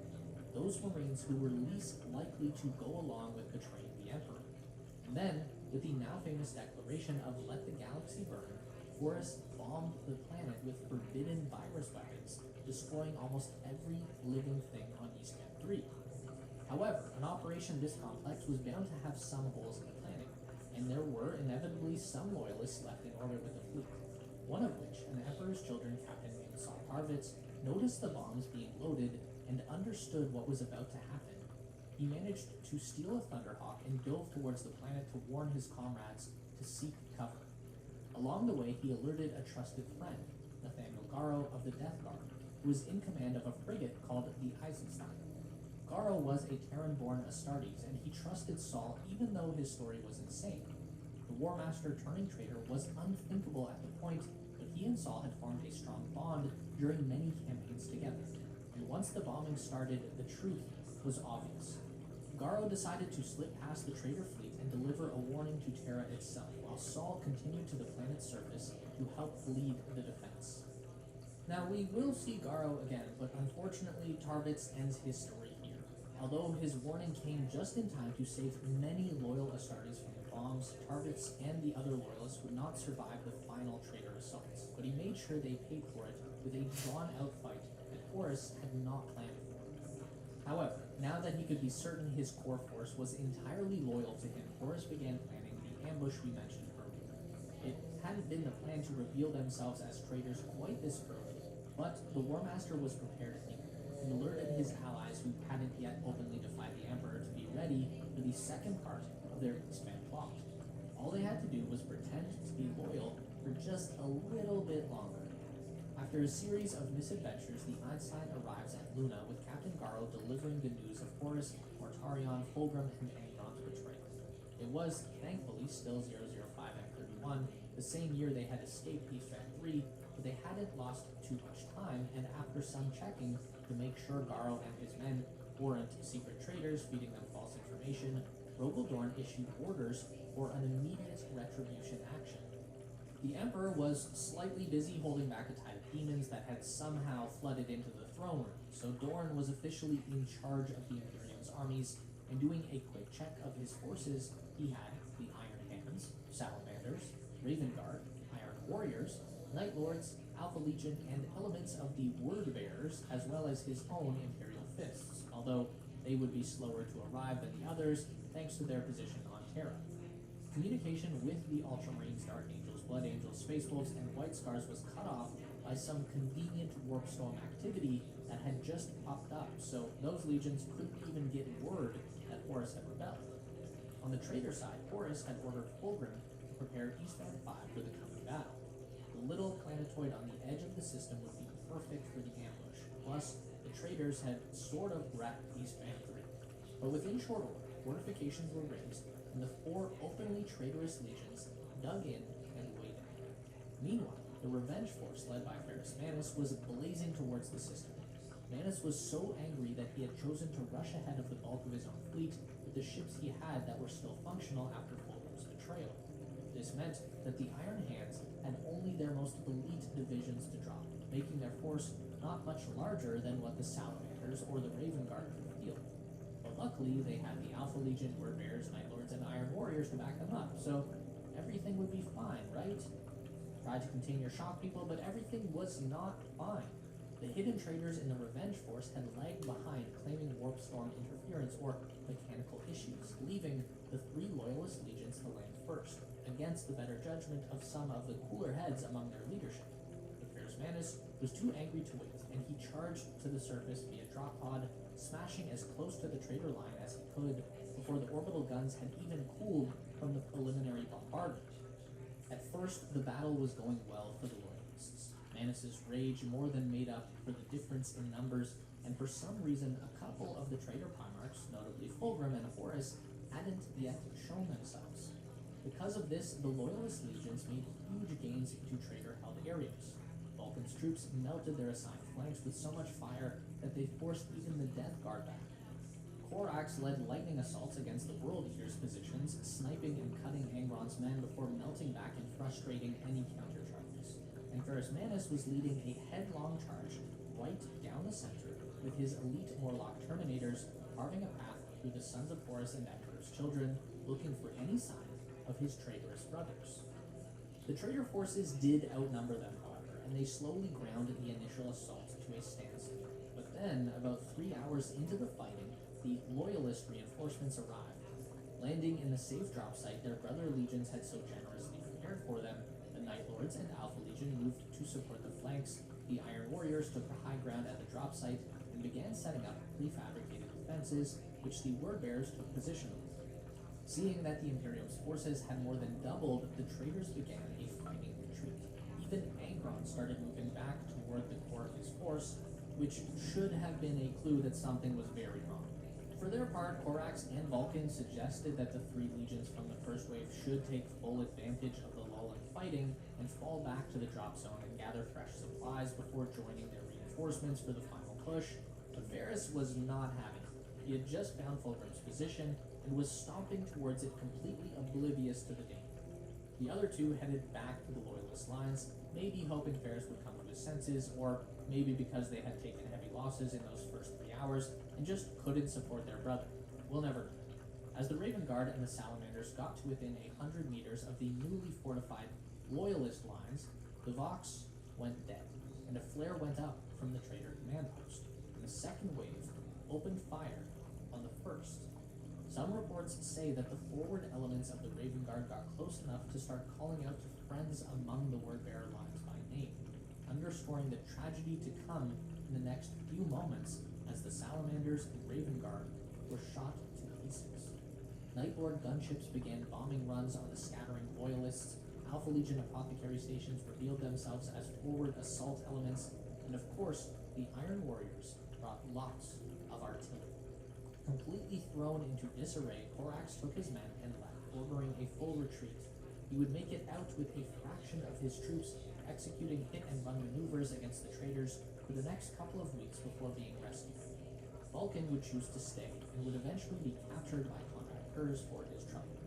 Those Marines who were least likely to go along with betraying the Emperor. And then, with the now famous declaration of Let the Galaxy Burn, Horus bombed the planet with forbidden virus weapons, destroying almost every living thing on Eastfen 3. However, an operation this complex was bound to have some holes in the planning, and there were inevitably some loyalists left in orbit with the fleet, one of which, an Emperor's Children captain named Saul Tarvitz, noticed the bombs being loaded and understood what was about to happen. He managed to steal a Thunderhawk and dove towards the planet to warn his comrades to seek cover. Along the way, he alerted a trusted friend, Nathaniel Garrow of the Death Guard, who was in command of a frigate called the Eisenstein. Garrow was a Terran-born Astartes, and he trusted Saul even though his story was insane. The War Master turning traitor was unthinkable at the point, but he and Saul had formed a strong bond during many campaigns together. And once the bombing started, the truth was obvious. Garrow decided to slip past the traitor fleet and deliver a warning to Terra itself, while Saul continued to the planet's surface to help lead the defense. Now, we will see Garrow again, but unfortunately, Tarvitz ends his story here. Although his warning came just in time to save many loyal Astartes from the bombs, Tarvitz and the other loyalists would not survive the final traitor assaults, but he made sure they paid for it with a drawn-out fight that Horus had not planned for. However, now that he could be certain his core force was entirely loyal to him, Horus began planning the ambush we mentioned earlier. It hadn't been the plan to reveal themselves as traitors quite this early, but the War Master was prepared anyway. He alerted his allies who hadn't yet openly defied the Emperor to be ready for the second part of their Eastfen plot. All they had to do was pretend to be loyal for just a little bit longer. After a series of misadventures, the Einstein arrives at Luna with Captain Garrow delivering the news of Horus, Mortarion, Fulgrim, and Angron's betrayal. It was, thankfully, still 005 and 31, the same year they had escaped Eastfen 3, but they hadn't lost too much time, and after some checking to make sure Garrow and his men weren't secret traitors feeding them false information, Rogel Dorn issued orders for an immediate retribution action. The Emperor was slightly busy holding back a tide of demons that had somehow flooded into the throne room, so Dorn was officially in charge of the Imperium's armies, and doing a quick check of his forces, he had the Iron Hands, Salamanders, Raven Guard, Iron Warriors, Night Lords, Alpha Legion, and elements of the Word Bearers, as well as his own Imperial Fists, although they would be slower to arrive than the others thanks to their position on Terra. Communication with the Ultramarines, Dark Angels, Blood Angels, Space Wolves, and White Scars was cut off by some convenient warp storm activity that had just popped up, so those legions couldn't even get word that Horus had rebelled. On the traitor side, Horus had ordered Fulgrim to prepare Eastfen 5 for the coming battle. The little planetoid on the edge of the system would be perfect for the ambush, plus the traitors had sort of wrecked Eastfen 3. But within short order, fortifications were raised, and the 4 openly traitorous legions dug in and waited. Meanwhile, the revenge force led by Varys Manus was blazing towards the system. Manus was so angry that he had chosen to rush ahead of the bulk of his own fleet with the ships he had that were still functional after Fulgrim's betrayal. This meant that the Iron Hands had only their most elite divisions to drop, making their force not much larger than what the Salamanders or the Raven Guard could field. But luckily, they had the Alpha Legion, Word Bearers, Night Lords, and Iron Warriors to back them up, so everything would be fine, right? Tried to contain your shock, people, but everything was not fine. The hidden traders in the Revenge Force had lagged behind, claiming warp storm interference or mechanical issues, leaving the 3 loyalist legions to land first, against the better judgment of some of the cooler heads among their leadership. But Ferrus Manus was too angry to wait, and he charged to the surface via drop pod, smashing as close to the traitor line as he could before the orbital guns had even cooled from the preliminary bombardment. At first, the battle was going well for the loyalists. Manus's rage more than made up for the difference in numbers, and for some reason a couple of the traitor primarchs, notably Fulgrim and Horus, hadn't yet shown themselves. Because of this, the loyalist legions made huge gains into traitor-held areas. Vulcan's troops melted their assigned flanks with so much fire that they forced even the Death Guard back. Corax led lightning assaults against the World Eater's positions, sniping and cutting Angron's men before melting back and frustrating any countercharges. And Ferrus Manus was leading a headlong charge right down the center, with his elite Morlock Terminators carving a path through the sons of Horus and Emperor's children, looking for any sign of his traitorous brothers. The traitor forces did outnumber them, however, and they slowly ground the initial assault to a standstill. But then, about 3 hours into the fighting, the loyalist reinforcements arrived. Landing in the safe drop site their brother legions had so generously prepared for them, the Night Lords and Alpha Legion moved to support the flanks. The Iron Warriors took the high ground at the drop site and began setting up prefabricated defenses, which the Word Bearers took position on. Seeing that the Imperium's forces had more than doubled, the traitors began a fighting retreat. Even Angron started moving back toward the core of his force, which should have been a clue that something was very wrong. For their part, Corax and Vulcan suggested that the 3 legions from the first wave should take full advantage of the lull in fighting and fall back to the drop zone and gather fresh supplies before joining their reinforcements for the final push. But Ferrus was not having it. He had just found Fulgrim's position and was stomping towards it, completely oblivious to the danger. The other 2 headed back to the Loyalist lines, maybe hoping Ferrus would come to his senses, or maybe because they had taken heavy losses in those first 3 hours and just couldn't support their brother. We'll never know. As the Raven Guard and the Salamanders got to within 100 meters of the newly fortified Loyalist lines, the Vox went dead, and a flare went up from the traitor command post, and the second wave opened fire on the first. Some reports say that the forward elements of the Raven Guard got close enough to start calling out to friends among the Word-Bearer lines by name, underscoring the tragedy to come in the next few moments as the Salamanders and Raven Guard were shot to pieces. Night Lord gunships began bombing runs on the scattering Loyalists. Alpha Legion apothecary stations revealed themselves as forward assault elements, and of course, the Iron Warriors brought lots of artillery. Completely thrown into disarray, Corax took his men and left, ordering a full retreat. He would make it out with a fraction of his troops, executing hit-and-run maneuvers against the traitors for the next couple of weeks before being rescued. Vulcan would choose to stay, and would eventually be captured by Conrad Kurz for his trouble.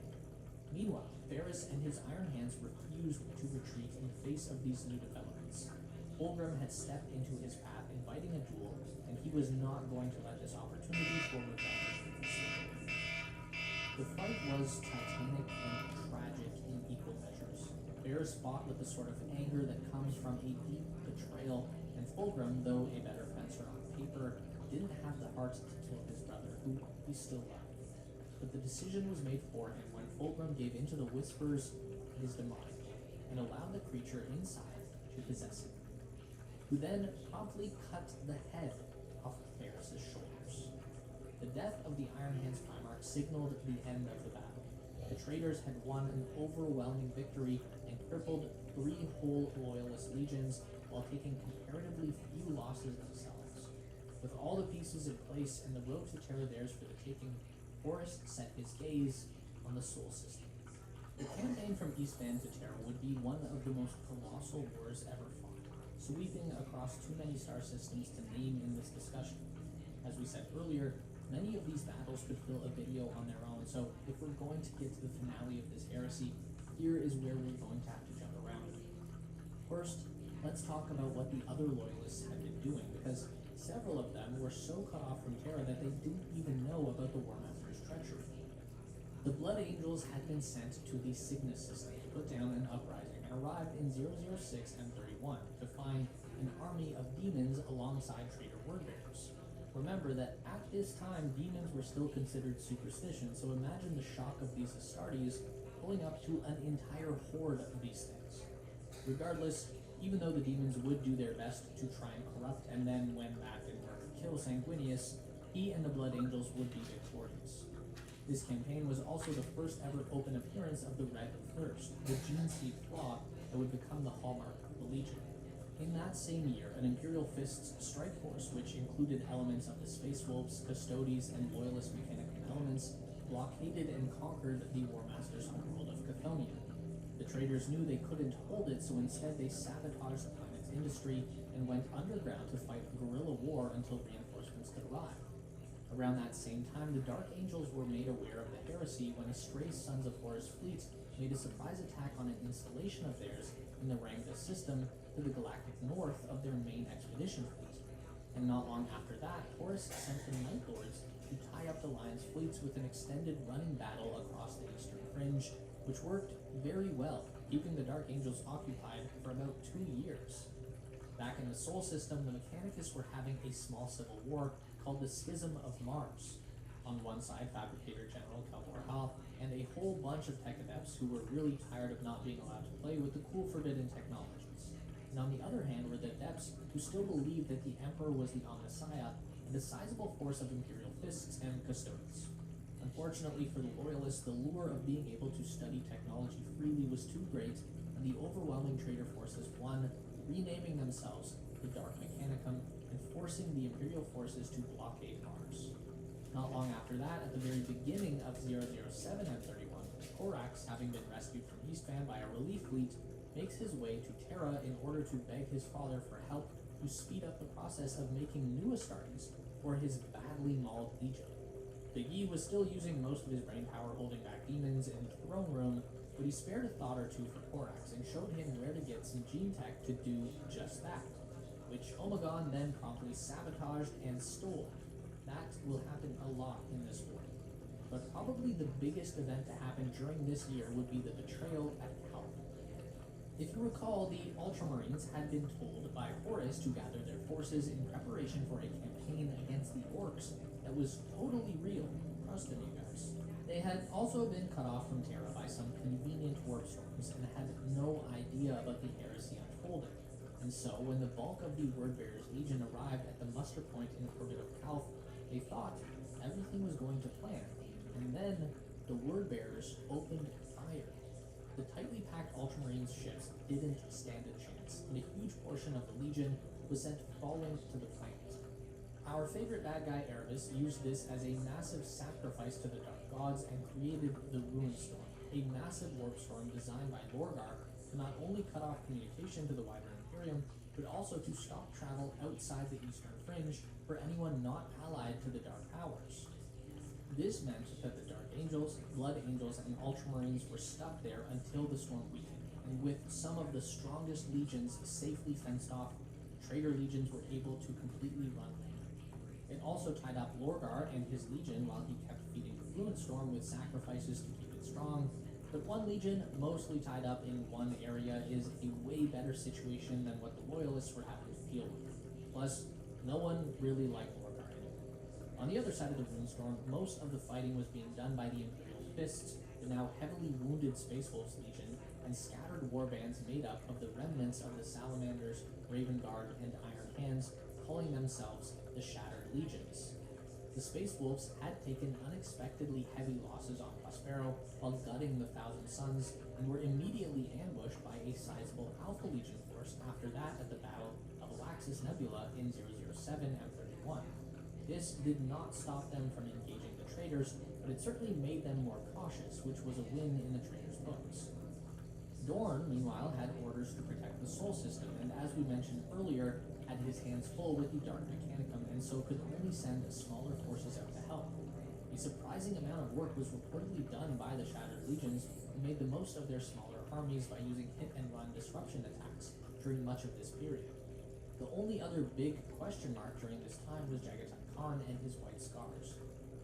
Meanwhile, Ferrus and his Iron Hands refused to retreat in the face of these new developments. Fulgrim had stepped into his path, inviting a duel, and he was not going to let this opportunity for revenge be slip. The fight was titanic and tragic in equal measures. Ferrus fought with the sort of anger that comes from a deep betrayal, and Fulgrim, though a better fencer on paper, didn't have the heart to kill his brother, who he still loved. But the decision was made for him when Fulgrim gave in to the whispers of his demise and allowed the creature inside to possess him, who then promptly cut the head off Ferrus's shoulders. The death of the Iron Hands Primarch signaled the end of the battle. The traitors had won an overwhelming victory and crippled 3 whole Loyalist legions while taking comparatively few losses themselves. With all the pieces in place and the road to Terra theirs for the taking, Horus set his gaze on the Sol System. The campaign from Eastvan to Terra would be one of the most colossal wars ever fought, sweeping across too many star systems to name in this discussion. As we said earlier, many of these battles could fill a video on their own, so if we're going to get to the finale of this heresy, here is where we're going to have to jump around. First, let's talk about what the other Loyalists had been doing, because several of them were so cut off from Terra that they didn't even know about the War Master's treachery. The Blood Angels had been sent to the Cygnus system to put down an uprising and arrived in 006 and 31 to find an army of demons alongside traitor wordbearers. Remember that at this time, demons were still considered superstition, so imagine the shock of these Astartes pulling up to an entire horde of these things. Regardless, even though the demons would do their best to try and corrupt and then, when back and kill Sanguinius, he and the Blood Angels would be victorious. This campaign was also the first ever open appearance of the Red Thirst, the gene-seed flaw that would become the hallmark of the Legion. In that same year, an Imperial Fist's strike force, which included elements of the Space Wolves, Custodes, and Loyalist mechanical elements, blockaded and conquered the War Master's homeworld of Chthonian. The traitors knew they couldn't hold it, so instead they sabotaged the planet's industry and went underground to fight a guerrilla war until reinforcements could arrive. Around that same time, the Dark Angels were made aware of the heresy when a stray Sons of Horus fleet made a surprise attack on an installation of theirs in the Rangda system to the galactic north of their main expedition fleet. And not long after that, Horus sent the Night Lords to tie up the Lion's fleets with an extended running battle across the eastern fringe, which worked very well, keeping the Dark Angels occupied for about 2 years. Back in the Sol system, the Mechanicus were having a small civil war called the Schism of Mars. On one side, Fabricator General Kaldor Hal and a whole bunch of tech adepts who were really tired of not being allowed to play with the cool forbidden technologies. And on the other hand were the adepts who still believed that the Emperor was the Omnissiah and a sizable force of Imperial Fists and Custodes. Unfortunately for the Loyalists, the lure of being able to study technology freely was too great, and the overwhelming traitor forces won, renaming themselves the Dark Mechanicum and forcing the Imperial forces to blockade Mars. Not long after that, at the very beginning of 007 M31, Korax, having been rescued from Eastban by a relief fleet, makes his way to Terra in order to beg his father for help to speed up the process of making new Astartes for his badly mauled Legion. Big E was still using most of his brainpower holding back demons in the throne room, but he spared a thought or two for Korax and showed him where to get some gene tech to do just that, which Omegon then promptly sabotaged and stole. That will happen a lot in this war. But probably the biggest event to happen during this year would be the betrayal at Calp. If you recall, the Ultramarines had been told by Horus to gather their forces in preparation for a campaign against the Orcs that was totally real. Trust in you guys. They had also been cut off from Terra by some convenient warp storms and had no idea about the heresy unfolding. And so, when the bulk of the Wordbearers Legion arrived at the muster point in Orbit of Calf, they thought everything was going to plan. And then, the Wordbearers opened fire. The tightly packed Ultramarines ships didn't stand a chance, and a huge portion of the Legion was sent falling to the planet. Our favorite bad guy, Erebus, used this as a massive sacrifice to the Dark Gods and created the Ruin Storm, a massive warp storm designed by Lorgar to not only cut off communication to the wider Imperium, but also to stop travel outside the Eastern Fringe for anyone not allied to the Dark Powers. This meant that the Dark Angels, Blood Angels, and Ultramarines were stuck there until the storm weakened, and with some of the strongest legions safely fenced off, traitor legions were able to completely run rampant. It also tied up Lorgar and his legion while he kept feeding the Fluent Storm with sacrifices to keep it strong, but one legion mostly tied up in one area is a way better situation than what the Loyalists were having to deal with. Plus, no one really liked Lorgar anymore. On the other side of the Runestorm, most of the fighting was being done by the Imperial Fists, the now heavily wounded Space Wolves Legion, and scattered warbands made up of the remnants of the Salamanders, Raven Guard, and Iron Hands, calling themselves the Shattered Legions. The Space Wolves had taken unexpectedly heavy losses on Prospero while gutting the Thousand Suns, and were immediately ambushed by a sizable Alpha Legion force after that at the Battle of Alaxis Nebula in 007 M31. This did not stop them from engaging the traitors, but it certainly made them more cautious, which was a win in the traitors' books. Dorn, meanwhile, had orders to protect the Sol system, and as we mentioned earlier, had his hands full with the Dark Mechanicum, and so could only send smaller forces out to help. A surprising amount of work was reportedly done by the Shattered Legions, who made the most of their smaller armies by using hit-and-run disruption attacks during much of this period. The only other big question mark during this time was Jagatai Khan and his White Scars.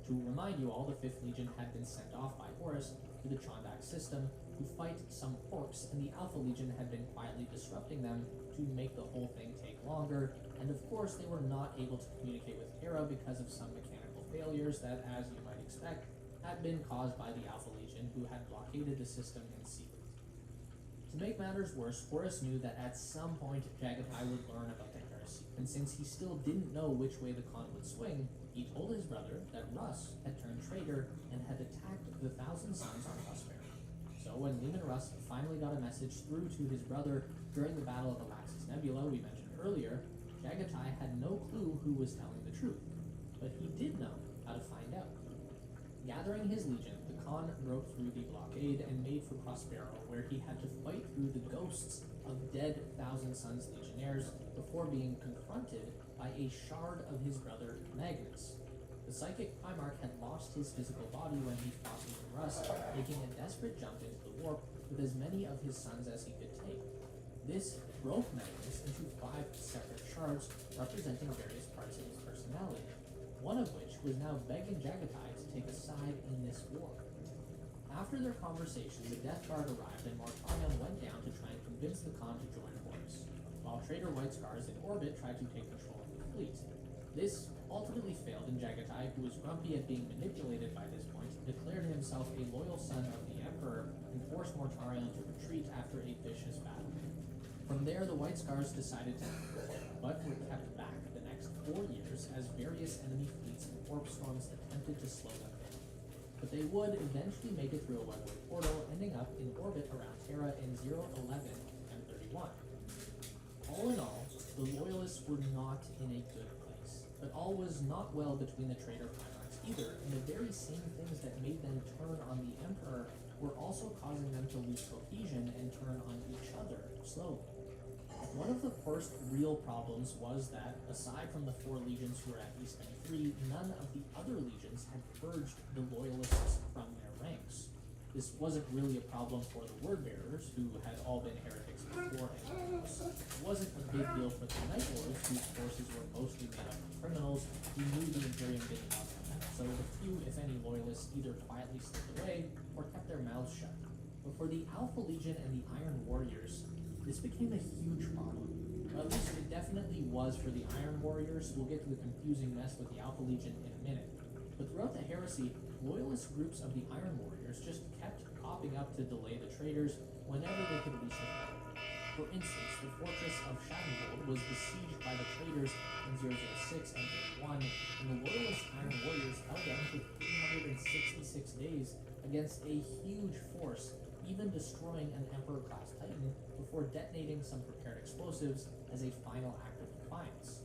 To remind you all, the 5th Legion had been sent off by Horus to the Chondak system to fight some orcs, and the Alpha Legion had been quietly disrupting them to make the whole thing take longer, and of course they were not able to communicate with Terra because of some mechanical failures that, as you might expect, had been caused by the Alpha Legion, who had blockaded the system in secret. To make matters worse, Horus knew that at some point Jagatai would learn about the heresy, and since he still didn't know which way the Khan would swing, he told his brother that Russ had turned traitor and had attacked the Thousand Suns on Prospero. So when Leman Russ finally got a message through to his brother during the Battle of the Laxus Nebula we mentioned earlier, Jagatai had no clue who was telling the truth, but he did know how to find out. Gathering his legion, the Khan broke through the blockade and made for Prospero, where he had to fight through the ghosts of dead Thousand Suns legionnaires before being confronted by a shard of his brother Magnus. The psychic Primarch had lost his physical body when he fought Leman Russ, making a desperate jump into the warp with as many of his sons as he could take. This broke Magnus into 5 separate shards representing various parts of his personality, one of which was now begging Jagatai to take a side in this war. After their conversation, the Death Guard arrived and Mortarion went down to try and convince the Khan to join Horus, while Traitor White Scars in orbit tried to take control of the fleet. This ultimately failed, and Jagatai, who was grumpy at being manipulated by this point, declared himself a loyal son of the Emperor and forced Mortarion to retreat after a vicious battle. From there, the White Scars decided to but were kept back the next 4 years as various enemy fleets and warp storms attempted to slow them down. But they would eventually make it through a one-way portal, ending up in orbit around Terra in 011 and 31. All in all, the Loyalists were not in a good place, but all was not well between the traitor Primarchs either, and the very same things that made them turn on the Emperor were also causing them to lose cohesion and turn on each other slowly. One of the first real problems was that, aside from the 4 legions who were at East M3, none of the other legions had purged the Loyalists from their ranks. This wasn't really a problem for the Wordbearers, who had all been heretics before Angelus. It wasn't a big deal for the Night Lords, whose forces were mostly made up of criminals who knew the Imperium didn't love them. So the few, if any, Loyalists either quietly slipped away or kept their mouths shut. But for the Alpha Legion and the Iron Warriors, this became a huge problem. At least it definitely was for the Iron Warriors. We'll get to the confusing mess with the Alpha Legion in a minute. But throughout the heresy, loyalist groups of the Iron Warriors just kept popping up to delay the traitors whenever they could reach the point. For instance, the fortress of Shattengold was besieged by the traitors in 006 and 31, and the loyalist Iron Warriors held them for 366 days against a huge force, even destroying an Emperor-class Titan before detonating some prepared explosives as a final act of defiance.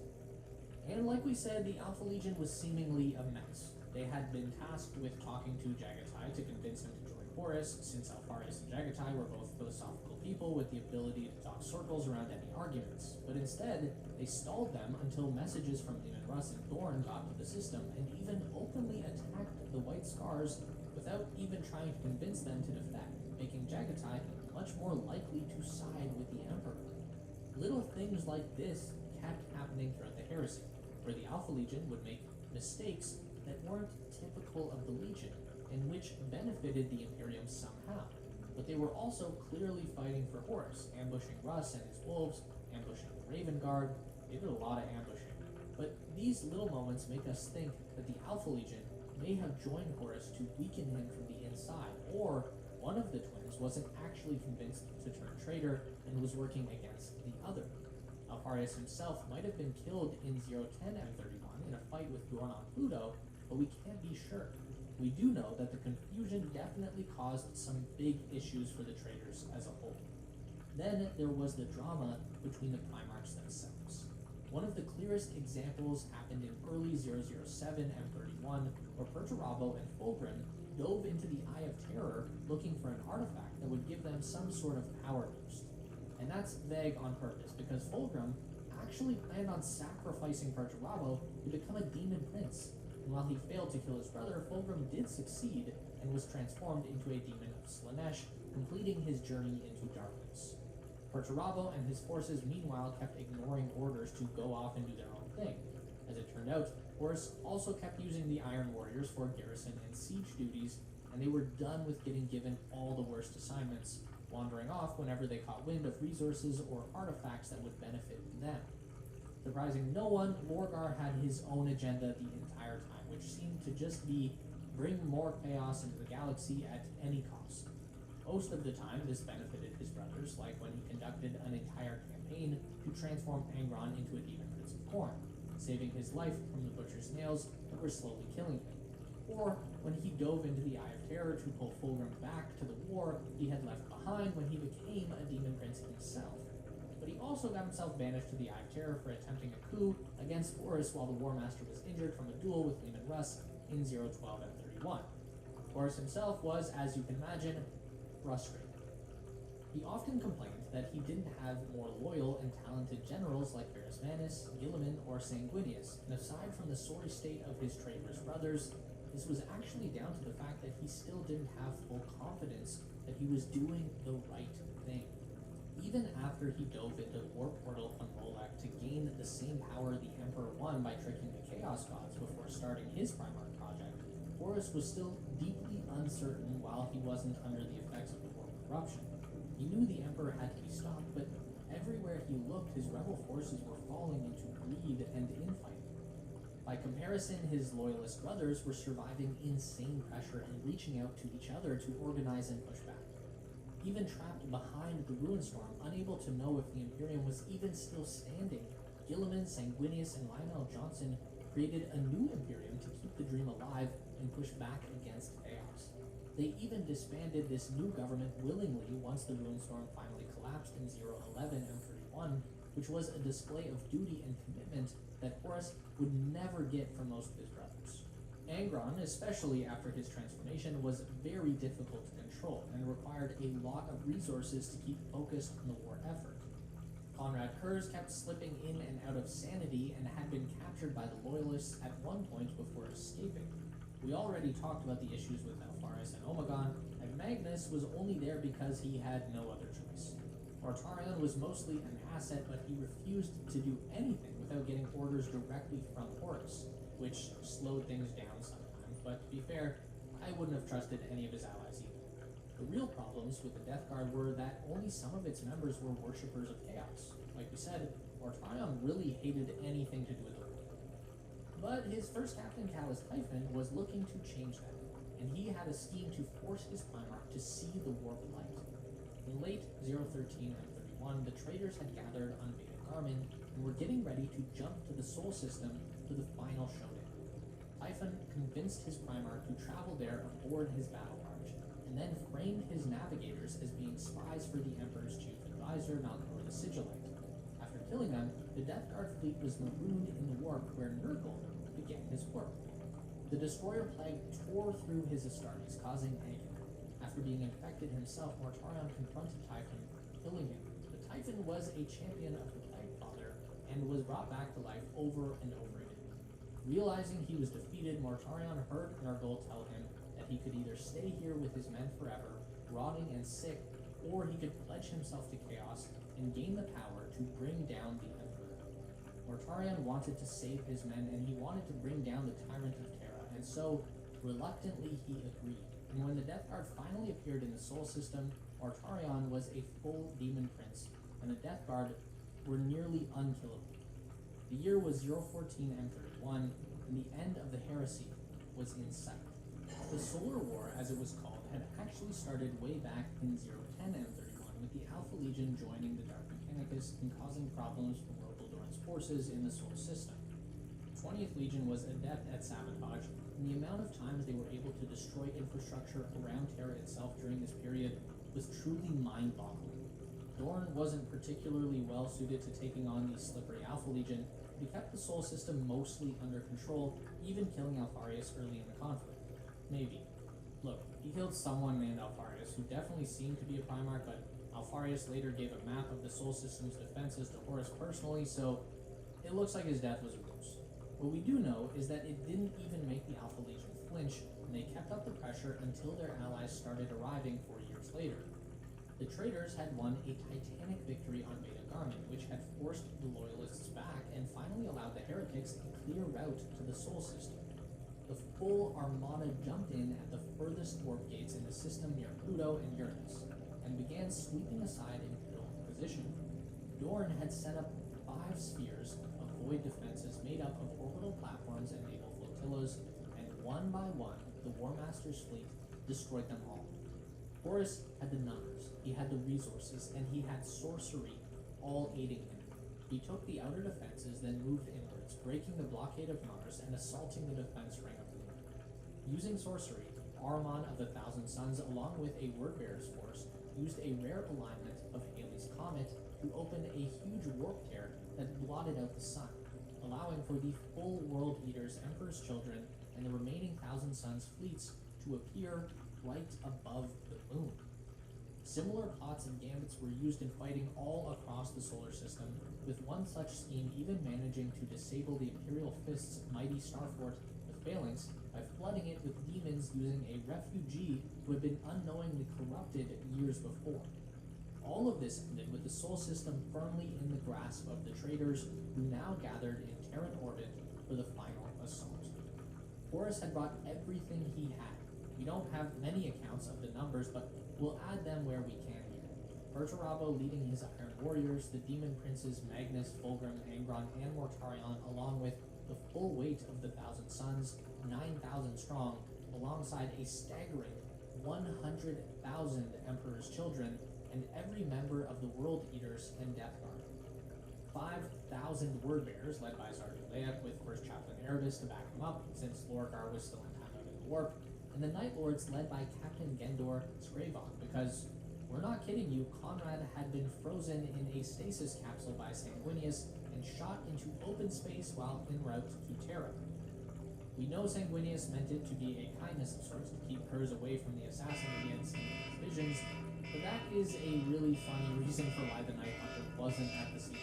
And like we said, the Alpha Legion was seemingly a mess. They had been tasked with talking to Jagatai to convince him to join Horus, since Alpharius and Jagatai were both philosophical people with the ability to talk circles around any arguments. But instead, they stalled them until messages from Leman Russ and Dorn got to the system, and even openly attacked the White Scars without even trying to convince them to defect, making Jagatai much more likely to side with the Emperor. Little things like this kept happening throughout the heresy, where the Alpha Legion would make mistakes that weren't typical of the Legion, and which benefited the Imperium somehow. But they were also clearly fighting for Horus, ambushing Russ and his wolves, ambushing the Raven Guard. They did a lot of ambushing. But these little moments make us think that the Alpha Legion may have joined Horus to weaken him from the inside, or one of the twins wasn't actually convinced to turn traitor and was working against the other. Alpharius himself might have been killed in 010 M31 in a fight with Dorn on Pluto, but we can't be sure. We do know that the confusion definitely caused some big issues for the traitors as a whole. Then there was the drama between the Primarchs themselves. One of the clearest examples happened in early 007 M31, where Perturabo and Fulgrim dove into the Eye of Terror looking for an artifact that would give them some sort of power boost. And that's vague on purpose, because Fulgrim actually planned on sacrificing Perturabo to become a demon prince. And while he failed to kill his brother, Fulgrim did succeed and was transformed into a demon of Slanesh, completing his journey into darkness. Perturabo and his forces meanwhile kept ignoring orders to go off and do their own thing. As it turned out, Horus also kept using the Iron Warriors for garrison and siege duties, and they were done with getting given all the worst assignments, wandering off whenever they caught wind of resources or artifacts that would benefit them. Surprising no one, Lorgar had his own agenda the entire time, which seemed to just be bring more chaos into the galaxy at any cost. Most of the time, this benefited his brothers, like when he conducted an entire campaign to transform Angron into a demon prince of corn, saving his life from the butcher's nails that were slowly killing him. Or when he dove into the Eye of Terror to pull Fulgrim back to the war he had left behind when he became a demon prince himself. But he also got himself banished to the Eye of Terror for attempting a coup against Horus while the War Master was injured from a duel with Leman Russ in 012 and 31. Horus himself was, as you can imagine, frustrated. He often complained that he didn't have more loyal and talented generals like Varys Vanus, Guilliman, or Sanguinius, and aside from the sorry state of his traitorous brothers, this was actually down to the fact that he still didn't have full confidence that he was doing the right thing. Even after he dove into the War Portal on Rolak to gain the same power the Emperor won by tricking the Chaos Gods before starting his Primarch project, Horus was still deeply uncertain while he wasn't under the effects of the War corruption. He knew the Emperor had to be stopped, but everywhere he looked, his rebel forces were falling into greed and infighting. By comparison, his loyalist brothers were surviving insane pressure and reaching out to each other to organize and push back. Even trapped behind the Ruinstorm, unable to know if the Imperium was even still standing, Guilliman, Sanguinius, and Lionel Johnson created a new Imperium to keep the dream alive and push back against chaos. They even disbanded this new government willingly once the Ruinstorm finally collapsed in 011 and 31, which was a display of duty and commitment that Horus would never get from most of his brothers. Angron, especially after his transformation, was very difficult to control and required a lot of resources to keep focused on the war effort. Conrad Kurz kept slipping in and out of sanity and had been captured by the Loyalists at one point before escaping. We already talked about the issues with Alpharius and Omegon, and Magnus was only there because he had no other choice. Mortarion was mostly an asset, but he refused to do anything without getting orders directly from Horus, which slowed things down sometimes, but to be fair, I wouldn't have trusted any of his allies either. The real problems with the Death Guard were that only some of its members were worshippers of chaos. Like we said, Mortarion really hated anything to do with the war. But his first captain, Callus Typhon, was looking to change that, and he had a scheme to force his Primarch to see the warp light. In late 013 and 31, the traitors had gathered on Beta Garmin and were getting ready to jump to the Sol system for the final showdown. Typhon convinced his Primarch to travel there aboard his battle barge, and then framed his navigators as being spies for the Emperor's chief advisor, Malchor the Sigillite. After killing them, the Death Guard fleet was marooned in the warp where Nurgle began his work. The destroyer plague tore through his Astartes, causing agony. After being infected himself, Mortarion confronted Typhon, killing him. But Typhon was a champion of the Plague Father and was brought back to life over and over again. Realizing he was defeated, Mortarion heard Nurgle tell him that he could either stay here with his men forever, rotting and sick, or he could pledge himself to chaos and gain the power to bring down the Emperor. Mortarion wanted to save his men, and he wanted to bring down the Tyrant of Terra, and so, reluctantly, he agreed. And when the Death Guard finally appeared in the Sol system, Mortarion was a full demon prince, and the Death Guard were nearly unkillable. The year was 014 M31, and the end of the heresy was in sight. The Solar War, as it was called, had actually started way back in 010 M31, with the Alpha Legion joining the Dark Mechanicus and causing problems for Rogal Dorn's forces in the Sol system. The 20th Legion was adept at sabotage, and the amount of times they were able to destroy infrastructure around Terra itself during this period was truly mind-boggling. Dorn wasn't particularly well suited to taking on the slippery Alpha Legion, but he kept the Sol system mostly under control, even killing Alpharius early in the conflict. Maybe. Look, he killed someone named Alpharius, who definitely seemed to be a Primarch, but Alpharius later gave a map of the Sol system's defenses to Horus personally, so it looks like his death was a ruse. What we do know is that it didn't even make the Alpha Legion flinch, and they kept up the pressure until their allies started arriving 4 years later. The traitors had won a titanic victory on Beta Garmin, which had forced the Loyalists back and finally allowed the heretics a clear route to the Sol system. The full armada jumped in at the furthest warp gates in the system near Pluto and Uranus, and began sweeping aside Imperial Inquisition. Dorn had set up 5 spheres of void defenses made up of orbital platforms and naval flotillas, and one by one, the War Master's fleet destroyed them all. Horus had the numbers, he had the resources, and he had sorcery all aiding him. He took the outer defenses, then moved inwards, breaking the blockade of Mars and assaulting the defense ring of the moon. Using sorcery, Ahriman of the Thousand Suns, along with a Wordbearer's force, used a rare alignment of Halley's Comet to open a huge warp tear that blotted out the sun, allowing for the full World Eaters, Emperor's Children, and the remaining Thousand Suns fleets to appear right above the moon. Similar plots and gambits were used in fighting all across the solar system, with one such scheme even managing to disable the Imperial Fist's mighty star fort, the Phalanx, by flooding it with demons using a refugee who had been unknowingly corrupted years before. All of this ended with the Sol system firmly in the grasp of the traitors, who now gathered in Terran orbit for the final assault. Horus had brought everything he had. We don't have many accounts of the numbers, but we'll add them where we can here. Perturabo leading his Iron Warriors, the Demon Princes Magnus, Fulgrim, Angron, and Mortarion, along with the full weight of the Thousand Suns, 9,000 strong, alongside a staggering 100,000 Emperor's Children, and every member of the World Eaters and Death Guard. 5,000 Wordbearers, led by Zarduleia, with First Chaplain Erebus to back him up, since Lorgar was still in time out in the warp, and the Night Lords led by Captain Gendor Scravon, because, we're not kidding you, Conrad had been frozen in a stasis capsule by Sanguinius and shot into open space while en route to Terra. We know Sanguinius meant it to be a kindness of sorts to keep Kurz away from the assassin he had seen in his visions, but that is a really funny reason for why the Night Hunter wasn't at the scene.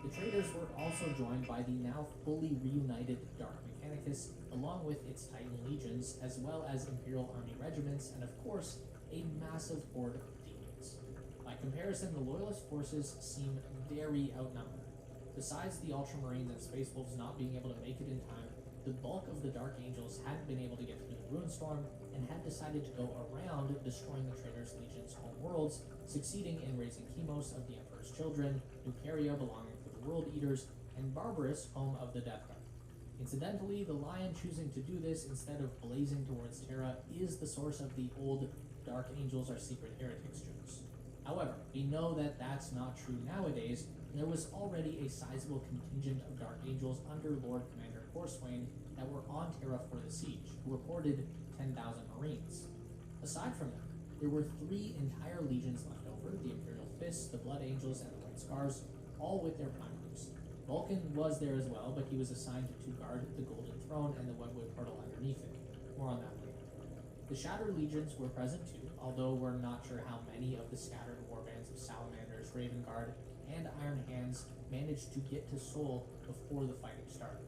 The traitors were also joined by the now fully reunited Dark Mechanicus, along with its Titan legions, as well as Imperial Army regiments, and of course, a massive horde of demons. By comparison, the Loyalist forces seem very outnumbered. Besides the Ultramarines and Space Wolves not being able to make it in time, the bulk of the Dark Angels hadn't been able to get through the Runestorm, and had decided to go around destroying the Traitors' Legion's home worlds, succeeding in raising Chemos of the Emperor's Children, Lucaria belonging to the World Eaters, and Barbarous, home of the Death Guard. Incidentally, the Lion choosing to do this instead of blazing towards Terra is the source of the old Dark Angels are secret heretics jokes. However, we know that that's not true nowadays, and there was already a sizable contingent of Dark Angels under Lord Commander Corswain that were on Terra for the siege, who reported 10,000 Marines. Aside from them, there were 3 entire legions left over, the Imperial Fists, the Blood Angels, and the White Scars, all with their primaries. Vulcan was there as well, but he was assigned to guard the Golden Throne and the Webwood Portal underneath it. More on that later. The Shattered Legions were present too, although we're not sure how many of the scattered warbands of Salamanders, Raven Guard, and Iron Hands managed to get to Sol before the fighting started.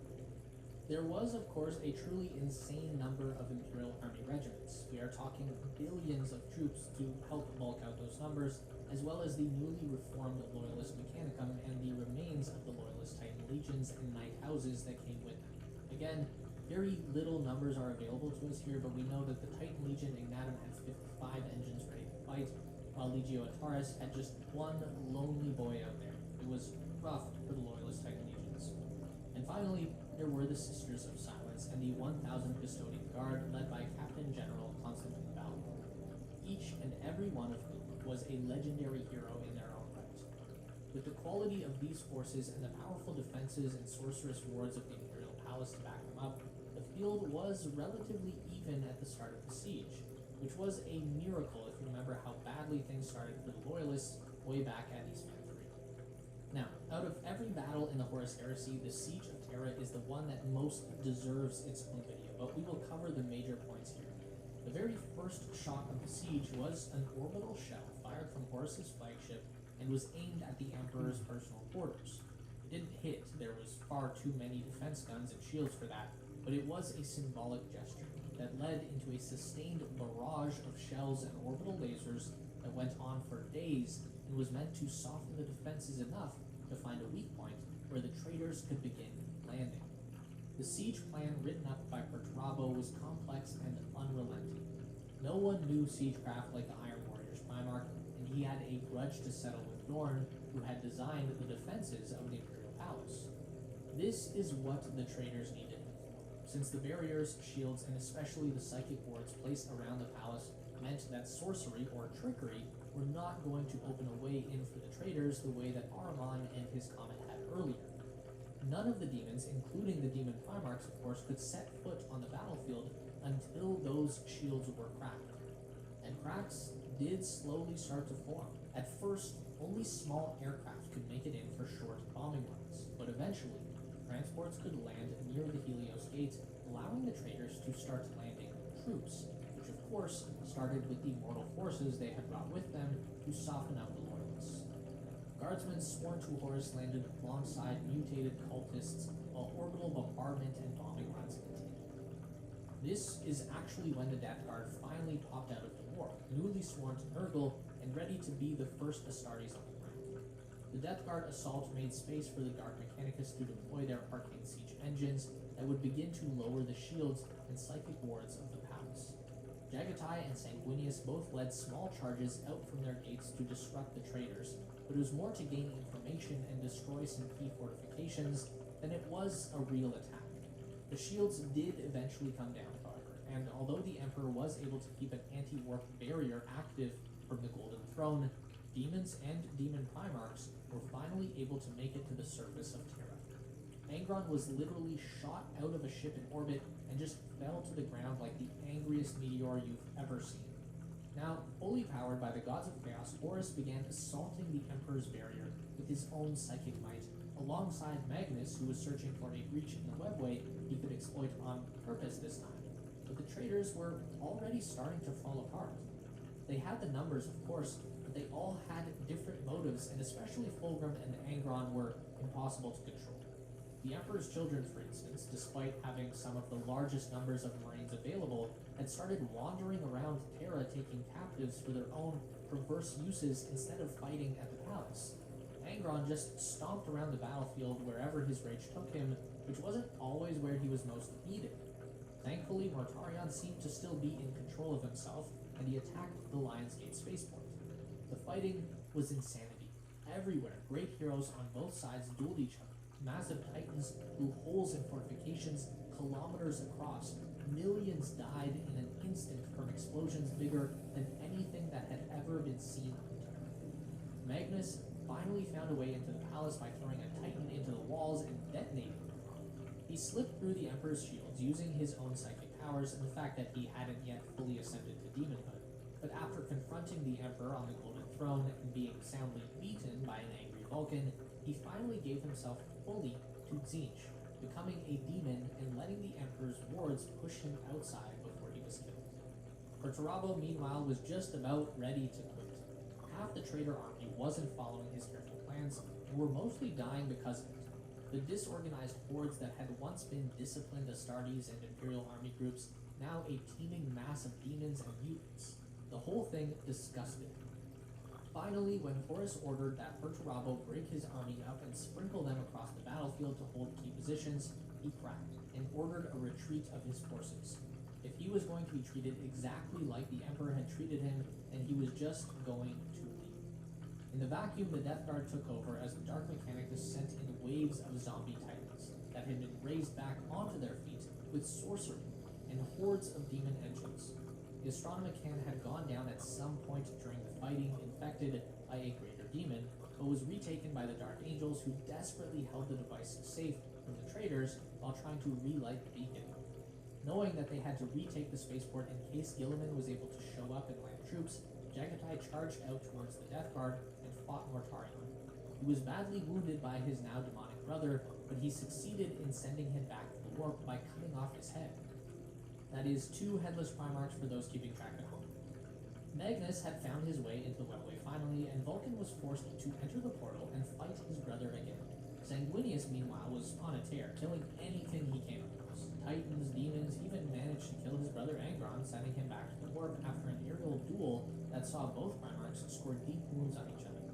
There was, of course, a truly insane number of Imperial Army regiments. We are talking billions of troops to help bulk out those numbers, as well as the newly reformed Loyalist Mechanicum and the remains of the Loyalist Titan Legions and Knight Houses that came with them. Again, very little numbers are available to us here, but we know that the Titan Legion Ignatum had 55 engines ready to fight, while Legio Ataris had just one lonely boy out there. It was rough for the Loyalist Titan Legions. And finally, there were the Sisters of Silence and the 1,000 Custodian Guard, led by Captain General Constantine Balor, each and every one of whom was a legendary hero in their own right. With the quality of these forces and the powerful defenses and sorceress wards of the Imperial Palace to back them up, the field was relatively even at the start of the siege, which was a miracle if you remember how badly things started for the Loyalists way back at East Fan 3. Now, out of every battle in the Horus Heresy, the Siege of Terra is the one that most deserves its own video, but we will cover the major points here. The very first shot of the siege was an orbital shell fired from Horus's flagship and was aimed at the Emperor's personal quarters. It didn't hit, there was far too many defense guns and shields for that, but it was a symbolic gesture. that led into a sustained barrage of shells and orbital lasers that went on for days and was meant to soften the defenses enough to find a weak point where the traitors could begin landing. The siege plan written up by Perturabo was complex and unrelenting. No one knew siegecraft like the Iron Warrior's Primarch, and he had a grudge to settle with Dorn, who had designed the defenses of the Imperial Palace. This is what the traitors needed, since the barriers, shields, and especially the psychic wards placed around the palace meant that sorcery or trickery were not going to open a way in for the traitors the way that Ahriman and his comet had earlier. None of the demons, including the demon primarchs of course, could set foot on the battlefield until those shields were cracked. And cracks did slowly start to form. At first, only small aircraft could make it in for short bombing runs, but eventually, transports could land near the Helios Gate, allowing the traitors to start landing troops, which of course started with the mortal forces they had brought with them to soften up the loyalists. Guardsmen sworn to Horus landed alongside mutated cultists while orbital bombardment and bombing runs continued. This is actually when the Death Guard finally popped out of the war, newly sworn to Nurgle and ready to be the first Astartes on the ground. The Death Guard assault made space for the Dark Mechanicus to deploy their arcane siege engines that would begin to lower the shields and psychic wards of the palace. Jagatai and Sanguinius both led small charges out from their gates to disrupt the traitors, but it was more to gain information and destroy some key fortifications than it was a real attack. The shields did eventually come down, however, and although the Emperor was able to keep an anti-warp barrier active from the Golden Throne, demons and demon primarchs were finally able to make it to the surface of Terra. Angron was literally shot out of a ship in orbit and just fell to the ground like the angriest meteor you've ever seen. Now, fully powered by the gods of chaos, Horus began assaulting the Emperor's barrier with his own psychic might, alongside Magnus, who was searching for a breach in the webway he could exploit on purpose this time. But the traitors were already starting to fall apart. They had the numbers, of course, but they all had different motives, and especially Fulgrim and Angron were impossible to control. The Emperor's children, for instance, despite having some of the largest numbers of Marines available, had started wandering around Terra taking captives for their own perverse uses instead of fighting at the palace. Angron just stomped around the battlefield wherever his rage took him, which wasn't always where he was most needed. Thankfully, Mortarion seemed to still be in control of himself, and he attacked the Lionsgate spaceport. The fighting was insanity. Everywhere, great heroes on both sides dueled each other. Massive titans blew holes in fortifications kilometers across. Millions died in an instant from explosions bigger than anything that had ever been seen on Terra. Magnus finally found a way into the palace by throwing a titan into the walls and detonating it. He slipped through the Emperor's shields using his own psychic powers and the fact that he hadn't yet fully ascended to demonhood. But after confronting the Emperor on the Golden Throne and being soundly beaten by an angry Vulcan, he finally gave himself fully to Tzeentch, becoming a demon and letting the Emperor's wards push him outside before he was killed. Perturabo, meanwhile, was just about ready to quit. Half the traitor army wasn't following his careful plans and were mostly dying because of it. The disorganized hordes that had once been disciplined Astartes and Imperial army groups, now a teeming mass of demons and mutants. The whole thing disgusted him. Finally, when Horus ordered that Perturabo break his army up and sprinkle them across the battlefield to hold key positions, he cracked and ordered a retreat of his forces. If he was going to be treated exactly like the Emperor had treated him, then he was just going to leave. In the vacuum, the Death Guard took over as the Dark Mechanicus sent in waves of zombie titans that had been raised back onto their feet with sorcery and hordes of demon engines. The Astronomican had gone down at some point during the fighting, infected by a greater demon, but was retaken by the Dark Angels, who desperately held the device safe from the traitors while trying to relight the beacon. Knowing that they had to retake the spaceport in case Gilliman was able to show up and land troops, Jagatai charged out towards the Death Guard and fought Mortarion. He was badly wounded by his now demonic brother, but he succeeded in sending him back to the warp by cutting off his head. That is 2 headless Primarchs for those keeping track at home. Magnus had found his way into the webway finally, and Vulcan was forced to enter the portal and fight his brother again. Sanguinius, meanwhile, was on a tear, killing anything he came across. titans, demons, even managed to kill his brother Angron, sending him back to the warp after an aerial duel that saw both Primarchs score deep wounds on each other.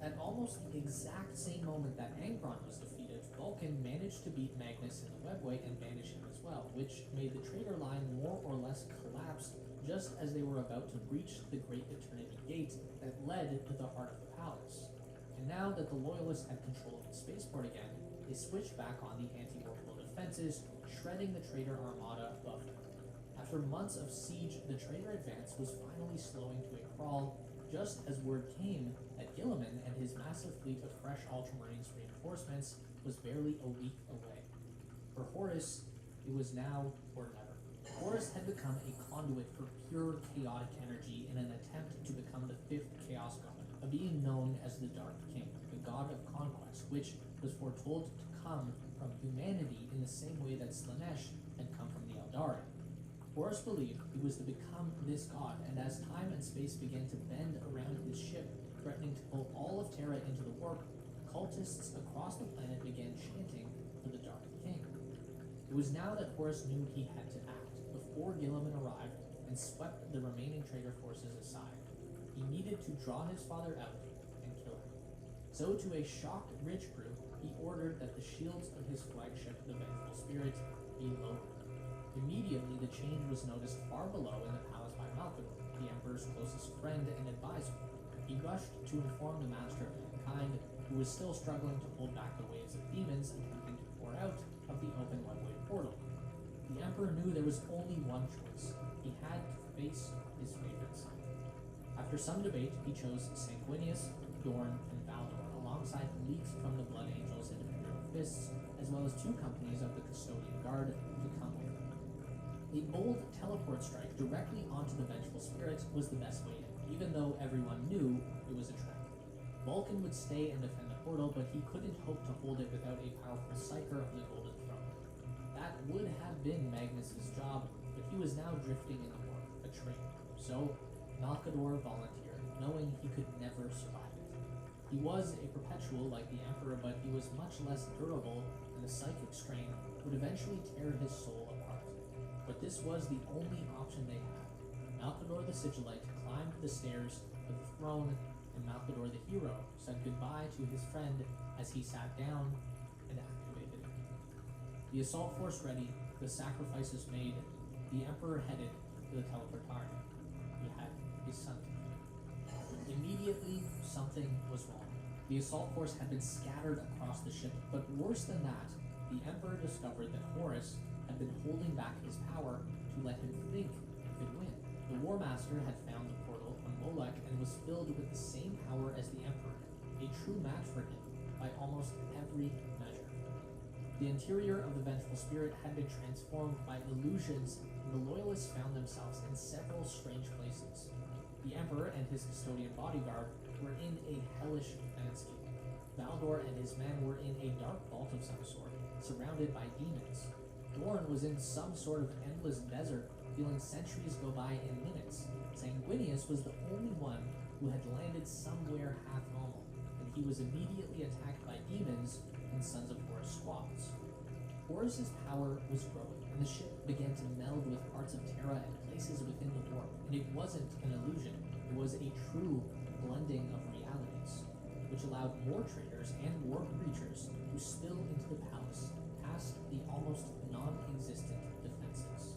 At almost the exact same moment that Angron was defeated, Vulcan managed to beat Magnus in the webway and banish him as well, which made the traitor line more or less collapse just as they were about to breach the Great Eternity Gate that led to the heart of the palace. And now that the Loyalists had control of the spaceport again, they switched back on the anti-orbital defenses, shredding the traitor armada above them. After months of siege, the traitor advance was finally slowing to a crawl, just as word came that Gilliman and his massive fleet of fresh Ultramarines reinforcements was barely a week away. For Horus, it was now or never. Horus had become a conduit for pure chaotic energy in an attempt to become the fifth Chaos God, a being known as the Dark King, the god of conquest, which was foretold to come from humanity in the same way that Slanesh had come from the Eldari. Horus believed he was to become this god, and as time and space began to bend around his ship, threatening to pull all of Terra into the warp, cultists across the planet began chanting for the Dark King. It was now that Horus knew he had to act, before Gilliman arrived and swept the remaining traitor forces aside. He needed to draw his father out and kill him. So to a shocked rich crew, he ordered that the shields of his flagship, the Vengeful Spirit, be lowered. Immediately, the change was noticed far below in the palace by Malcolm, the Emperor's closest friend and advisor. He rushed to inform the Master of Mankind, who was still struggling to hold back the waves of demons attempting to pour out of the open webway portal. The Emperor knew there was only one choice. He had to face his favorite son. After some debate, he chose Sanguinius, Dorn, and Valdor, alongside leaks from the Blood Angels and Imperial Fists, as well as 2 companies of the Custodian Guard to come with him. A bold teleport strike directly onto the Vengeful Spirit was the best way in, even though everyone knew it was a trap. Vulcan would stay and defend the portal, but he couldn't hope to hold it without a powerful Psyker of the Golden Throne. That would have been Magnus's job, but he was now drifting in the warp, a traitor. So, Malkador volunteered, knowing he could never survive it. He was a perpetual like the Emperor, but he was much less durable, and the psychic strain would eventually tear his soul apart. But this was the only option they had. Malkador the Sigillite climbed the stairs to the throne, and Malkador the hero said goodbye to his friend as he sat down and activated it. The assault force ready, the sacrifices made, the Emperor headed to the Teleportarium. He had his son to kill. Immediately, something was wrong. The assault force had been scattered across the ship, but worse than that, the Emperor discovered that Horus had been holding back his power to let him think he could win. The War Master had found the portal on Molech and was filled with the same power as the Emperor, a true match for him by almost every measure. The interior of the Vengeful Spirit had been transformed by illusions, and the Loyalists found themselves in several strange places. The Emperor and his custodian bodyguard were in a hellish landscape. Valdor and his men were in a dark vault of some sort, surrounded by demons. Dorn was in some sort of endless desert, feeling centuries go by in minutes. Sanguinius was the only one who had landed somewhere half normal, and he was immediately attacked by demons and Sons of Horus squads. Horus's power was growing, and the ship began to meld with parts of Terra and places within the warp, and it wasn't an illusion. It was a true blending of realities, which allowed more traders and war creatures to spill into the palace, past the almost non-existent defenses.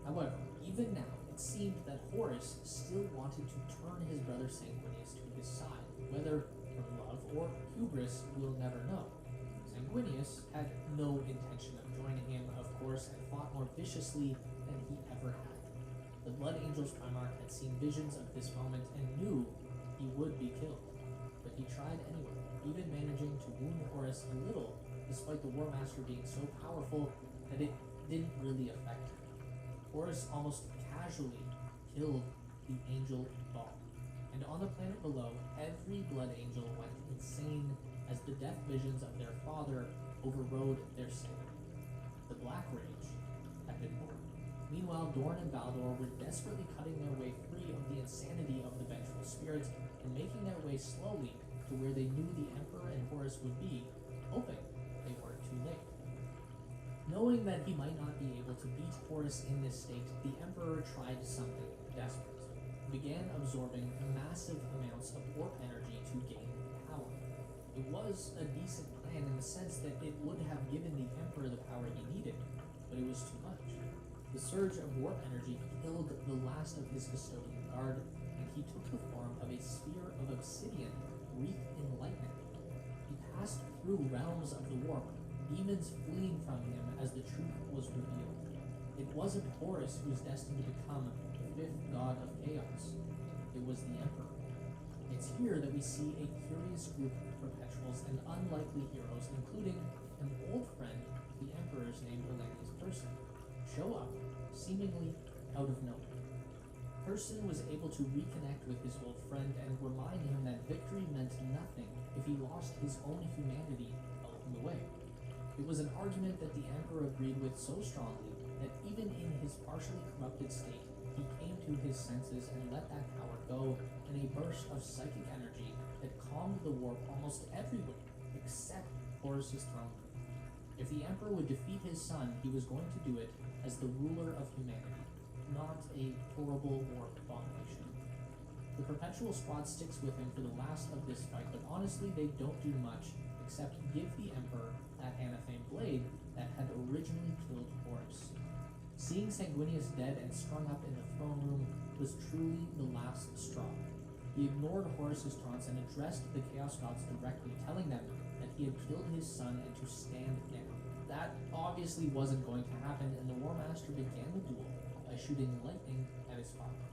However, even now, it seemed that Horus still wanted to turn his brother Sanguinius to his side, whether from love or hubris, we'll never know. Sanguinius had no intention of joining him, of course, and fought more viciously than he ever had. The Blood Angels Primarch had seen visions of this moment and knew he would be killed, but he tried anyway, even managing to wound Horus a little, despite the War Master being so powerful that it didn't really affect him. Horus almost casually killed the Angel Ball, and on the planet below, every Blood Angel went insane as the death visions of their father overrode their sanity. The Black Rage had been born. Meanwhile, Dorn and Valdor were desperately cutting their way free of the insanity of the Vengeful Spirit and making their way slowly to where they knew the Emperor and Horus would be, hoping they weren't too late. Knowing that he might not be able to beat Horus in this state, the Emperor tried something desperate. He began absorbing massive amounts of warp energy to gain power. It was a decent plan in the sense that it would have given the Emperor the power he needed, but it was too much. The surge of warp energy killed the last of his custodian guard, and he took the form of a sphere of obsidian wreathed in lightning. He passed through realms of the warp, demons fleeing from him as the truth was revealed. It wasn't Horus who was destined to become the fifth god of chaos. It was the Emperor. It's here that we see a curious group of perpetuals and unlikely heroes, including an old friend of the Emperor's named Elenius Person, show up, seemingly out of nowhere. Person was able to reconnect with his old friend and remind him that victory meant nothing if he lost his own humanity along the way. It was an argument that the Emperor agreed with so strongly that even in his partially corrupted state, he came to his senses and let that power go in a burst of psychic energy that calmed the warp almost everywhere except Horus's throne room. If the Emperor would defeat his son, he was going to do it as the ruler of humanity, not a horrible warp abomination. The Perpetual Squad sticks with him for the last of this fight, but honestly they don't do much except give the Emperor that anathema blade that had originally killed Horus. Seeing Sanguinius dead and strung up in the throne room was truly the last straw. He ignored Horus's taunts and addressed the Chaos Gods directly, telling them that he had killed his son and to stand down. That obviously wasn't going to happen, and the War Master began the duel by shooting lightning at his father.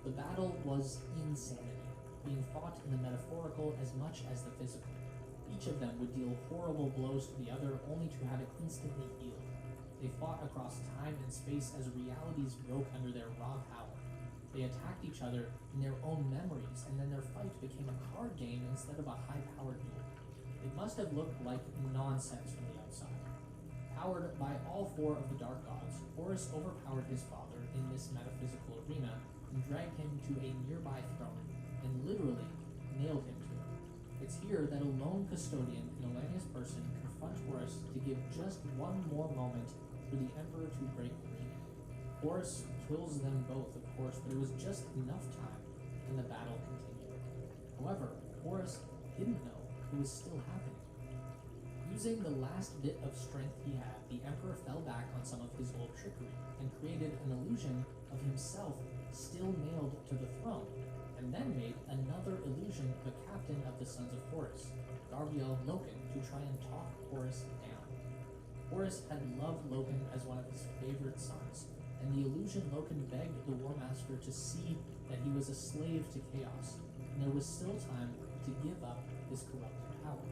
The battle was insanity, being fought in the metaphorical as much as the physical. Each of them would deal horrible blows to the other, only to have it instantly healed. They fought across time and space as realities broke under their raw power. They attacked each other in their own memories, and then their fight became a card game instead of a high-powered duel. It must have looked like nonsense from the outside. Powered by all four of the Dark Gods, Horus overpowered his father in this metaphysical arena and dragged him to a nearby throne, and literally nailed him to it. It's here that a lone custodian in Elenius Person confront Horus to give just one more moment for the Emperor to break free. Horus kills them both, of course, but it was just enough time, and the battle continued. However, Horus didn't know it was still happening. Using the last bit of strength he had, the Emperor fell back on some of his old trickery and created an illusion of himself still nailed to the throne, and then made another illusion of a captain of the Sons of Horus, Garviel Loken, to try and talk Horus down. Horus had loved Loken as one of his favorite sons, and the illusion Loken begged the War Master to see that he was a slave to chaos, and there was still time to give up his corrupted power.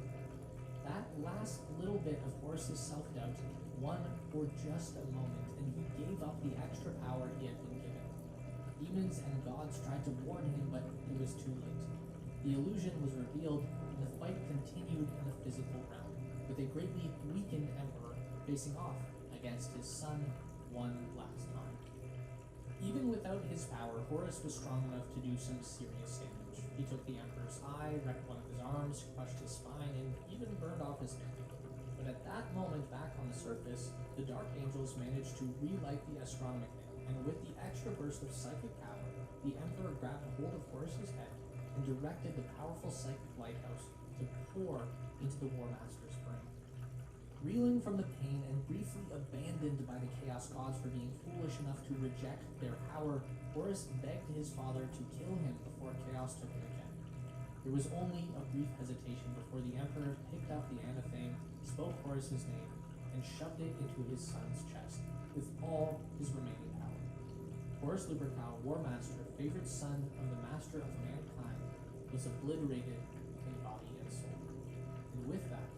That last little bit of Horus's self-doubt won for just a moment, and he gave up the extra power he had been given. Demons and gods tried to warn him, but it was too late. The illusion was revealed, and the fight continued in the physical realm, with a greatly weakened Emperor facing off against his son one last time. Even without his power, Horus was strong enough to do some serious damage. He took the Emperor's eye, wrecked one of his arms, crushed his spine, and even burned off his neck. But at that moment, back on the surface, the Dark Angels managed to relight the astronomic nail, and with the extra burst of psychic power, the Emperor grabbed hold of Horus's head and directed the powerful psychic lighthouse to pour into the War Master's brain. Reeling from the pain and briefly abandoned by the Chaos Gods for being foolish enough to reject their power, Horus begged his father to kill him before Chaos took him again. There was only a brief hesitation before the Emperor picked up the anathema, spoke Horus's name, and shoved it into his son's chest with all his remaining power. Horus Lupercal, War Master, favorite son of the Master of Mankind, was obliterated in body and soul. And with that,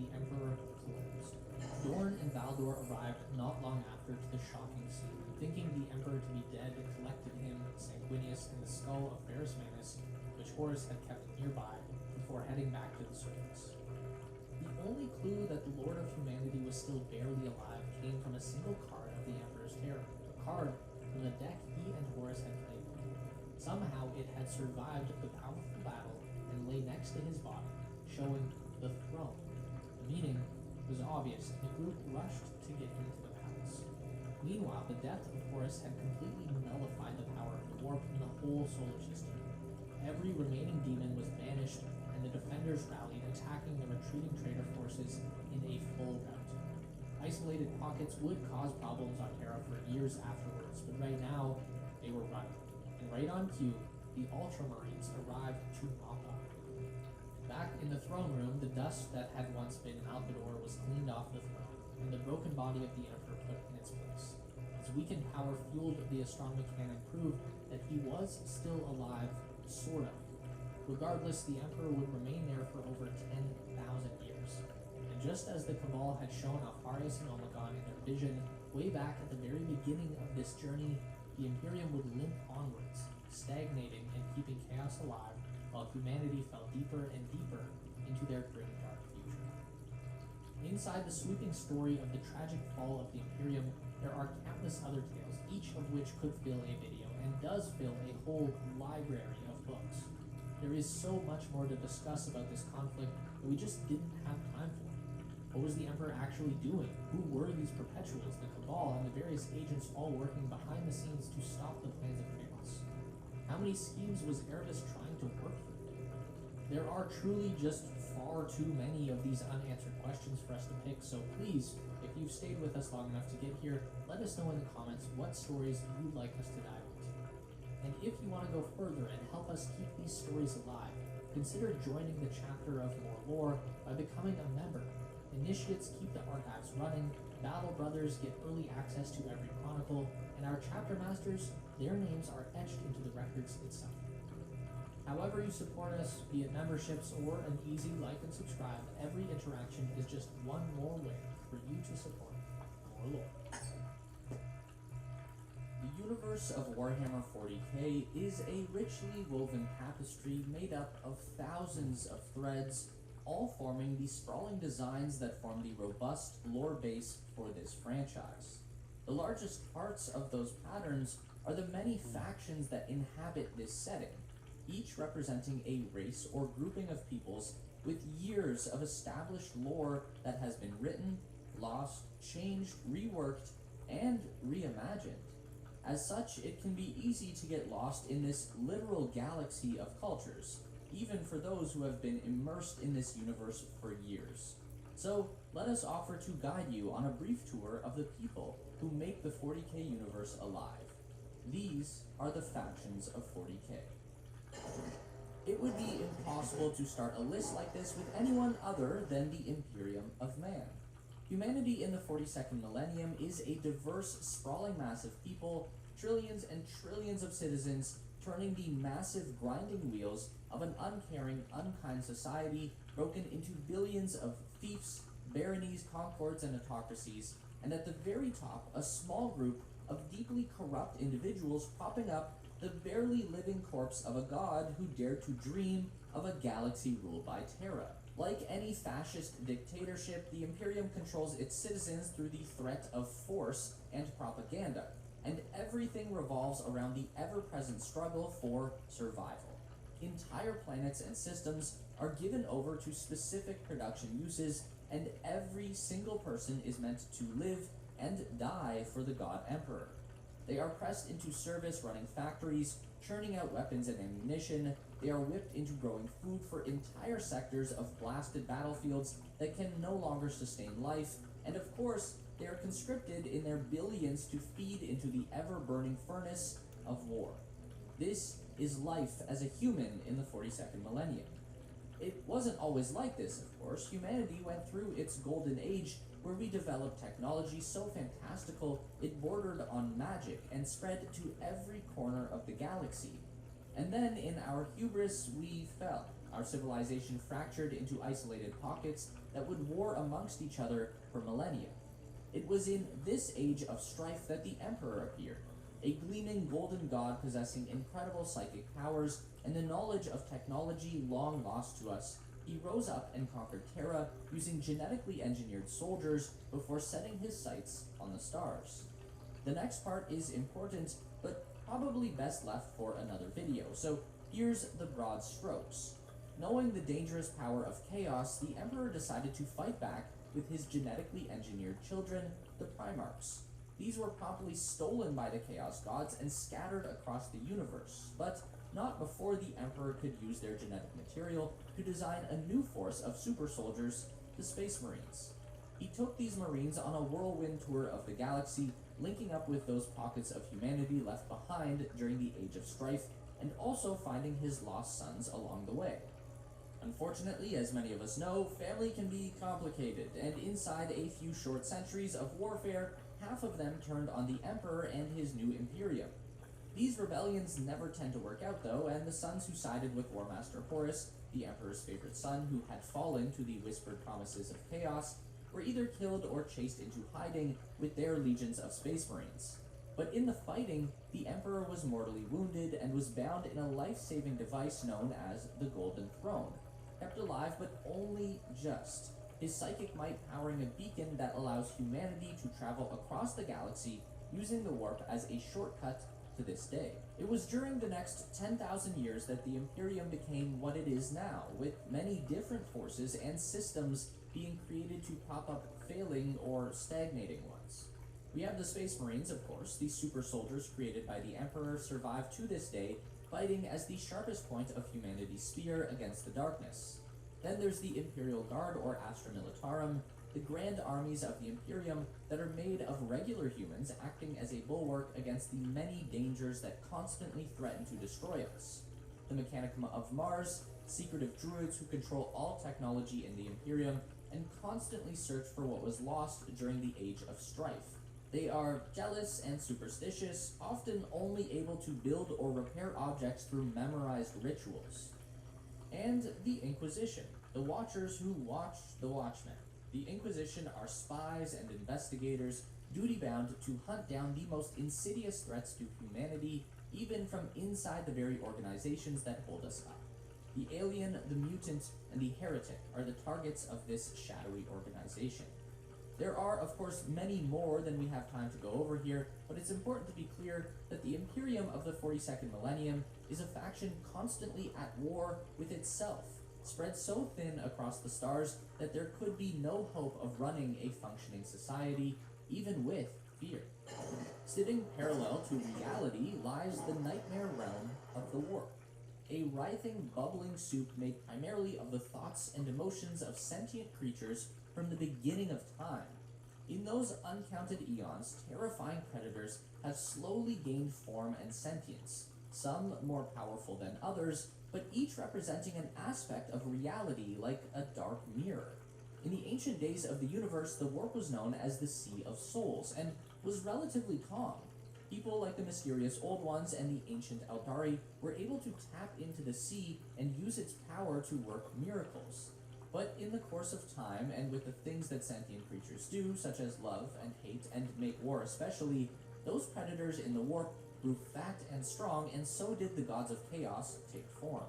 the Emperor closed. Dorn and Baldur arrived not long after to the shocking scene, and thinking the Emperor to be dead, collected him, Sanguinius, and the skull of Ferris Manus, which Horus had kept nearby, before heading back to the surface. The only clue that the Lord of Humanity was still barely alive came from a single card of the Emperor's Terror, a card from the deck he and Horus had played with. Somehow it had survived the powerful battle and lay next to his body, showing the throne, meaning was obvious, and the group rushed to get into the palace. Meanwhile, the death of Horus had completely nullified the power of the warp in the whole solar system. Every remaining demon was banished, and the defenders rallied, attacking the retreating traitor forces in a full rout. Isolated pockets would cause problems on Terra for years afterwards, but right now, they were running. And right on cue, the Ultramarines arrived to mop up. Back in the throne room, the dust that had once been Alcador was cleaned off the throne, and the broken body of the Emperor put in its place. His weakened power fueled the astronomy cannon proved that he was still alive, sort of. Regardless, the Emperor would remain there for over 10,000 years. And just as the Cabal had shown Alpharius and Omegon in their vision way back at the very beginning of this journey, the Imperium would limp onwards, stagnating and keeping chaos alive, while humanity fell deeper and deeper into their grim, dark future. Inside the sweeping story of the tragic fall of the Imperium, there are countless other tales, each of which could fill a video, and does fill a whole library of books. There is so much more to discuss about this conflict that we just didn't have time for. What was the Emperor actually doing? Who were these Perpetuals, the Cabal, and the various agents all working behind the scenes to stop the plans of chaos? How many schemes was Erebus trying to work through? There are truly just far too many of these unanswered questions for us to pick, so please, if you've stayed with us long enough to get here, let us know in the comments what stories you'd like us to dive into. And if you want to go further and help us keep these stories alive, consider joining the chapter of More Lore by becoming a member. Initiates keep the archives running, Battle Brothers get early access to every chronicle, and our chapter masters, their names are etched into the records itself. However you support us, be it memberships or an easy like and subscribe, every interaction is just one more way for you to support More Lore. The universe of Warhammer 40k is a richly woven tapestry made up of thousands of threads, all forming the sprawling designs that form the robust lore base for this franchise. The largest parts of those patterns are the many factions that inhabit this setting, each representing a race or grouping of peoples with years of established lore that has been written, lost, changed, reworked, and reimagined. As such, it can be easy to get lost in this literal galaxy of cultures, even for those who have been immersed in this universe for years. So, let us offer to guide you on a brief tour of the people who make the 40k universe alive. These are the factions of 40k. It would be impossible to start a list like this with anyone other than the Imperium of Man. Humanity in the 42nd millennium is a diverse, sprawling mass of people, trillions and trillions of citizens, turning the massive grinding wheels of an uncaring, unkind society broken into billions of fiefs, baronies, concords, and autocracies, and at the very top, a small group of deeply corrupt individuals propping up the barely living corpse of a god who dared to dream of a galaxy ruled by Terra. Like any fascist dictatorship, the Imperium controls its citizens through the threat of force and propaganda, and everything revolves around the ever-present struggle for survival. Entire planets and systems are given over to specific production uses, and every single person is meant to live and die for the God Emperor. They are pressed into service running factories, churning out weapons and ammunition. They are whipped into growing food for entire sectors of blasted battlefields that can no longer sustain life, and of course, they are conscripted in their billions to feed into the ever-burning furnace of war. This is life as a human in the 42nd millennium. It wasn't always like this, of course. Humanity went through its golden age where we developed technology so fantastical it bordered on magic and spread to every corner of the galaxy. And then in our hubris, we fell. Our civilization fractured into isolated pockets that would war amongst each other for millennia. It was in this age of strife that the Emperor appeared, a gleaming golden god possessing incredible psychic powers and the knowledge of technology long lost to us. He rose up and conquered Terra using genetically engineered soldiers before setting his sights on the stars. The next part is important, but probably best left for another video, so here's the broad strokes. Knowing the dangerous power of chaos, the Emperor decided to fight back with his genetically engineered children, the Primarchs. These were promptly stolen by the Chaos Gods and scattered across the universe, but not before the Emperor could use their genetic material to design a new force of super soldiers, the Space Marines. He took these Marines on a whirlwind tour of the galaxy, linking up with those pockets of humanity left behind during the Age of Strife, and also finding his lost sons along the way. Unfortunately, as many of us know, family can be complicated, and inside a few short centuries of warfare, half of them turned on the Emperor and his new Imperium. These rebellions never tend to work out though, and the sons who sided with War Master Horus, the Emperor's favorite son who had fallen to the whispered promises of chaos, were either killed or chased into hiding with their legions of Space Marines. But in the fighting, the Emperor was mortally wounded and was bound in a life-saving device known as the Golden Throne, kept alive but only just, his psychic might powering a beacon that allows humanity to travel across the galaxy using the warp as a shortcut to this day. It was during the next 10,000 years that the Imperium became what it is now, with many different forces and systems being created to prop up failing or stagnating ones. We have the Space Marines, of course. These super soldiers created by the Emperor survive to this day, fighting as the sharpest point of humanity's spear against the darkness. Then there's the Imperial Guard, or Astra Militarum, the grand armies of the Imperium that are made of regular humans acting as a bulwark against the many dangers that constantly threaten to destroy us. The Mechanicum of Mars, secretive druids who control all technology in the Imperium and constantly search for what was lost during the Age of Strife. They are jealous and superstitious, often only able to build or repair objects through memorized rituals. And the Inquisition, the Watchers who watch the Watchmen. The Inquisition are spies and investigators, duty-bound to hunt down the most insidious threats to humanity, even from inside the very organizations that hold us up. The alien, the mutant, and the heretic are the targets of this shadowy organization. There are, of course, many more than we have time to go over here, but it's important to be clear that the Imperium of the 42nd millennium is a faction constantly at war with itself, spread so thin across the stars that there could be no hope of running a functioning society, even with fear. Sitting parallel to reality lies the nightmare realm of the warp, a writhing, bubbling soup made primarily of the thoughts and emotions of sentient creatures from the beginning of time. In those uncounted eons, terrifying predators have slowly gained form and sentience, some more powerful than others, but each representing an aspect of reality like a dark mirror. In the ancient days of the universe, the warp was known as the Sea of Souls, and was relatively calm. People like the mysterious Old Ones and the ancient Eldari were able to tap into the sea and use its power to work miracles. But in the course of time, and with the things that sentient creatures do, such as love and hate and make war especially, those predators in the warp grew fat and strong, and so did the gods of chaos take form.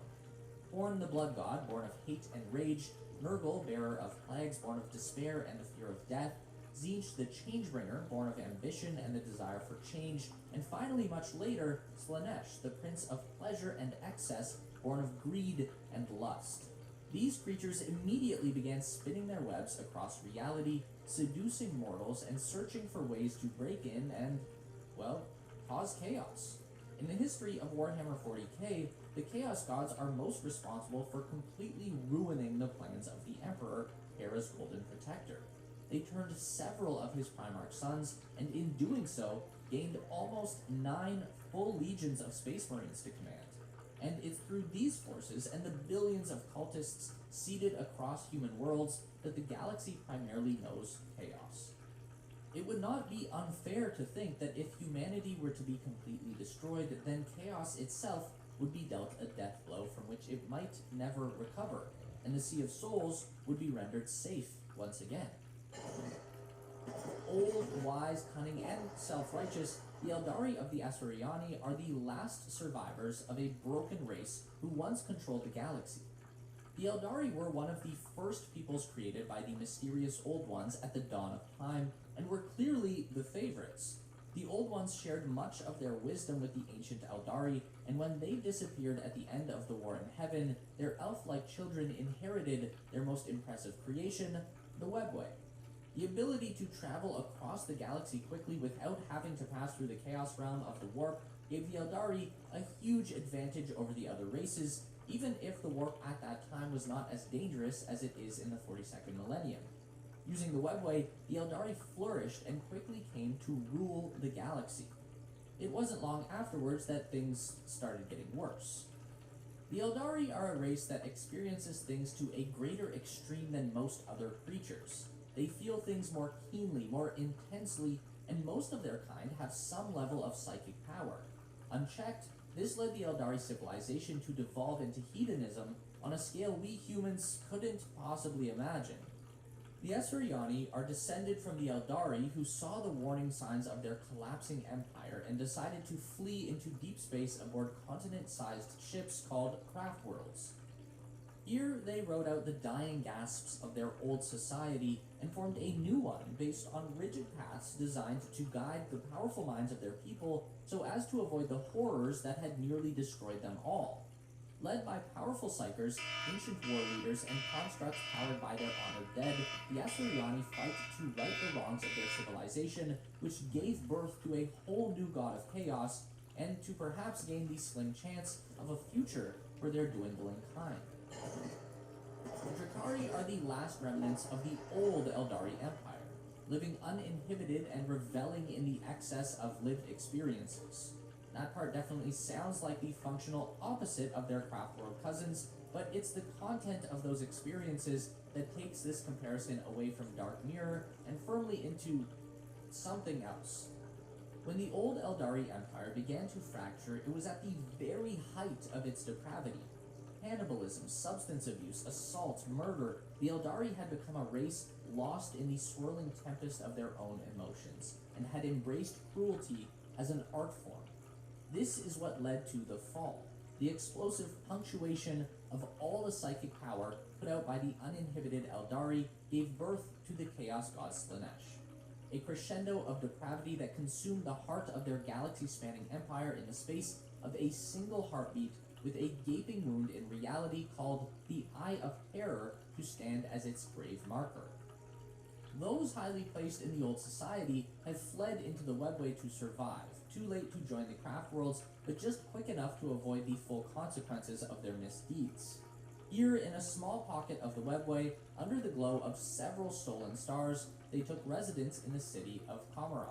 Born the Blood God, born of hate and rage, Nurgle, bearer of plagues, born of despair and the fear of death, Tzeentch, the Changebringer, born of ambition and the desire for change, and finally, much later, Slaanesh, the prince of pleasure and excess, born of greed and lust. These creatures immediately began spinning their webs across reality, seducing mortals and searching for ways to break in and, well, cause chaos. In the history of Warhammer 40k, the Chaos Gods are most responsible for completely ruining the plans of the Emperor, Hera's Golden Protector. They turned several of his Primarch sons, and in doing so, gained almost 9 full legions of Space Marines to command. And it's through these forces and the billions of cultists seeded across human worlds that the galaxy primarily knows chaos. It would not be unfair to think that if humanity were to be completely destroyed, then chaos itself would be dealt a death blow from which it might never recover, and the Sea of Souls would be rendered safe once again. Old, wise, cunning, and self-righteous, the Eldari of the Asuryani are the last survivors of a broken race who once controlled the galaxy. The Eldari were one of the first peoples created by the mysterious Old Ones at the dawn of time, and were clearly the favorites. The Old Ones shared much of their wisdom with the ancient Eldari, and when they disappeared at the end of the War in Heaven, their elf-like children inherited their most impressive creation, the Webway. The ability to travel across the galaxy quickly without having to pass through the Chaos Realm of the warp gave the Eldari a huge advantage over the other races, even if the warp at that time was not as dangerous as it is in the 42nd millennium. Using the webway, the Eldari flourished and quickly came to rule the galaxy. It wasn't long afterwards that things started getting worse. The Eldari are a race that experiences things to a greater extreme than most other creatures. They feel things more keenly, more intensely, and most of their kind have some level of psychic power. Unchecked, this led the Eldari civilization to devolve into hedonism on a scale we humans couldn't possibly imagine. The Asuryani are descended from the Eldari, who saw the warning signs of their collapsing empire and decided to flee into deep space aboard continent-sized ships called craft worlds. Here, they rode out the dying gasps of their old society and formed a new one based on rigid paths designed to guide the powerful minds of their people so as to avoid the horrors that had nearly destroyed them all. Led by powerful psychers, ancient war leaders, and constructs powered by their honored dead, the Asuryani fight to right the wrongs of their civilization, which gave birth to a whole new god of chaos, and to perhaps gain the slim chance of a future for their dwindling kind. The Drakari are the last remnants of the old Eldari Empire, living uninhibited and reveling in the excess of lived experiences. That part definitely sounds like the functional opposite of their craft world cousins, but it's the content of those experiences that takes this comparison away from Dark Mirror and firmly into something else. When the old Eldari Empire began to fracture, it was at the very height of its depravity. Cannibalism, substance abuse, assault, murder, the Eldari had become a race lost in the swirling tempest of their own emotions, and had embraced cruelty as an art form. This is what led to the fall, the explosive punctuation of all the psychic power put out by the uninhibited Eldari gave birth to the Chaos God Slanesh, a crescendo of depravity that consumed the heart of their galaxy-spanning empire in the space of a single heartbeat, with a gaping wound in reality called the Eye of Terror to stand as its grave marker. Those highly placed in the old society have fled into the webway to survive, too late to join the craft worlds, but just quick enough to avoid the full consequences of their misdeeds. Here, in a small pocket of the webway, under the glow of several stolen stars, they took residence in the city of Kamara,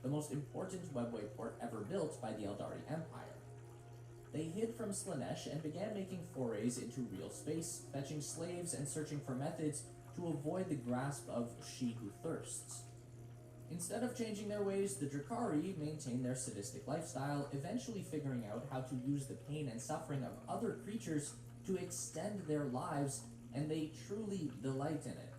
the most important webway port ever built by the Eldari Empire. They hid from Slanesh and began making forays into real space, fetching slaves and searching for methods to avoid the grasp of She Who Thirsts. Instead of changing their ways, the Drakari maintained their sadistic lifestyle, eventually figuring out how to use the pain and suffering of other creatures to extend their lives, and they truly delight in it.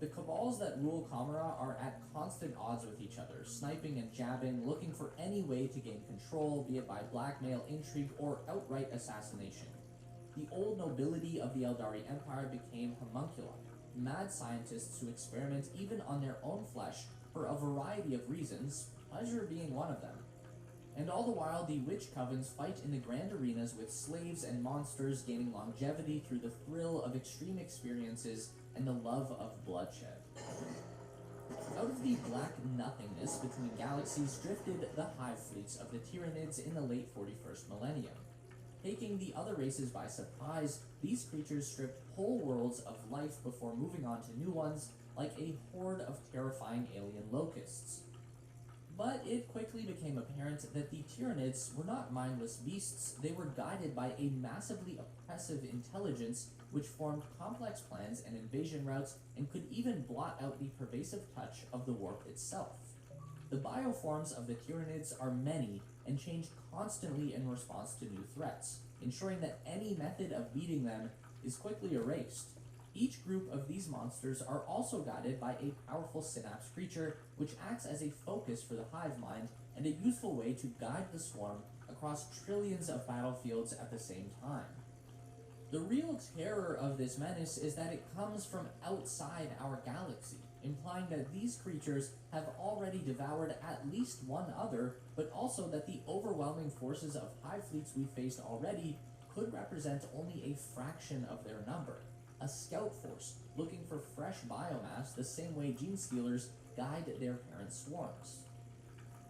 The cabals that rule Kamara are at constant odds with each other, sniping and jabbing, looking for any way to gain control, be it by blackmail, intrigue, or outright assassination. The old nobility of the Eldari Empire became homunculi, mad scientists who experiment even on their own flesh for a variety of reasons, pleasure being one of them. And all the while, the witch covens fight in the grand arenas with slaves and monsters, gaining longevity through the thrill of extreme experiences and the love of bloodshed. Out of the black nothingness between galaxies drifted the hive fleets of the Tyranids in the late 41st millennium. Taking the other races by surprise, these creatures stripped whole worlds of life before moving on to new ones, like a horde of terrifying alien locusts. But it quickly became apparent that the Tyranids were not mindless beasts. They were guided by a massively oppressive intelligence which formed complex plans and invasion routes and could even blot out the pervasive touch of the warp itself. The bioforms of the Tyranids are many and change constantly in response to new threats, ensuring that any method of beating them is quickly erased. Each group of these monsters are also guided by a powerful synapse creature, which acts as a focus for the hive mind and a useful way to guide the swarm across trillions of battlefields at the same time. The real terror of this menace is that it comes from outside our galaxy, implying that these creatures have already devoured at least one other, but also that the overwhelming forces of hive fleets we faced already could represent only a fraction of their number. a scout force looking for fresh biomass the same way gene stealers guide their parent swarms.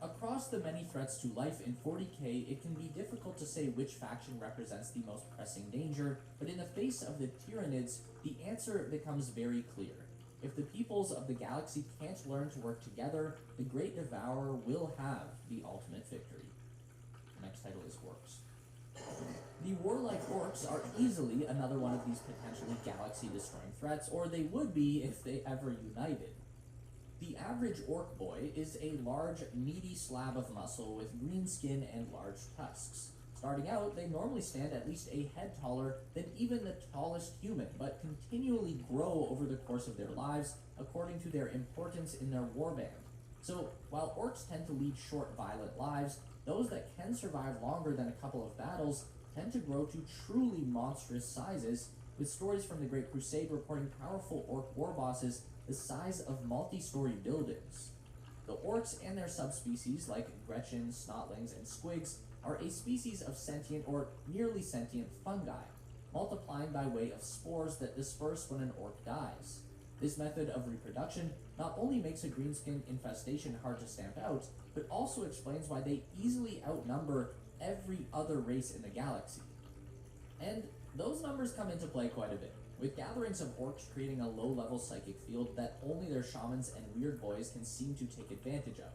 Across the many threats to life in 40K, it can be difficult to say which faction represents the most pressing danger, but in the face of the Tyranids, the answer becomes very clear. If the peoples of the galaxy can't learn to work together, the Great Devourer will have the ultimate victory. The next title is Orcs. The warlike orcs are easily another one of these potentially galaxy-destroying threats, or they would be if they ever united. The average orc boy is a large, meaty slab of muscle with green skin and large tusks. Starting out, they normally stand at least a head taller than even the tallest human, but continually grow over the course of their lives according to their importance in their warband. So, while orcs tend to lead short, violent lives, those that can survive longer than a couple of battles tend to grow to truly monstrous sizes, with stories from the Great Crusade reporting powerful orc war bosses the size of multi-story buildings. The orcs and their subspecies, like Gretchens, Snotlings, and Squigs, are a species of sentient or nearly sentient fungi, multiplying by way of spores that disperse when an orc dies. This method of reproduction not only makes a greenskin infestation hard to stamp out, but also explains why they easily outnumber every other race in the galaxy. And those numbers come into play quite a bit, with gatherings of orcs creating a low-level psychic field that only their shamans and weird boys can seem to take advantage of.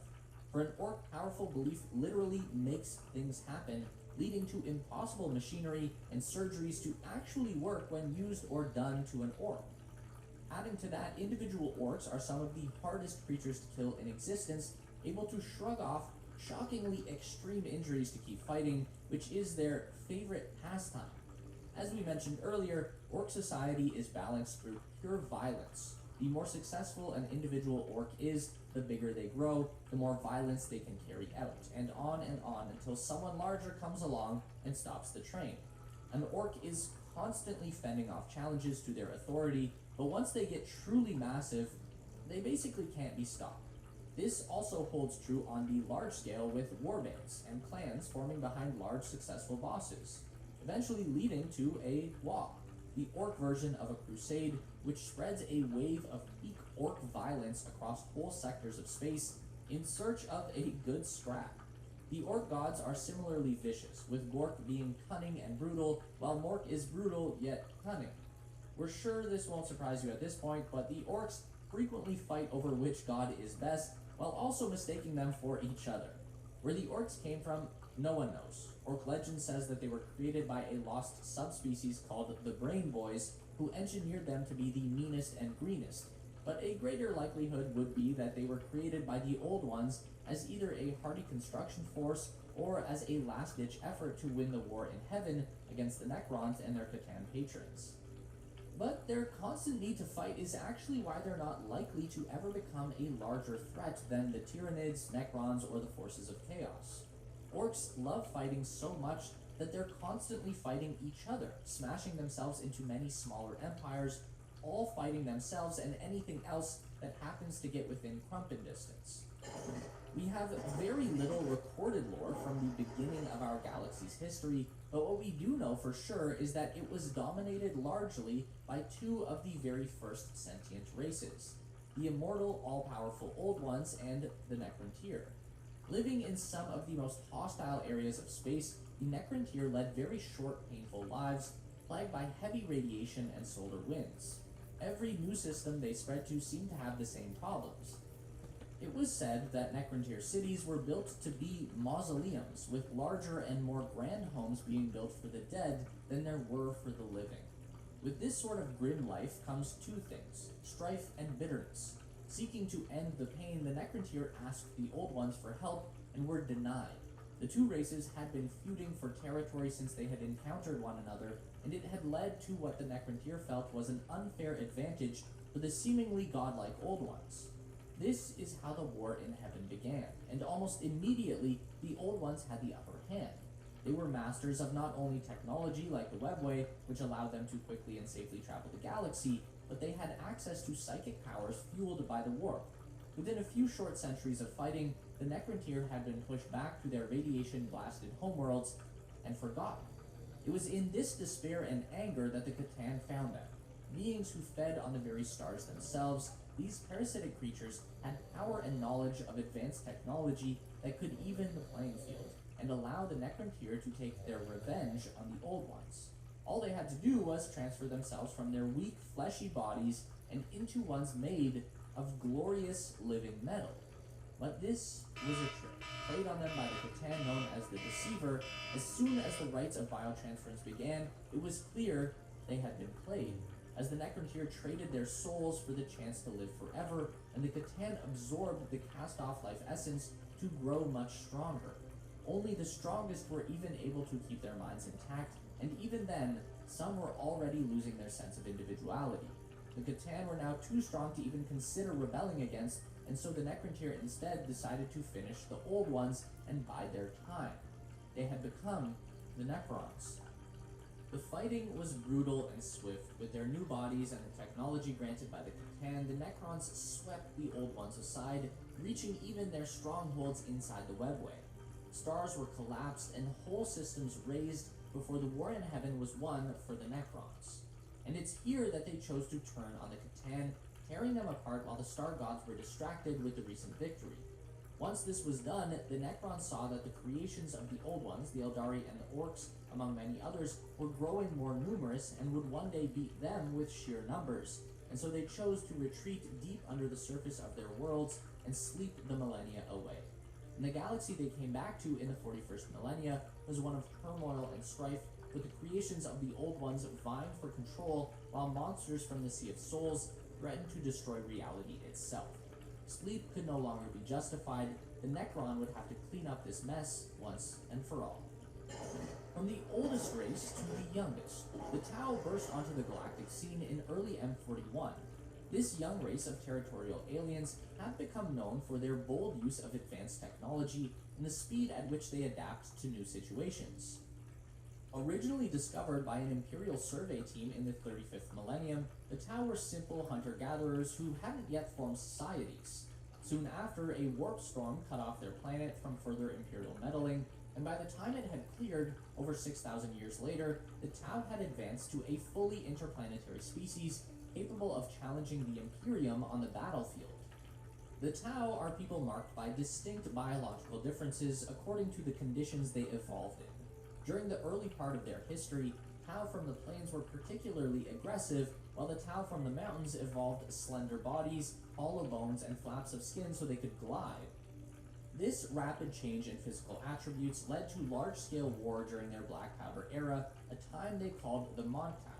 For an orc, powerful belief literally makes things happen, leading to impossible machinery and surgeries to actually work when used or done to an orc. Adding to that, individual orcs are some of the hardest creatures to kill in existence, able to shrug off shockingly extreme injuries to keep fighting, which is their favorite pastime. As we mentioned earlier, orc society is balanced through pure violence. The more successful an individual orc is, the bigger they grow, the more violence they can carry out, and on until someone larger comes along and stops the train. An orc is constantly fending off challenges to their authority, but once they get truly massive, they basically can't be stopped. This also holds true on the large scale with warbands and clans forming behind large successful bosses, eventually leading to a WoG, the orc version of a crusade, which spreads a wave of peak orc violence across whole sectors of space in search of a good scrap. The orc gods are similarly vicious, with Gork being cunning and brutal, while Mork is brutal yet cunning. We're sure this won't surprise you at this point, but the orcs frequently fight over which god is best, while also mistaking them for each other. Where the orcs came from, no one knows. Orc legend says that they were created by a lost subspecies called the Brain Boys, who engineered them to be the meanest and greenest, but a greater likelihood would be that they were created by the Old Ones as either a hardy construction force or as a last-ditch effort to win the war in heaven against the Necrons and their Catan patrons. But their constant need to fight is actually why they're not likely to ever become a larger threat than the Tyranids, Necrons, or the forces of chaos. Orcs love fighting so much that they're constantly fighting each other, smashing themselves into many smaller empires, all fighting themselves and anything else that happens to get within crumpin distance. We have very little recorded lore from the beginning of our galaxy's history, but what we do know for sure is that it was dominated largely by two of the very first sentient races, the immortal, all-powerful Old Ones and the Necrontyr. Living in some of the most hostile areas of space, the Necrontyr led very short, painful lives, plagued by heavy radiation and solar winds. Every new system they spread to seemed to have the same problems. It was said that Necrontyr cities were built to be mausoleums, with larger and more grand homes being built for the dead than there were for the living. With this sort of grim life comes two things, strife and bitterness. Seeking to end the pain, the Necrontyr asked the Old Ones for help and were denied. The two races had been feuding for territory since they had encountered one another, and it had led to what the Necrontyr felt was an unfair advantage for the seemingly godlike Old Ones. This is how the war in heaven began, and almost immediately, the Old Ones had the upper hand. They were masters of not only technology like the Webway, which allowed them to quickly and safely travel the galaxy, but they had access to psychic powers fueled by the warp. Within a few short centuries of fighting, the Necrontyr had been pushed back to their radiation-blasted homeworlds and forgotten. It was in this despair and anger that the Catan found them. Beings who fed on the very stars themselves, these parasitic creatures had power and knowledge of advanced technology that could even the playing field, and allow the Necrontyr to take their revenge on the Old Ones. All they had to do was transfer themselves from their weak, fleshy bodies and into ones made of glorious living metal. But this was a trick, played on them by the Catan known as the Deceiver. As soon as the rites of biotransference began, it was clear they had been played, as the Necrontyr traded their souls for the chance to live forever, and the Catan absorbed the cast-off life essence to grow much stronger. Only the strongest were even able to keep their minds intact, and even then, some were already losing their sense of individuality. The Catan were now too strong to even consider rebelling against, and so the Necrontyr instead decided to finish the Old Ones and bide their time. They had become the Necrons. The fighting was brutal and swift. With their new bodies and the technology granted by the Catan, the Necrons swept the Old Ones aside, reaching even their strongholds inside the webway. Stars were collapsed and whole systems razed before the war in heaven was won for the Necrons. And it's here that they chose to turn on the Catan, tearing them apart while the Star Gods were distracted with the recent victory. Once this was done, the Necrons saw that the creations of the Old Ones, the Eldari and the Orcs, among many others, were growing more numerous and would one day beat them with sheer numbers, and so they chose to retreat deep under the surface of their worlds and sleep the millennia away. And the galaxy they came back to in the 41st millennia was one of turmoil and strife, with the creations of the Old Ones vying for control, while monsters from the Sea of Souls threatened to destroy reality itself. Sleep could no longer be justified. The Necron would have to clean up this mess once and for all. From the oldest race to the youngest, the Tau burst onto the galactic scene in early M41. This young race of territorial aliens have become known for their bold use of advanced technology and the speed at which they adapt to new situations. Originally discovered by an Imperial survey team in the 35th millennium, the Tau were simple hunter-gatherers who hadn't yet formed societies. Soon after, a warp storm cut off their planet from further Imperial meddling, and by the time it had cleared, over 6,000 years later, the Tau had advanced to a fully interplanetary species capable of challenging the Imperium on the battlefield. The Tau are people marked by distinct biological differences according to the conditions they evolved in. During the early part of their history, Tau from the plains were particularly aggressive, while the Tau from the mountains evolved slender bodies, hollow bones, and flaps of skin so they could glide. This rapid change in physical attributes led to large-scale war during their Black Powder era, a time they called the Montau.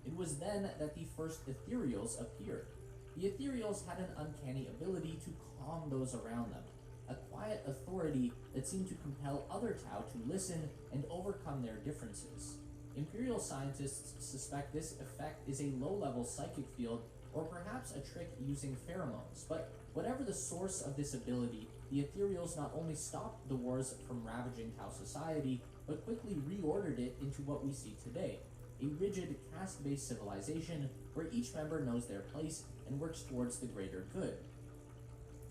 It was then that the first Ethereals appeared. The Ethereals had an uncanny ability to calm those around them, a quiet authority that seemed to compel other Tau to listen and overcome their differences. Imperial scientists suspect this effect is a low-level psychic field, or perhaps a trick using pheromones, but whatever the source of this ability, the Ethereals not only stopped the wars from ravaging Tau society, but quickly reordered it into what we see today, a rigid, caste-based civilization where each member knows their place and works towards the greater good.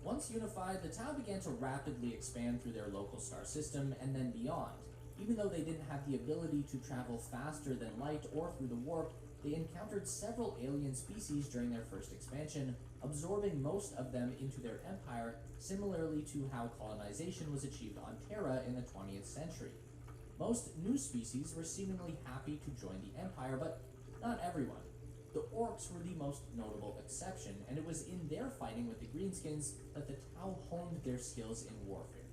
Once unified, the Tau began to rapidly expand through their local star system and then beyond. Even though they didn't have the ability to travel faster than light or through the warp, they encountered several alien species during their first expansion, absorbing most of them into their empire, similarly to how colonization was achieved on Terra in the 20th century. Most new species were seemingly happy to join the empire, but not everyone. The Orcs were the most notable exception, and it was in their fighting with the Greenskins that the Tau honed their skills in warfare.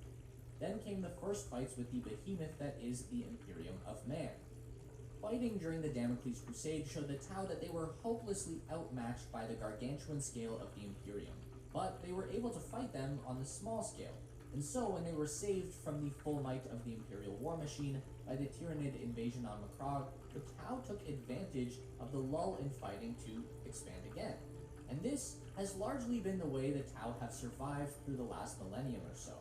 Then came the first fights with the behemoth that is the Imperium of Man. Fighting during the Damocles Crusade showed the Tau that they were hopelessly outmatched by the gargantuan scale of the Imperium, but they were able to fight them on the small scale, and so when they were saved from the full might of the Imperial war machine by the Tyranid invasion on Macragge, the Tau took advantage of the lull in fighting to expand again. And this has largely been the way the Tau have survived through the last millennium or so.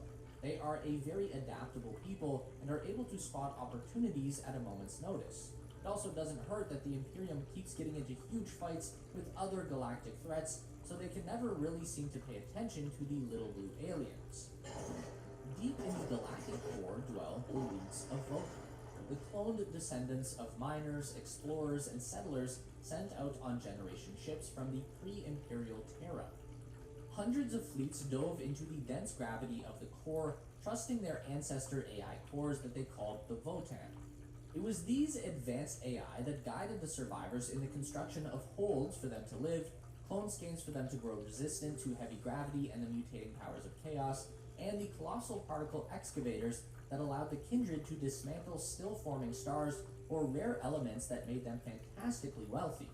They are a very adaptable people and are able to spot opportunities at a moment's notice. It also doesn't hurt that the Imperium keeps getting into huge fights with other galactic threats, so they can never really seem to pay attention to the little blue aliens. Deep in the galactic core dwell the Leagues of Vulcan. the cloned descendants of miners, explorers, and settlers sent out on generation ships from the pre-imperial Terra. Hundreds of fleets dove into the dense gravity of the core, trusting their ancestor AI cores that they called the Votan. It was these advanced AI that guided the survivors in the construction of holds for them to live, clone skins for them to grow resistant to heavy gravity and the mutating powers of chaos, and the colossal particle excavators that allowed the kindred to dismantle still-forming stars or rare elements that made them fantastically wealthy.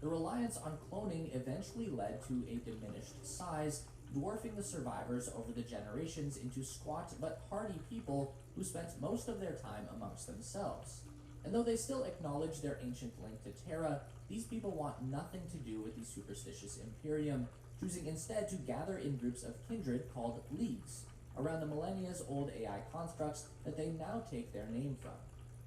The reliance on cloning eventually led to a diminished size, dwarfing the survivors over the generations into squat but hardy people who spent most of their time amongst themselves. And though they still acknowledge their ancient link to Terra, these people want nothing to do with the superstitious Imperium, choosing instead to gather in groups of kindred called leagues, around the millennia's old AI constructs that they now take their name from.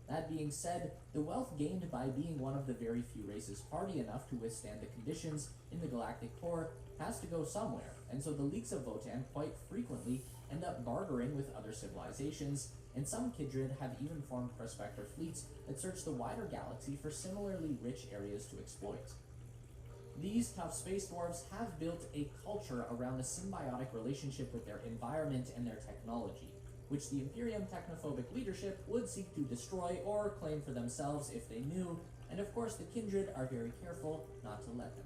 That being said, the wealth gained by being one of the very few races hardy enough to withstand the conditions in the galactic core has to go somewhere, and so the leagues of Votan quite frequently end up bartering with other civilizations, and some kindred have even formed prospector fleets that search the wider galaxy for similarly rich areas to exploit. These tough space dwarves have built a culture around a symbiotic relationship with their environment and their technology, which the Imperium technophobic leadership would seek to destroy or claim for themselves if they knew, and of course the kindred are very careful not to let them.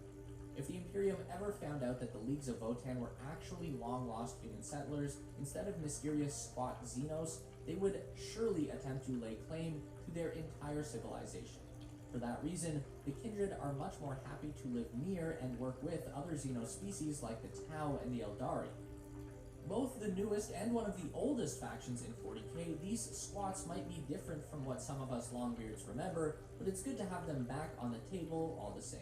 If the Imperium ever found out that the Leagues of Votan were actually long-lost human settlers instead of mysterious squat Xenos, they would surely attempt to lay claim to their entire civilization. For that reason, the kindred are much more happy to live near and work with other Xeno species like the Tau and the Eldari. Both the newest and one of the oldest factions in 40k, these squats might be different from what some of us longbeards remember, but it's good to have them back on the table all the same.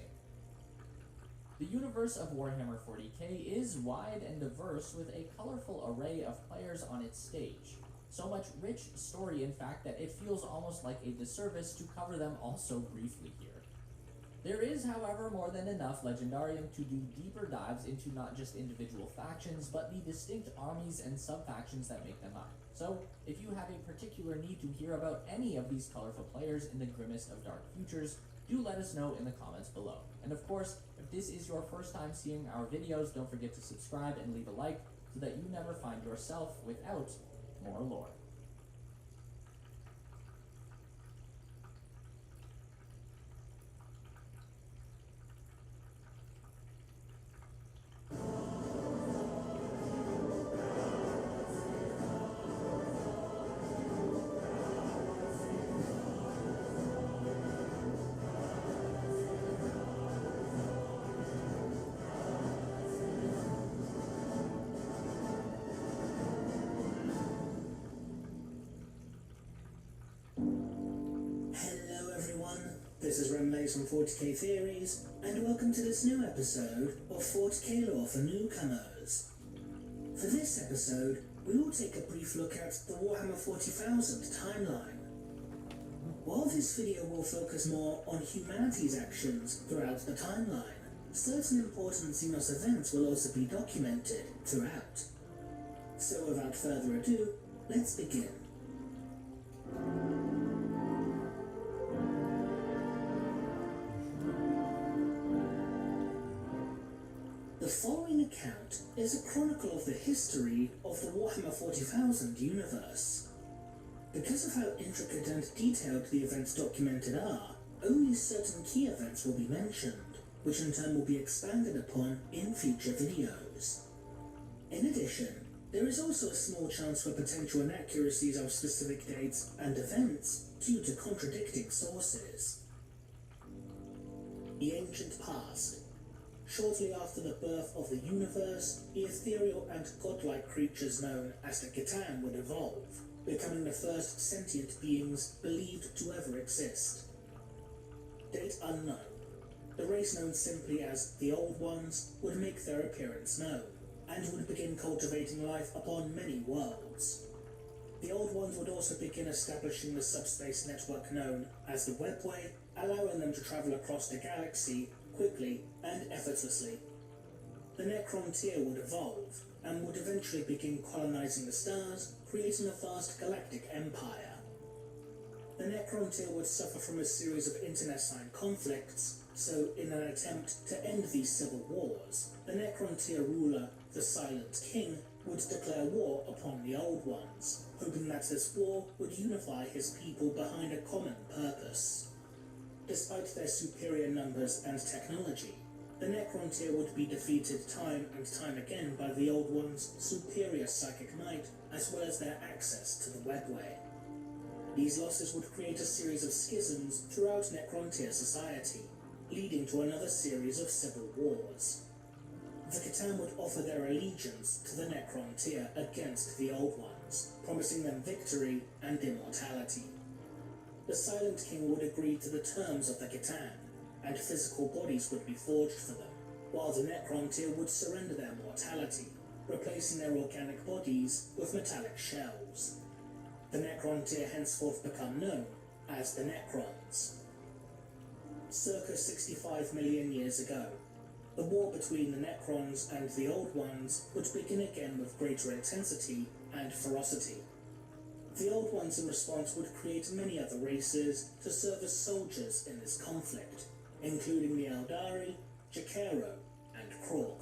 The universe of Warhammer 40k is wide and diverse with a colorful array of players on its stage. So much rich story, in fact, that it feels almost like a disservice to cover them all so briefly here. There is, however, more than enough Legendarium to do deeper dives into not just individual factions, but the distinct armies and sub-factions that make them up. So, if you have a particular need to hear about any of these colorful players in the grimmest of dark futures, do let us know in the comments below. And of course, if this is your first time seeing our videos, don't forget to subscribe and leave a like so that you never find yourself without more lore. This is Rbinwolf from 40k Theories, and welcome to this new episode of 40k Lore for Newcomers. For this episode, we will take a brief look at the Warhammer 40,000 timeline. While this video will focus more on humanity's actions throughout the timeline, certain important Xenos events will also be documented throughout. So without further ado, let's begin. The following account is a chronicle of the history of the Warhammer 40,000 universe. Because of how intricate and detailed the events documented are, only certain key events will be mentioned, which in turn will be expanded upon in future videos. In addition, there is also a small chance for potential inaccuracies of specific dates and events due to contradicting sources. The Ancient Past. Shortly after the birth of the universe, the ethereal and godlike creatures known as the Catan would evolve, becoming the first sentient beings believed to ever exist. Date unknown. The race known simply as the Old Ones would make their appearance known, and would begin cultivating life upon many worlds. The Old Ones would also begin establishing the subspace network known as the Webway, allowing them to travel across the galaxy quickly and effortlessly. The Necron tier would evolve, and would eventually begin colonizing the stars, creating a vast galactic empire. the Necrontyr would suffer from a series of internecine conflicts, so in an attempt to end these civil wars, the Necrontyr ruler, the Silent King, would declare war upon the Old Ones, hoping that this war would unify his people behind a common purpose. Despite their superior numbers and technology, the Necrontyr would be defeated time and time again by the Old Ones' superior psychic might, as well as their access to the Webway. These losses would create a series of schisms throughout Necrontyr society, leading to another series of civil wars. The Catan would offer their allegiance to the Necrontyr against the Old Ones, promising them victory and immortality. The Silent King would agree to the terms of the Catan, and physical bodies would be forged for them, while the Necrontyr would surrender their mortality, replacing their organic bodies with metallic shells. The Necrontyr henceforth become known as the Necrons. Circa 65 million years ago, the war between the Necrons and the Old Ones would begin again with greater intensity and ferocity. The Old Ones in response would create many other races to serve as soldiers in this conflict, including the Eldari, Jakero, and Krork.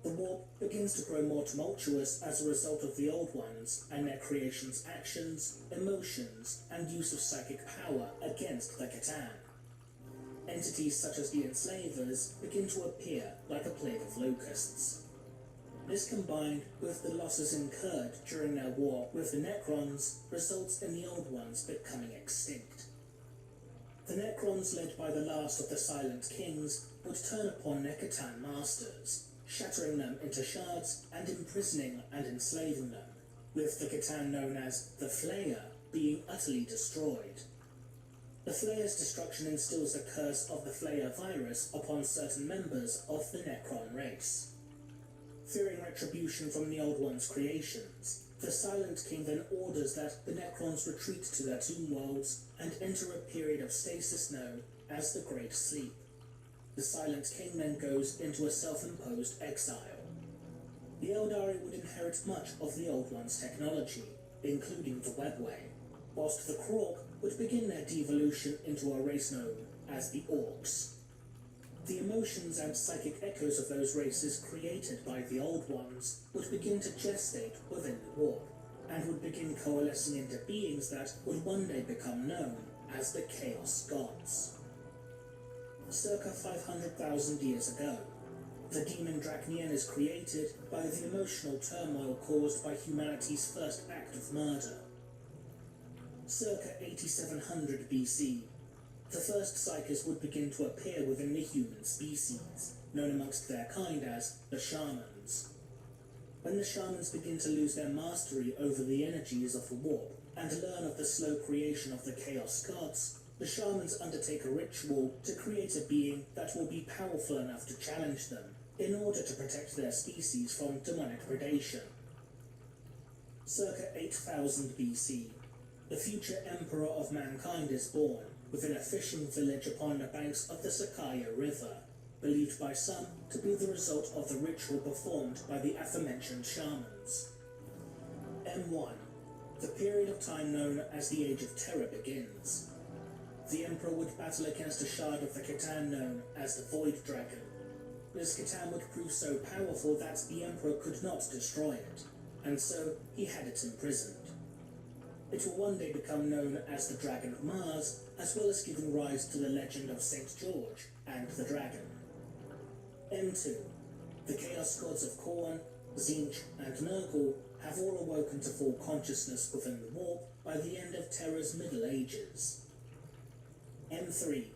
The war begins to grow more tumultuous as a result of the Old Ones and their creation's actions, emotions, and use of psychic power against the Catan. Entities such as the Enslavers begin to appear like a plague of locusts. This, combined with the losses incurred during their war with the Necrons, results in the Old Ones becoming extinct. The Necrons, led by the last of the Silent Kings, would turn upon their Catan masters, shattering them into shards and imprisoning and enslaving them, with the Catan known as the Flayer being utterly destroyed. The Flayer's destruction instills the curse of the Flayer virus upon certain members of the Necron race. Fearing retribution from the Old One's creations, the Silent King then orders that the Necrons retreat to their tomb worlds and enter a period of stasis known as the Great Sleep. The Silent King then goes into a self-imposed exile. The Eldari would inherit much of the Old One's technology, including the Webway, whilst the Krork would begin their devolution into a race known as the Orcs. The emotions and psychic echoes of those races created by the Old Ones would begin to gestate within the warp, and would begin coalescing into beings that would one day become known as the Chaos Gods. Circa 500,000 years ago, the demon Dracnian is created by the emotional turmoil caused by humanity's first act of murder. Circa 8700 BC, the first psykers would begin to appear within the human species, known amongst their kind as the Shamans. When the Shamans begin to lose their mastery over the energies of the warp and learn of the slow creation of the Chaos Gods, the Shamans undertake a ritual to create a being that will be powerful enough to challenge them in order to protect their species from demonic predation. Circa 8000 BC, the future Emperor of Mankind is born within a fishing village upon the banks of the Sakaya River, believed by some to be the result of the ritual performed by the aforementioned Shamans. M1. The period of time known as the Age of Terror begins. The Emperor would battle against a shard of the Catan known as the Void Dragon. This Catan would prove so powerful that the Emperor could not destroy it, and so he had it imprisoned. It will one day become known as the Dragon of Mars, as well as giving rise to the legend of St. George and the Dragon. M2. The Chaos Gods of Khorne, Tzeentch, and Nurgle have all awoken to full consciousness within the warp by the end of Terra's Middle Ages. M3.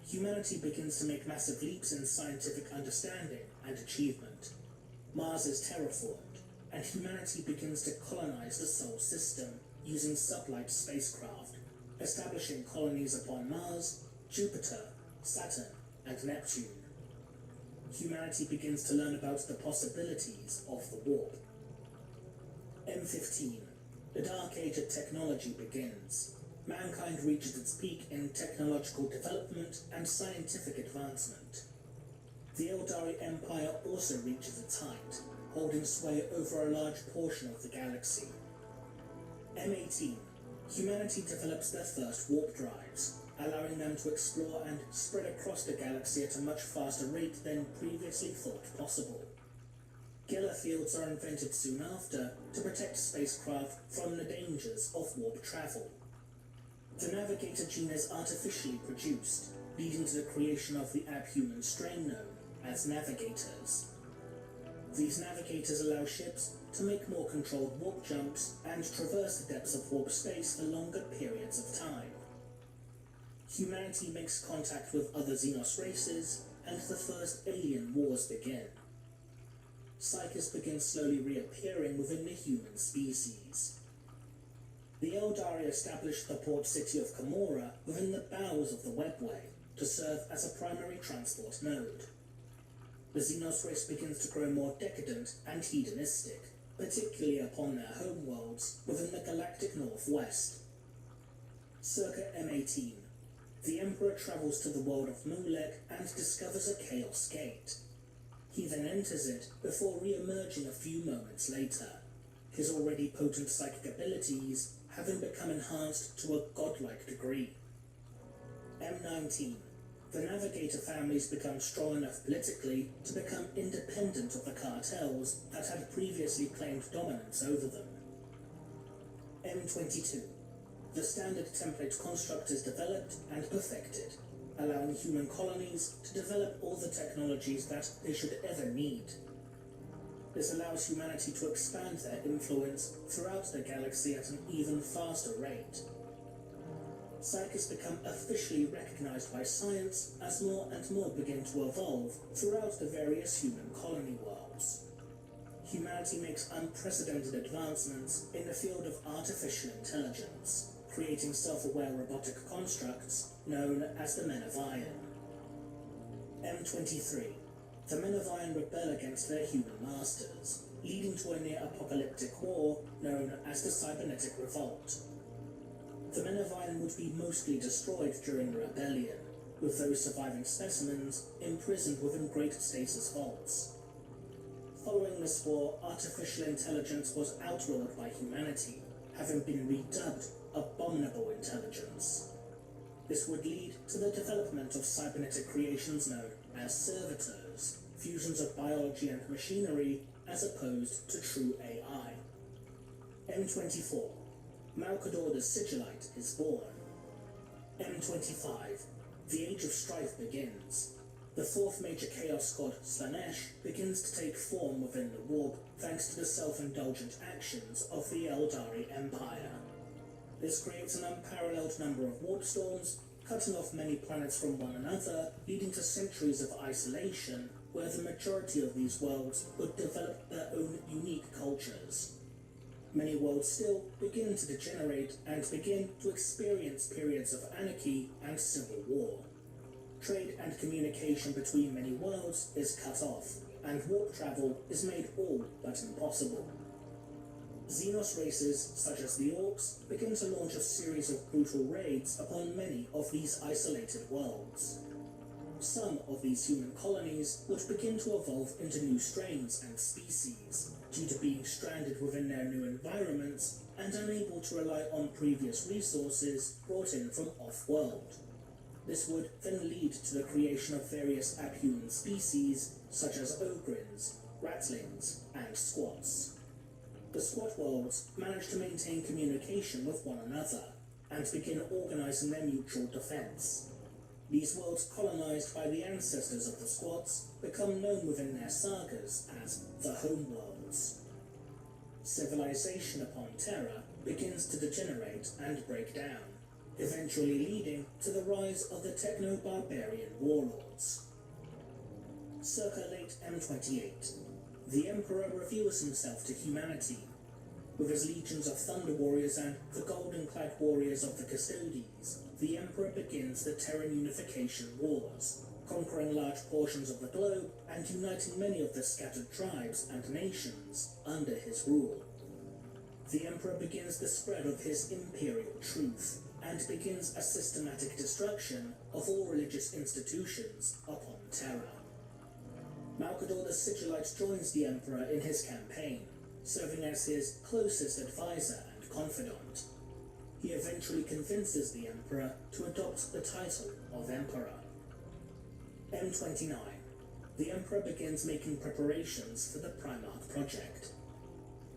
Humanity begins to make massive leaps in scientific understanding and achievement. Mars is terraformed, and humanity begins to colonize the Sol system using sublight spacecraft, establishing colonies upon Mars, Jupiter, Saturn, and Neptune. Humanity begins to learn about the possibilities of the warp. M15. The Dark Age of technology begins. Mankind reaches its peak in technological development and scientific advancement. The Eldari Empire also reaches its height, holding sway over a large portion of the galaxy. M18. humanity develops their first warp drives, allowing them to explore and spread across the galaxy at a much faster rate than previously thought possible. Geller fields are invented soon after to protect spacecraft from the dangers of warp travel. The navigator gene is artificially produced, leading to the creation of the abhuman strain known as navigators. These navigators allow ships to make more controlled warp jumps and traverse the depths of warp space for longer periods of time. Humanity makes contact with other Xenos races, and the first alien wars begin. Psychers begin slowly reappearing within the human species. The Eldari established the port city of Gamora within the bowels of the Webway to serve as a primary transport node. The Xenos race begins to grow more decadent and hedonistic, particularly upon their homeworlds within the galactic northwest. Circa M18, the Emperor travels to the world of Molech and discovers a Chaos Gate. He then enters it before re-emerging a few moments later, his already potent psychic abilities having become enhanced to a godlike degree. M19, the Navigator families become strong enough politically to become independent of the cartels that had previously claimed dominance over them. M22, the standard template construct is developed and perfected, allowing human colonies to develop all the technologies that they should ever need. This allows humanity to expand their influence throughout the galaxy at an even faster rate. Psychers become officially recognized by science as more and more begin to evolve throughout the various human colony worlds. Humanity makes unprecedented advancements in the field of artificial intelligence, creating self-aware robotic constructs known as the Men of Iron. M23. The Men of Iron rebel against their human masters, leading to a near-apocalyptic war known as the Cybernetic Revolt. The Men of Iron would be mostly destroyed during the rebellion, with those surviving specimens imprisoned within great stasis vaults. Following this war, artificial intelligence was outlawed by humanity, having been redubbed Abominable Intelligence. This would lead to the development of cybernetic creations known as servitors, fusions of biology and machinery as opposed to true AI. M24. Malkador the Sigillite is born. M25. The Age of Strife begins. The fourth major chaos god, Slanesh, begins to take form within the warp thanks to the self-indulgent actions of the Eldari Empire. This creates an unparalleled number of warp storms, cutting off many planets from one another, leading to centuries of isolation, where the majority of these worlds would develop their own unique cultures. Many worlds still begin to degenerate and begin to experience periods of anarchy and civil war. Trade and communication between many worlds is cut off, and warp travel is made all but impossible. Xenos races, such as the Orcs, begin to launch a series of brutal raids upon many of these isolated worlds. Some of these human colonies would begin to evolve into new strains and species, due to being stranded within their new environments and unable to rely on previous resources brought in from off-world. This would then lead to the creation of various abhuman species, such as Ogrins, Ratlings, and Squats. The Squat worlds manage to maintain communication with one another, and begin organizing their mutual defense. These worlds colonized by the ancestors of the Squats become known within their sagas as the Homeworlds. Civilization upon Terra begins to degenerate and break down, eventually leading to the rise of the techno-barbarian warlords. Circa late M28, the Emperor reveals himself to humanity. With his legions of Thunder Warriors and the golden-clad warriors of the Custodes, the Emperor begins the Terran Unification Wars, conquering large portions of the globe and uniting many of the scattered tribes and nations under his rule. The Emperor begins the spread of his imperial truth, and begins a systematic destruction of all religious institutions upon Terra. Malkador the Sigillite joins the Emperor in his campaign, serving as his closest advisor and confidant. he eventually convinces the Emperor to adopt the title of Emperor. M29. The Emperor begins making preparations for the Primarch project.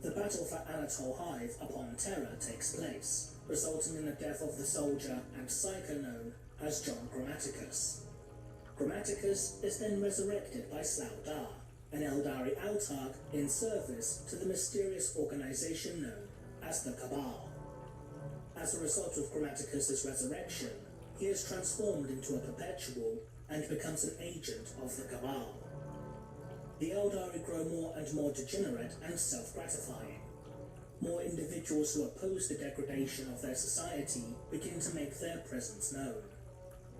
The battle for Anatole Hive upon Terra takes place, resulting in the death of the soldier and psyker known as John Grammaticus. Grammaticus is then resurrected by Slaudar, an Eldari autarch in service to the mysterious organization known as the Cabal. As a result of Grammaticus's resurrection, he is transformed into a perpetual and becomes an agent of the Cabal. The Eldari grow more and more degenerate and self-gratifying. More individuals who oppose the degradation of their society begin to make their presence known.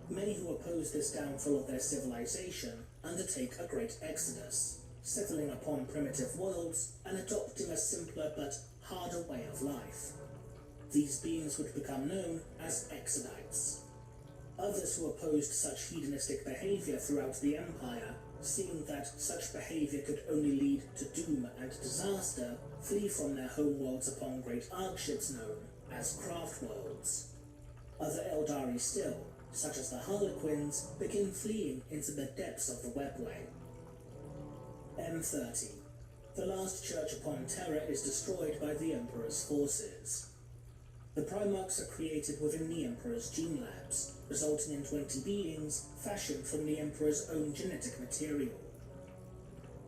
Many who oppose this downfall of their civilization undertake a great exodus, settling upon primitive worlds and adopting a simpler but harder way of life. These beings would become known as Exodites. Others who opposed such hedonistic behavior throughout the Empire, seeing that such behavior could only lead to doom and disaster, flee from their homeworlds upon great arcships known as craft worlds. Other Eldari still, such as the Harlequins, begin fleeing into the depths of the webway. M30. The last church upon Terra is destroyed by the Emperor's forces. The Primarchs are created within the Emperor's gene labs, resulting in 20 beings fashioned from the Emperor's own genetic material.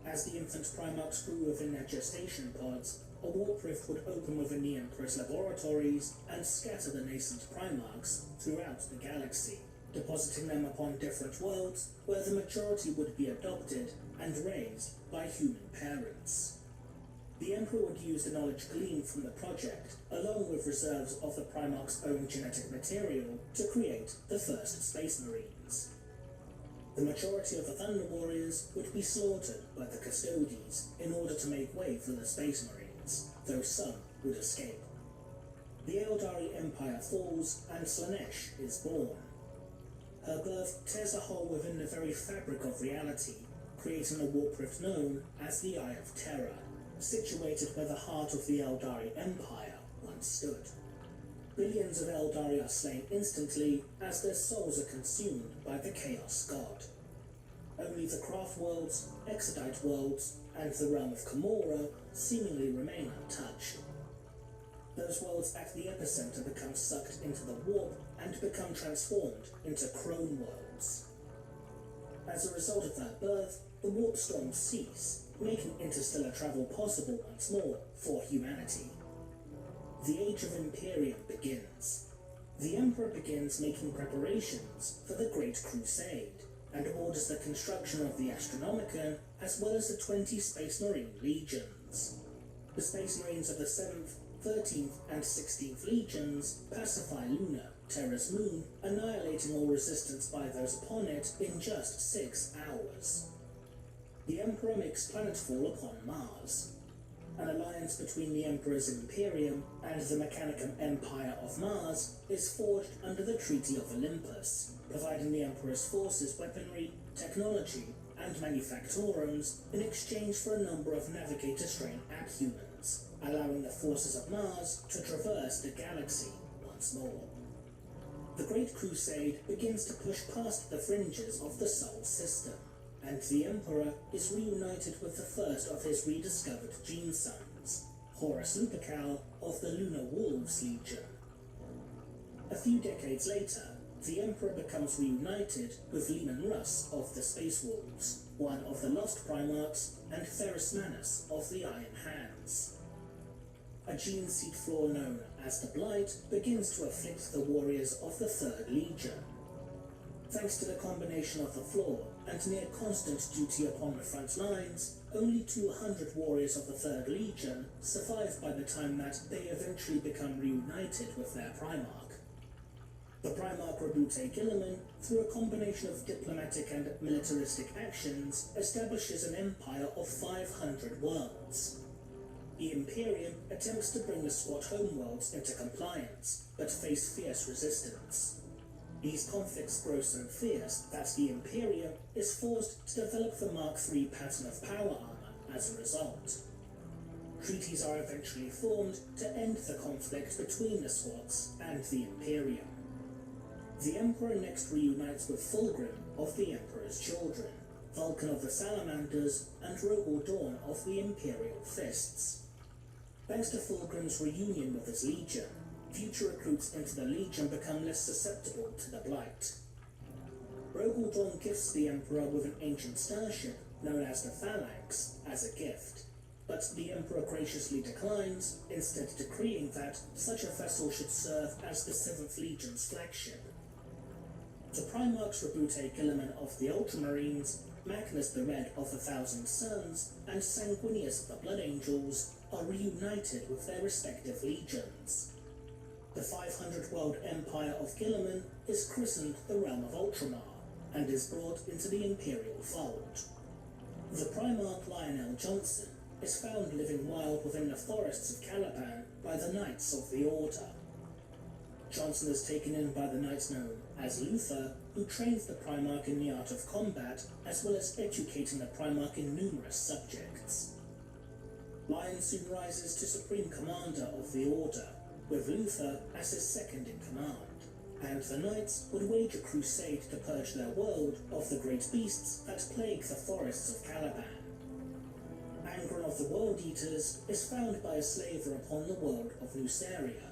As the infant Primarchs grew within their gestation pods, a warp rift would open within the Emperor's laboratories and scatter the nascent Primarchs throughout the galaxy, depositing them upon different worlds where the majority would be adopted and raised by human parents. The Emperor would use the knowledge gleaned from the project, along with reserves of the Primarch's own genetic material, to create the first Space Marines. The majority of the Thunder Warriors would be slaughtered by the Custodes in order to make way for the Space Marines, though some would escape. The Eldari Empire falls and Slanesh is born. Her birth tears a hole within the very fabric of reality, creating a warp rift known as the Eye of Terror, situated where the heart of the Eldari Empire once stood. Billions of Eldari are slain instantly as their souls are consumed by the Chaos God. Only the Craft Worlds, Exodite Worlds, and the realm of Kamora seemingly remain untouched. Those worlds at the epicenter become sucked into the warp and become transformed into Crone Worlds. As a result of their birth, the warp storms cease, making interstellar travel possible once more for humanity. The Age of Imperium begins. The Emperor begins making preparations for the Great Crusade, and orders the construction of the Astronomicon as well as the 20 Space Marine legions. The Space Marines of the 7th, 13th, and 16th Legions pacify Luna, Terra's moon, annihilating all resistance by those upon it in just 6 hours. The Emperor makes planetfall upon Mars. An alliance between the Emperor's Imperium and the Mechanicum Empire of Mars is forged under the Treaty of Olympus, providing the Emperor's forces weaponry, technology, and manufactorums in exchange for a number of Navigator-strain abhumans, allowing the forces of Mars to traverse the galaxy once more. The Great Crusade begins to push past the fringes of the Sol system, and the Emperor is reunited with the first of his rediscovered gene sons, Horus Lupercal of the Lunar Wolves Legion. A few decades later, the Emperor becomes reunited with Leman Russ of the Space Wolves, one of the Lost Primarchs, and Ferrus Manus of the Iron Hands. A gene seed flaw known as the Blight begins to afflict the warriors of the 3rd Legion. Thanks to the combination of the flaw and near constant duty upon the front lines, only 200 warriors of the 3rd Legion survive by the time that they eventually become reunited with their Primarch. The Primarch Rabute Gilliman, through a combination of diplomatic and militaristic actions, establishes an empire of 500 worlds. The Imperium attempts to bring the squat homeworlds into compliance, but face fierce resistance. These conflicts grow so fierce that the Imperium is forced to develop the Mark III pattern of power armor as a result. treaties are eventually formed to end the conflict between the Scots and the Imperium. The Emperor next reunites with Fulgrim of the Emperor's Children, Vulcan of the Salamanders, and Rogel Dawn of the Imperial Fists. Thanks to Fulgrim's reunion with his Legion, future recruits into the Legion become less susceptible to the Blight. Rogel Dawn gifts the Emperor with an ancient starship known as the Phalanx as a gift, but the Emperor graciously declines, instead decreeing that such a vessel should serve as the 7th Legion's flagship. The Primarchs Rbute Guilliman of the Ultramarines, Magnus the Red of the Thousand Suns, and Sanguinius of the Blood Angels are reunited with their respective legions. The 500-world Empire of Guilliman is christened the Realm of Ultramar, and is brought into the Imperial fold. The Primarch Lionel Johnson is found living wild within the forests of Caliban by the Knights of the Order. Johnson is taken in by the knights known as Luther, who trains the Primarch in the art of combat, as well as educating the Primarch in numerous subjects. Lion soon rises to Supreme Commander of the Order, with Luther as his second in command, and the knights would wage a crusade to purge their world of the great beasts that plague the forests of Caliban. Angron of the World Eaters is found by a slaver upon the world of Nuceria.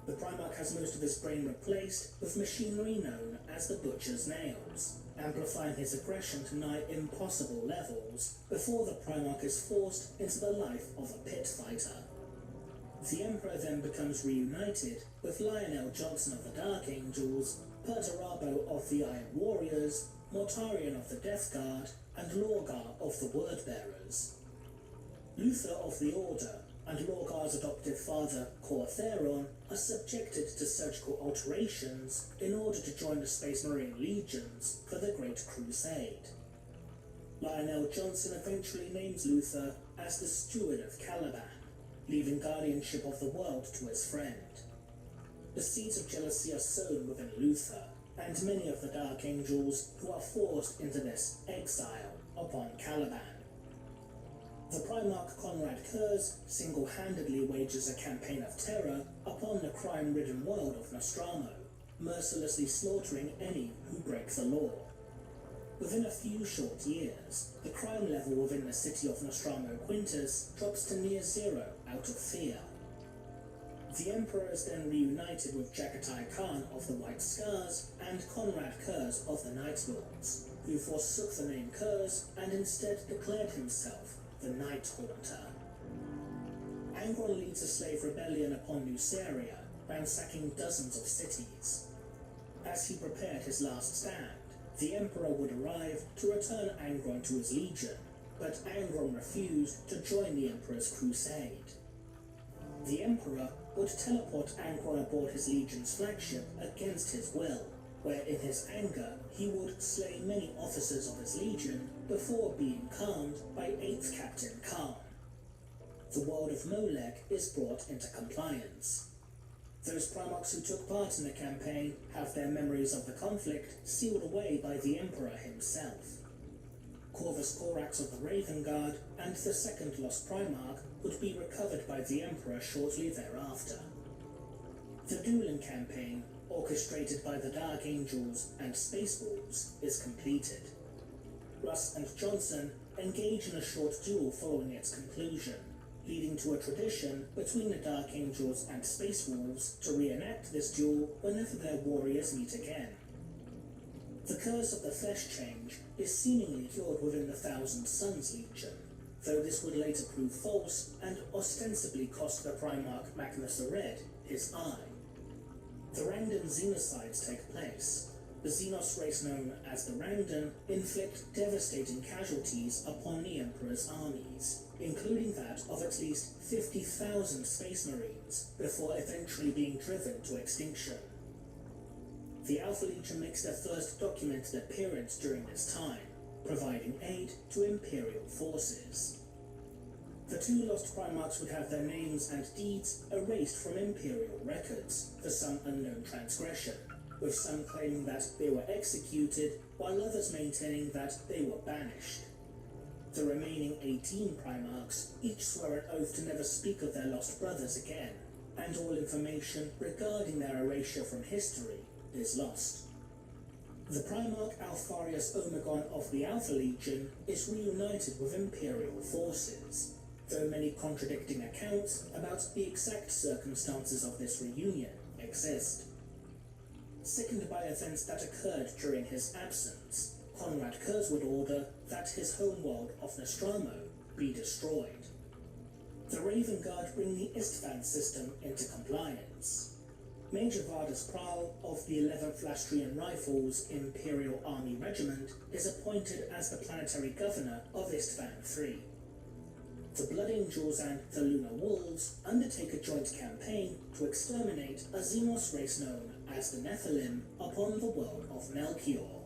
The Primarch has most of his brain replaced with machinery known as the Butcher's Nails, amplifying his aggression to nigh impossible levels before the Primarch is forced into the life of a pit fighter. The Emperor then becomes reunited with Lionel Johnson of the Dark Angels, Perturabo of the Iron Warriors, Mortarion of the Death Guard, and Lorgar of the Wordbearers. Luther of the Order and Lorgar's adoptive father, Cor Theron, are subjected to surgical alterations in order to join the Space Marine Legions for the Great Crusade. Lionel Johnson eventually names Luther as the Steward of Caliban, leaving guardianship of the world to his friend. The seeds of jealousy are sown within Luther, and many of the Dark Angels who are forced into this exile upon Caliban. The Primarch Conrad Kurz single-handedly wages a campaign of terror upon the crime-ridden world of Nostromo, mercilessly slaughtering any who break the law. Within a few short years, the crime level within the city of Nostromo Quintus drops to near zero out of fear. The Emperor is then reunited with Jagatai Khan of the White Scars and Conrad Kurz of the Night Lords, who forsook the name Kurz and instead declared himself the Night Haunter. Angron leads a slave rebellion upon Nuceria, ransacking dozens of cities. As he prepared his last stand, the Emperor would arrive to return Angron to his legion, but Angron refused to join the Emperor's crusade. The Emperor would teleport Angron aboard his legion's flagship against his will, where in his anger he would slay many officers of his legion before being calmed by 8th Captain Khan. The world of Molech is brought into compliance. Those Primarchs who took part in the campaign have their memories of the conflict sealed away by the Emperor himself. Corvus Corax of the Raven Guard and the second lost Primarch would be recovered by the Emperor shortly thereafter. The Dueling campaign, orchestrated by the Dark Angels and Space Wolves, is completed. Russ and Johnson engage in a short duel following its conclusion, leading to a tradition between the Dark Angels and Space Wolves to reenact this duel whenever their warriors meet again. The curse of the Flesh Change is seemingly cured within the Thousand Suns Legion, though this would later prove false and ostensibly cost the Primarch Magnus the Red his eye. The Rangdan Xenocides take place. The Xenos race known as the Rangdan inflict devastating casualties upon the Emperor's armies, including that of at least 50,000 Space Marines, before eventually being driven to extinction. The Alpha Legion makes their first documented appearance during this time, providing aid to Imperial forces. The two lost Primarchs would have their names and deeds erased from Imperial records for some unknown transgression, with some claiming that they were executed, while others maintaining that they were banished. The remaining 18 Primarchs each swear an oath to never speak of their lost brothers again, and all information regarding their erasure from history is lost. The Primarch Alfarius Omegon of the Alpha Legion is reunited with Imperial forces, though many contradicting accounts about the exact circumstances of this reunion exist. Sickened by events that occurred during his absence, Conrad Kurz would order that his homeworld of Nostromo be destroyed. The Raven Guard bring the Istvan system into compliance. Major Vardus Pral of the 11th Lastrian Rifles Imperial Army Regiment is appointed as the planetary governor of Istvan III. The Blood Angels and the Lunar Wolves undertake a joint campaign to exterminate a Xenos race known as the Nephilim upon the world of Melchior.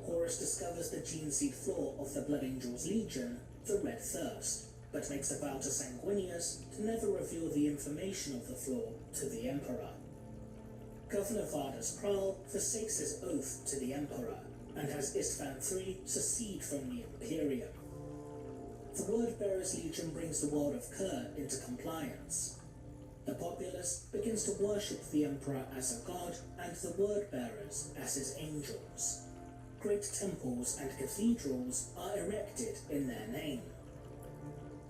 Horus discovers the gene seed flaw of the Blood Angels Legion, the Red Thirst, but makes a vow to Sanguinius to never reveal the information of the flaw to the Emperor. Governor Vardus Pral forsakes his oath to the Emperor, and has Istvan III secede from the Imperium. The Wordbearers Legion brings the world of Kur into compliance. The populace begins to worship the Emperor as a god and the Wordbearers as his angels. Great temples and cathedrals are erected in their name.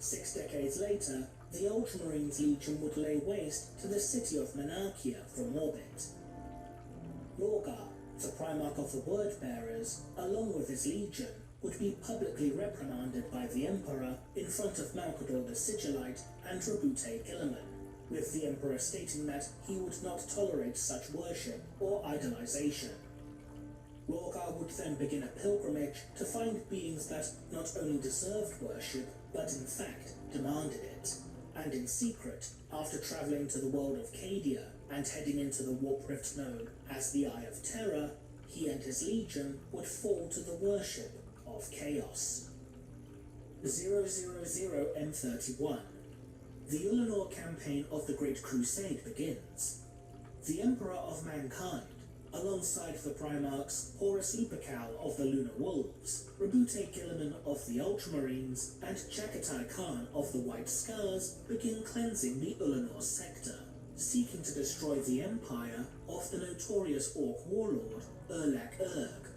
6 decades later, the Ultramarines Legion would lay waste to the city of Monarchia from orbit. Lorgar, the Primarch of the Wordbearers, along with his legion, would be publicly reprimanded by the Emperor in front of Malkador the Sigillite and Rbute Gilliman, with the Emperor stating that he would not tolerate such worship or idolization. Lorgar would then begin a pilgrimage to find beings that not only deserved worship, but in fact demanded it. And in secret, after travelling to the world of Cadia and heading into the warp rift known as the Eye of Terror, he and his legion would fall to the worship of Chaos. 000M31. The Ulanor campaign of the Great Crusade begins. The Emperor of Mankind, alongside the Primarchs Horus Lupercal of the Lunar Wolves, Rbute Gilliman of the Ultramarines, and Chagatai Khan of the White Scars begin cleansing the Ulanor sector, seeking to destroy the empire of the notorious Orc warlord Erlak Erg.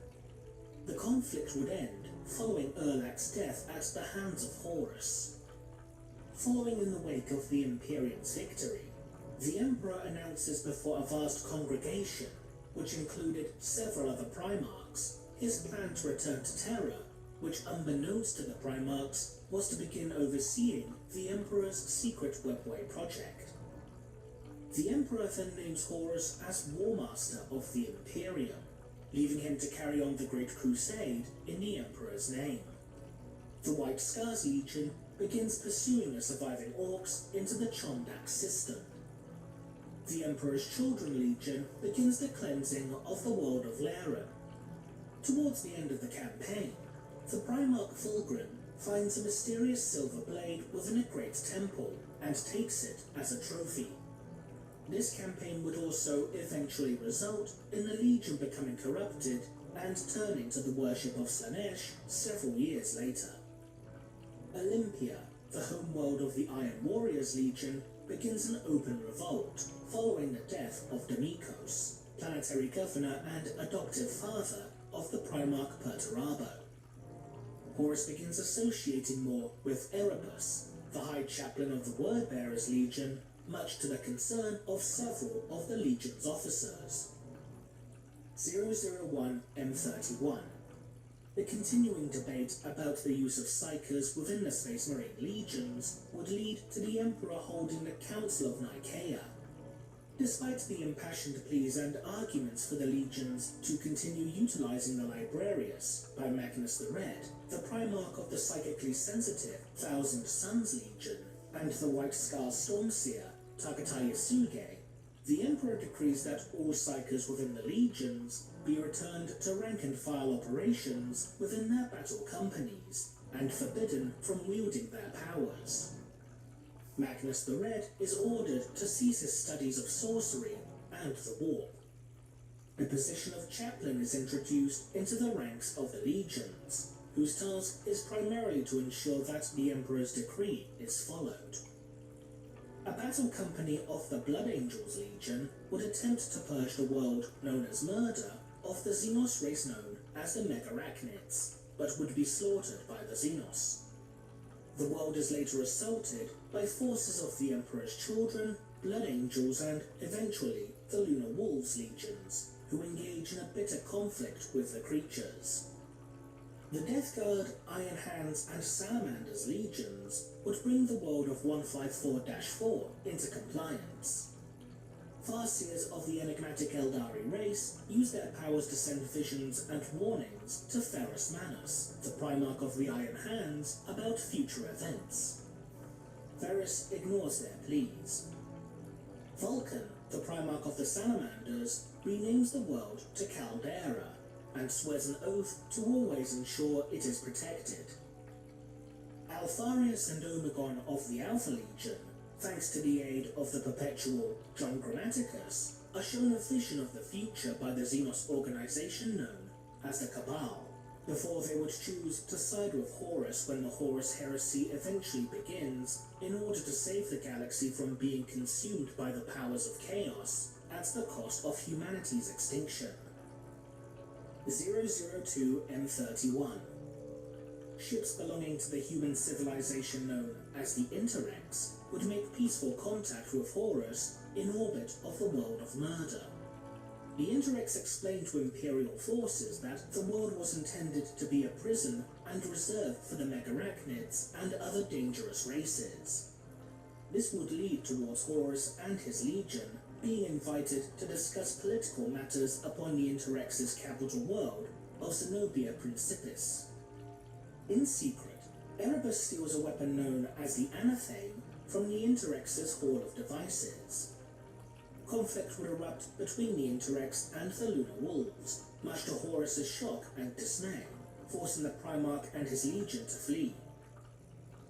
The conflict would end following Erlak's death at the hands of Horus. Following in the wake of the Imperium's victory, the Emperor announces before a vast congregation, which included several other Primarchs, his plan to return to Terra, which unbeknownst to the Primarchs was to begin overseeing the Emperor's secret webway project. The Emperor then names Horus as War Master of the Imperium, leaving him to carry on the Great Crusade in the Emperor's name. The White Scars Legion begins pursuing the surviving Orcs into the Chondak system. The Emperor's Children Legion begins the cleansing of the world of Laren. Towards the end of the campaign, the Primarch Fulgrim finds a mysterious silver blade within a great temple and takes it as a trophy. This campaign would also eventually result in the Legion becoming corrupted and turning to the worship of Slanesh several years later. Olympia, the homeworld of the Iron Warriors Legion, begins an open revolt following the death of Demikos, planetary governor and adoptive father of the Primarch Perturabo. Horus begins associating more with Erebus, the High Chaplain of the Wordbearers Legion, much to the concern of several of the Legion's officers. 001M31. The continuing debate about the use of Psychers within the Space Marine Legions would lead to the Emperor holding the Council of Nicaea. Despite the impassioned pleas and arguments for the Legions to continue utilizing the Librarius by Magnus the Red, the Primarch of the psychically sensitive Thousand Suns Legion, and the White Scar Stormseer, Tagatai Yasuge, the Emperor decrees that all Psychers within the Legions be returned to rank-and-file operations within their battle companies, and forbidden from wielding their powers. Magnus the Red is ordered to cease his studies of sorcery and the warp. The position of chaplain is introduced into the ranks of the Legions, whose task is primarily to ensure that the Emperor's decree is followed. A battle company of the Blood Angels Legion would attempt to purge the world known as Murder of the Xenos race known as the Megarachnids, but would be slaughtered by the Xenos. The world is later assaulted by forces of the Emperor's children, Blood Angels, and, eventually, the Lunar Wolves legions, who engage in a bitter conflict with the creatures. The Death Guard, Iron Hands, and Salamanders legions would bring the world of 154-4 into compliance. Farseers of the enigmatic Eldari race use their powers to send visions and warnings to Ferrus Manus, the Primarch of the Iron Hands, about future events. Ferrus ignores their pleas. Vulcan, the Primarch of the Salamanders, renames the world to Caldera, and swears an oath to always ensure it is protected. Alpharius and Omegon of the Alpha Legion, thanks to the aid of the perpetual John Grammaticus, are shown a vision of the future by the Xenos organization known as the Cabal, before they would choose to side with Horus when the Horus Heresy eventually begins, in order to save the galaxy from being consumed by the powers of chaos at the cost of humanity's extinction. 002-M31. Ships belonging to the human civilization known as the Interrex would make peaceful contact with Horus in orbit of the world of Murder. The Interrex explained to Imperial forces that the world was intended to be a prison and reserved for the Megarachnids and other dangerous races. This would lead towards Horus and his legion being invited to discuss political matters upon the Interrex's capital world of Zenobia Principis. In secret, Erebus steals a weapon known as the Anathame from the Interrex's Hall of Devices. Conflict would erupt between the Interrex and the Lunar Wolves, much to Horus's shock and dismay, forcing the Primarch and his legion to flee.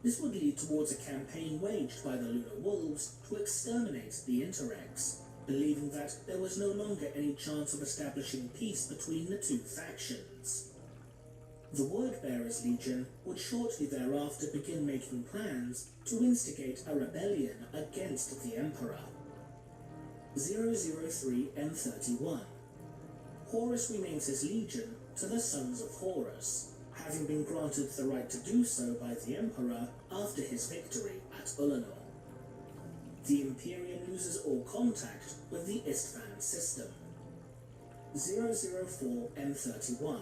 This would lead towards a campaign waged by the Lunar Wolves to exterminate the Interrex, believing that there was no longer any chance of establishing peace between the two factions. The Wordbearers Legion would shortly thereafter begin making plans to instigate a rebellion against the Emperor. 003-M31. Horus renames his legion to the Sons of Horus, having been granted the right to do so by the Emperor after his victory at Ulanor. The Imperium loses all contact with the Istvan system. 004-M31.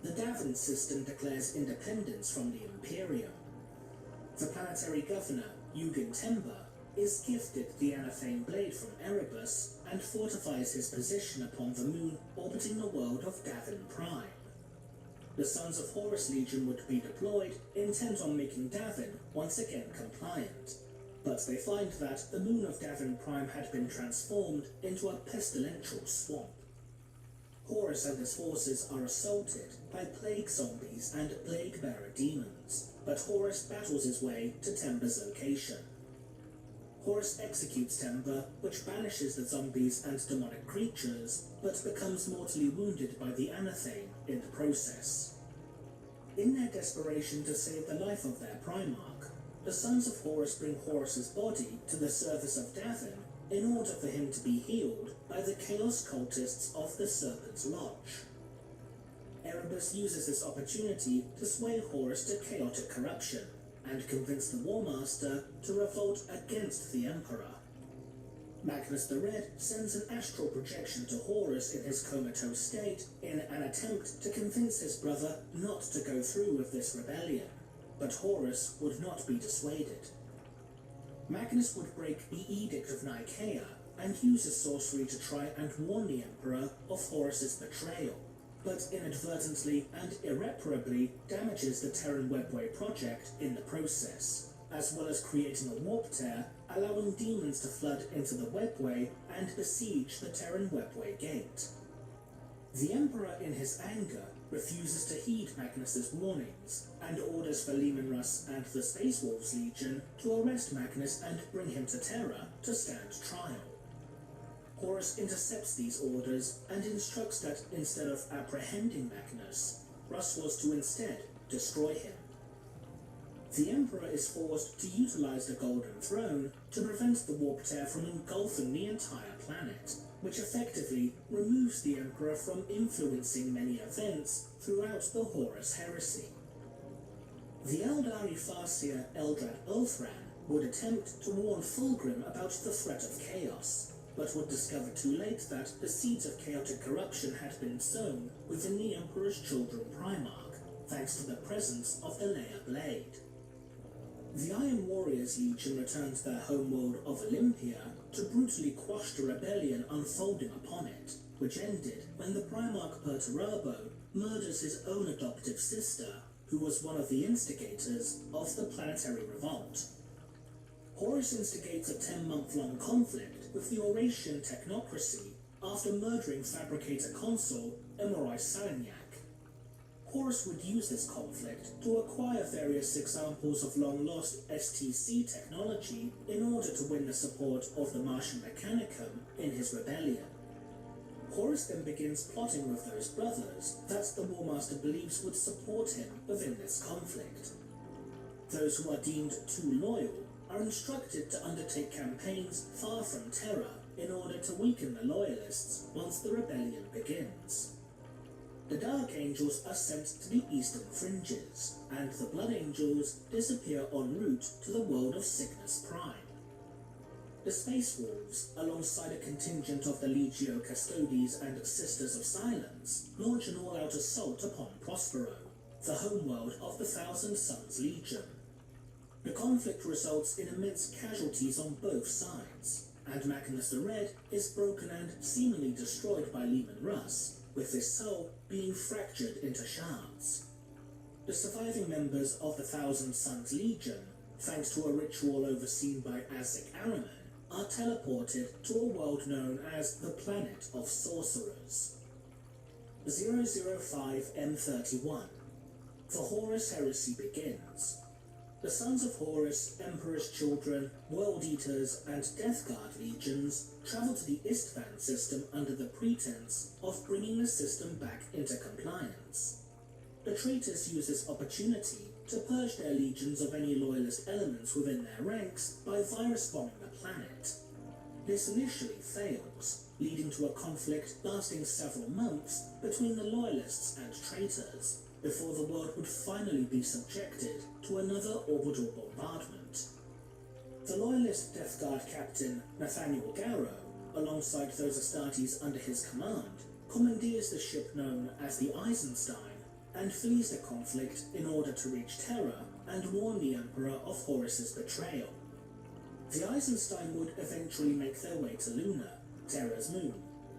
The Davin system declares independence from the Imperium. The planetary governor, Eugen Temba, is gifted the Anathame blade from Erebus and fortifies his position upon the moon orbiting the world of Davin Prime. The Sons of Horus Legion would be deployed, intent on making Davin once again compliant, but they find that the moon of Davin Prime had been transformed into a pestilential swamp. Horus and his forces are assaulted by plague zombies and plague-bearer demons, but Horus battles his way to Temba's location. Horus executes Temba, which banishes the zombies and demonic creatures, but becomes mortally wounded by the Anathame in the process. In their desperation to save the life of their Primarch, the Sons of Horus bring Horus's body to the surface of Davin in order for him to be healed by the Chaos Cultists of the Serpent's Lodge. Erebus uses this opportunity to sway Horus to chaotic corruption, and convince the War Master to revolt against the Emperor. Magnus the Red sends an astral projection to Horus in his comatose state in an attempt to convince his brother not to go through with this rebellion, but Horus would not be dissuaded. Magnus would break the Edict of Nicaea and use his sorcery to try and warn the Emperor of Horus's betrayal, but inadvertently and irreparably damages the Terran Webway project in the process, as well as creating a warp tear, allowing demons to flood into the Webway and besiege the Terran Webway gate. The Emperor, in his anger, refuses to heed Magnus's warnings, and orders for Leman Russ and the Space Wolves Legion to arrest Magnus and bring him to Terra to stand trial. Horus intercepts these orders and instructs that instead of apprehending Magnus, Russ was to instead destroy him. The Emperor is forced to utilize the Golden Throne to prevent the warp tear from engulfing the entire planet, which effectively removes the Emperor from influencing many events throughout the Horus Heresy. The Eldari Farseer Eldrad Ulthran would attempt to warn Fulgrim about the threat of chaos, but would discover too late that the seeds of chaotic corruption had been sown within the Emperor's Children Primarch, thanks to the presence of the Leia Blade. The Iron Warriors Legion returns their homeworld of Olympia to brutally quash the rebellion unfolding upon it, which ended when the Primarch Perturabo murders his own adoptive sister, who was one of the instigators of the planetary revolt. Horus instigates a 10-month-long conflict with the Horatian technocracy after murdering Fabricator Consul Emorai Salignac. Horus would use this conflict to acquire various examples of long-lost STC technology in order to win the support of the Martian Mechanicum in his rebellion. Horus then begins plotting with those brothers that the Warmaster believes would support him within this conflict. Those who are deemed too loyal are instructed to undertake campaigns far from Terra in order to weaken the Loyalists once the rebellion begins. The Dark Angels are sent to the eastern fringes, and the Blood Angels disappear en route to the world of Cygnus Prime. The Space Wolves, alongside a contingent of the Legio Custodes and Sisters of Silence, launch an all-out assault upon Prospero, the homeworld of the Thousand Suns Legion. The conflict results in immense casualties on both sides, and Magnus the Red is broken and seemingly destroyed by Leman Russ, with his soul being fractured into shards. The surviving members of the Thousand Suns Legion, thanks to a ritual overseen by Azik Araman, are teleported to a world known as the Planet of Sorcerers. 005 M31. The Horus Heresy begins. The Sons of Horus, Emperor's Children, World Eaters, and Death Guard legions travel to the Istvan system under the pretense of bringing the system back into compliance. The traitors use this opportunity to purge their legions of any loyalist elements within their ranks by virus bombing the planet. This initially fails, leading to a conflict lasting several months between the loyalists and traitors, before the world would finally be subjected to another orbital bombardment. The loyalist Death Guard captain Nathaniel Garrow, alongside those Astartes under his command, commandeers the ship known as the Eisenstein and flees the conflict in order to reach Terra and warn the Emperor of Horus's betrayal. The Eisenstein would eventually make their way to Luna, Terra's moon,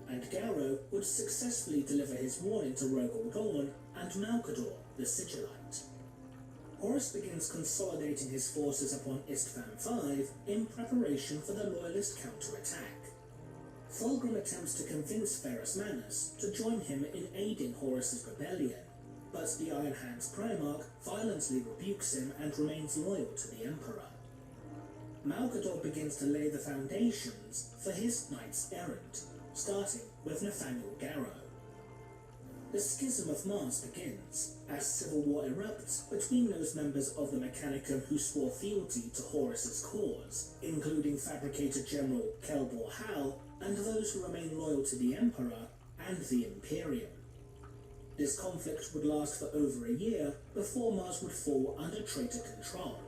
and Garrow would successfully deliver his warning to Rogol Dawn and Malkador, the Sigillite. Horus begins consolidating his forces upon Istvan V in preparation for the Loyalist counterattack. Fulgrim attempts to convince Ferrus Manus to join him in aiding Horus's rebellion, but the Iron Hands Primarch violently rebukes him and remains loyal to the Emperor. Malkador begins to lay the foundations for his Knights Errant, starting with Nathaniel Garrow. The Schism of Mars begins, as civil war erupts between those members of the Mechanicum who swore fealty to Horus's cause, including Fabricator General Kelbor Hal, and those who remain loyal to the Emperor and the Imperium. This conflict would last for over a year before Mars would fall under traitor control.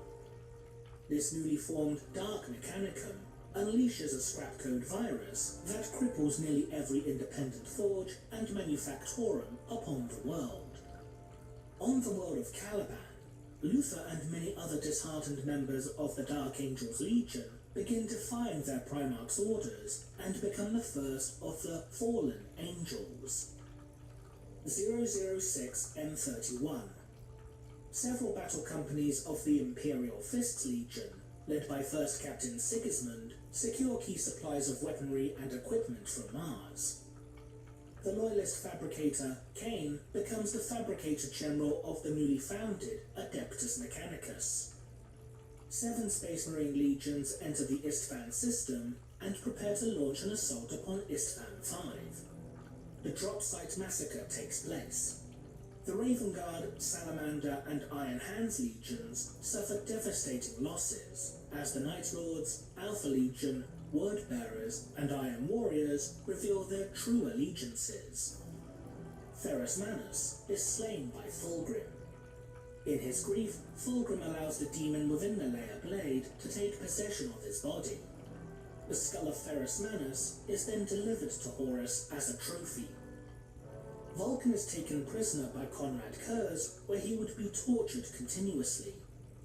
This newly formed Dark Mechanicum unleashes a scrap code virus that cripples nearly every independent forge and manufactorum upon the world. On the world of Caliban, Luther and many other disheartened members of the Dark Angels Legion begin defying their Primarch's orders and become the first of the Fallen Angels. 006 M31. Several battle companies of the Imperial Fists Legion, led by First Captain Sigismund, secure key supplies of weaponry and equipment from Mars. The loyalist fabricator, Cain, becomes the Fabricator General of the newly founded Adeptus Mechanicus. 7 Space Marine legions enter the Istvan system and prepare to launch an assault upon Istvan V. The drop site massacre takes place. The Raven Guard, Salamander, and Iron Hands legions suffered devastating losses as the Night Lords, Alpha Legion, Word Bearers, and Iron Warriors reveal their true allegiances. Ferrus Manus is slain by Fulgrim. In his grief, Fulgrim allows the demon within the Lair Blade to take possession of his body. The skull of Ferrus Manus is then delivered to Horus as a trophy. Vulcan is taken prisoner by Conrad Kurz, where he would be tortured continuously,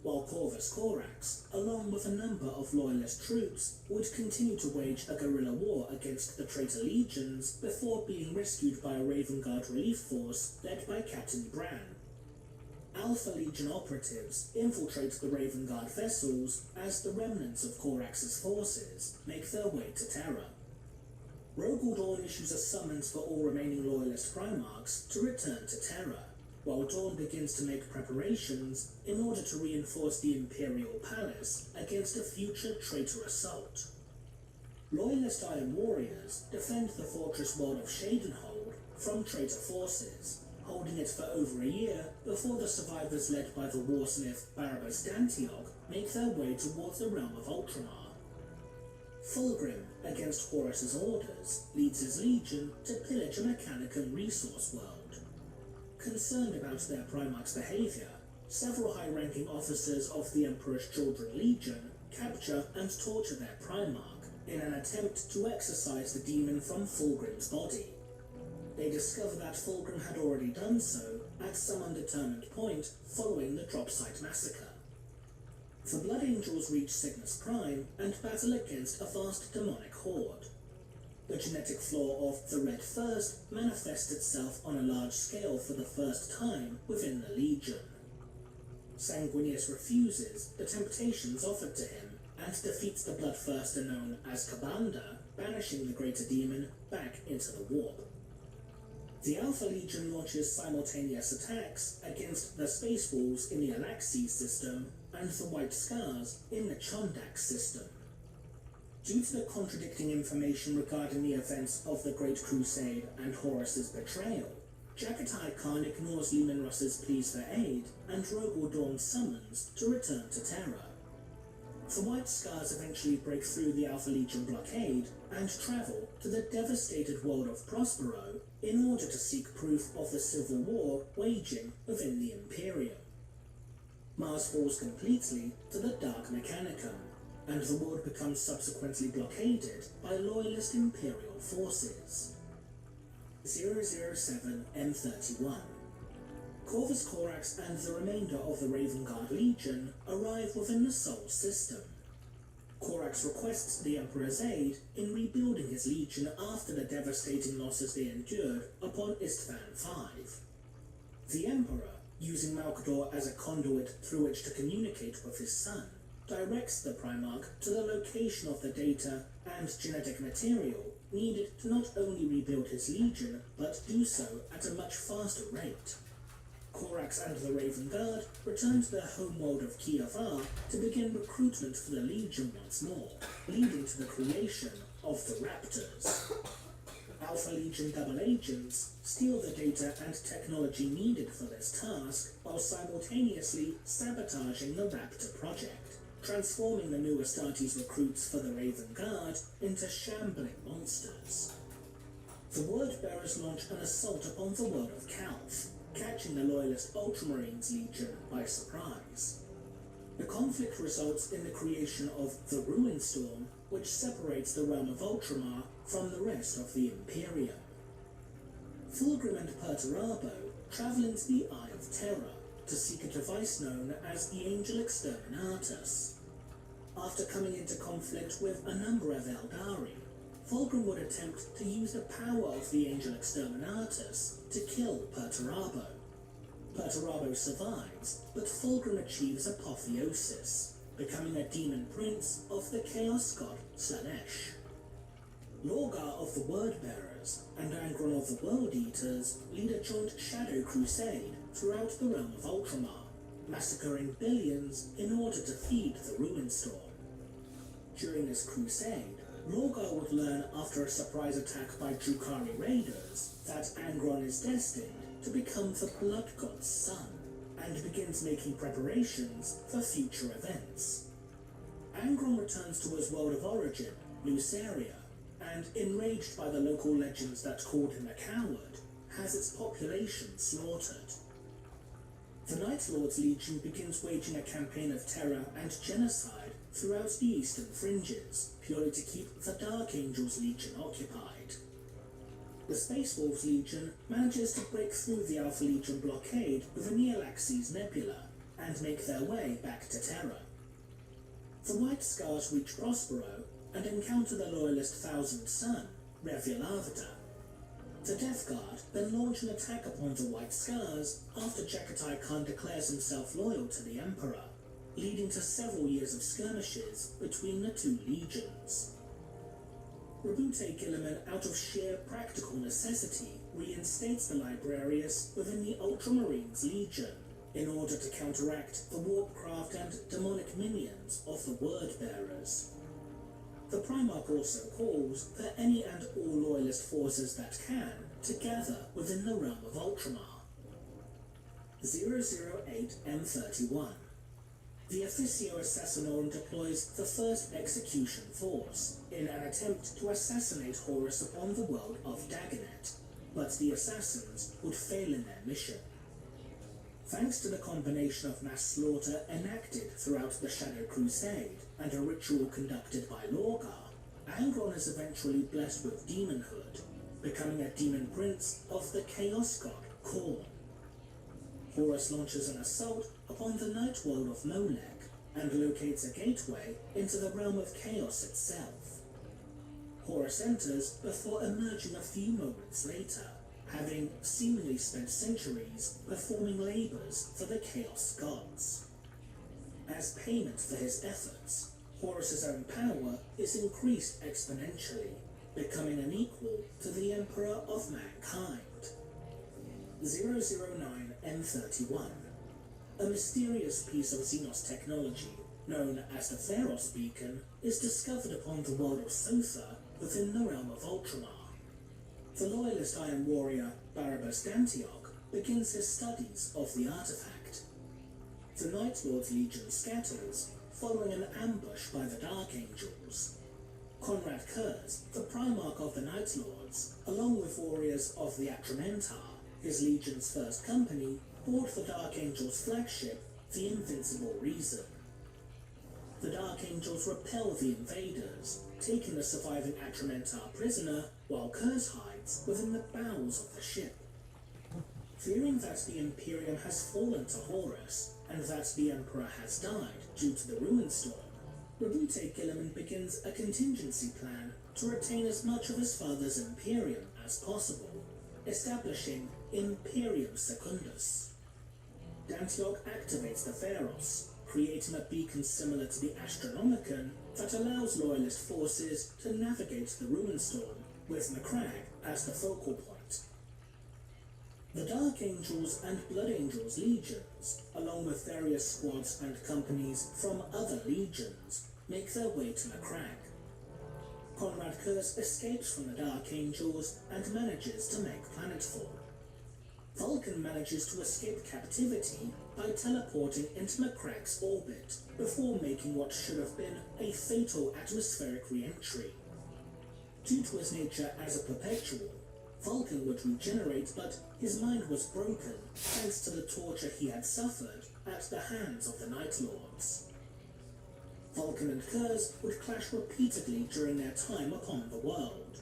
while Corvus Corax, along with a number of loyalist troops, would continue to wage a guerrilla war against the traitor legions before being rescued by a Raven Guard relief force led by Captain Bran. Alpha Legion operatives infiltrate the Raven Guard vessels as the remnants of Corax's forces make their way to Terra. Rogel Dawn issues a summons for all remaining loyalist Primarchs to return to Terra, while Dawn begins to make preparations in order to reinforce the Imperial Palace against a future traitor assault. Loyalist Iron Warriors defend the fortress world of Shadenhold from traitor forces, holding it for over a year before the survivors led by the warsmith Barabbas Dantiog make their way towards the realm of Ultramar. Fulgrim, against Horus's orders, leads his legion to pillage a Mechanicum resource world. Concerned about their Primarch's behavior, several high-ranking officers of the Emperor's Children Legion capture and torture their Primarch in an attempt to exorcise the demon from Fulgrim's body. They discover that Fulgrim had already done so at some undetermined point following the Dropsite massacre. The Blood Angels reach Cygnus Prime and battle against a vast demonic horde. The genetic flaw of the Red First manifests itself on a large scale for the first time within the Legion. Sanguinius refuses the temptations offered to him and defeats the Bloodthirster known as Kabanda, banishing the greater demon back into the warp. The Alpha Legion launches simultaneous attacks against the Space Wolves in the Alaxes system and the White Scars in the Chondak system. Due to the contradicting information regarding the events of the Great Crusade and Horus's betrayal, Jagatai Khan ignores Luminross's pleas for aid and Rogel Dawn's summons to return to Terra. The White Scars eventually break through the Alpha Legion blockade and travel to the devastated world of Prospero in order to seek proof of the civil war waging within the Imperium. Mars falls completely to the Dark Mechanicum, and the world becomes subsequently blockaded by loyalist Imperial forces. 007 M31. Corvus Corax and the remainder of the Raven Guard Legion arrive within the Sol system. Corax requests the Emperor's aid in rebuilding his legion after the devastating losses they endured upon Istvan V. The Emperor, using Malkador as a conduit through which to communicate with his son, directs the Primarch to the location of the data and genetic material needed to not only rebuild his legion, but do so at a much faster rate. Corax and the Raven Guard return to their homeworld of Kiavar to begin recruitment for the Legion once more, leading to the creation of the Raptors. Alpha Legion double agents steal the data and technology needed for this task while simultaneously sabotaging the Raptor project, transforming the new Astartes recruits for the Raven Guard into shambling monsters. The Word Bearers launch an assault upon the world of Calth, catching the loyalist Ultramarines Legion by surprise. The conflict results in the creation of the Ruin Storm, which separates the realm of Ultramar from the rest of the Imperium. Fulgrim and Perturabo travel into the Eye of Terror to seek a device known as the Angel Exterminatus. After coming into conflict with a number of Eldari, Fulgrim would attempt to use the power of the Angel Exterminatus to kill Perturabo. Perturabo survives, but Fulgrim achieves apotheosis, becoming a demon prince of the Chaos God Slanesh. Lorgar of the Word Bearers and Angron of the World Eaters lead a joint shadow crusade throughout the realm of Ultramar, massacring billions in order to feed the Ruin Storm. During this crusade, Lorgar would learn after a surprise attack by Drukhari raiders that Angron is destined to become the Blood God's son, and begins making preparations for future events. Angron returns to his world of origin, Luceria, and, enraged by the local legends that called him a coward, has its population slaughtered. The Night Lord's Legion begins waging a campaign of terror and genocide throughout the eastern fringes, purely to keep the Dark Angel's Legion occupied. The Space Wolves Legion manages to break through the Alpha Legion blockade with the Nealaxes Nebula and make their way back to Terra. The White Scars reach Prospero and encounter the Loyalist Thousand Son, Revulavita. The Death Guard then launch an attack upon the White Scars after Jekatai Khan declares himself loyal to the Emperor, leading to several years of skirmishes between the two legions. Rbinwolf Gilliman, out of sheer practical necessity, reinstates the Librarius within the Ultramarines Legion in order to counteract the Warpcraft and demonic minions of the Word-Bearers. The Primarch also calls for any and all Loyalist forces that can to gather within the realm of Ultramar. 008 M31. The Officio Assassinorum deploys the first execution force in an attempt to assassinate Horus upon the world of Dagonet, but the assassins would fail in their mission. Thanks to the combination of mass slaughter enacted throughout the Shadow Crusade and a ritual conducted by Lorgar, Angron is eventually blessed with demonhood, becoming a demon prince of the Chaos God Khorne. Horus launches an assault upon the night world of Molech and locates a gateway into the realm of chaos itself. Horus enters before emerging a few moments later, having seemingly spent centuries performing labors for the Chaos Gods. As payment for his efforts, Horus's own power is increased exponentially, becoming an equal to the Emperor of Mankind. 009 M31. A mysterious piece of Xenos technology, known as the Theros Beacon, is discovered upon the world of Sotha within the realm of Ultramar. The loyalist Iron Warrior, Barabbas Dantiok, begins his studies of the artifact. The Night Lord's Legion scatters, following an ambush by the Dark Angels. Conrad Kurz, the Primarch of the Night Lords, along with warriors of the Atramentar, his legion's first company, board the Dark Angels' flagship, the Invincible Reason. The Dark Angels repel the invaders, taking the surviving Atramentar prisoner, while Kurz hides within the bowels of the ship. Fearing that the Imperium has fallen to Horus, and that the Emperor has died due to the Ruin Storm, Rbinwolf Gilliman begins a contingency plan to retain as much of his father's Imperium as possible, establishing Imperium Secundus. Dantiok activates the Theros, creating a beacon similar to the Astronomicon that allows Loyalist forces to navigate the Ruin Storm, with Macragge as the focal point. The Dark Angels and Blood Angels legions, along with various squads and companies from other legions, make their way to Macragge. Conrad Kurz escapes from the Dark Angels and manages to make planetfall. Vulcan manages to escape captivity by teleporting into Macragge's orbit before making what should have been a fatal atmospheric re-entry. Due to his nature as a perpetual, Vulcan would regenerate, but his mind was broken thanks to the torture he had suffered at the hands of the Night Lords. Vulcan and Kurz would clash repeatedly during their time upon the world.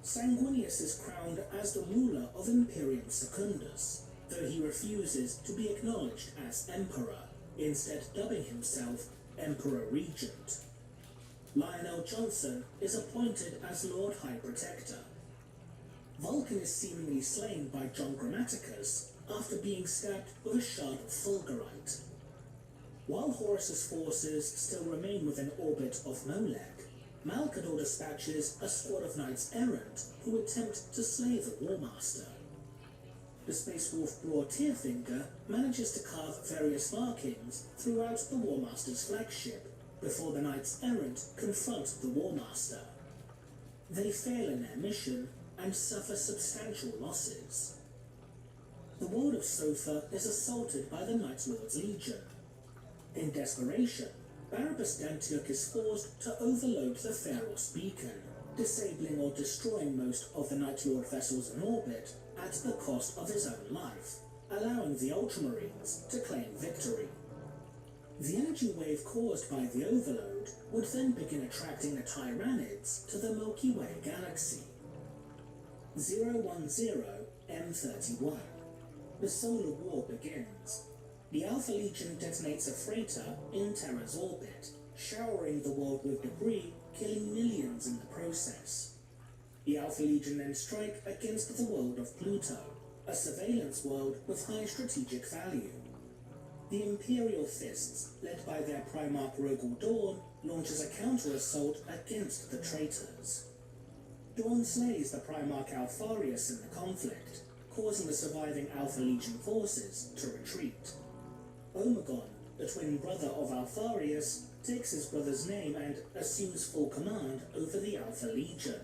Sanguinius is crowned as the ruler of Imperium Secundus, though he refuses to be acknowledged as Emperor, instead dubbing himself Emperor Regent. Lionel Johnson is appointed as Lord High Protector. Vulcan is seemingly slain by John Grammaticus after being stabbed with a shard of fulgurite. While Horus's forces still remain within orbit of Molech, Malkador dispatches a squad of knights errant who attempt to slay the War Master. The Space Wolf Bror Tearfinger manages to carve various markings throughout the War Master's flagship before the knights errant confront the War Master. They fail in their mission and suffer substantial losses. the world of Sofa is assaulted by the Night Lord's Legion. In desperation, Barabbas Dantiuk is forced to overload the Pharos beacon, disabling or destroying most of the Night Lord vessels in orbit at the cost of his own life, allowing the Ultramarines to claim victory. The energy wave caused by the overload would then begin attracting the Tyranids to the Milky Way galaxy. 010 M31. The solar war begins. The Alpha Legion detonates a freighter in Terra's orbit, showering the world with debris, killing millions in the process. The Alpha Legion then strike against the world of Pluto, a surveillance world with high strategic value. The Imperial Fists, led by their Primarch Rogel Dawn, launches a counter-assault against the traitors. Dawn slays the Primarch Alfarius in the conflict, causing the surviving Alpha Legion forces to retreat. Omegon, the twin brother of Alfarius, takes his brother's name and assumes full command over the Alpha Legion.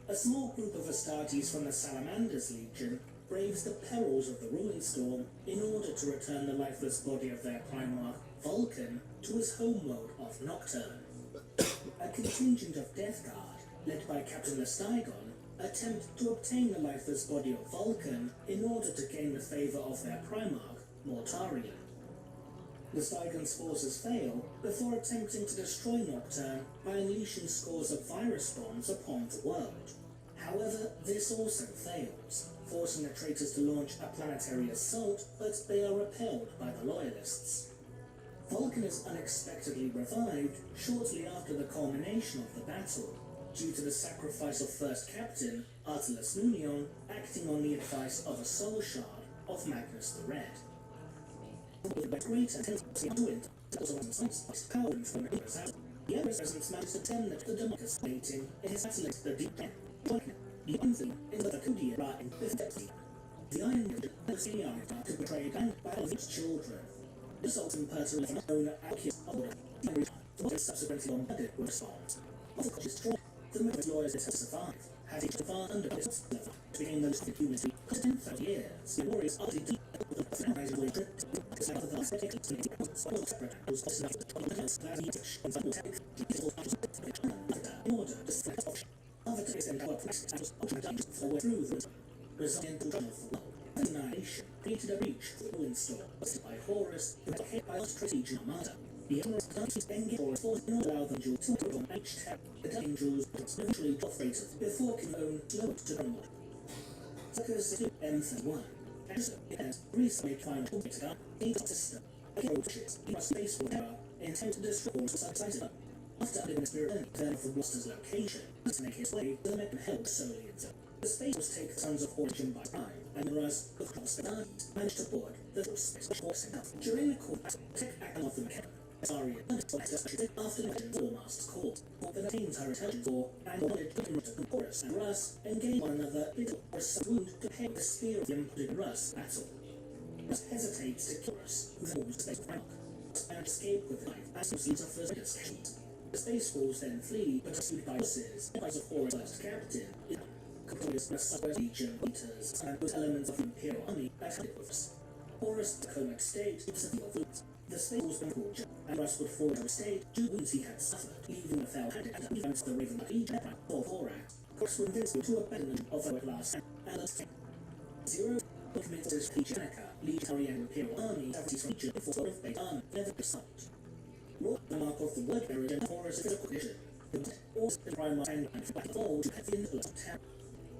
A small group of Astartes from the Salamander's Legion braves the perils of the Ruin Storm in order to return the lifeless body of their Primarch, Vulcan, to his homeworld of Nocturne. A contingent of Death Guard, led by Captain Lestygon, attempt to obtain the lifeless body of Vulcan in order to gain the favour of their Primarch, Mortarion. Lestygon's forces fail before attempting to destroy Nocturne by unleashing scores of virus bombs upon the world. However, this also fails, forcing the traitors to launch a planetary assault, but they are repelled by the Loyalists. Vulcan is unexpectedly revived shortly after the culmination of the battle, due to the sacrifice of First Captain Artilus Nunion acting on the advice of a soul shard of Magnus the Red. The Emperor's presence managed to terminate the Demarcus waiting in his battle the deep end. The Anthony in the Kudia in 50. The Iron Lord was the Arctic to betray and by all of its children. The Sultan Pertwee owner Alcius Order, was subsequently bombarded with response. Of course, destroyed. The most lawyers have survived, having survived under this level, became the most humanity for 10,000 years. The warriors are deep with the recognized way to the last decade to the all separate was of in order to select option. Other days and our practice was ultimately forward through the resulting in control of the world. Annihilation created a breach for the windstorm, hosted by Horus, who had hit by Austra's Legion Armada. The Emperor's Darkest engaged Horus forced in order to allow them to put on each tab. The Dark Angels was eventually operated before King Owen slowed to Drumwood. Circus M31. And so it has recently climbed all the way to God, a system. Again, witches, he was space war terror, intent to destroy the subsided up. After living the spirit then from Gloucester's location, to make his way to the Mecca held solely in zone. The space was taken tons of origin by time, and the Russ of Cross managed to board the space force enough. During the court, tech action of the Mecca, Asarian after the legend War Master's Court, the teams are intelligence war, and knowledge of Horus and Russ engage one another little or some wound to pay the spear of the impotent Russ battle. Russ hesitates to kill Russ, who forms the space rock, and escape with life as he sees a first escape. The Space Wolves then flee, but are pursued by bosses, and by the Horus first captain, Cornelius Messiah's Legion leaders, and those elements of the Imperial Army that had with us. Horus, the Comac state, is a field of wounds. The Space Wolves went forward, and Russ would fall to a state due to wounds he had suffered, leaving the foul-handed and even the Raven Legion or Thorax. Horus would then to abandonment of the last and the Zero commits to Jenica, Legionary and Imperial Army, Savages Legion, before of Bait Army, never assault. Lord, the mark of the word barrier and Horus physical vision. The also the Primarch and fall to have the influence of terror.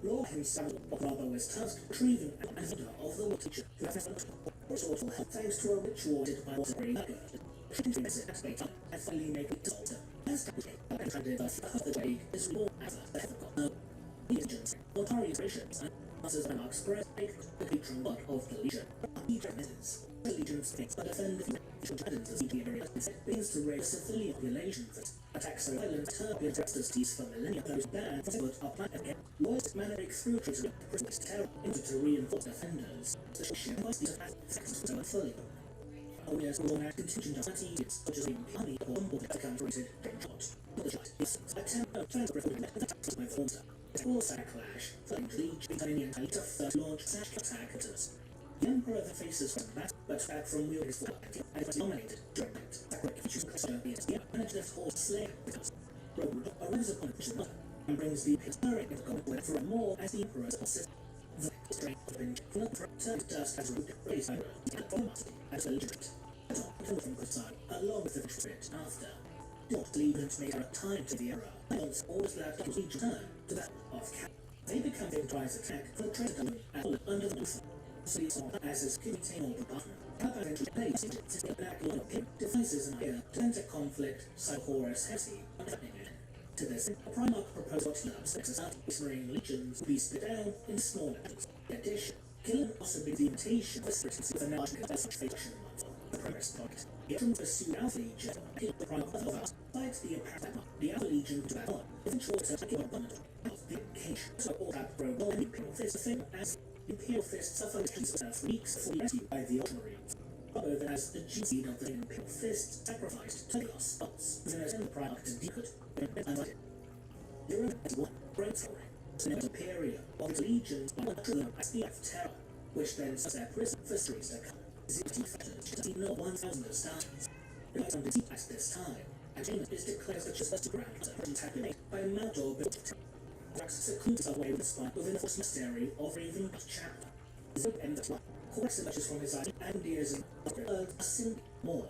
Lord himself, or rather was tasked retrieving an leader of the water teacher, who has found Horus also helped thanks to a ritual did by water very good. Trying to visit at Bait Army and finally make it dissolved. As the and tried to the way is more as the heaven god. Legions, Mortarius Gracious, and Masters and Marks spread the patron god of the Legion. Legion is. The Legion states that defend the begins to raise civilian populations that attack so violent turbulent justices for millennia. Those banned from what are planned again. Lawyers manage through treason to protect terror into to reinforce defenders. The ship was the attack fully. Lawyers will act contingent of parties, such as the army or on board the country the shot is attempt to transfer the attacks by Fonta. It will clash, flank Legion, Italian to first launch attackers. The Emperor then faces from that, but back from wielding his fork, and was nominated during it. Sacred features of the managed left horse slave because Road arrives upon the and brings the historic of God for more as the Emperor's assist. The strength of the turned dust as root raised by road, as a legitimate. From good side, along with the spirit after. Not legions made a time to the era. Lions always allowed to return to that of Cap. They become the Empire's attack for the trade and all under the roof. So it's all as is contain all the button. How about entry place since the black one devices an idea to enter conflict, so Horus Hesi, and threatening it. To this, Primarch proposed what he loves sexes marine legions be split down in small levels. In addition, killing possibly the invitation of spirits with a large faction month. The progress point. Yet from pursue Alpha Legion, kill the Primarch of us, fights the apparent the Alpha Legion to battle, eventually to kill a bundle of the occasion. So all that broke all the Imperial Fist, the thing as Imperial Fist suffered for weeks before rescued by the Ultramarines. Over as the seed of the Imperial Fist sacrificed to the lost spots, within a single Primarch to decode, and like Zero as one breakthrough. So now Imperial, while the legions are true as the F Terror, which then sets their prison for series to come. 60 factors to see no 1,000 of stars. The next one to see at this time, and James is declared the just ground and tabulated by a mount or built. Drax secludes away with the spine within the force mystery of Raven chapter. Zip and the one. Corks emerges from his eyes and ears and a sin more.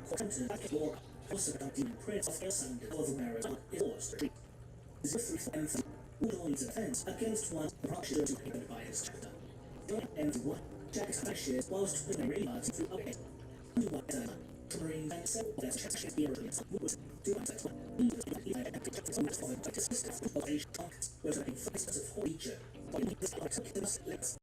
Quantum like war, also about demon prince of Elsander of the Bearers is forced to retreat. Zip 3 and 3 would all need a defense against one approaching to be by his chapter. And 1. Jack ashes whilst with the radar through update. And 1 Marine and 7 of their chapters be released. Wood 2 and 1. Leave the system of Asian conquest, where the first of all region. Let's